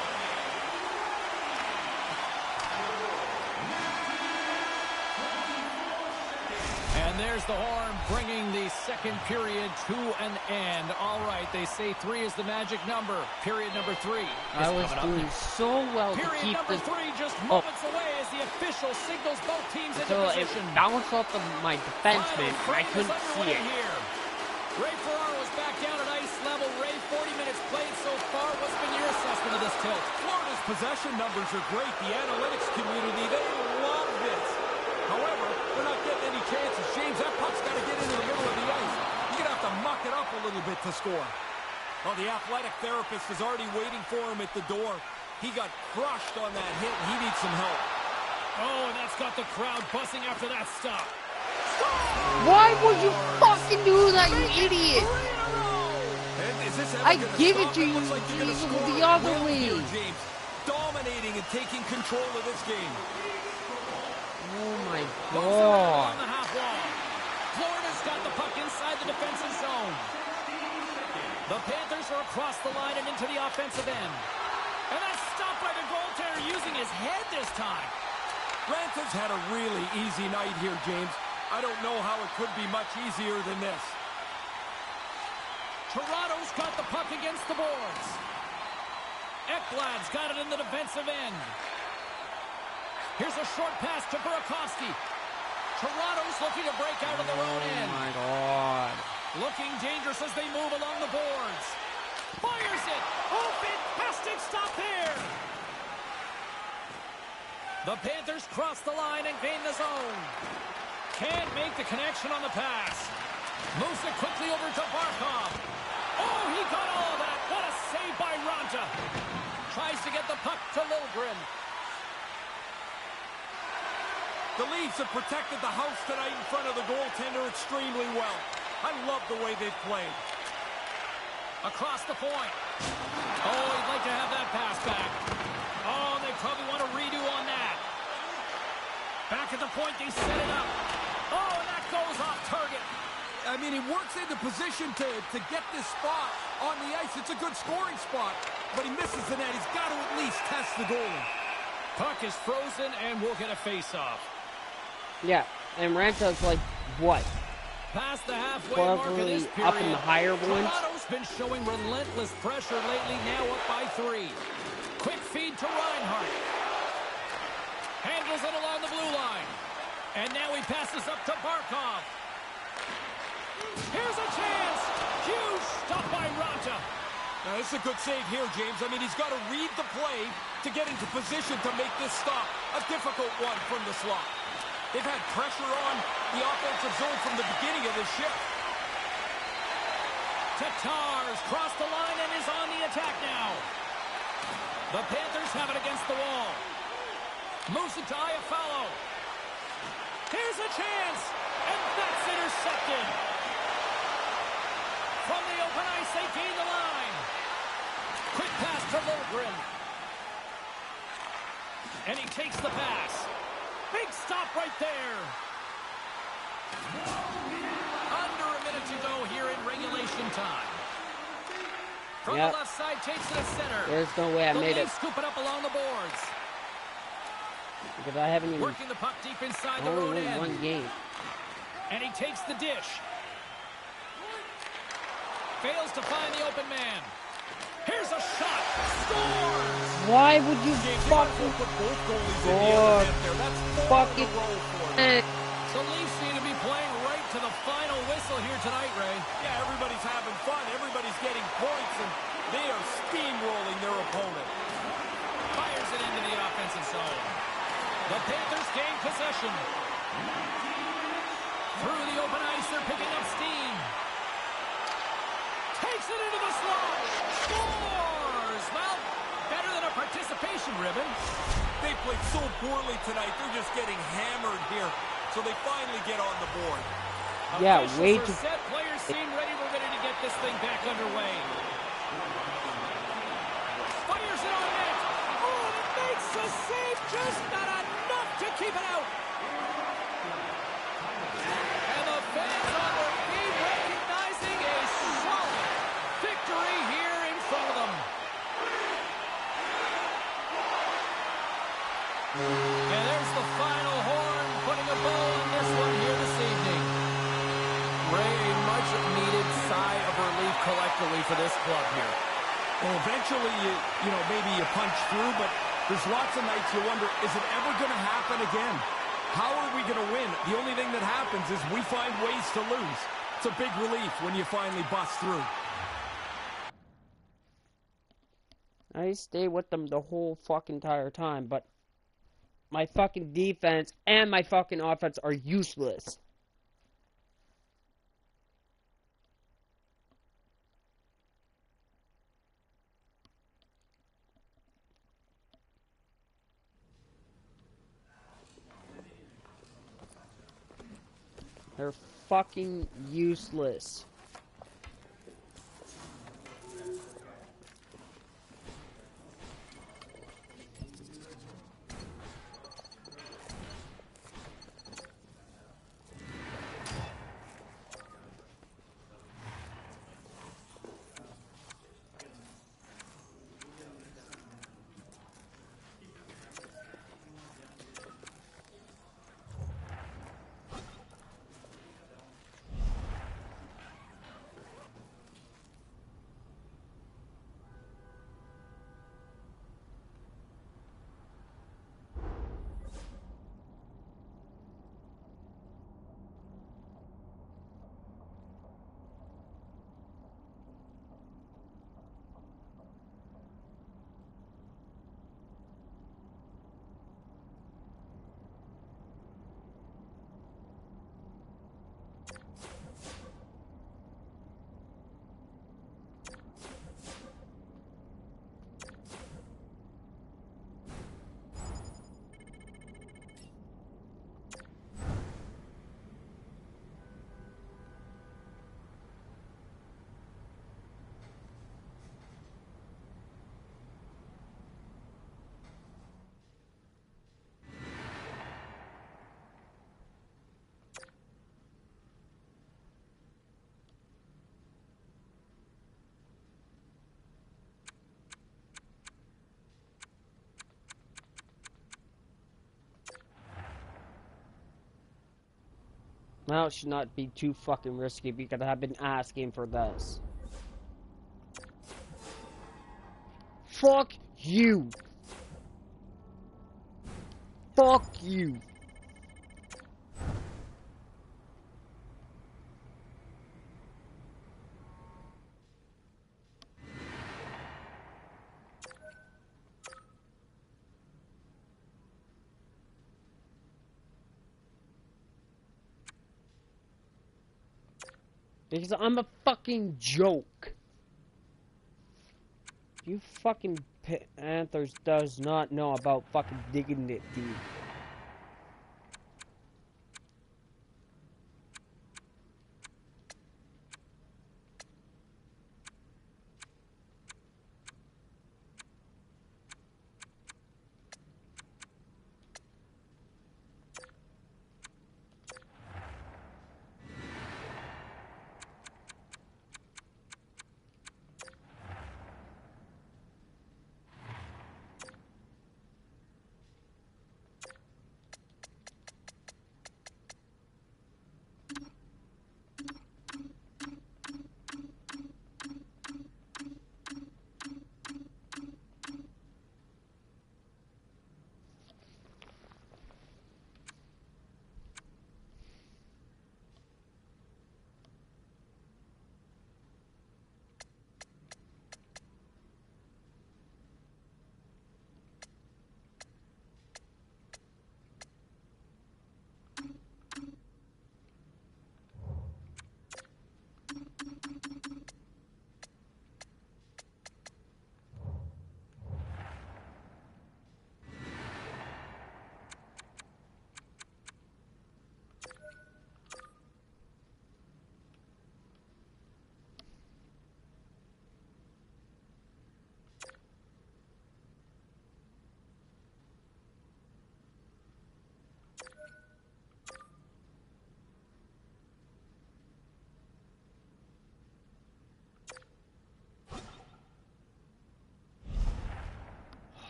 And there's the horn bringing the second period to an end. All right, they say 3 is the magic number. Period number 3 I was doing so well to Period keep number this. 3 just moments away as the official signals both teams into So it position. bounced off of my defenseman, and I couldn't see it. Here. Ray Ferraro is back down at ice level. Ray, 40 minutes played so far. What's been your assessment of this tilt? Florida's possession numbers are great. The analytics community, they love this. However, they're not getting any chances. James, that puck's got to get into the middle of the ice. You're going to have to muck it up a little bit to score. Well, the athletic therapist is already waiting for him at the door. He got crushed on that hit, and he needs some help. Oh, and that's got the crowd buzzing after that stop. Why would you fucking do that, you idiot? And is this ever I gonna give it stop? to you, Looks like you're gonna you score the other will here, way. James. Dominating and taking control of this game. Oh my On God. the half wall. Florida's got the puck inside the defensive zone. The Panthers are across the line and into the offensive end. And that's stopped by the goaltender using his head this time. Ranta's had a really easy night here, James. I don't know how it could be much easier than this. Toronto's got the puck against the boards. Ekblad's got it in the defensive end. Here's a short pass to Burakovsky. Toronto's looking to break out of their own end. Oh my God. Looking dangerous as they move along the boards. Fires it. Oh, fantastic stop there. The Panthers cross the line and gain the zone. Can't make the connection on the pass. Moves it quickly over to Barkov. Oh, he got all of that. save by Ranta. Tries to get the puck to Liljegren. The Leafs have protected the house tonight in front of the goaltender extremely well. I love the way they've played. Across the point. Oh, he'd like to have that pass back. Oh, they probably want a redo on that. Back at the point, they set it up. Oh, and that goes off target. I mean, he works into position to get this spot on the ice. It's a good scoring spot, but he misses the net. He's got to at least test the goalie. Puck is frozen, and we'll get a face-off. Yeah, and Ranta's like, what? Past the halfway mark of this period. Up in the higher ones. Toronto's been showing relentless pressure lately, now up by 3. Quick feed to Reinhart. Handles it along the blue line. And now he passes up to Barkov. Here's a chance. Huge stop by Ranta. Now, this is a good save here, James. I mean, he's got to read the play to get into position to make this stop. A difficult one from the slot. They've had pressure on the offensive zone from the beginning of this shift. Tatar's crossed the line and is on the attack now. The Panthers have it against the wall. Moves it to Iafallo. Here's a chance, and that's intercepted. From the open ice, they gain the line. Quick pass to Liljegren. And he takes the pass. Big stop right there. Under a minute to go here in regulation time. From the left side, takes it to center. There's no way I made it. Scoop it up along the boards. Because I haven't even... Working the puck deep inside the road only end. one game. And he takes the dish. Fails to find the open man. Here's a shot. Scores! Why would you fucking score? Fucking... The Leafs seem to be playing right to the final whistle here tonight, Ray. Yeah, everybody's having fun. Everybody's getting points, and they are steamrolling their opponent. Fires it into the offensive zone. The Panthers gain possession. Through the open ice, they're picking up steam. Takes it into the slot. Scores! Well, better than a participation ribbon. They played so poorly tonight. They're just getting hammered here. So they finally get on the board. Yeah, way too... Set. Players seem ready. We're ready to get this thing back underway. Fires it on net. Oh, and it makes a save. Just not enough to keep it out. And the fans on their feet recognizing a solid victory here in front of them. And there's the final horn, putting a bow on this one here this evening. Ray, a much-needed sigh of relief collectively for this club here. Well, eventually, you know, maybe you punch through, but there's lots of nights you wonder, is it ever going to happen again? How are we going to win? The only thing that happens is we find ways to lose. It's a big relief when you finally bust through. I stay with them the whole fucking entire time, but my fucking defense and my fucking offense are useless. They're fucking useless. Well, it should not be too fucking risky because I've been asking for this. Fuck you! Fuck you! Because I'm a fucking joke. You fucking Panthers does not know about fucking digging it deep.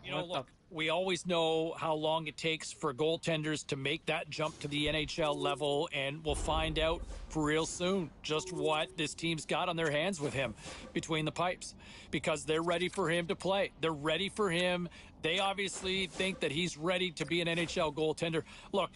You know, look, we always know how long it takes for goaltenders to make that jump to the NHL level, and we'll find out real soon just what this team's got on their hands with him between the pipes, because they're ready for him to play. They're ready for him. They obviously think that he's ready to be an NHL goaltender. Look,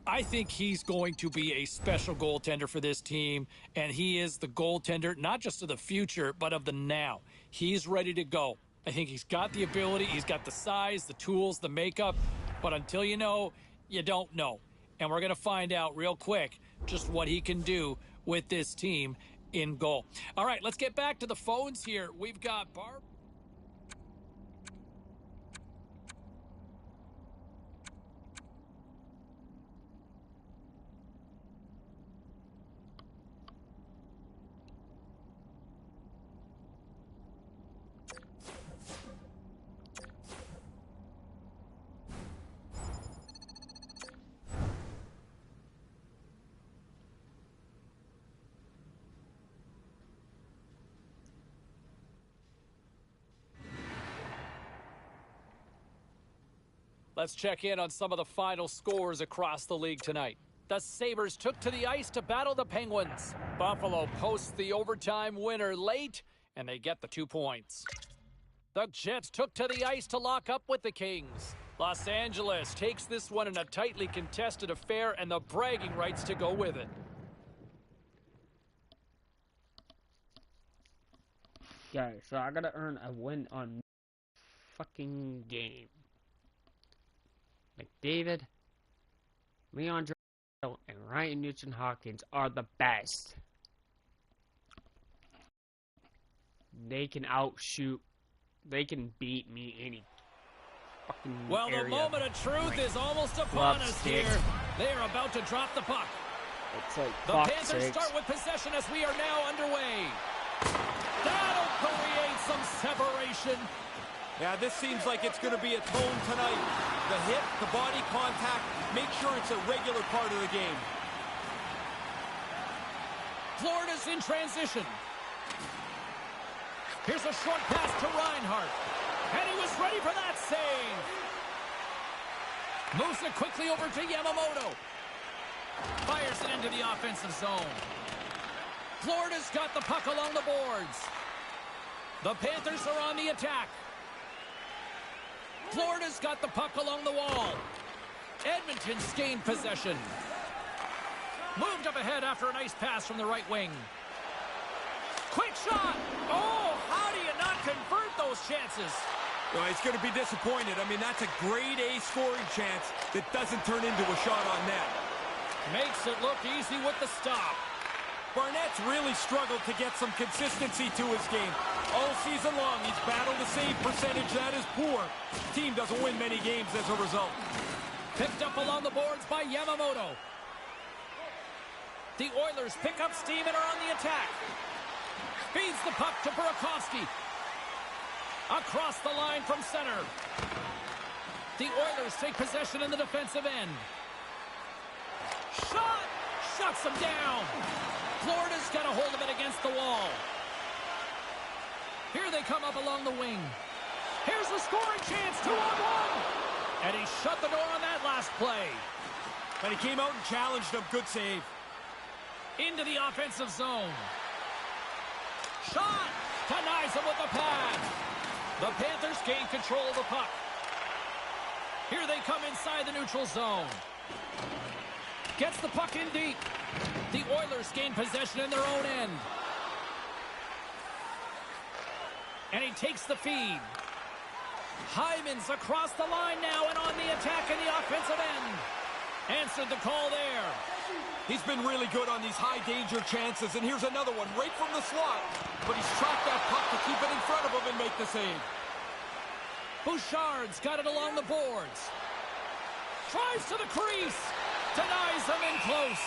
I think he's going to be a special goaltender for this team, and he is the goaltender not just of the future, but of the now. He's ready to go. I think he's got the ability, he's got the size, the tools, the makeup, but until you know, you don't know. And we're going to find out real quick just what he can do with this team in goal. All right, let's get back to the phones here. We've got Barb. Let's check in on some of the final scores across the league tonight. The Sabres took to the ice to battle the Penguins. Buffalo posts the overtime winner late, and they get the 2 points. The Jets took to the ice to lock up with the Kings. Los Angeles takes this one in a tightly contested affair, and the bragging rights to go with it. Okay, so I gotta earn a win on fucking game. McDavid, Leon Draisaitl, and Ryan Nugent-Hopkins are the best. They can outshoot. They can beat me any fucking Well, the moment of truth is almost upon us here. They are about to drop the puck. It's like the Panthers start with possession as we are now underway. That'll create some separation. Yeah, this seems like it's going to be a tone tonight. The hit, the body contact, make sure it's a regular part of the game. Florida's in transition. Here's a short pass to Reinhart. And he was ready for that save. Moves it quickly over to Yamamoto. Fires it into the offensive zone. Florida's got the puck along the boards. The Panthers are on the attack. Florida's got the puck along the wall. Edmonton's gained possession. Moved up ahead after a nice pass from the right wing. Quick shot! Oh, how do you not convert those chances? Well, he's going to be disappointed. I mean, that's a grade A scoring chance that doesn't turn into a shot on net. Makes it look easy with the stop. Barnett's really struggled to get some consistency to his game. All season long, he's battled a save percentage that is poor. Team doesn't win many games as a result. Picked up along the boards by Yamamoto. The Oilers pick up steam and are on the attack. Feeds the puck to Burakovsky. Across the line from center. The Oilers take possession in the defensive end. Shot! Shuts them down. Florida's got a hold of it against the wall. Here they come up along the wing. Here's the scoring chance, 2-on-1. And he shut the door on that last play. But he came out and challenged him. Good save. Into the offensive zone. Shot! Denies him with the pad. The Panthers gain control of the puck. Here they come inside the neutral zone. Gets the puck in deep. The Oilers gain possession in their own end. And he takes the feed. Hyman's across the line now and on the attack in the offensive end. Answered the call there. He's been really good on these high-danger chances, and here's another one right from the slot. But he's tracked that puck to keep it in front of him and make the save. Bouchard's got it along the boards. Drives to the crease. Denies him in close.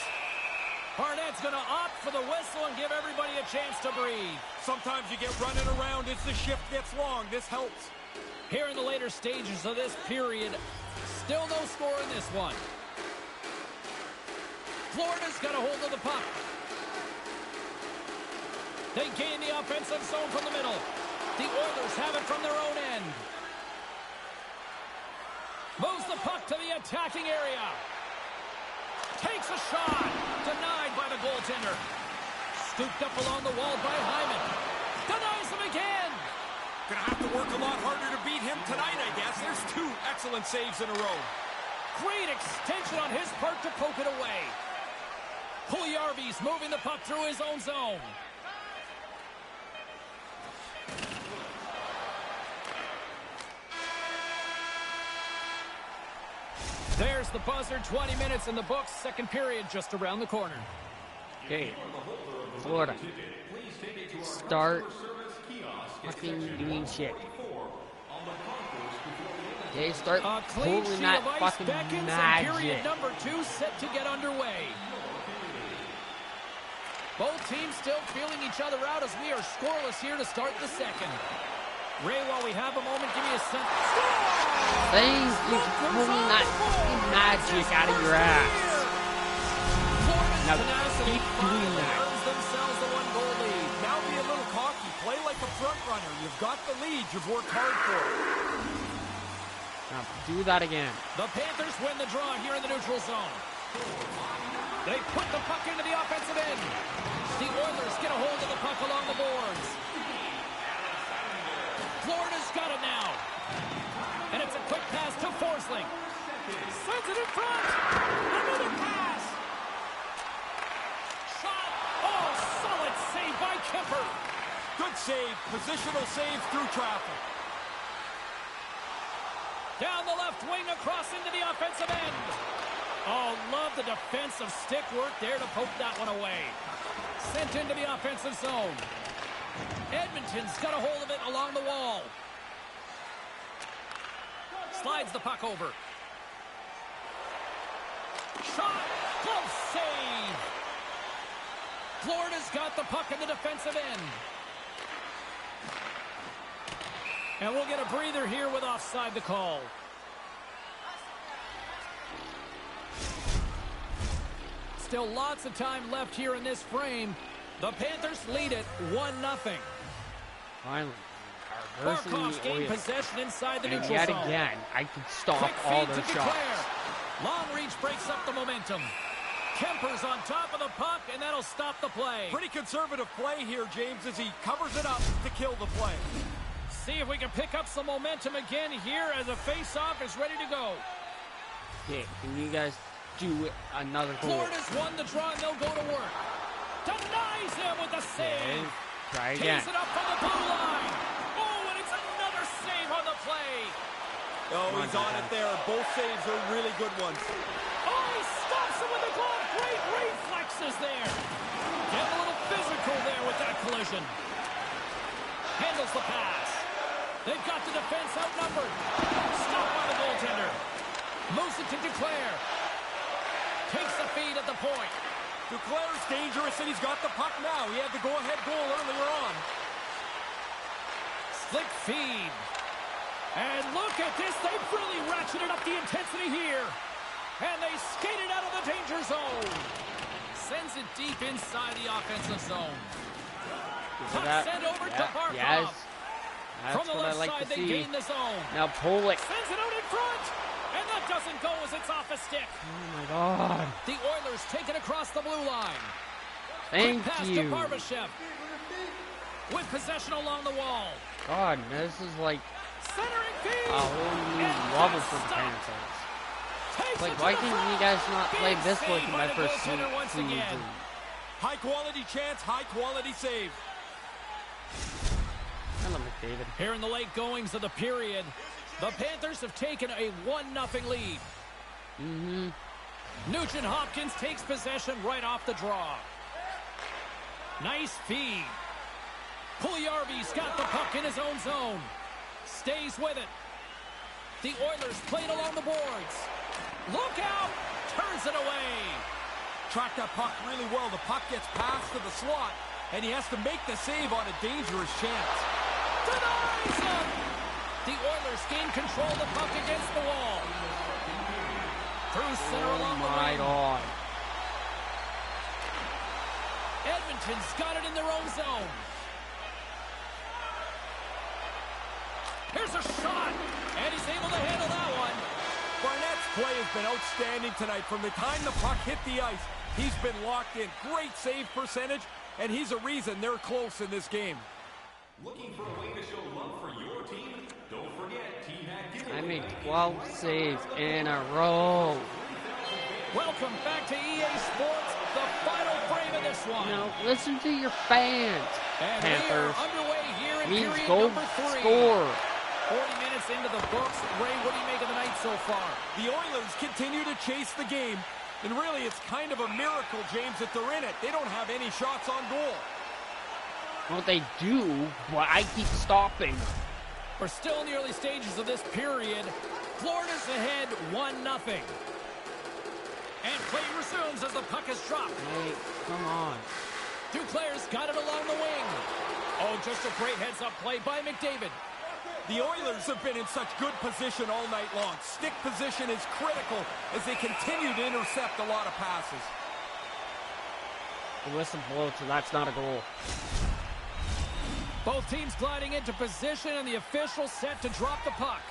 Barnett's going to opt for the whistle and give everybody a chance to breathe. Sometimes you get running around as the shift gets long. This helps. Here in the later stages of this period, still no score in this one. Florida's got a hold of the puck. They gain the offensive zone from the middle. The Oilers have it from their own end. Moves the puck to the attacking area. Takes a shot. Denied by the goaltender. Scooped up along the wall by Hyman. Denies him again. Gonna have to work a lot harder to beat him tonight, I guess. There's 2 excellent saves in a row. Great extension on his part to poke it away. Puljujarvi's moving the puck through his own zone. There's the buzzer, 20 minutes in the books, second period just around the corner. Okay, Florida, start fucking doing shit. Okay, start pulling that fucking magic. Period number 2 set to get underway. Both teams still feeling each other out as we are scoreless here to start the second. Ray, while we have a moment, give me a sense. Thank you for pulling that fucking magic out of your ass. Now keep doing that. Earns themselves the 1-goal lead. Now be a little cocky. Play like a front runner. You've got the lead. You've worked hard for it. Now do that again. The Panthers win the draw here in the neutral zone. They put the puck into the offensive end. The Oilers get a hold of the puck along the boards. Florida's got it now. And it's a quick pass to Forsling. Sends it in front. Another pass. Shot. Oh, solid save by Kemper. Good save. Positional save through traffic. Down the left wing across into the offensive end. Oh, love the defensive stick work there to poke that one away. Sent into the offensive zone. Edmonton's got a hold of it along the wall. Slides the puck over. Shot. Close save. Florida's got the puck in the defensive end. And we'll get a breather here with offside the call. Still lots of time left here in this frame. The Panthers lead it 1-0. Finally. Barkov's gained possession inside the neutral yet zone. again, I can stop Quick all feed their to shots. Declare. Long reach breaks up the momentum. Kemper's on top of the puck, and that'll stop the play. Pretty conservative play here, James, as he covers it up to kill the play. See if we can pick up some momentum again here as a face-off is ready to go. Yeah, can you guys do another goal? Florida's won the draw, and they'll go to work. Denies him with the save. Okay, try again. Takes it up from the blue line. Oh, and it's another save on the play. Oh, he's on it there. Both saves are really good ones. Oh, he stops him with the glove. Great reflexes there. Getting a little physical there with that collision. Handles the pass. They've got the defense outnumbered. Stopped by the goaltender. Moves it to Duclair. Takes the feed at the point. Duclair's dangerous, and he's got the puck now. He had the go-ahead goal earlier on. Slick feed. And look at this. They've really ratcheted up the intensity here. And they skated out of the danger zone. Sends it deep inside the offensive zone. Puck sent over to Barkov. Yes. That's From the what I left like side, to they see. gain the zone. Now pull it. Sends it out in front. And that doesn't go as it's off a stick. Oh my God. The Oilers take it across the blue line. Thank Quick pass you. to Barbashev. With possession along the wall. God, this is like Centering feed. a whole new level for the Panthers. Like, why can you guys not play this like in my first season? High-quality chance, high-quality save. I love McDavid. Here in the late goings of the period, the Panthers have taken a 1-0 lead. Nugent Hopkins takes possession right off the draw. Nice feed. Puljujarvi's got the puck in his own zone. Stays with it. The Oilers play it along the boards. Look out! Turns it away. Track that puck really well. The puck gets passed to the slot, and he has to make the save on a dangerous chance. Denies him! The Oilers gain control of the puck against the wall. Through center along the wing. God. Edmonton's got it in their own zone. Here's a shot, and he's able to handle that one. Barnett's play has been outstanding tonight. From the time the puck hit the ice, he's been locked in. Great save percentage, and he's a reason they're close in this game. Looking for a way to show love for your team? Don't forget Team Hack giveaway. I made 12 saves in a row. Welcome back to EA Sports, the final frame of this one. Now, listen to your fans, And Panthers. we are underway here in Please period go number 3. score. 40 minutes into the books. Ray, what do you make of the night so far? The Oilers continue to chase the game, and really it's kind of a miracle, James, that they're in it. They don't have any shots on goal. Well, they do, but I keep stopping. We're still in the early stages of this period. Florida's ahead 1-0. And play resumes as the puck is dropped. Hey, come on. Duclair's got it along the wing. Oh, just a great heads-up play by McDavid. The Oilers have been in such good position all night long. Stick position is critical as they continue to intercept a lot of passes. The whistle blows, so that's not a goal. Both teams gliding into position, and the official set to drop the puck.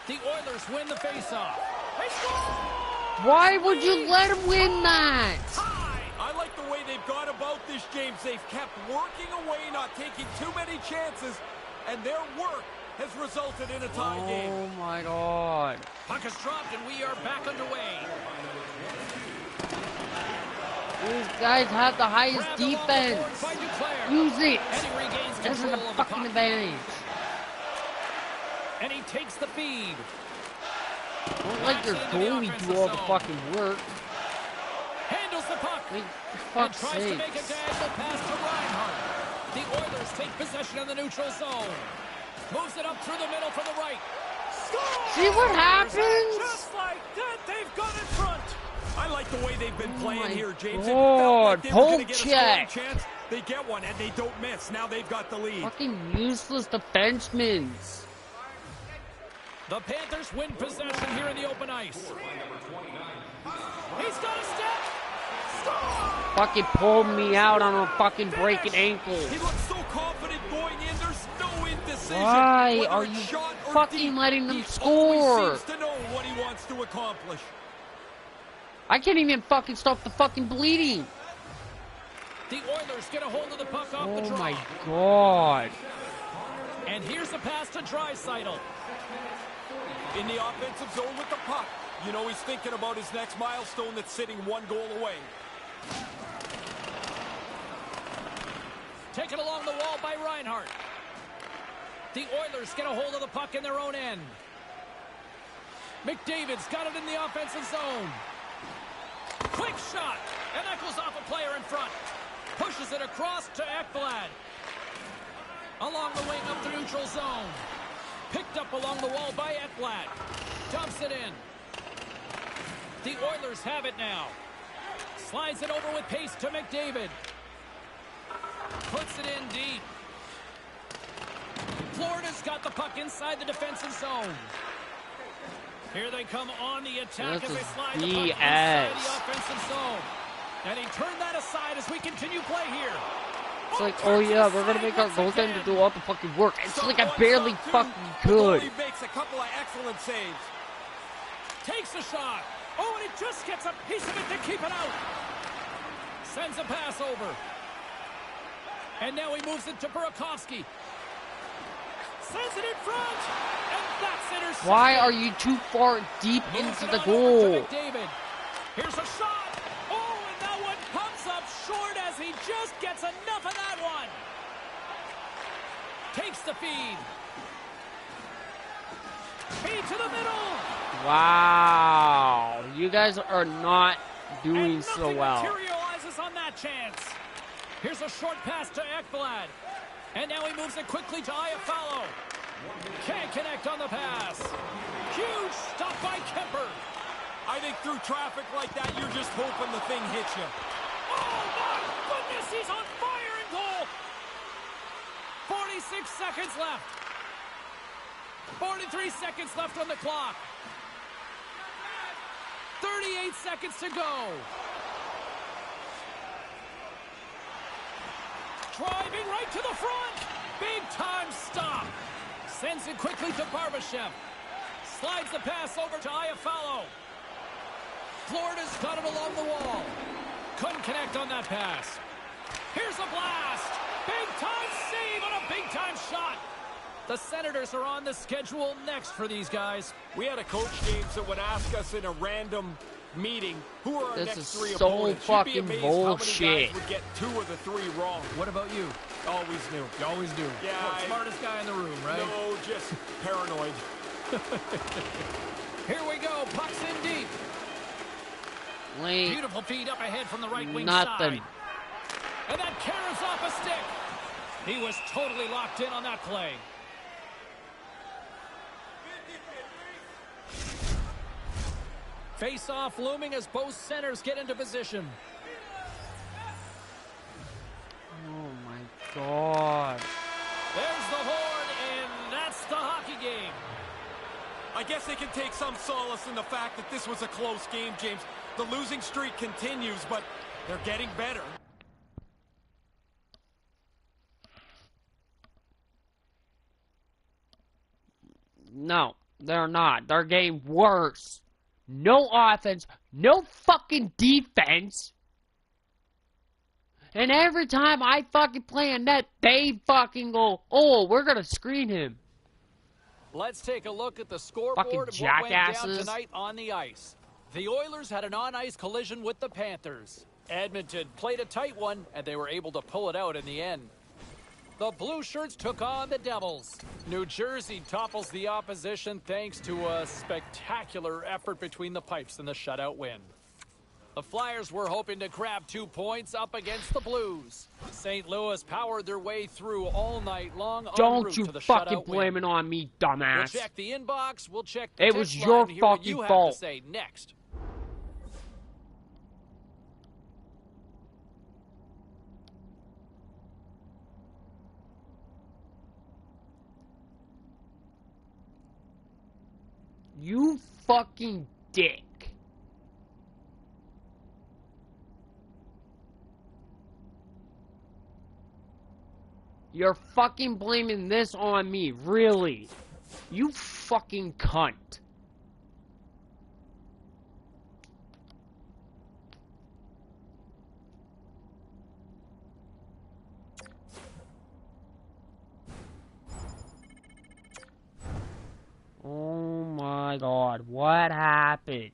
The Oilers win the faceoff. They score! Why would you let him win that? I like the way they've gone about this, James. They've kept working away, not taking too many chances, and their work has resulted in a tie game. Oh my God. Puck is dropped, and we are back underway. These guys have the highest Grabbed along the defense. boards by Duclair. Use it. And he regains This is control a of the fucking puck. advantage. And he takes the feed. Don't let your Into the goalie offensive do all the zone. fucking work. Handles the puck. Like, for And fuck's tries to make a sake. diagonal pass to Reinhart. The Oilers take possession in the neutral zone. Moves it up through the middle for the right. Scores! See what happens? Just like that, they've got in front. I like the way they've been playing my here, James. God, It felt like they were going to get a scoring poke check. chance. They get one, and they don't miss. Now they've got the lead. Fucking useless defensemen. The Panthers win possession here in the open ice. He's got a step. Score! Fucking pulled me out on a fucking breaking ankle. He looks so confident going in. There's no indecision. decision. Why Whether are it's you shot or fucking deep, letting them he score? always seems to know what he wants to accomplish. I can't even fucking stop the fucking bleeding. The Oilers get a hold of the puck off the Oh draw. my god. And here's the pass to Draisaitl. In the offensive zone with the puck. You know he's thinking about his next milestone that's sitting 1 goal away. Taken along the wall by Reinhart. The Oilers get a hold of the puck in their own end. McDavid's got it in the offensive zone. Quick shot. And that goes off a player in front. Pushes it across to Ekblad. Along the wing up the neutral zone. Picked up along the wall by Ekblad. Dumps it in. The Oilers have it now. Slides it over with pace to McDavid. Puts it in deep. Florida's got the puck inside the defensive zone. Here they come on the attack as they slide the puck inside the offensive zone. And he turned that aside as we continue play here. It's like, oh yeah, we're gonna make our goaltender do all the fucking work. It's like I barely fucking could. He makes a couple of excellent saves. Takes a shot. Oh, and he just gets a piece of it to keep it out. Sends a pass over. And now he moves it to Burakovsky. Sends it in front. And that's intercepted. Why are you too far deep into the goal? David. Here's a shot. Oh, and that one comes up short as he just gets enough of that one. Takes the feed. Feed to the middle. Wow. You guys are not doing so well. Materializes on that chance. Here's a short pass to Ekblad. And now he moves it quickly to Iafallo. Can't connect on the pass. Huge stop by Kemper. I think through traffic like that, you're just hoping the thing hits you. Oh my goodness, he's on fire in goal. 46 seconds left. 43 seconds left on the clock. 38 seconds to go. Driving right to the front. Big time stop. Sends it quickly to Barbashev. Slides the pass over to Iafallo. Florida's got it along the wall. Couldn't connect on that pass. Here's a blast. Big time save on a big time shot. The Senators are on the schedule next for these guys. We had a coach, James, that would ask us in a random meeting, who are our This next is three so opponents? fucking You'd be amazed bullshit. how many guys would get 2 of the 3 wrong. What about you? Always knew. You always do. Yeah. Smartest guy in the room, right? No, just paranoid. Here we go. Puck's in deep. Late. Beautiful feed up ahead from the right wing Nothing. side. And that carries off a stick. He was totally locked in on that play. Face-off looming as both centers get into position. Oh my god. There's the horn, and that's the hockey game. I guess they can take some solace in the fact that this was a close game, James. The losing streak continues, but they're getting better. No, they're not. They're getting worse. No offense, no fucking defense. And every time I fucking play a net, they fucking go, oh, we're gonna screen him. Let's take a look at the scoreboard Fucking and what went down jackasses. tonight on the ice. The Oilers had an on-ice collision with the Panthers. Edmonton played a tight one, and they were able to pull it out in the end. The Blue Shirts took on the Devils. New Jersey topples the opposition thanks to a spectacular effort between the pipes in the shutout win. The Flyers were hoping to grab 2 points up against the Blues. St. Louis powered their way through all night long en Don't route you to the fucking shutout blame win. it on me, We'll dumbass. check the inbox. We'll check the It was text your line, hear what fucking you have fault. to say next. You fucking dick. You're fucking blaming this on me, really? You fucking cunt. Oh my god, what happened?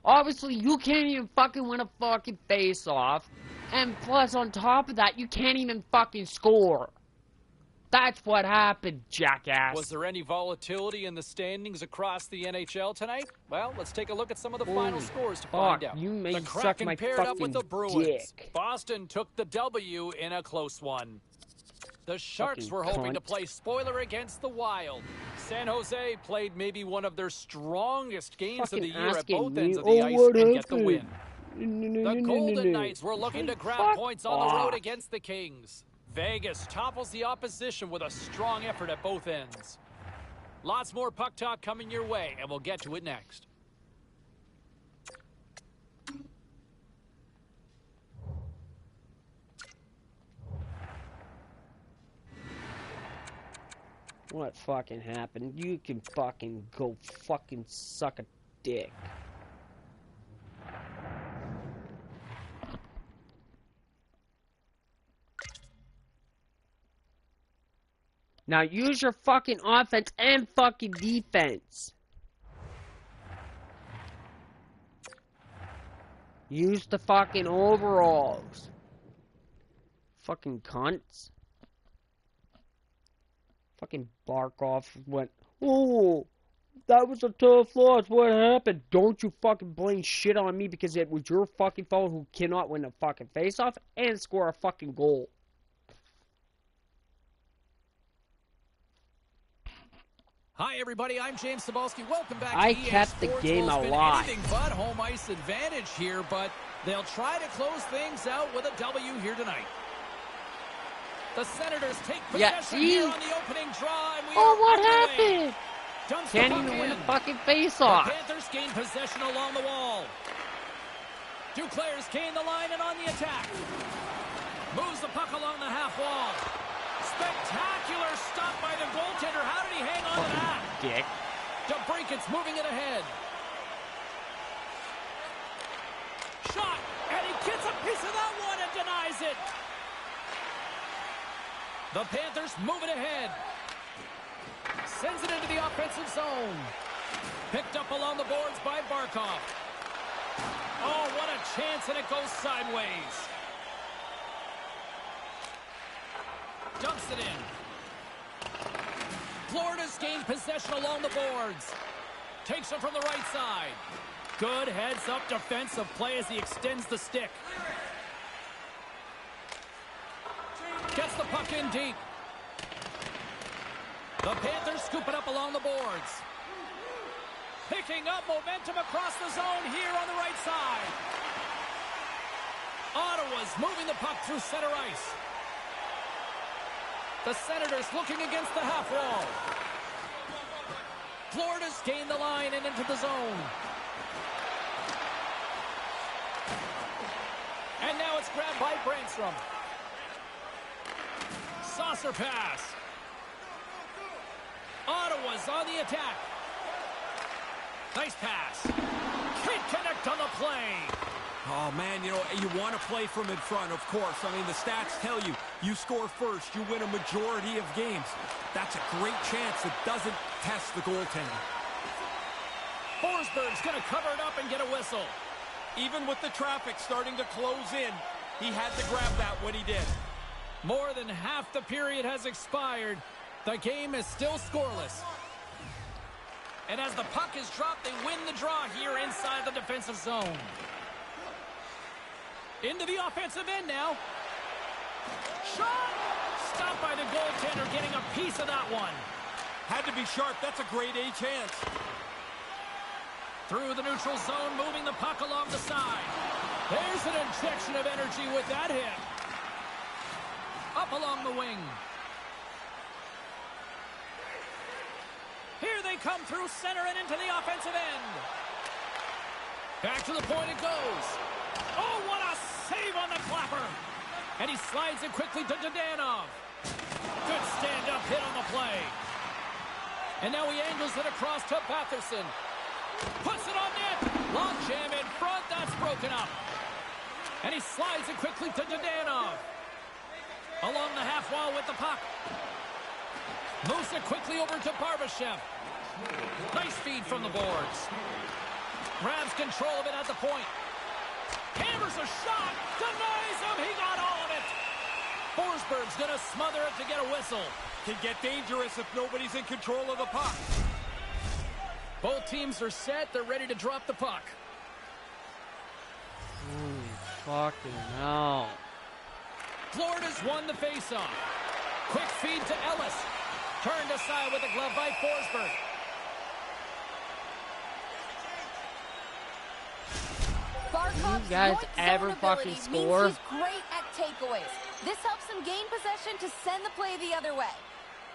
Obviously, you can't even fucking win a fucking face-off. And plus, on top of that, you can't even fucking score. That's what happened, jackass. Was there any volatility in the standings across the NHL tonight? Well, let's take a look at some of the final scores to find out. You may the suck Kraken my paired up fucking with the Bruins. dick. Boston took the W in a close one. The Sharks Fucking were hoping to cunt. play spoiler against the Wild. San Jose played maybe one of their strongest games of the year at both ends of the ice and get the win. The Golden Knights were looking to grab points on the road against the Kings. Vegas topples the opposition with a strong effort at both ends. Lots more puck talk coming your way, and we'll get to it next. What fucking happened? You can fucking go fucking suck a dick. Now use your fucking offense and fucking defense. Use the fucking overalls. Fucking cunts. Fucking bark off went, oh, that was a tough loss. What happened? Don't you fucking blame shit on me because it was your fucking fault who cannot win a fucking face-off and score a fucking goal. Hi, everybody. I'm James Cebulski. Welcome back I to EA kept the Sports. game Well, it's been alive. anything but home ice advantage here, but they'll try to close things out with a W here tonight. The Senators take possession here on the opening draw, and we are what underway. happened? Dumps Can't the puck even win a in. fucking face-off. The Panthers gain possession along the wall. Duclair's gain the line and on the attack. Moves the puck along the half wall. Spectacular stop by the goaltender. How did he hang on to that? Dick. DeBrinket's moving it ahead. Shot, and he gets a piece of that one and denies it. The Panthers move it ahead. Sends it into the offensive zone. Picked up along the boards by Barkov. Oh, what a chance, and it goes sideways. Dumps it in. Florida's gained possession along the boards. Takes it from the right side. Good heads-up defensive play as he extends the stick. Gets the puck in deep. The Panthers scoop it up along the boards. Picking up momentum across the zone here on the right side. Ottawa's moving the puck through center ice. The Senators looking against the half wall. Florida's gained the line and into the zone. And now it's grabbed by Brandstrom. Saucer pass. Ottawa's on the attack. Nice pass. Can't connect on the play. Oh, man, you know, you want to play from in front, of course. I mean, the stats tell you, you score first, you win a majority of games. That's a great chance. It doesn't test the goaltender. Forsberg's going to cover it up and get a whistle. Even with the traffic starting to close in, he had to grab that when he did. More than half the period has expired. The game is still scoreless. And as the puck is dropped, they win the draw here inside the defensive zone. Into the offensive end now. Shot! Stopped by the goaltender, getting a piece of that one. Had to be sharp. That's a grade A chance. Through the neutral zone, moving the puck along the side. There's an injection of energy with that hit. Up along the wing. Here they come through center and into the offensive end. Back to the point it goes. Oh, what a save on the clapper. And he slides it quickly to Dadonov. Good stand-up hit on the play. And now he angles it across to Batherson. Puts it on net. Long jam in front. That's broken up. And he slides it quickly to Zhdanov. Along the half wall with the puck. Moves it quickly over to Barbashev. Nice feed from the boards. Grabs control of it at the point. Hammers a shot. Denies him. He got all of it. Forsberg's going to smother it to get a whistle. Can get dangerous if nobody's in control of the puck. Both teams are set. They're ready to drop the puck. Fucking hell. Florida's won the faceoff. Quick feed to Ellis. Turned aside with a glove by Forsberg. Barkov's You guys joint ever zone fucking ability score? means he's great at takeaways. This helps him gain possession to send the play the other way.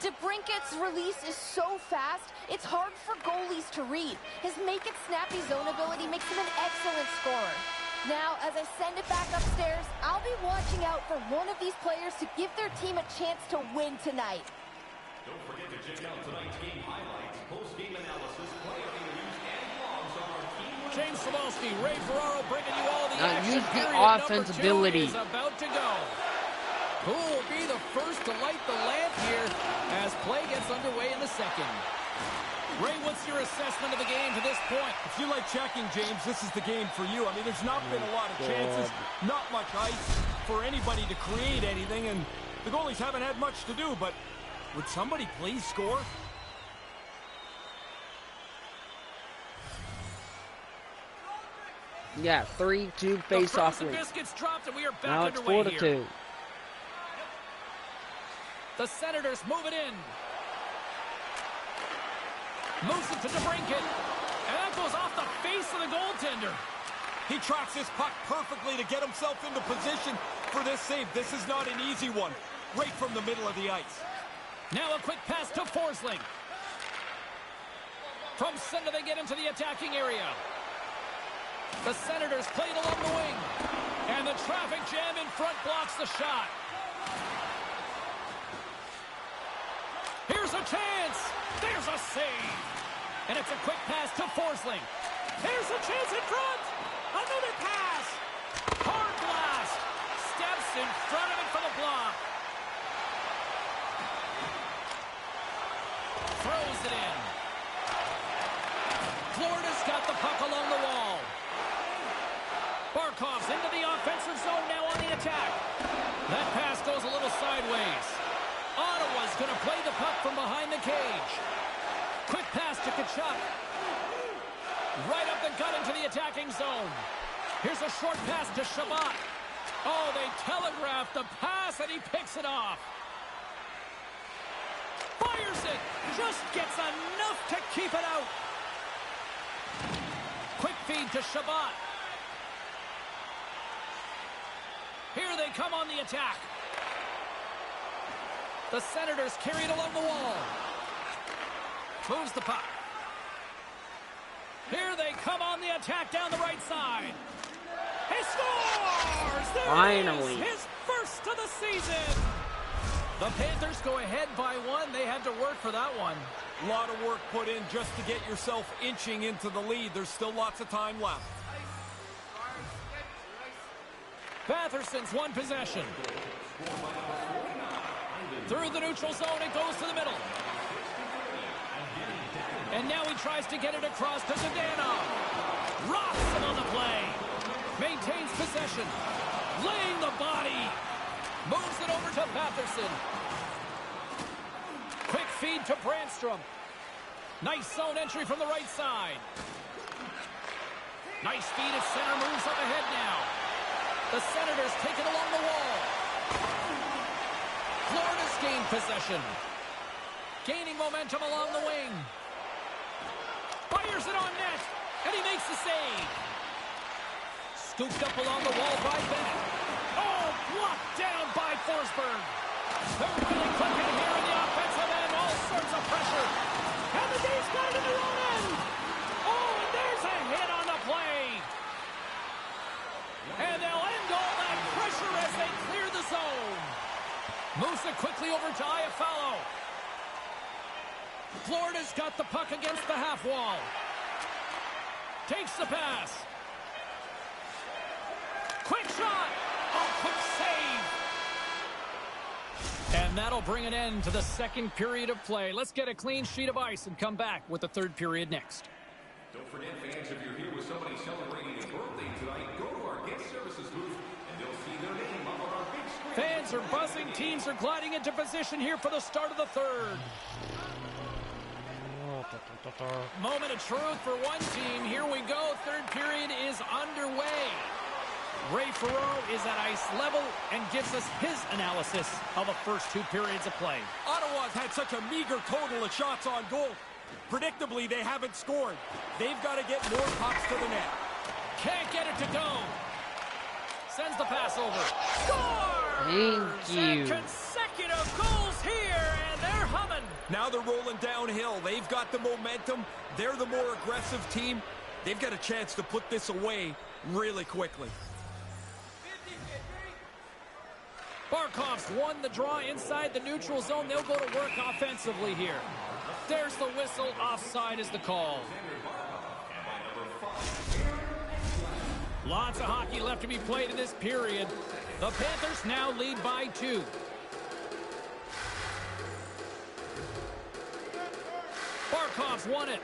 DeBrincat's release is so fast, it's hard for goalies to read. His make-it-snappy zone ability makes him an excellent scorer. Now, as I send it back upstairs, I'll be watching out for one of these players to give their team a chance to win tonight. Don't forget to check out tonight's game highlights, post-game analysis, player interviews, and blogs on our team. James Cebulski, Ray Ferraro bringing you all the Now action. use the Period offense number 2 ability. is about to go. Who will be the first to light the lamp here as play gets underway in the second? Ray, what's your assessment of the game to this point? If you like checking, James, this is the game for you. I mean, there's not been a lot of chances, not much ice for anybody to create anything, and the goalies haven't had much to do, but would somebody please score? Yeah, 3-2 face-off win. Biscuits dropped, and we are back Now it's underway 4-2. here. The Senators move it in. Moves it to DeBrincat. And that goes off the face of the goaltender. He tracks this puck perfectly to get himself into position for this save. This is not an easy one. Right from the middle of the ice. Now a quick pass to Forsling. From center they get into the attacking area. The Senators played along the wing. And the traffic jam in front blocks the shot. Here's a chance. There's a save. And it's a quick pass to Forsling. Here's a chance in front. Another pass. Hard blast. Steps in front of it for the block. Throws it in. Florida's got the puck along the wall. Barkov's into the offensive zone now on the attack. That pass goes a little sideways. Ottawa's going to play the puck from behind the cage. Quick pass to Tkachuk. Right up the gut into the attacking zone. Here's a short pass to Shabbat. Oh, they telegraphed the pass, and he picks it off. Fires it. Just gets enough to keep it out. Quick feed to Shabbat. Here they come on the attack. The Senators carry it along the wall. Moves the puck. Here they come on the attack down the right side. He scores! There Finally. it is, his first of the season. The Panthers go ahead by one. They had to work for that one. A lot of work put in just to get yourself inching into the lead. There's still lots of time left. Batherson's one possession. Through the neutral zone, it goes to the middle. And now he tries to get it across to Zhdanov. Rocks him on the play. Maintains possession. Laying the body. Moves it over to Batherson. Quick feed to Brandstrom. Nice zone entry from the right side. Nice feed at center. Moves up ahead now. The Senators take it along the wall. Florida's gained possession. Gaining momentum along the wing. Fires it on net. And he makes the save. Scooped up along the wall by Bennett. Oh, blocked down by Forsberg. They're really clicking here in the offensive end. All sorts of pressure. And the D's got it in their own end. Oh, and there's a hit on the play. And they'll end all that pressure as they clear the zone. Moves it quickly over to Iafallo. the puck against the half wall. Takes the pass. Quick shot. Oh, quick save. And that'll bring an end to the second period of play. Let's get a clean sheet of ice and come back with the third period next. Don't forget, fans, if you're here with somebody celebrating a birthday tonight, go to our guest services booth and they'll see their name up on our big screen. Fans are buzzing. Teams are gliding into position here for the start of the third. Moment of truth for one team. Here we go. Third period is underway. Ray Ferraro is at ice level and gives us his analysis of the first two periods of play. Ottawa's had such a meager total of shots on goal. Predictably, they haven't scored. They've got to get more pucks to the net. Can't get it to go. Sends the pass over. Scores! Thank you. And consecutive goals here, and they're humming. Now they're rolling downhill. They've got the momentum. They're the more aggressive team. They've got a chance to put this away really quickly. Barkov's won the draw inside the neutral zone. They'll go to work offensively here. There's the whistle. Offside is the call. Lots of hockey left to be played in this period. The Panthers now lead by 2. Barkov's won it.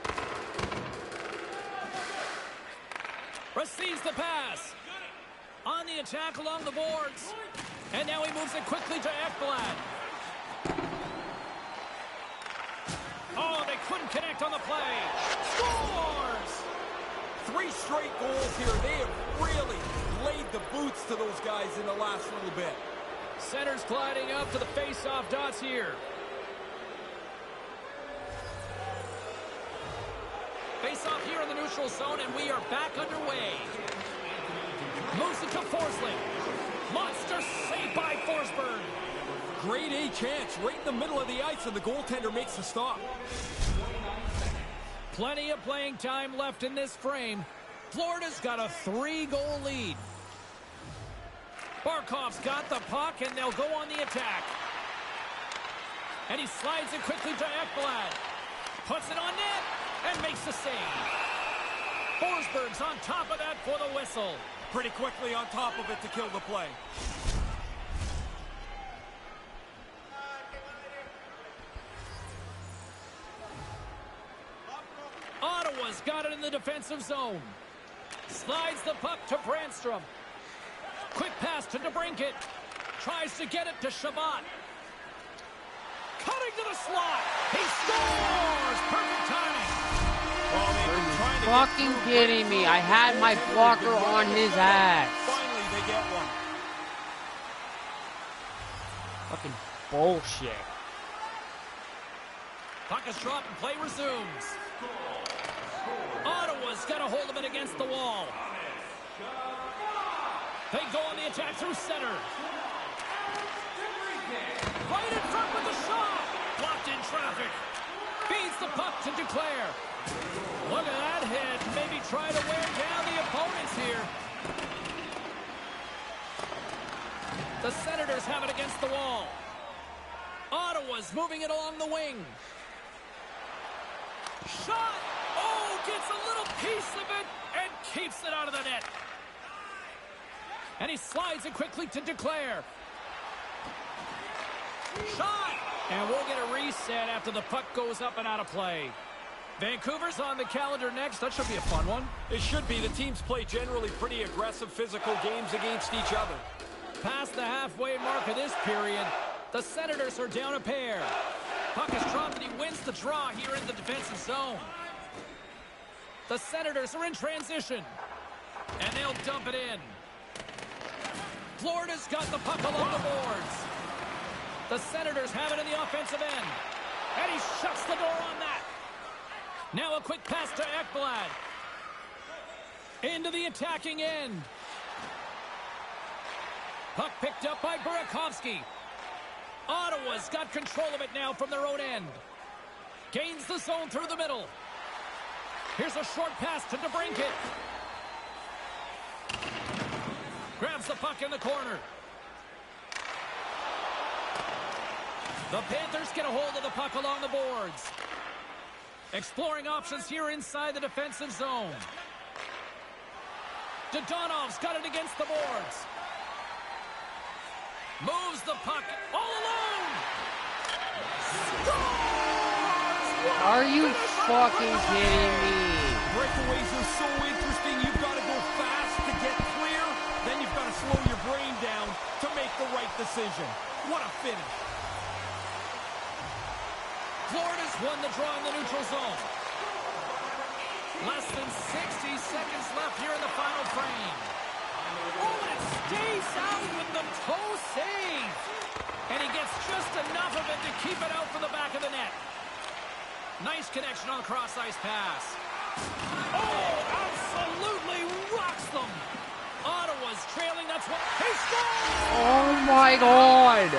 Receives the pass. On the attack along the boards. And now he moves it quickly to Ekblad. Oh, they couldn't connect on the play. Scores! 3 straight goals here. They have really laid the boots to those guys in the last little bit. Center's gliding up to the face-off dots here. Face-off here in the neutral zone, and we are back underway. Moves it to Forsling. Monster save by Forsberg. Grade A chance right in the middle of the ice, and the goaltender makes the stop. Plenty of playing time left in this frame. Florida's got a 3-goal lead. Barkov's got the puck, and they'll go on the attack. And he slides it quickly to Ekblad. Puts it on net and makes the save. Forsberg's on top of that for the whistle. Pretty quickly on top of it to kill the play. Ottawa's got it in the defensive zone. Slides the puck to Brandstrom. Quick pass to DeBrincat. Tries to get it to Shabbat. Cutting to the slot. He scores! Perfect timing. Fucking kidding me. I had my blocker on his ass. Finally, they get one. Fucking bullshit. Puck is dropped and play resumes. Ottawa's got a hold of it against the wall. They go on the attack through center. Right in front with the shot. Blocked in traffic. Feeds the puck to Duclair. Look at that hit. Maybe try to wear down the opponents here. The Senators have it against the wall. Ottawa's moving it along the wing. Shot! Oh, gets a little piece of it and keeps it out of the net. And he slides it quickly to Duclair. Shot! And we'll get a reset after the puck goes up and out of play. Vancouver's on the calendar next. That should be a fun one. It should be. The teams play generally pretty aggressive physical games against each other. Past the halfway mark of this period, the Senators are down a pair. Puck is dropped and he wins the draw here in the defensive zone. The Senators are in transition. And they'll dump it in. Florida's got the puck along the boards. The Senators have it in the offensive end. And he shuts the door on that. Now a quick pass to Ekblad. Into the attacking end. Puck picked up by Burakovsky. Ottawa's got control of it now from their own end. Gains the zone through the middle. Here's a short pass to DeBrincat. Grabs the puck in the corner. The Panthers get a hold of the puck along the boards. Exploring options here inside the defensive zone. Dodonov's got it against the boards. Moves the puck all alone. Scores! Are you fucking kidding me? Breakaways are so interesting. You've got to go fast to get clear. Then you've got to slow your brain down to make the right decision. What a finish. Florida's won the draw in the neutral zone. Less than 60 seconds left here in the final frame. Oh, and it stays out with the toe save. And he gets just enough of it to keep it out for the back of the net. Nice connection on the cross-ice pass. Oh, absolutely rocks them. Ottawa's trailing, that's what he scores! Oh my god!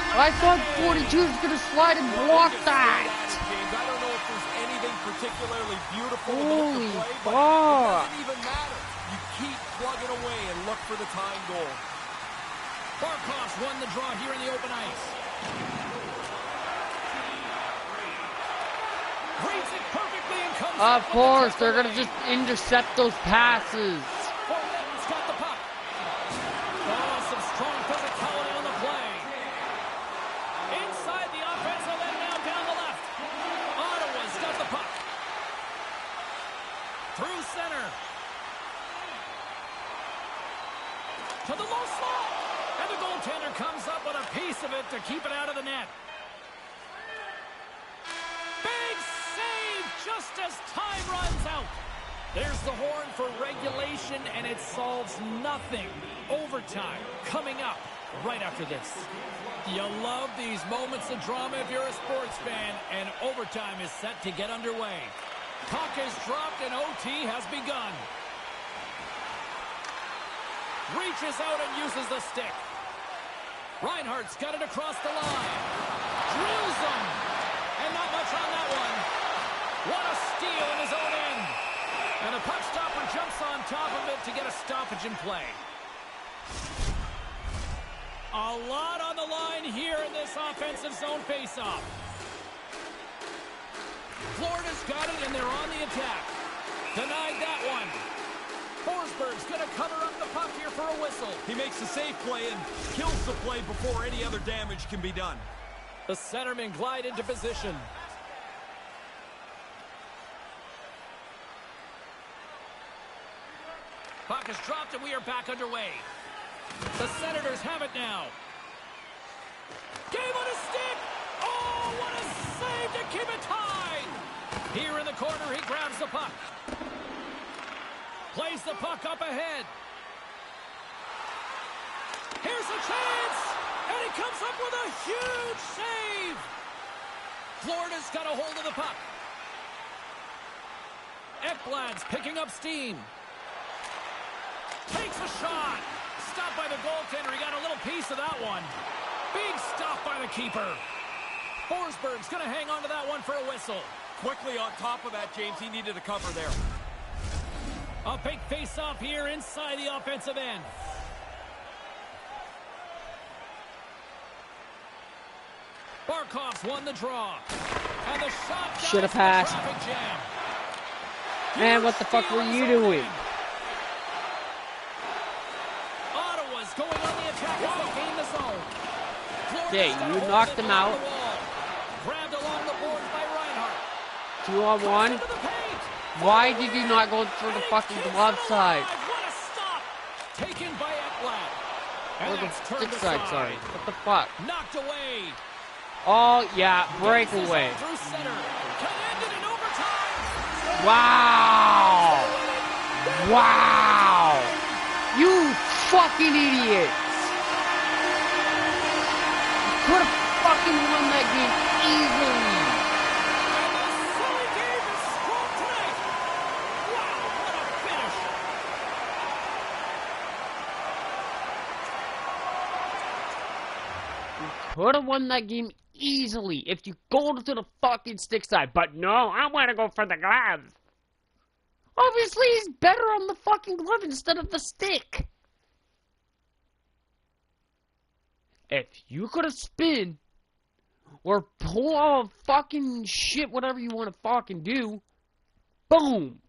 I thought 42 was going to slide and block that! I don't know if there's anything particularly beautiful about the play, but fuck. it doesn't even matter. You keep plugging away and look for the tying goal. Barkov's won the draw here in the open ice. Reads it perfectly and comes Of course, they're going to just intercept those passes. Forlet's got the puck. Oh, some strong physicality on the play. Inside the offensive end now down the left. Ottawa's got the puck. Through center. To the low slot. And the goaltender comes up with a piece of it to keep it out of the net. Big save just as time runs out. There's the horn for regulation, and it solves nothing. Overtime coming up right after this. You love these moments of drama if you're a sports fan, and overtime is set to get underway. Puck is dropped, and OT has begun. Reaches out and uses the stick. Reinhardt's got it across the line. Drills him. And not much on that one. What a steal in his own end. And the puck stopper jumps on top of it to get a stoppage in play. A lot on the line here in this offensive zone faceoff. Florida's got it, and they're on the attack. Denied that one. Forsberg's going to cover up the puck here for a whistle. He makes a safe play and kills the play before any other damage can be done. The centermen glide into position. Puck is dropped, and we are back underway. The Senators have it now. Game on a stick! Oh, what a save to keep it tied! Here in the corner, he grabs the puck. Plays the puck up ahead. Here's a chance! And he comes up with a huge save! Florida's got a hold of the puck. Ekblad's picking up steam. Takes a shot. Stopped by the goaltender. He got a little piece of that one. Big stop by the keeper. Forsberg's going to hang on to that one for a whistle. Quickly on top of that, James, he needed a cover there. A big face-off here inside the offensive end. Barkov's won the draw. And the shot should have passed. Man, what the fuck were you doing? Ottawa's going on the attack as they gain the zone. Okay, you knocked him out. Grabbed along the boards by Reinhardt. 2-on-1. Why did you not go for the fucking glove side? What a stop! Taken by Ekblad. Or the stick side, sorry. What the fuck? Knocked away. Oh, yeah, breakaway. Through center. Ended in overtime. Wow! Wow! You fucking idiots! You could have fucking won that game easily. And the silly game is strong tonight. Wow, what a finish. Could have won that game easily if you go to the fucking stick side. But no, I want to go for the glove. Obviously, he's better on the fucking glove instead of the stick. If you could have spun Or pull off fucking shit, whatever you want to fucking do. Boom!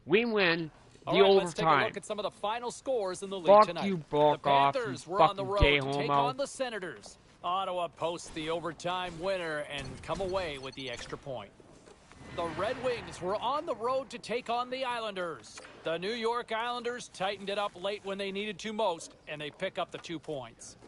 We win the All right, overtime. let's take a look at some of the final scores in the league Fuck tonight. you, Brock The off, Panthers you were on the fucking road gay to take homo. on the Senators. Ottawa posts the overtime winner and come away with the extra point. The Red Wings were on the road to take on the Islanders. The New York Islanders tightened it up late when they needed to most, and they pick up the 2 points.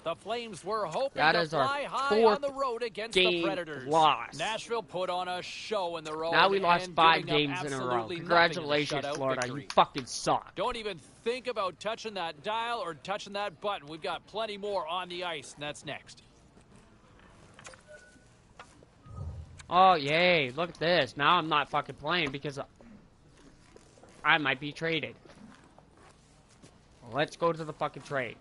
The Flames were hoping to fly high on the road against the Predators. Loss. Nashville put on a show in their own. Now we lost and 5 giving up games in a row. absolutely Congratulations, nothing in the shutout Florida. victory. You fucking suck. Don't even think about touching that dial or touching that button. We've got plenty more on the ice, and that's next. Oh, yay. Look at this. Now I'm not fucking playing because I might be traded. Let's go to the fucking trade.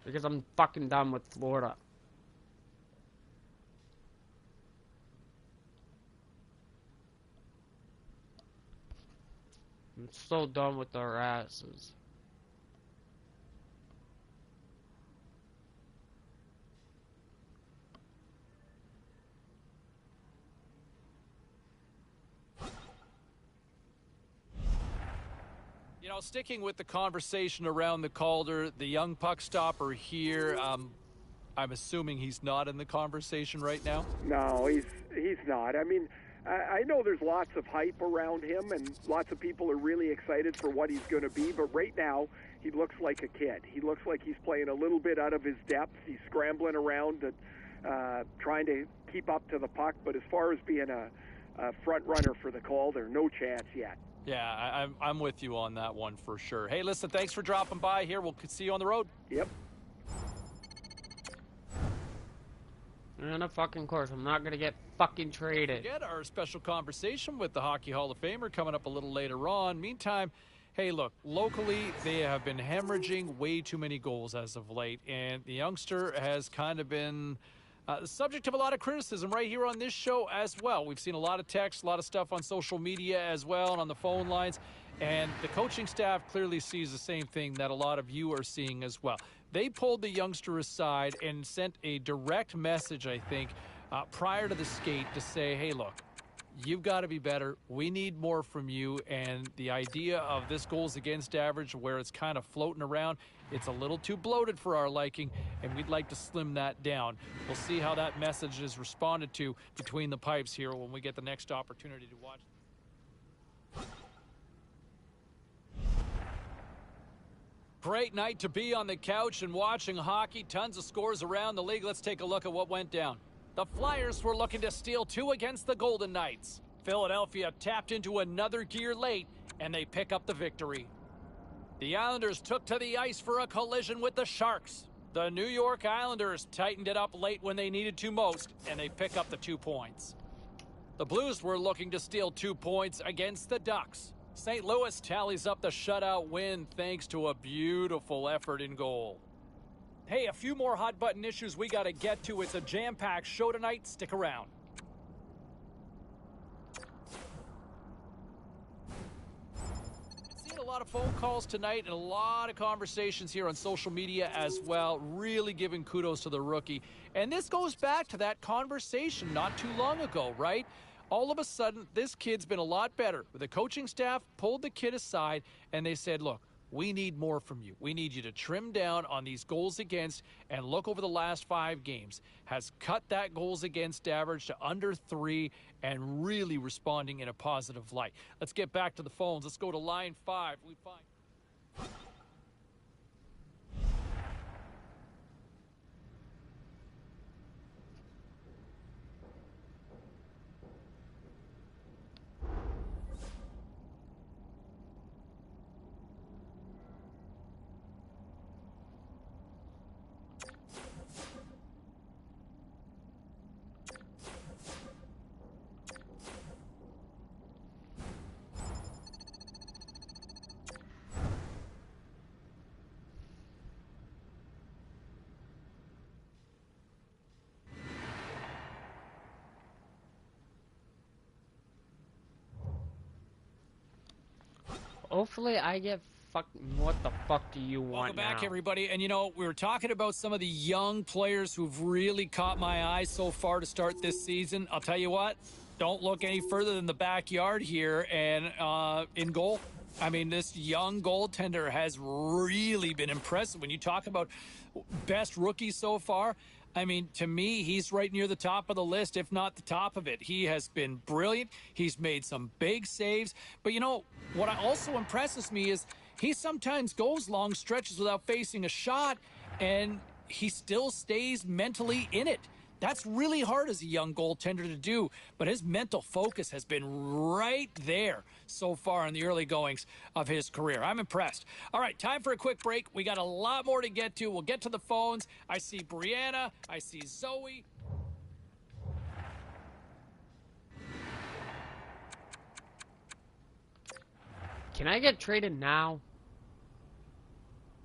Because I'm fucking done with Florida. I'm so done with their asses. You know, sticking with the conversation around the Calder, the young puck stopper here, I'm assuming he's not in the conversation right now? No, he's not. I mean, I know there's lots of hype around him, and lots of people are really excited for what he's going to be, but right now, he looks like a kid. He looks like he's playing a little bit out of his depth. He's scrambling around and trying to keep up to the puck, but as far as being a front runner for the Calder, no chance yet. Yeah, I'm with you on that one for sure. Hey, listen, thanks for dropping by here. We'll see you on the road. Yep. And of fucking course, I'm not gonna get fucking traded. Get our special conversation with the Hockey Hall of Famer coming up a little later on. Meantime, hey, look, locally, they have been hemorrhaging way too many goals as of late, and the youngster has kind of been the subject of a lot of criticism right here on this show as well. We've seen a lot of text, a lot of stuff on social media as well and on the phone lines. And the coaching staff clearly sees the same thing that a lot of you are seeing as well. They pulled the youngster aside and sent a direct message, I think, prior to the skate to say, hey, look, you've got to be better. We need more from you. And the idea of this goals against average where it's kind of floating around, it's a little too bloated for our liking, and we'd like to slim that down. We'll see how that message is responded to between the pipes here when we get the next opportunity to watch. Great night to be on the couch and watching hockey. Tons of scores around the league. Let's take a look at what went down. The Flyers were looking to steal 2 against the Golden Knights. Philadelphia tapped into another gear late, and they pick up the victory. The Islanders took to the ice for a collision with the Sharks. The New York Islanders tightened it up late when they needed to most, and they pick up the 2 points. The Blues were looking to steal 2 points against the Ducks. St. Louis tallies up the shutout win thanks to a beautiful effort in goal. Hey, a few more hot button issues we got to get to. It's a jam-packed show tonight. Stick around. Seeing a lot of phone calls tonight and a lot of conversations here on social media as well. Really giving kudos to the rookie. And this goes back to that conversation not too long ago, right? All of a sudden, this kid's been a lot better. The coaching staff pulled the kid aside, and they said, look, we need more from you. We need you to trim down on these goals against, and look over the last 5 games. Has cut that goals against average to under 3 and really responding in a positive light. Let's get back to the phones. Let's go to line 5. We find... Hopefully I get fucking. What the fuck do you want Welcome back, now? everybody. And you know, we were talking about some of the young players who've really caught my eye so far to start this season. I'll tell you what, don't look any further than the backyard here and in goal. I mean, this young goaltender has really been impressive. When you talk about best rookie so far, I mean, to me, he's right near the top of the list, if not the top of it. He has been brilliant. He's made some big saves. But, you know, what also impresses me is he sometimes goes long stretches without facing a shot, and he still stays mentally in it. That's really hard as a young goaltender to do, but his mental focus has been right there so far in the early goings of his career. I'm impressed. All right, time for a quick break. We got a lot more to get to. We'll get to the phones. I see Brianna. I see Zoe. Can I get traded now?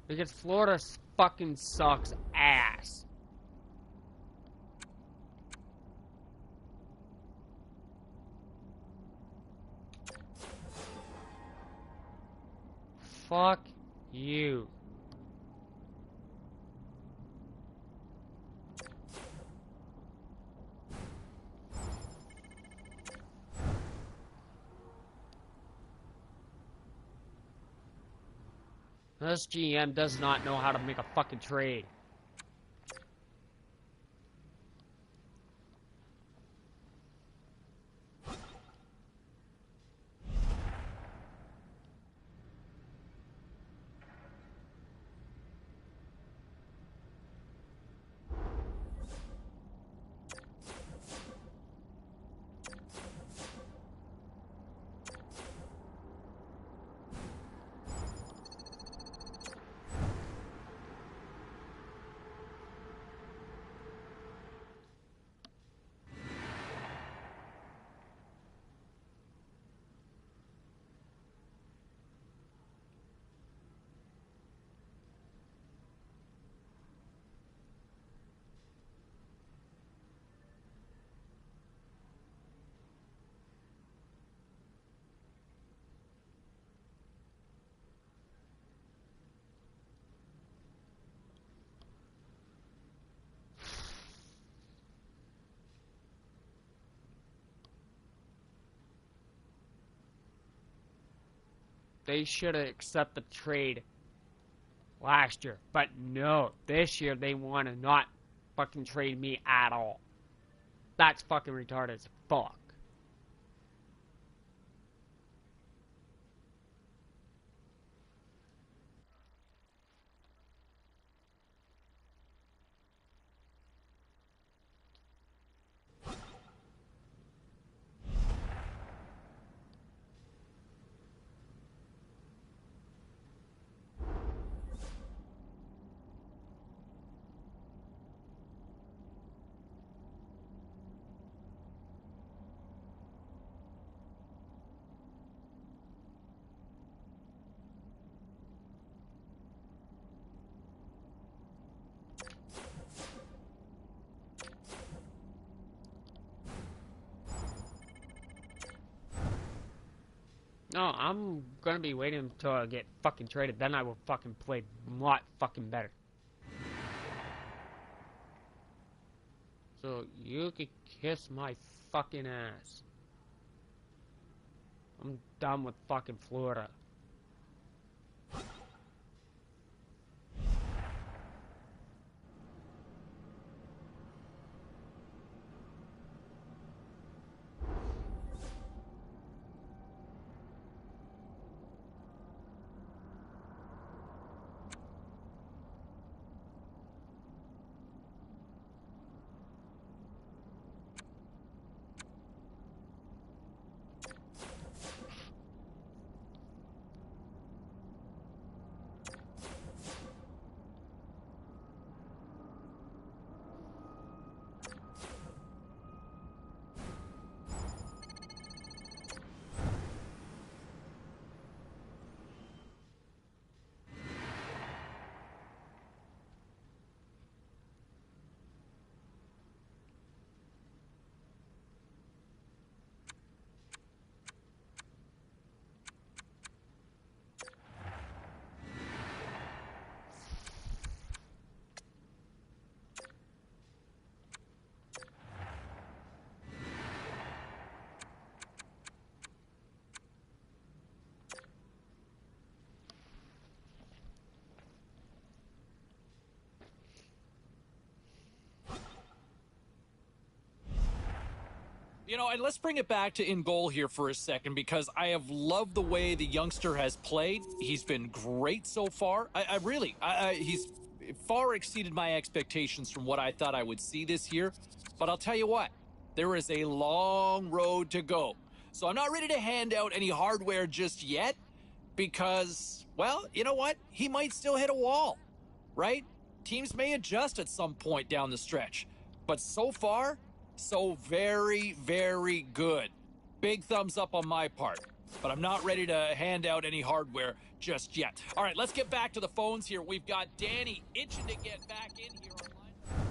Because Florida fucking sucks ass. Fuck you. This GM does not know how to make a fucking trade. They should have accepted the trade last year. But no, this year they want to not fucking trade me at all. That's fucking retarded as fuck. No, I'm gonna be waiting until I get fucking traded. Then I will fucking play a lot fucking better. So you could kiss my fucking ass. I'm done with fucking Florida. You know, and let's bring it back to in goal here for a second, because I have loved the way the youngster has played. He's been great so far. He's far exceeded my expectations from what I thought I would see this year. But I'll tell you what, there is a long road to go. So I'm not ready to hand out any hardware just yet because, well, you know what? He might still hit a wall, right? Teams may adjust at some point down the stretch. But so far, so very, very good. Big thumbs up on my part. But I'm not ready to hand out any hardware just yet. All right, let's get back to the phones here. We've got Danny itching to get back in here online.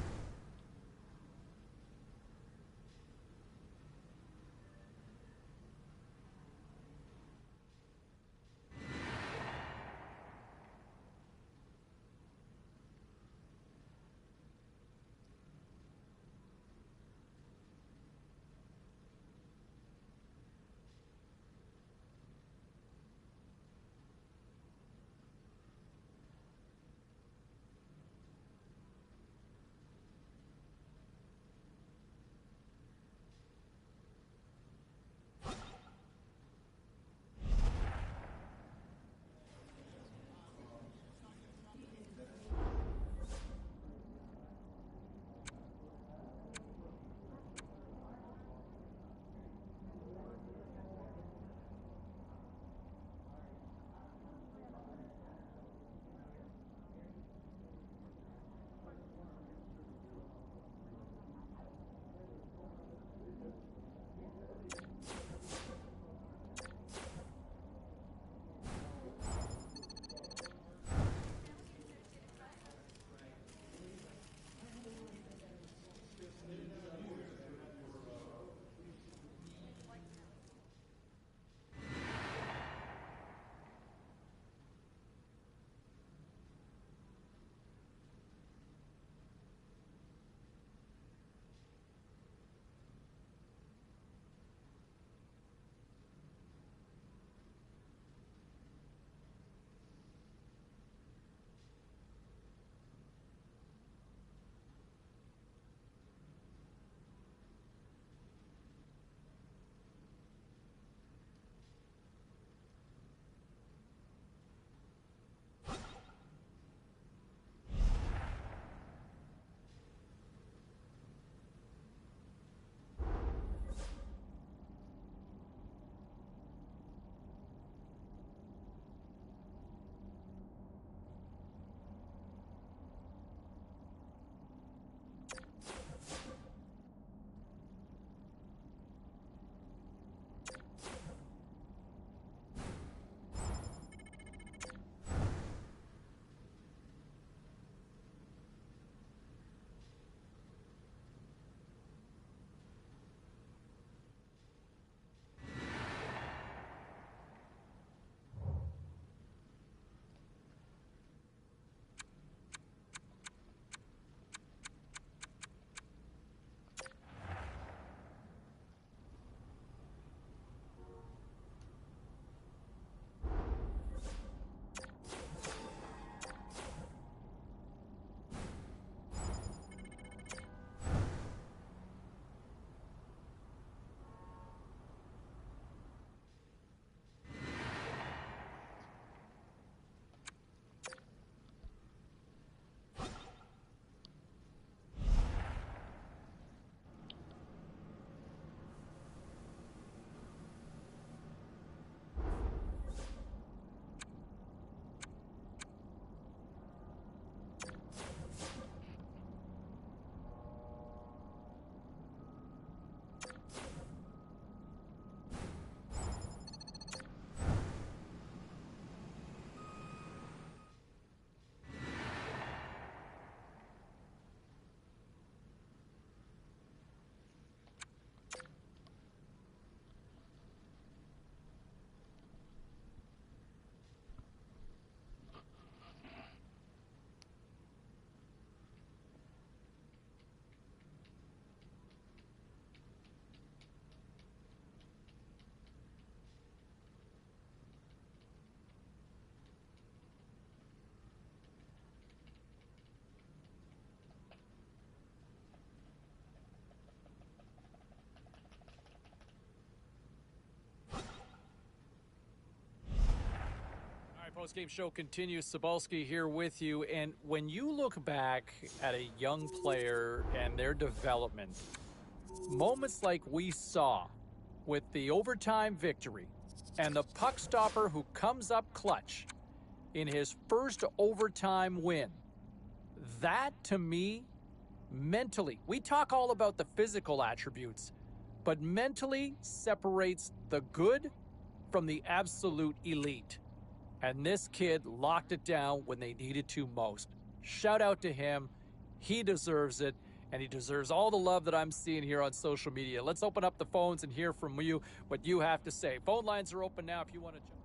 Post-game show continues. Cebulski here with you. And when you look back at a young player and their development, moments like we saw with the overtime victory and the puck stopper who comes up clutch in his first overtime win, that to me, mentally, we talk all about the physical attributes, but mentally separates the good from the absolute elite. And this kid locked it down when they needed to most. Shout out to him. He deserves it, and he deserves all the love that I'm seeing here on social media. Let's open up the phones and hear from you what you have to say. Phone lines are open now if you want to jump.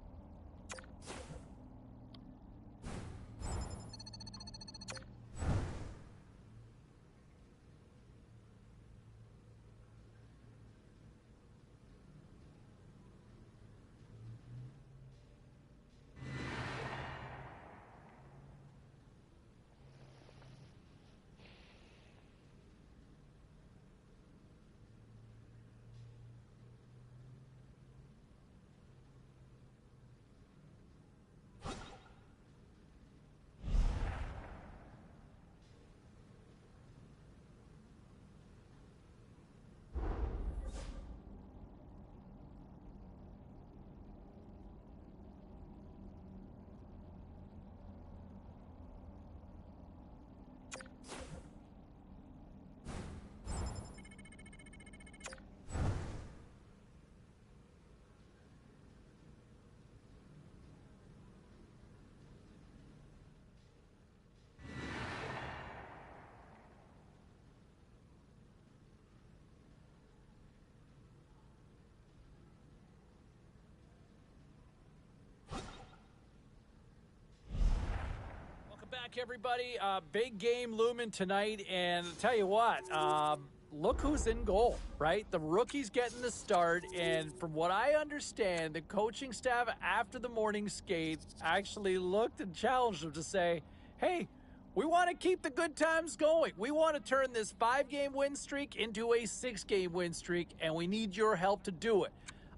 Back, everybody. Big game looming tonight, and I'll tell you what, look who's in goal, right? The rookie's getting the start, and from what I understand, the coaching staff after the morning skate actually looked and challenged him to say, hey, we want to keep the good times going. We want to turn this 5-game win streak into a 6-game win streak, and we need your help to do it.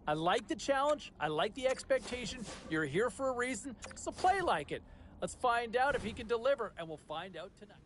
I like the challenge. I like the expectation. You're here for a reason, so play like it. Let's find out if he can deliver, and we'll find out tonight.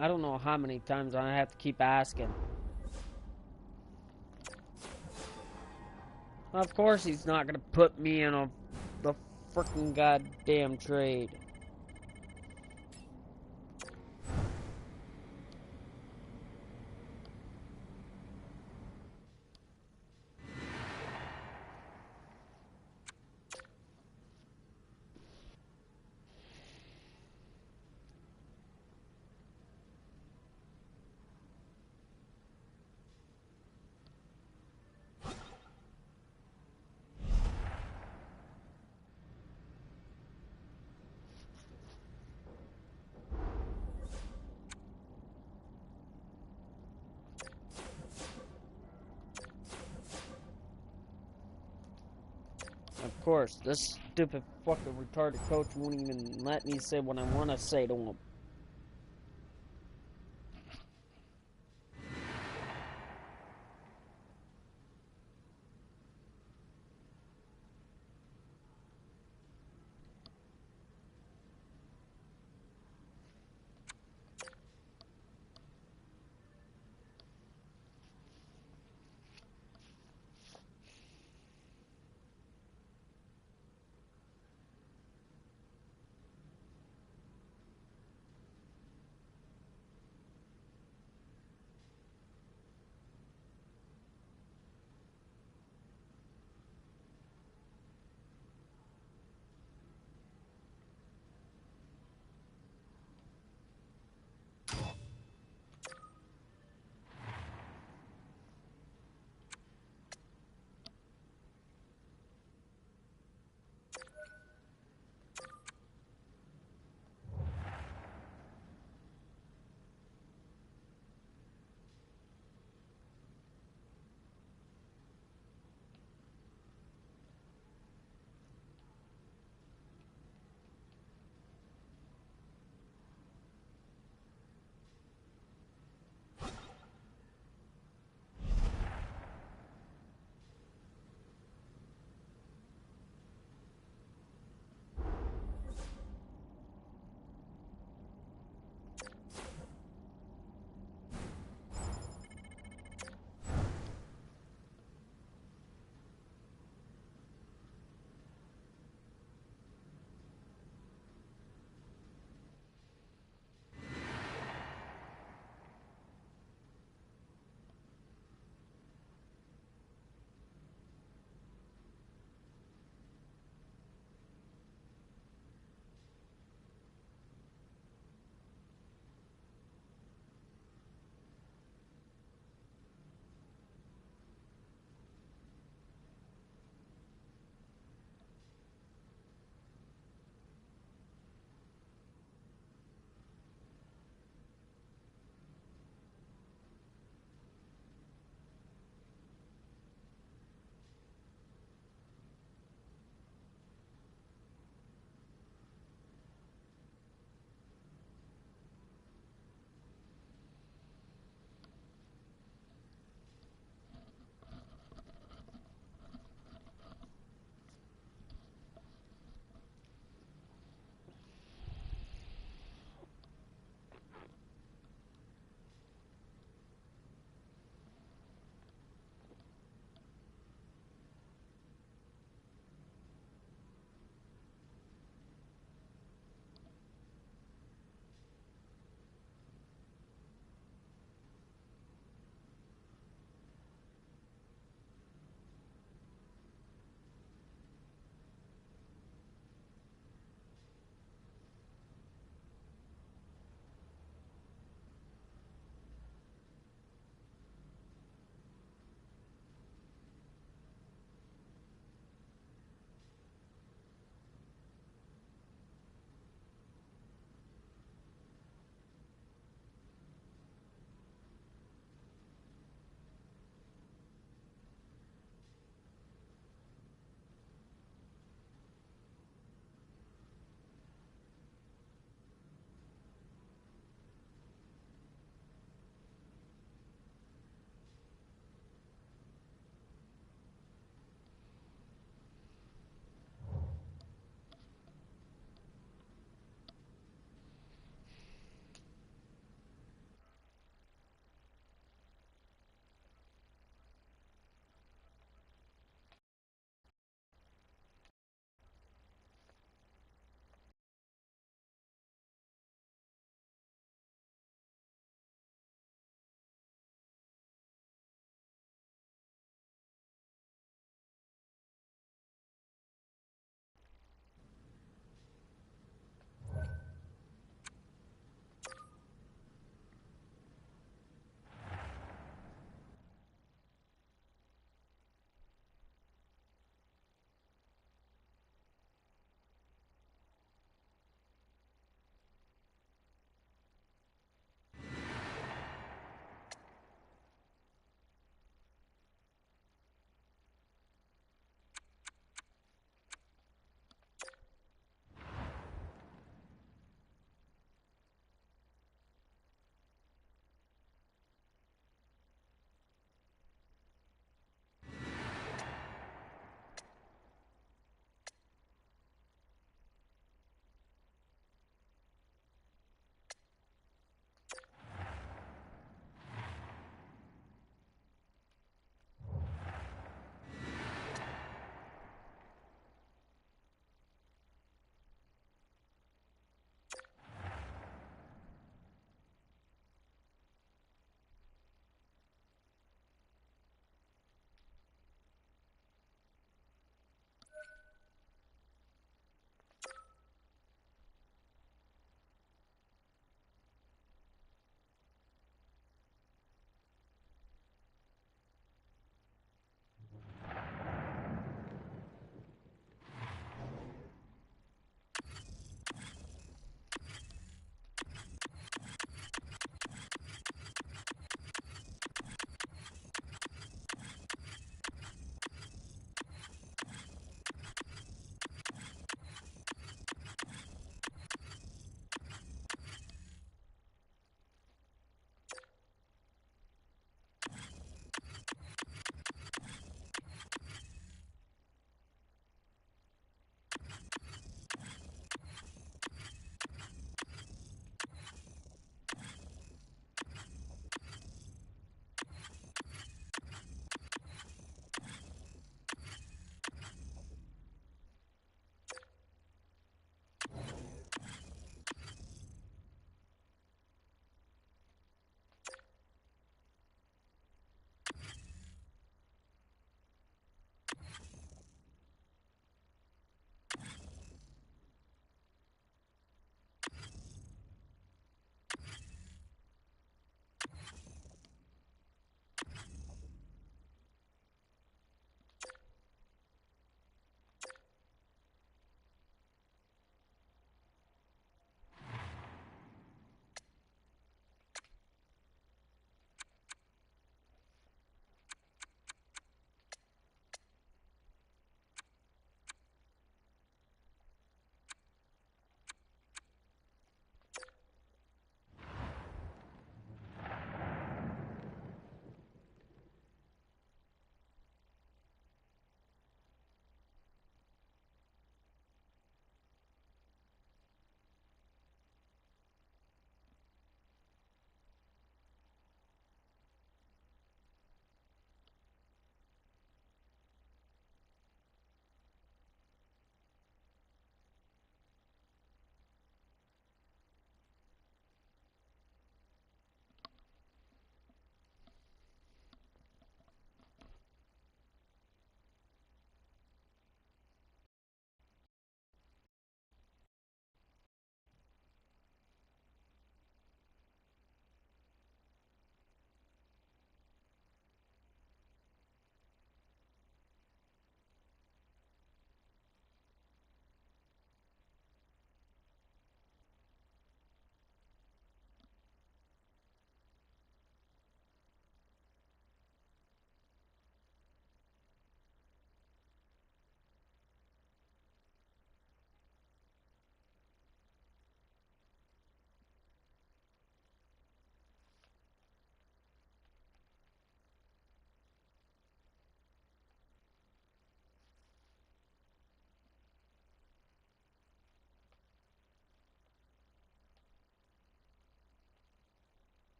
I don't know how many times I have to keep asking. Of course he's not gonna put me in the freaking goddamn trade. Of course, this stupid fucking retarded coach won't even let me say what I want to say to him.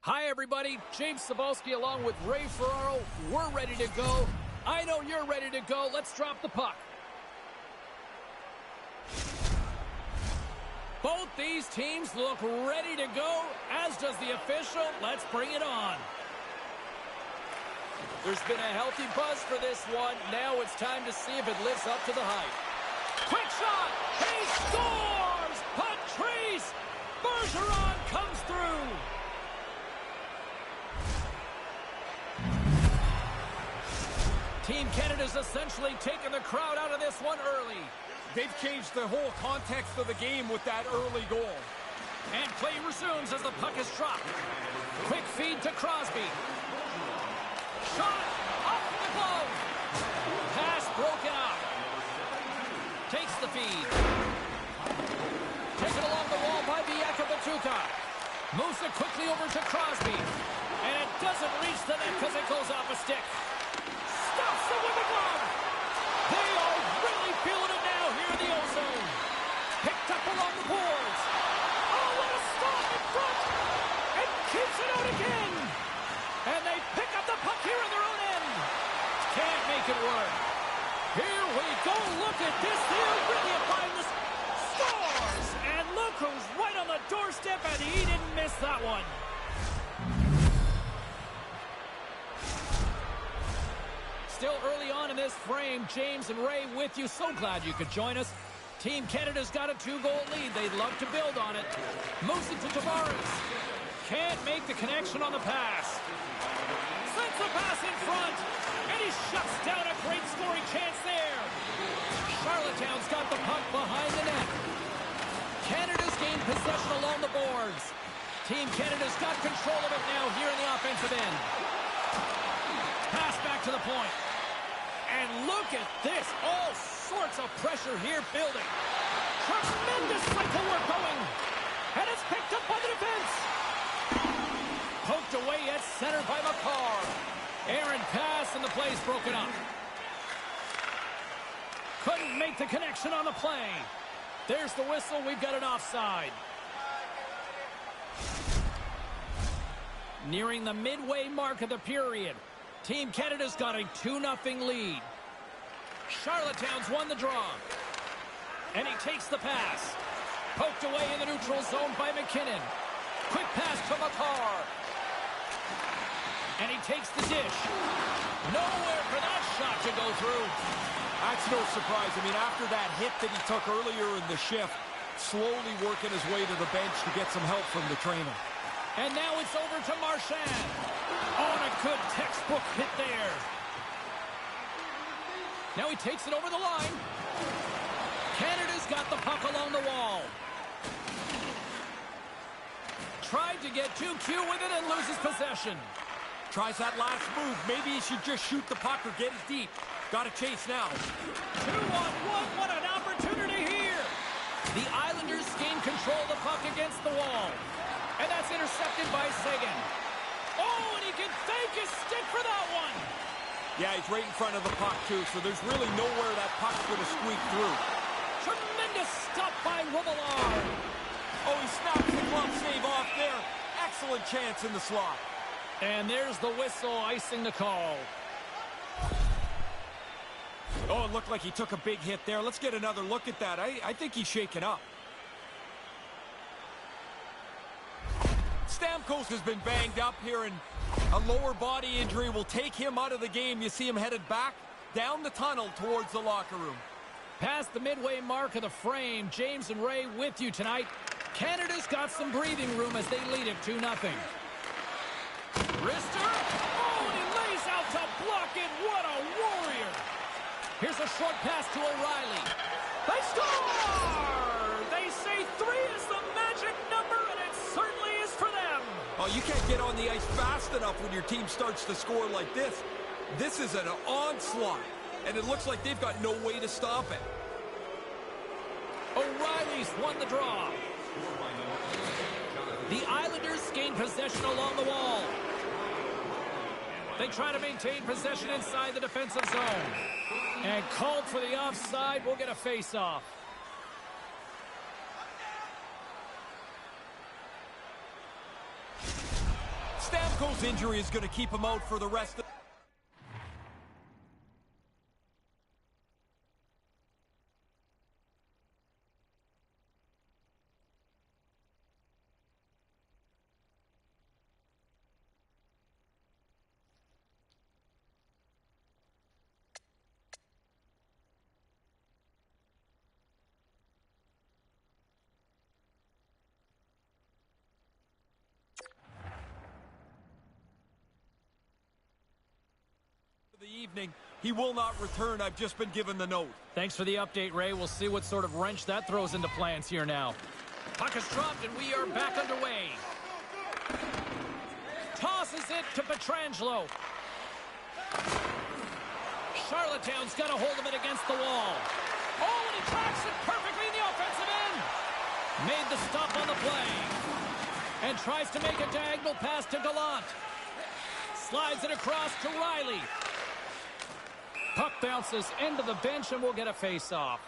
Hi, everybody. James Cebulski along with Ray Ferraro. We're ready to go. I know you're ready to go. Let's drop the puck. Both these teams look ready to go, as does the official. Let's bring it on. There's been a healthy buzz for this one. Now it's time to see if it lives up to the hype. Quick shot! He scores! Patrice Bergeron comes through! Team Canada's essentially taken the crowd out of this one early. They've changed the whole context of the game with that early goal. And play resumes as the puck is dropped. Quick feed to Crosby. Shot off the glove. Pass broken up. Takes the feed. Taken along the wall by Batuka. Moves it quickly over to Crosby. And it doesn't reach the net because it goes off a stick. Stops it with the glove. They are really feeling it now here in the O-zone. Picked up along the boards. Oh, what a stop in front. And keeps it out again. And they pick up the puck here in their own end. Can't make it work. Here we go. Look at this. They're really applying this. Scores. And look who's right on the doorstep, and he didn't miss that one. Still early on in this frame, James and Ray with you. So glad you could join us. Team Canada's got a 2-goal lead. They'd love to build on it. Moves it to Tavares. Can't make the connection on the pass. Sends the pass in front. And he shuts down a great scoring chance there. Charlottetown's got the puck behind the net. Canada's gained possession along the boards. Team Canada's got control of it now here in the offensive end. Pass back to the point. And look at this. All sorts of pressure here building. Tremendous cycle work going. And it's picked up by the defense. Poked away at center by McCarr. Aaron pass and the play's broken up. Couldn't make the connection on the play. There's the whistle. We've got an offside. Nearing the midway mark of the period. Team Canada's got a 2-0 lead. Charlottetown's won the draw. And he takes the pass. Poked away in the neutral zone by McKinnon. Quick pass to McCarr. And he takes the dish. Nowhere for that shot to go through. That's no surprise. I mean, after that hit that he took earlier in the shift, slowly working his way to the bench to get some help from the trainer. And now it's over to Marchand. Oh, and a good textbook hit there. Now he takes it over the line. Canada's got the puck along the wall. Tried to get too cute with it and loses possession. Tries that last move. Maybe he should just shoot the puck or get it deep. Got to chase now. 2-on-1. What an opportunity here. The Islanders gain control of the puck against the wall. And that's intercepted by Seguin. Oh, and he can fake his stick for that one. Yeah, he's right in front of the puck, too, so there's really nowhere that puck's going to squeak through. Tremendous stop by Robillard. Oh, he snaps the glove save off there. Excellent chance in the slot. And there's the whistle icing the call. Oh, it looked like he took a big hit there. Let's get another look at that. I think he's shaken up. Stamkos has been banged up here, and a lower body injury will take him out of the game. You see him headed back down the tunnel towards the locker room. Past the midway mark of the frame, James and Ray with you tonight. Canada's got some breathing room as they lead it 2-0. Rister. Oh, and he lays out to block it. What a warrior. Here's a short pass to O'Reilly. They score! They say 3 is the magic number, and it certainly is for them. Oh, you can't get on the ice fast enough when your team starts to score like this. This is an onslaught, and it looks like they've got no way to stop it. O'Reilly's won the draw. The Islanders gain possession along the wall. They try to maintain possession inside the defensive zone. And called for the offside. We'll get a face-off. Cole's injury is going to keep him out for the rest of... the evening. He will not return. I've just been given the note. Thanks for the update, Ray. We'll see what sort of wrench that throws into plans here now. Puck is dropped, and we are back underway. Tosses it to Pietrangelo. Charlottetown's got a hold of it against the wall. Oh, and he tracks it perfectly in the offensive end. Made the stop on the play. And tries to make a diagonal pass to Gallant. Slides it across to Riley. Puck bounces into the bench, and we'll get a face-off.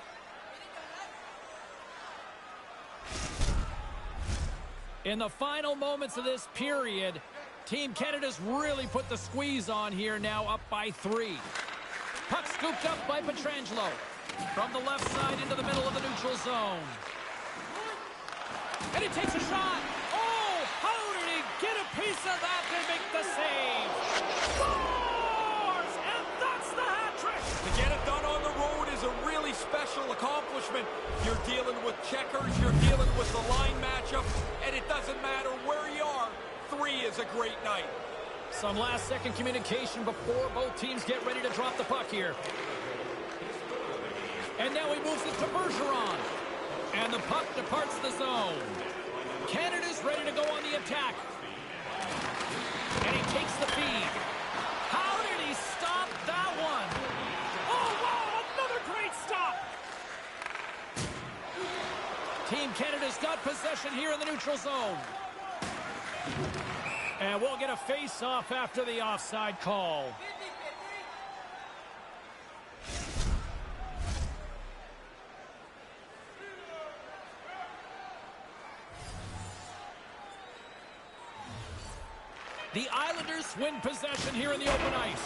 In the final moments of this period, Team Canada's really put the squeeze on here, now up by 3. Puck scooped up by Pietrangelo. From the left side into the middle of the neutral zone. And he takes a shot. Oh, how did he get a piece of that and make the save? Scores! And that's the hat-trick! To get it done on the road is a really special accomplishment. You're dealing with checkers, you're dealing with the line matchup, and it doesn't matter where you are. 3 is a great night. Some last-second communication before both teams get ready to drop the puck here. And now he moves it to Bergeron. And the puck departs the zone. Canada's ready to go on the attack. And he takes the feed. How did he stop that one? Oh, wow, another great stop. Team Canada's got possession here in the neutral zone. And we'll get a face-off after the offside call. The Islanders win possession here in the open ice.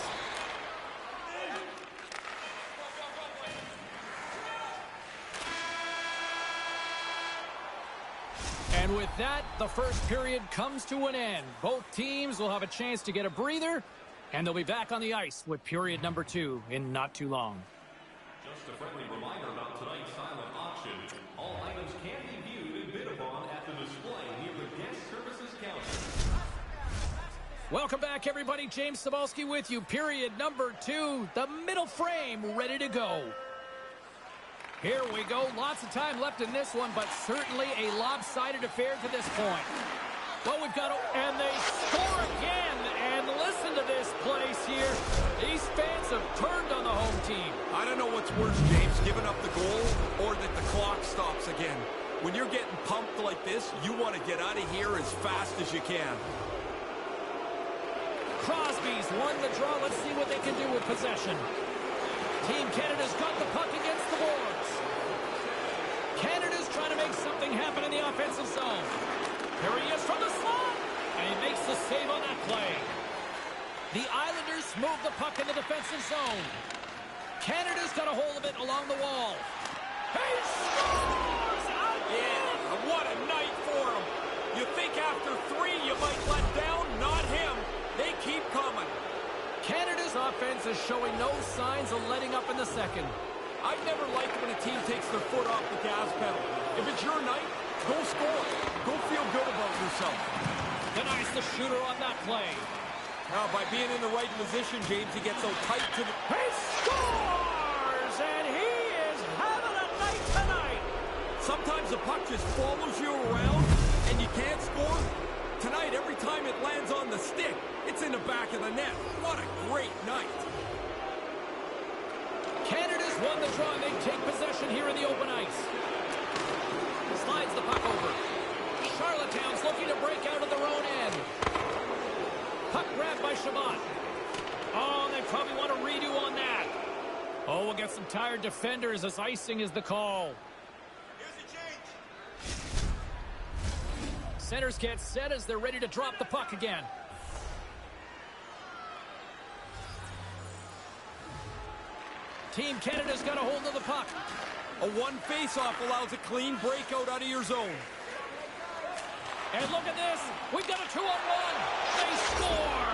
And with that, the first period comes to an end. Both teams will have a chance to get a breather, and they'll be back on the ice with period number 2 in not too long. Just a friendly reminder about tonight's silent auction. All items can be viewed and bid upon at the display near the guest services counter. Welcome back, everybody. James Cybulski with you. Period number 2, the middle frame ready to go. Here we go. Lots of time left in this one, but certainly a lopsided affair to this point. Well, we've got and they score again. And listen to this place here. These fans have turned on the home team. I don't know what's worse, James, giving up the goal or that the clock stops again. When you're getting pumped like this, you want to get out of here as fast as you can. Crosby's won the draw. Let's see what they can do with possession. Team Canada's got the puck against the boards. Canada's trying to make something happen in the offensive zone. Here he is from the slot. And he makes the save on that play. The Islanders move the puck in the defensive zone. Canada's got a hold of it along the wall. He scores! Yeah, what a night for him. You think after 3 you might let down? Not him. They keep coming. Canada's offense is showing no signs of letting up in the second. I've never liked when a team takes their foot off the gas pedal. If it's your night, go score. Go feel good about yourself. Denies the shooter on that play. Now, by being in the right position, James, he gets so tight to the... He scores! And he is having a night tonight. Sometimes the puck just follows you around, and you can't score. Tonight, every time it lands on the stick, it's in the back of the net. What a great night. Canada's won the draw, and they take possession here in the open ice. Slides the puck over. Charlottetown's looking to break out of their own end. Puck grabbed by Shabbat. Oh, they probably want a redo on that. Oh, we'll get some tired defenders as icing is the call. Centers get set as they're ready to drop the puck again. Team Canada's got a hold of the puck. A one face-off allows a clean breakout out of your zone. And look at this. We've got a 2-on-1. They score.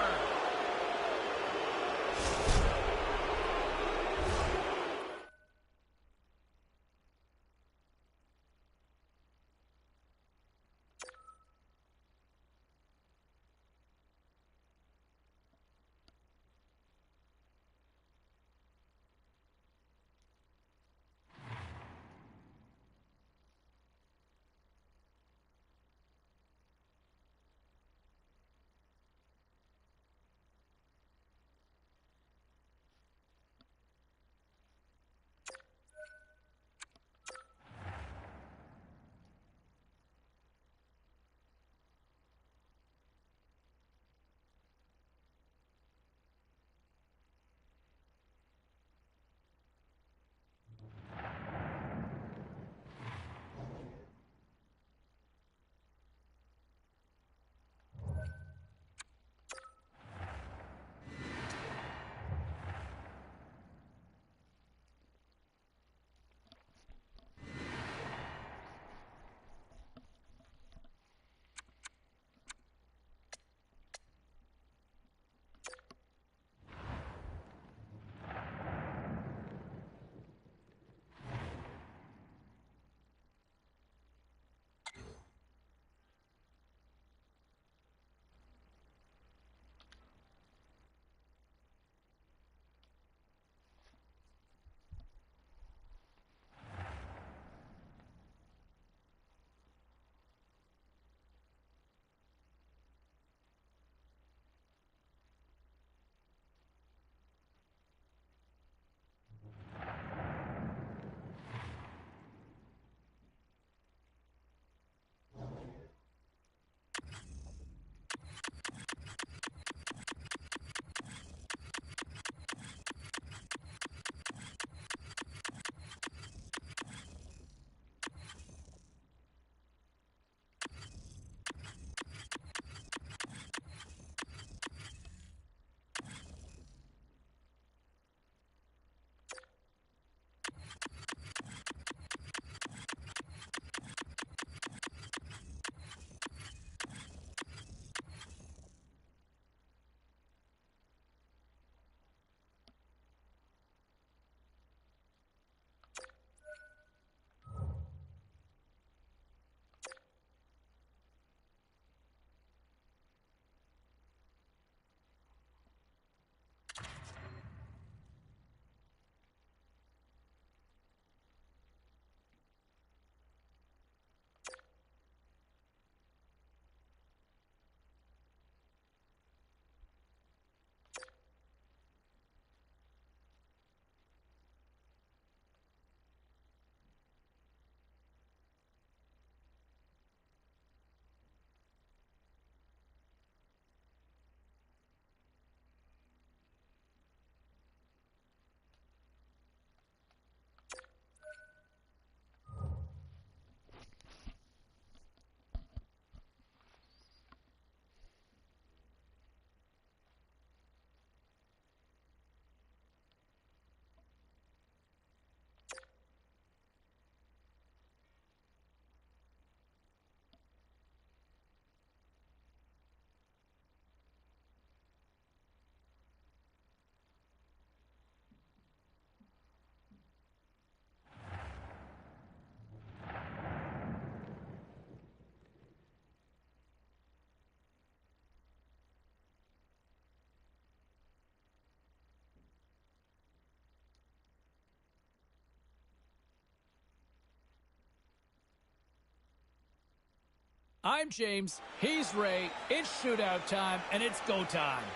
I'm James, he's Ray, it's shootout time, and it's go time.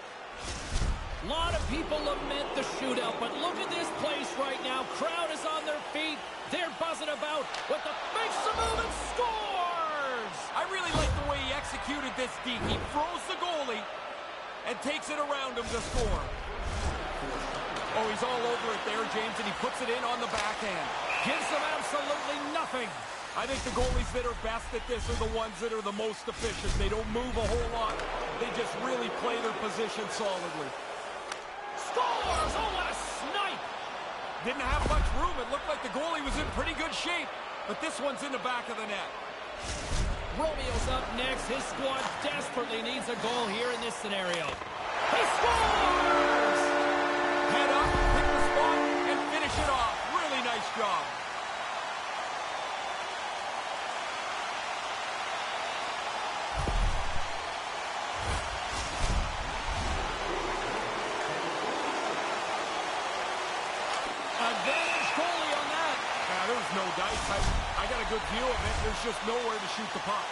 A lot of people lament the shootout, but look at this place right now. Crowd is on their feet, they're buzzing about, with the makes the move and scores! I really like the way he executed this deep. He throws the goalie and takes it around him to score. Oh, he's all over it there, James, and he puts it in on the backhand. Gives them absolutely nothing. I think the goalies that are best at this are the ones that are the most efficient. They don't move a whole lot. They just really play their position solidly. Scores! Oh, what a snipe! Didn't have much room. It looked like the goalie was in pretty good shape, but this one's in the back of the net. Romeo's up next. His squad desperately needs a goal here in this scenario. He scores! Head up, pick the spot, and finish it off. Really nice job. Advantage goalie on that. There's no dice. I got a good view of it. There's just nowhere to shoot the puck.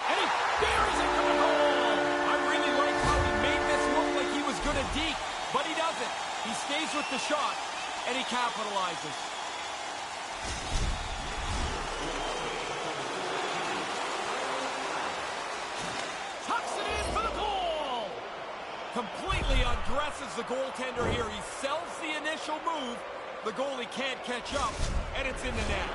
And he buries it for the goal. I really like how he made this look like he was going to deke, but he doesn't. He stays with the shot, and he capitalizes. Tucks it in for the goal. Completely undresses the goaltender here. He sells the initial move. The goalie can't catch up, and it's in the net.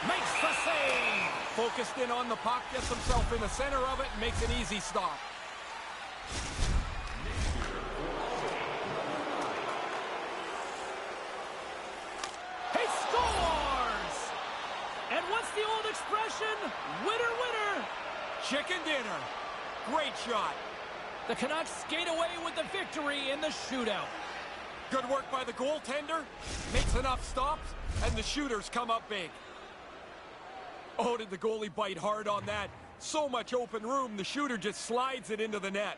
Makes the save. Focused in on the puck, gets himself in the center of it, and makes an easy stop. He scores! And what's the old expression? Winner, winner. Chicken dinner. Great shot. The Canucks skate away with the victory in the shootout. Good work by the goaltender. Makes enough stops, and the shooters come up big. Oh, did the goalie bite hard on that? So much open room, the shooter just slides it into the net.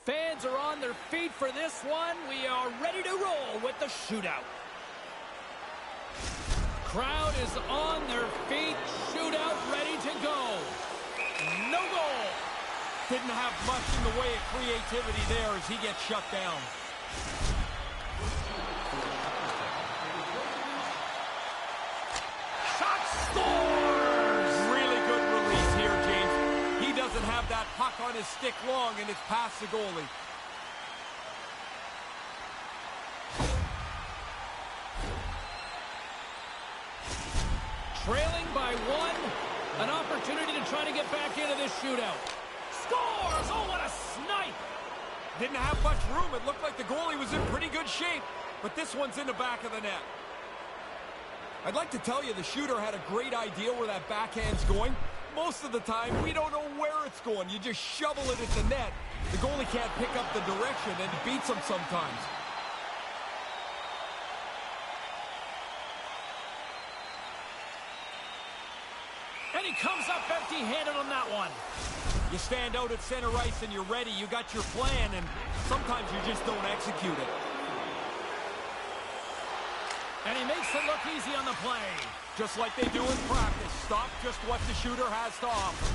Fans are on their feet for this one. We are ready to roll with the shootout. Crowd is on their feet. Shootout ready to go. No goal. Didn't have much in the way of creativity there as he gets shut down. Shot scores! Really good release here, James. He doesn't have that puck on his stick long, and it's past the goalie. Trailing by one. An opportunity to try to get back into this shootout. Scores! Oh, what a snipe! Didn't have much room. It looked like the goalie was in pretty good shape, but this one's in the back of the net. I'd like to tell you the shooter had a great idea where that backhand's going. Most of the time, we don't know where it's going. You just shovel it at the net. The goalie can't pick up the direction, and it beats him sometimes. And he comes up empty-handed on that one. You stand out at center ice and you're ready. You got your plan, and sometimes you just don't execute it. And he makes it look easy on the play. Just like they do in practice. Stop just what the shooter has to offer.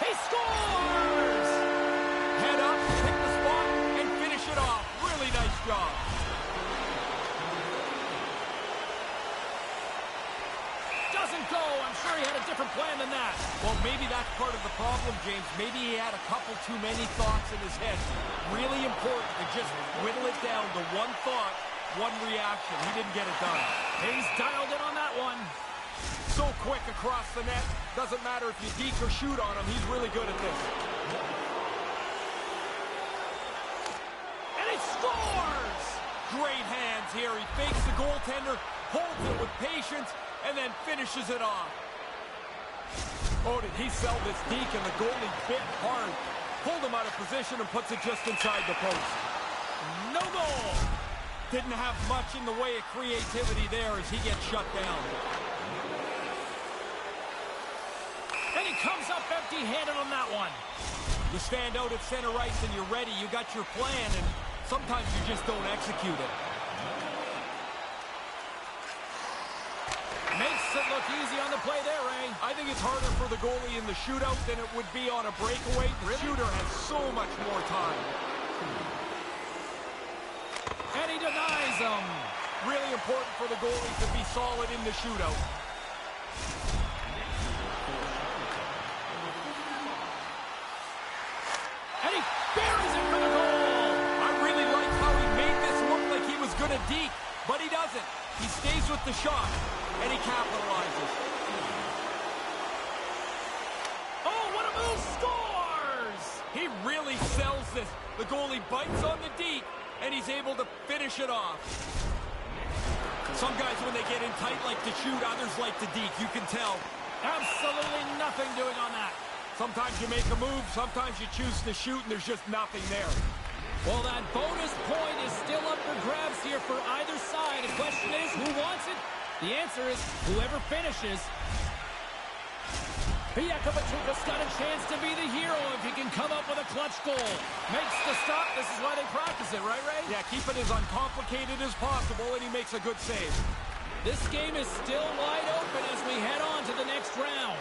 He scores! Head up, hit the spot, and finish it off. Really nice job. Doesn't go. I'm sure he had a different plan than that. Well, maybe that's part of the problem, James. Maybe he had a couple too many thoughts in his head. Really important to just whittle it down to one thought, one reaction. He didn't get it done. He's dialed in on that one. So quick across the net. Doesn't matter if you deke or shoot on him. He's really good at this. And he scores! Great hands here. He fakes the goaltender, holds it with patience, and then finishes it off. Oh, did he sell this deke, and the goalie bit hard. Pulled him out of position and puts it just inside the post. No goal! Didn't have much in the way of creativity there as he gets shut down. And he comes up empty-handed on that one. You stand out at center ice and you're ready. You got your plan, and sometimes you just don't execute it. Makes it look easy on the play there, Ray. I think it's harder for the goalie in the shootout than it would be on a breakaway. The shooter has so much more time. And he denies him. Really important for the goalie to be solid in the shootout. And he buries it for the goal. I really like how he made this look like he was going to deke, but he doesn't. He stays with the shot, and he capitalizes. Oh, what a move! Scores! He really sells this. The goalie bites on the deke, and he's able to finish it off. Some guys, when they get in tight, like to shoot. Others like to deke. You can tell. Absolutely nothing doing on that. Sometimes you make a move. Sometimes you choose to shoot, and there's just nothing there. Well, that bonus point is still up for grabs here for either side. The question is, who wants it? The answer is whoever finishes. Biakabatuka's got a chance to be the hero if he can come up with a clutch goal. Makes the stop. This is why they practice it, right, Ray? Yeah, keep it as uncomplicated as possible, and he makes a good save. This game is still wide open as we head on to the next round.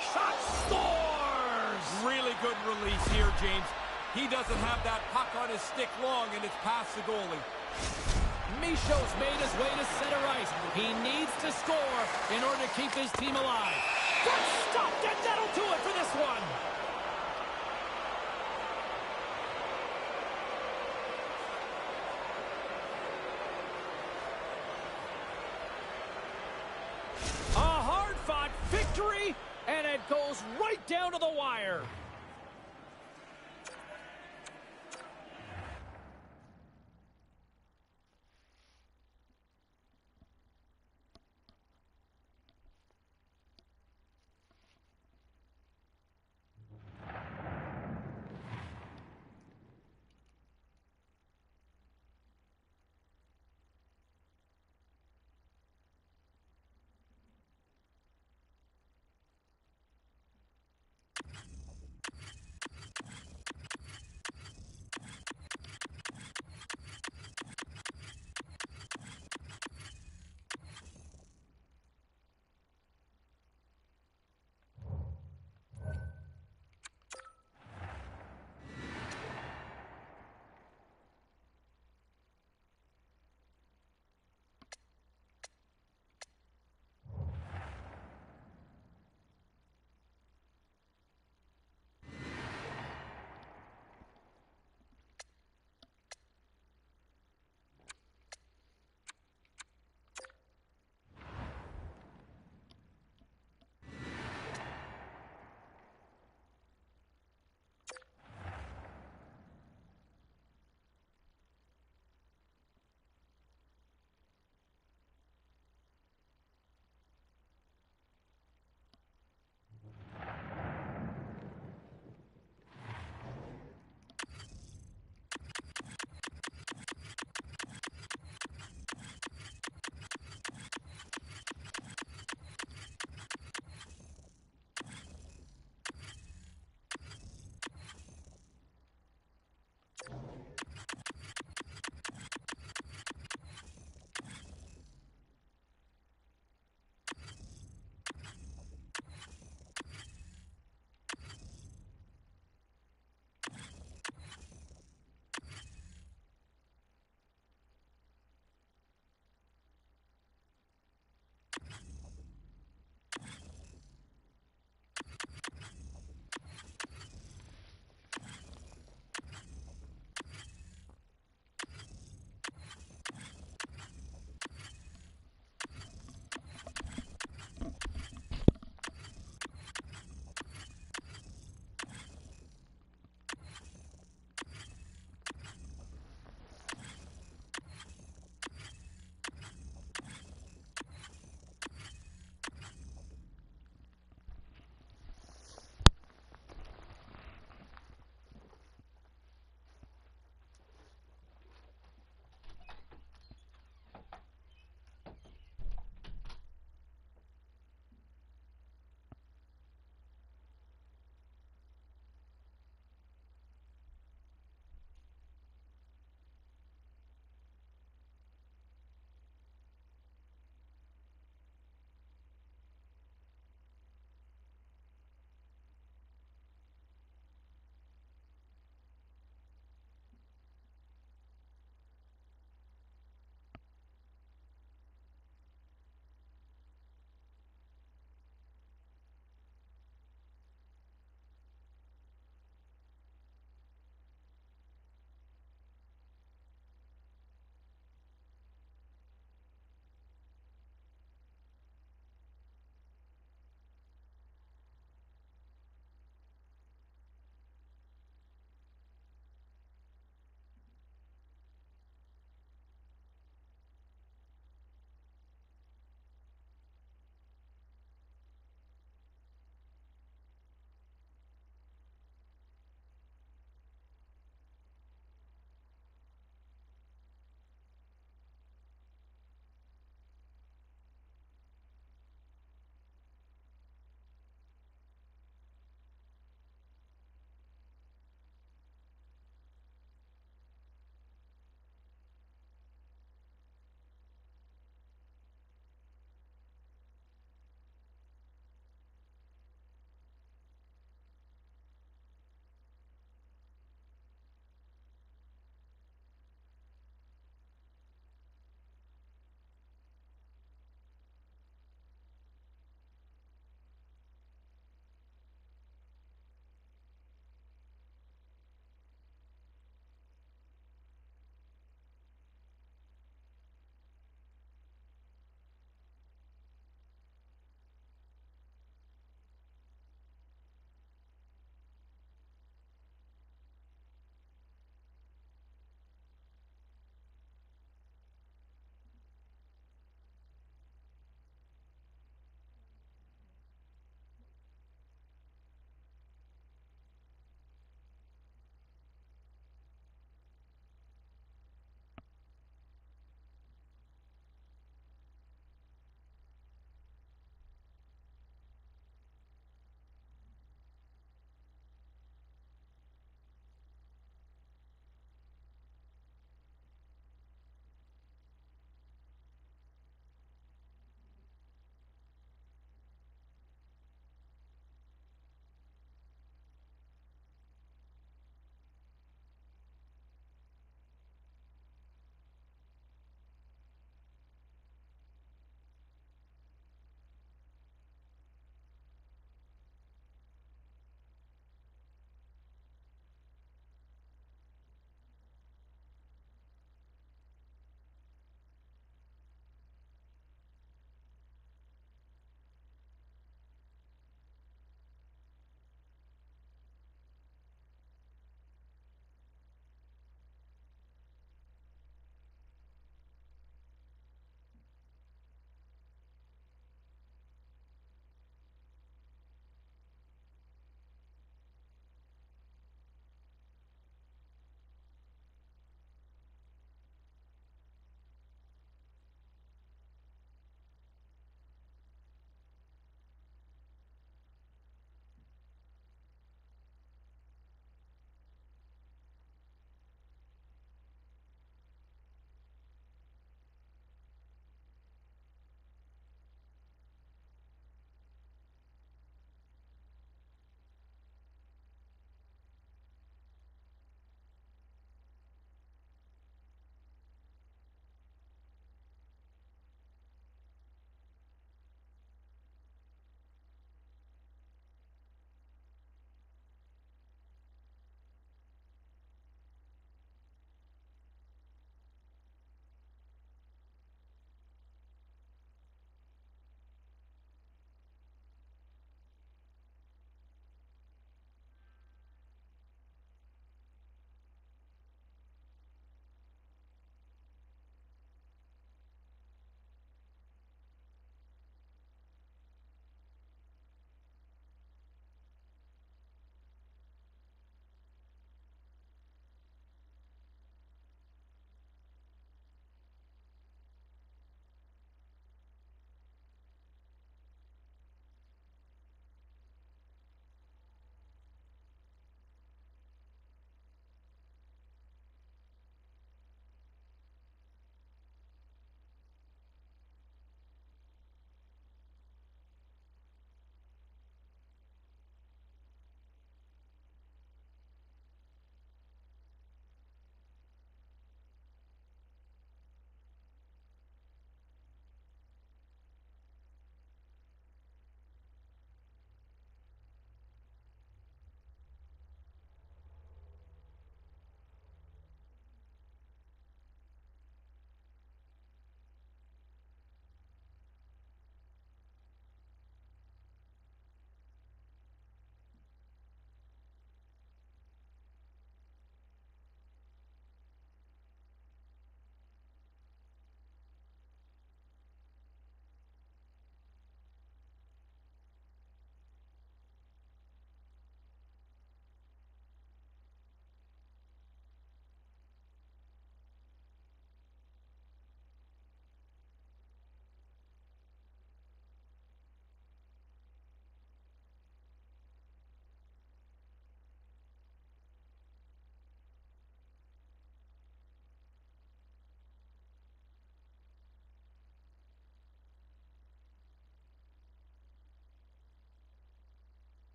Shot scores! Really good release here, James. He doesn't have that puck on his stick long, and it's past the goalie. Michaud's made his way to center ice. He needs to score in order to keep his team alive. Good stop, and that'll do it for this one. A hard-fought victory, and it goes right down to the wire.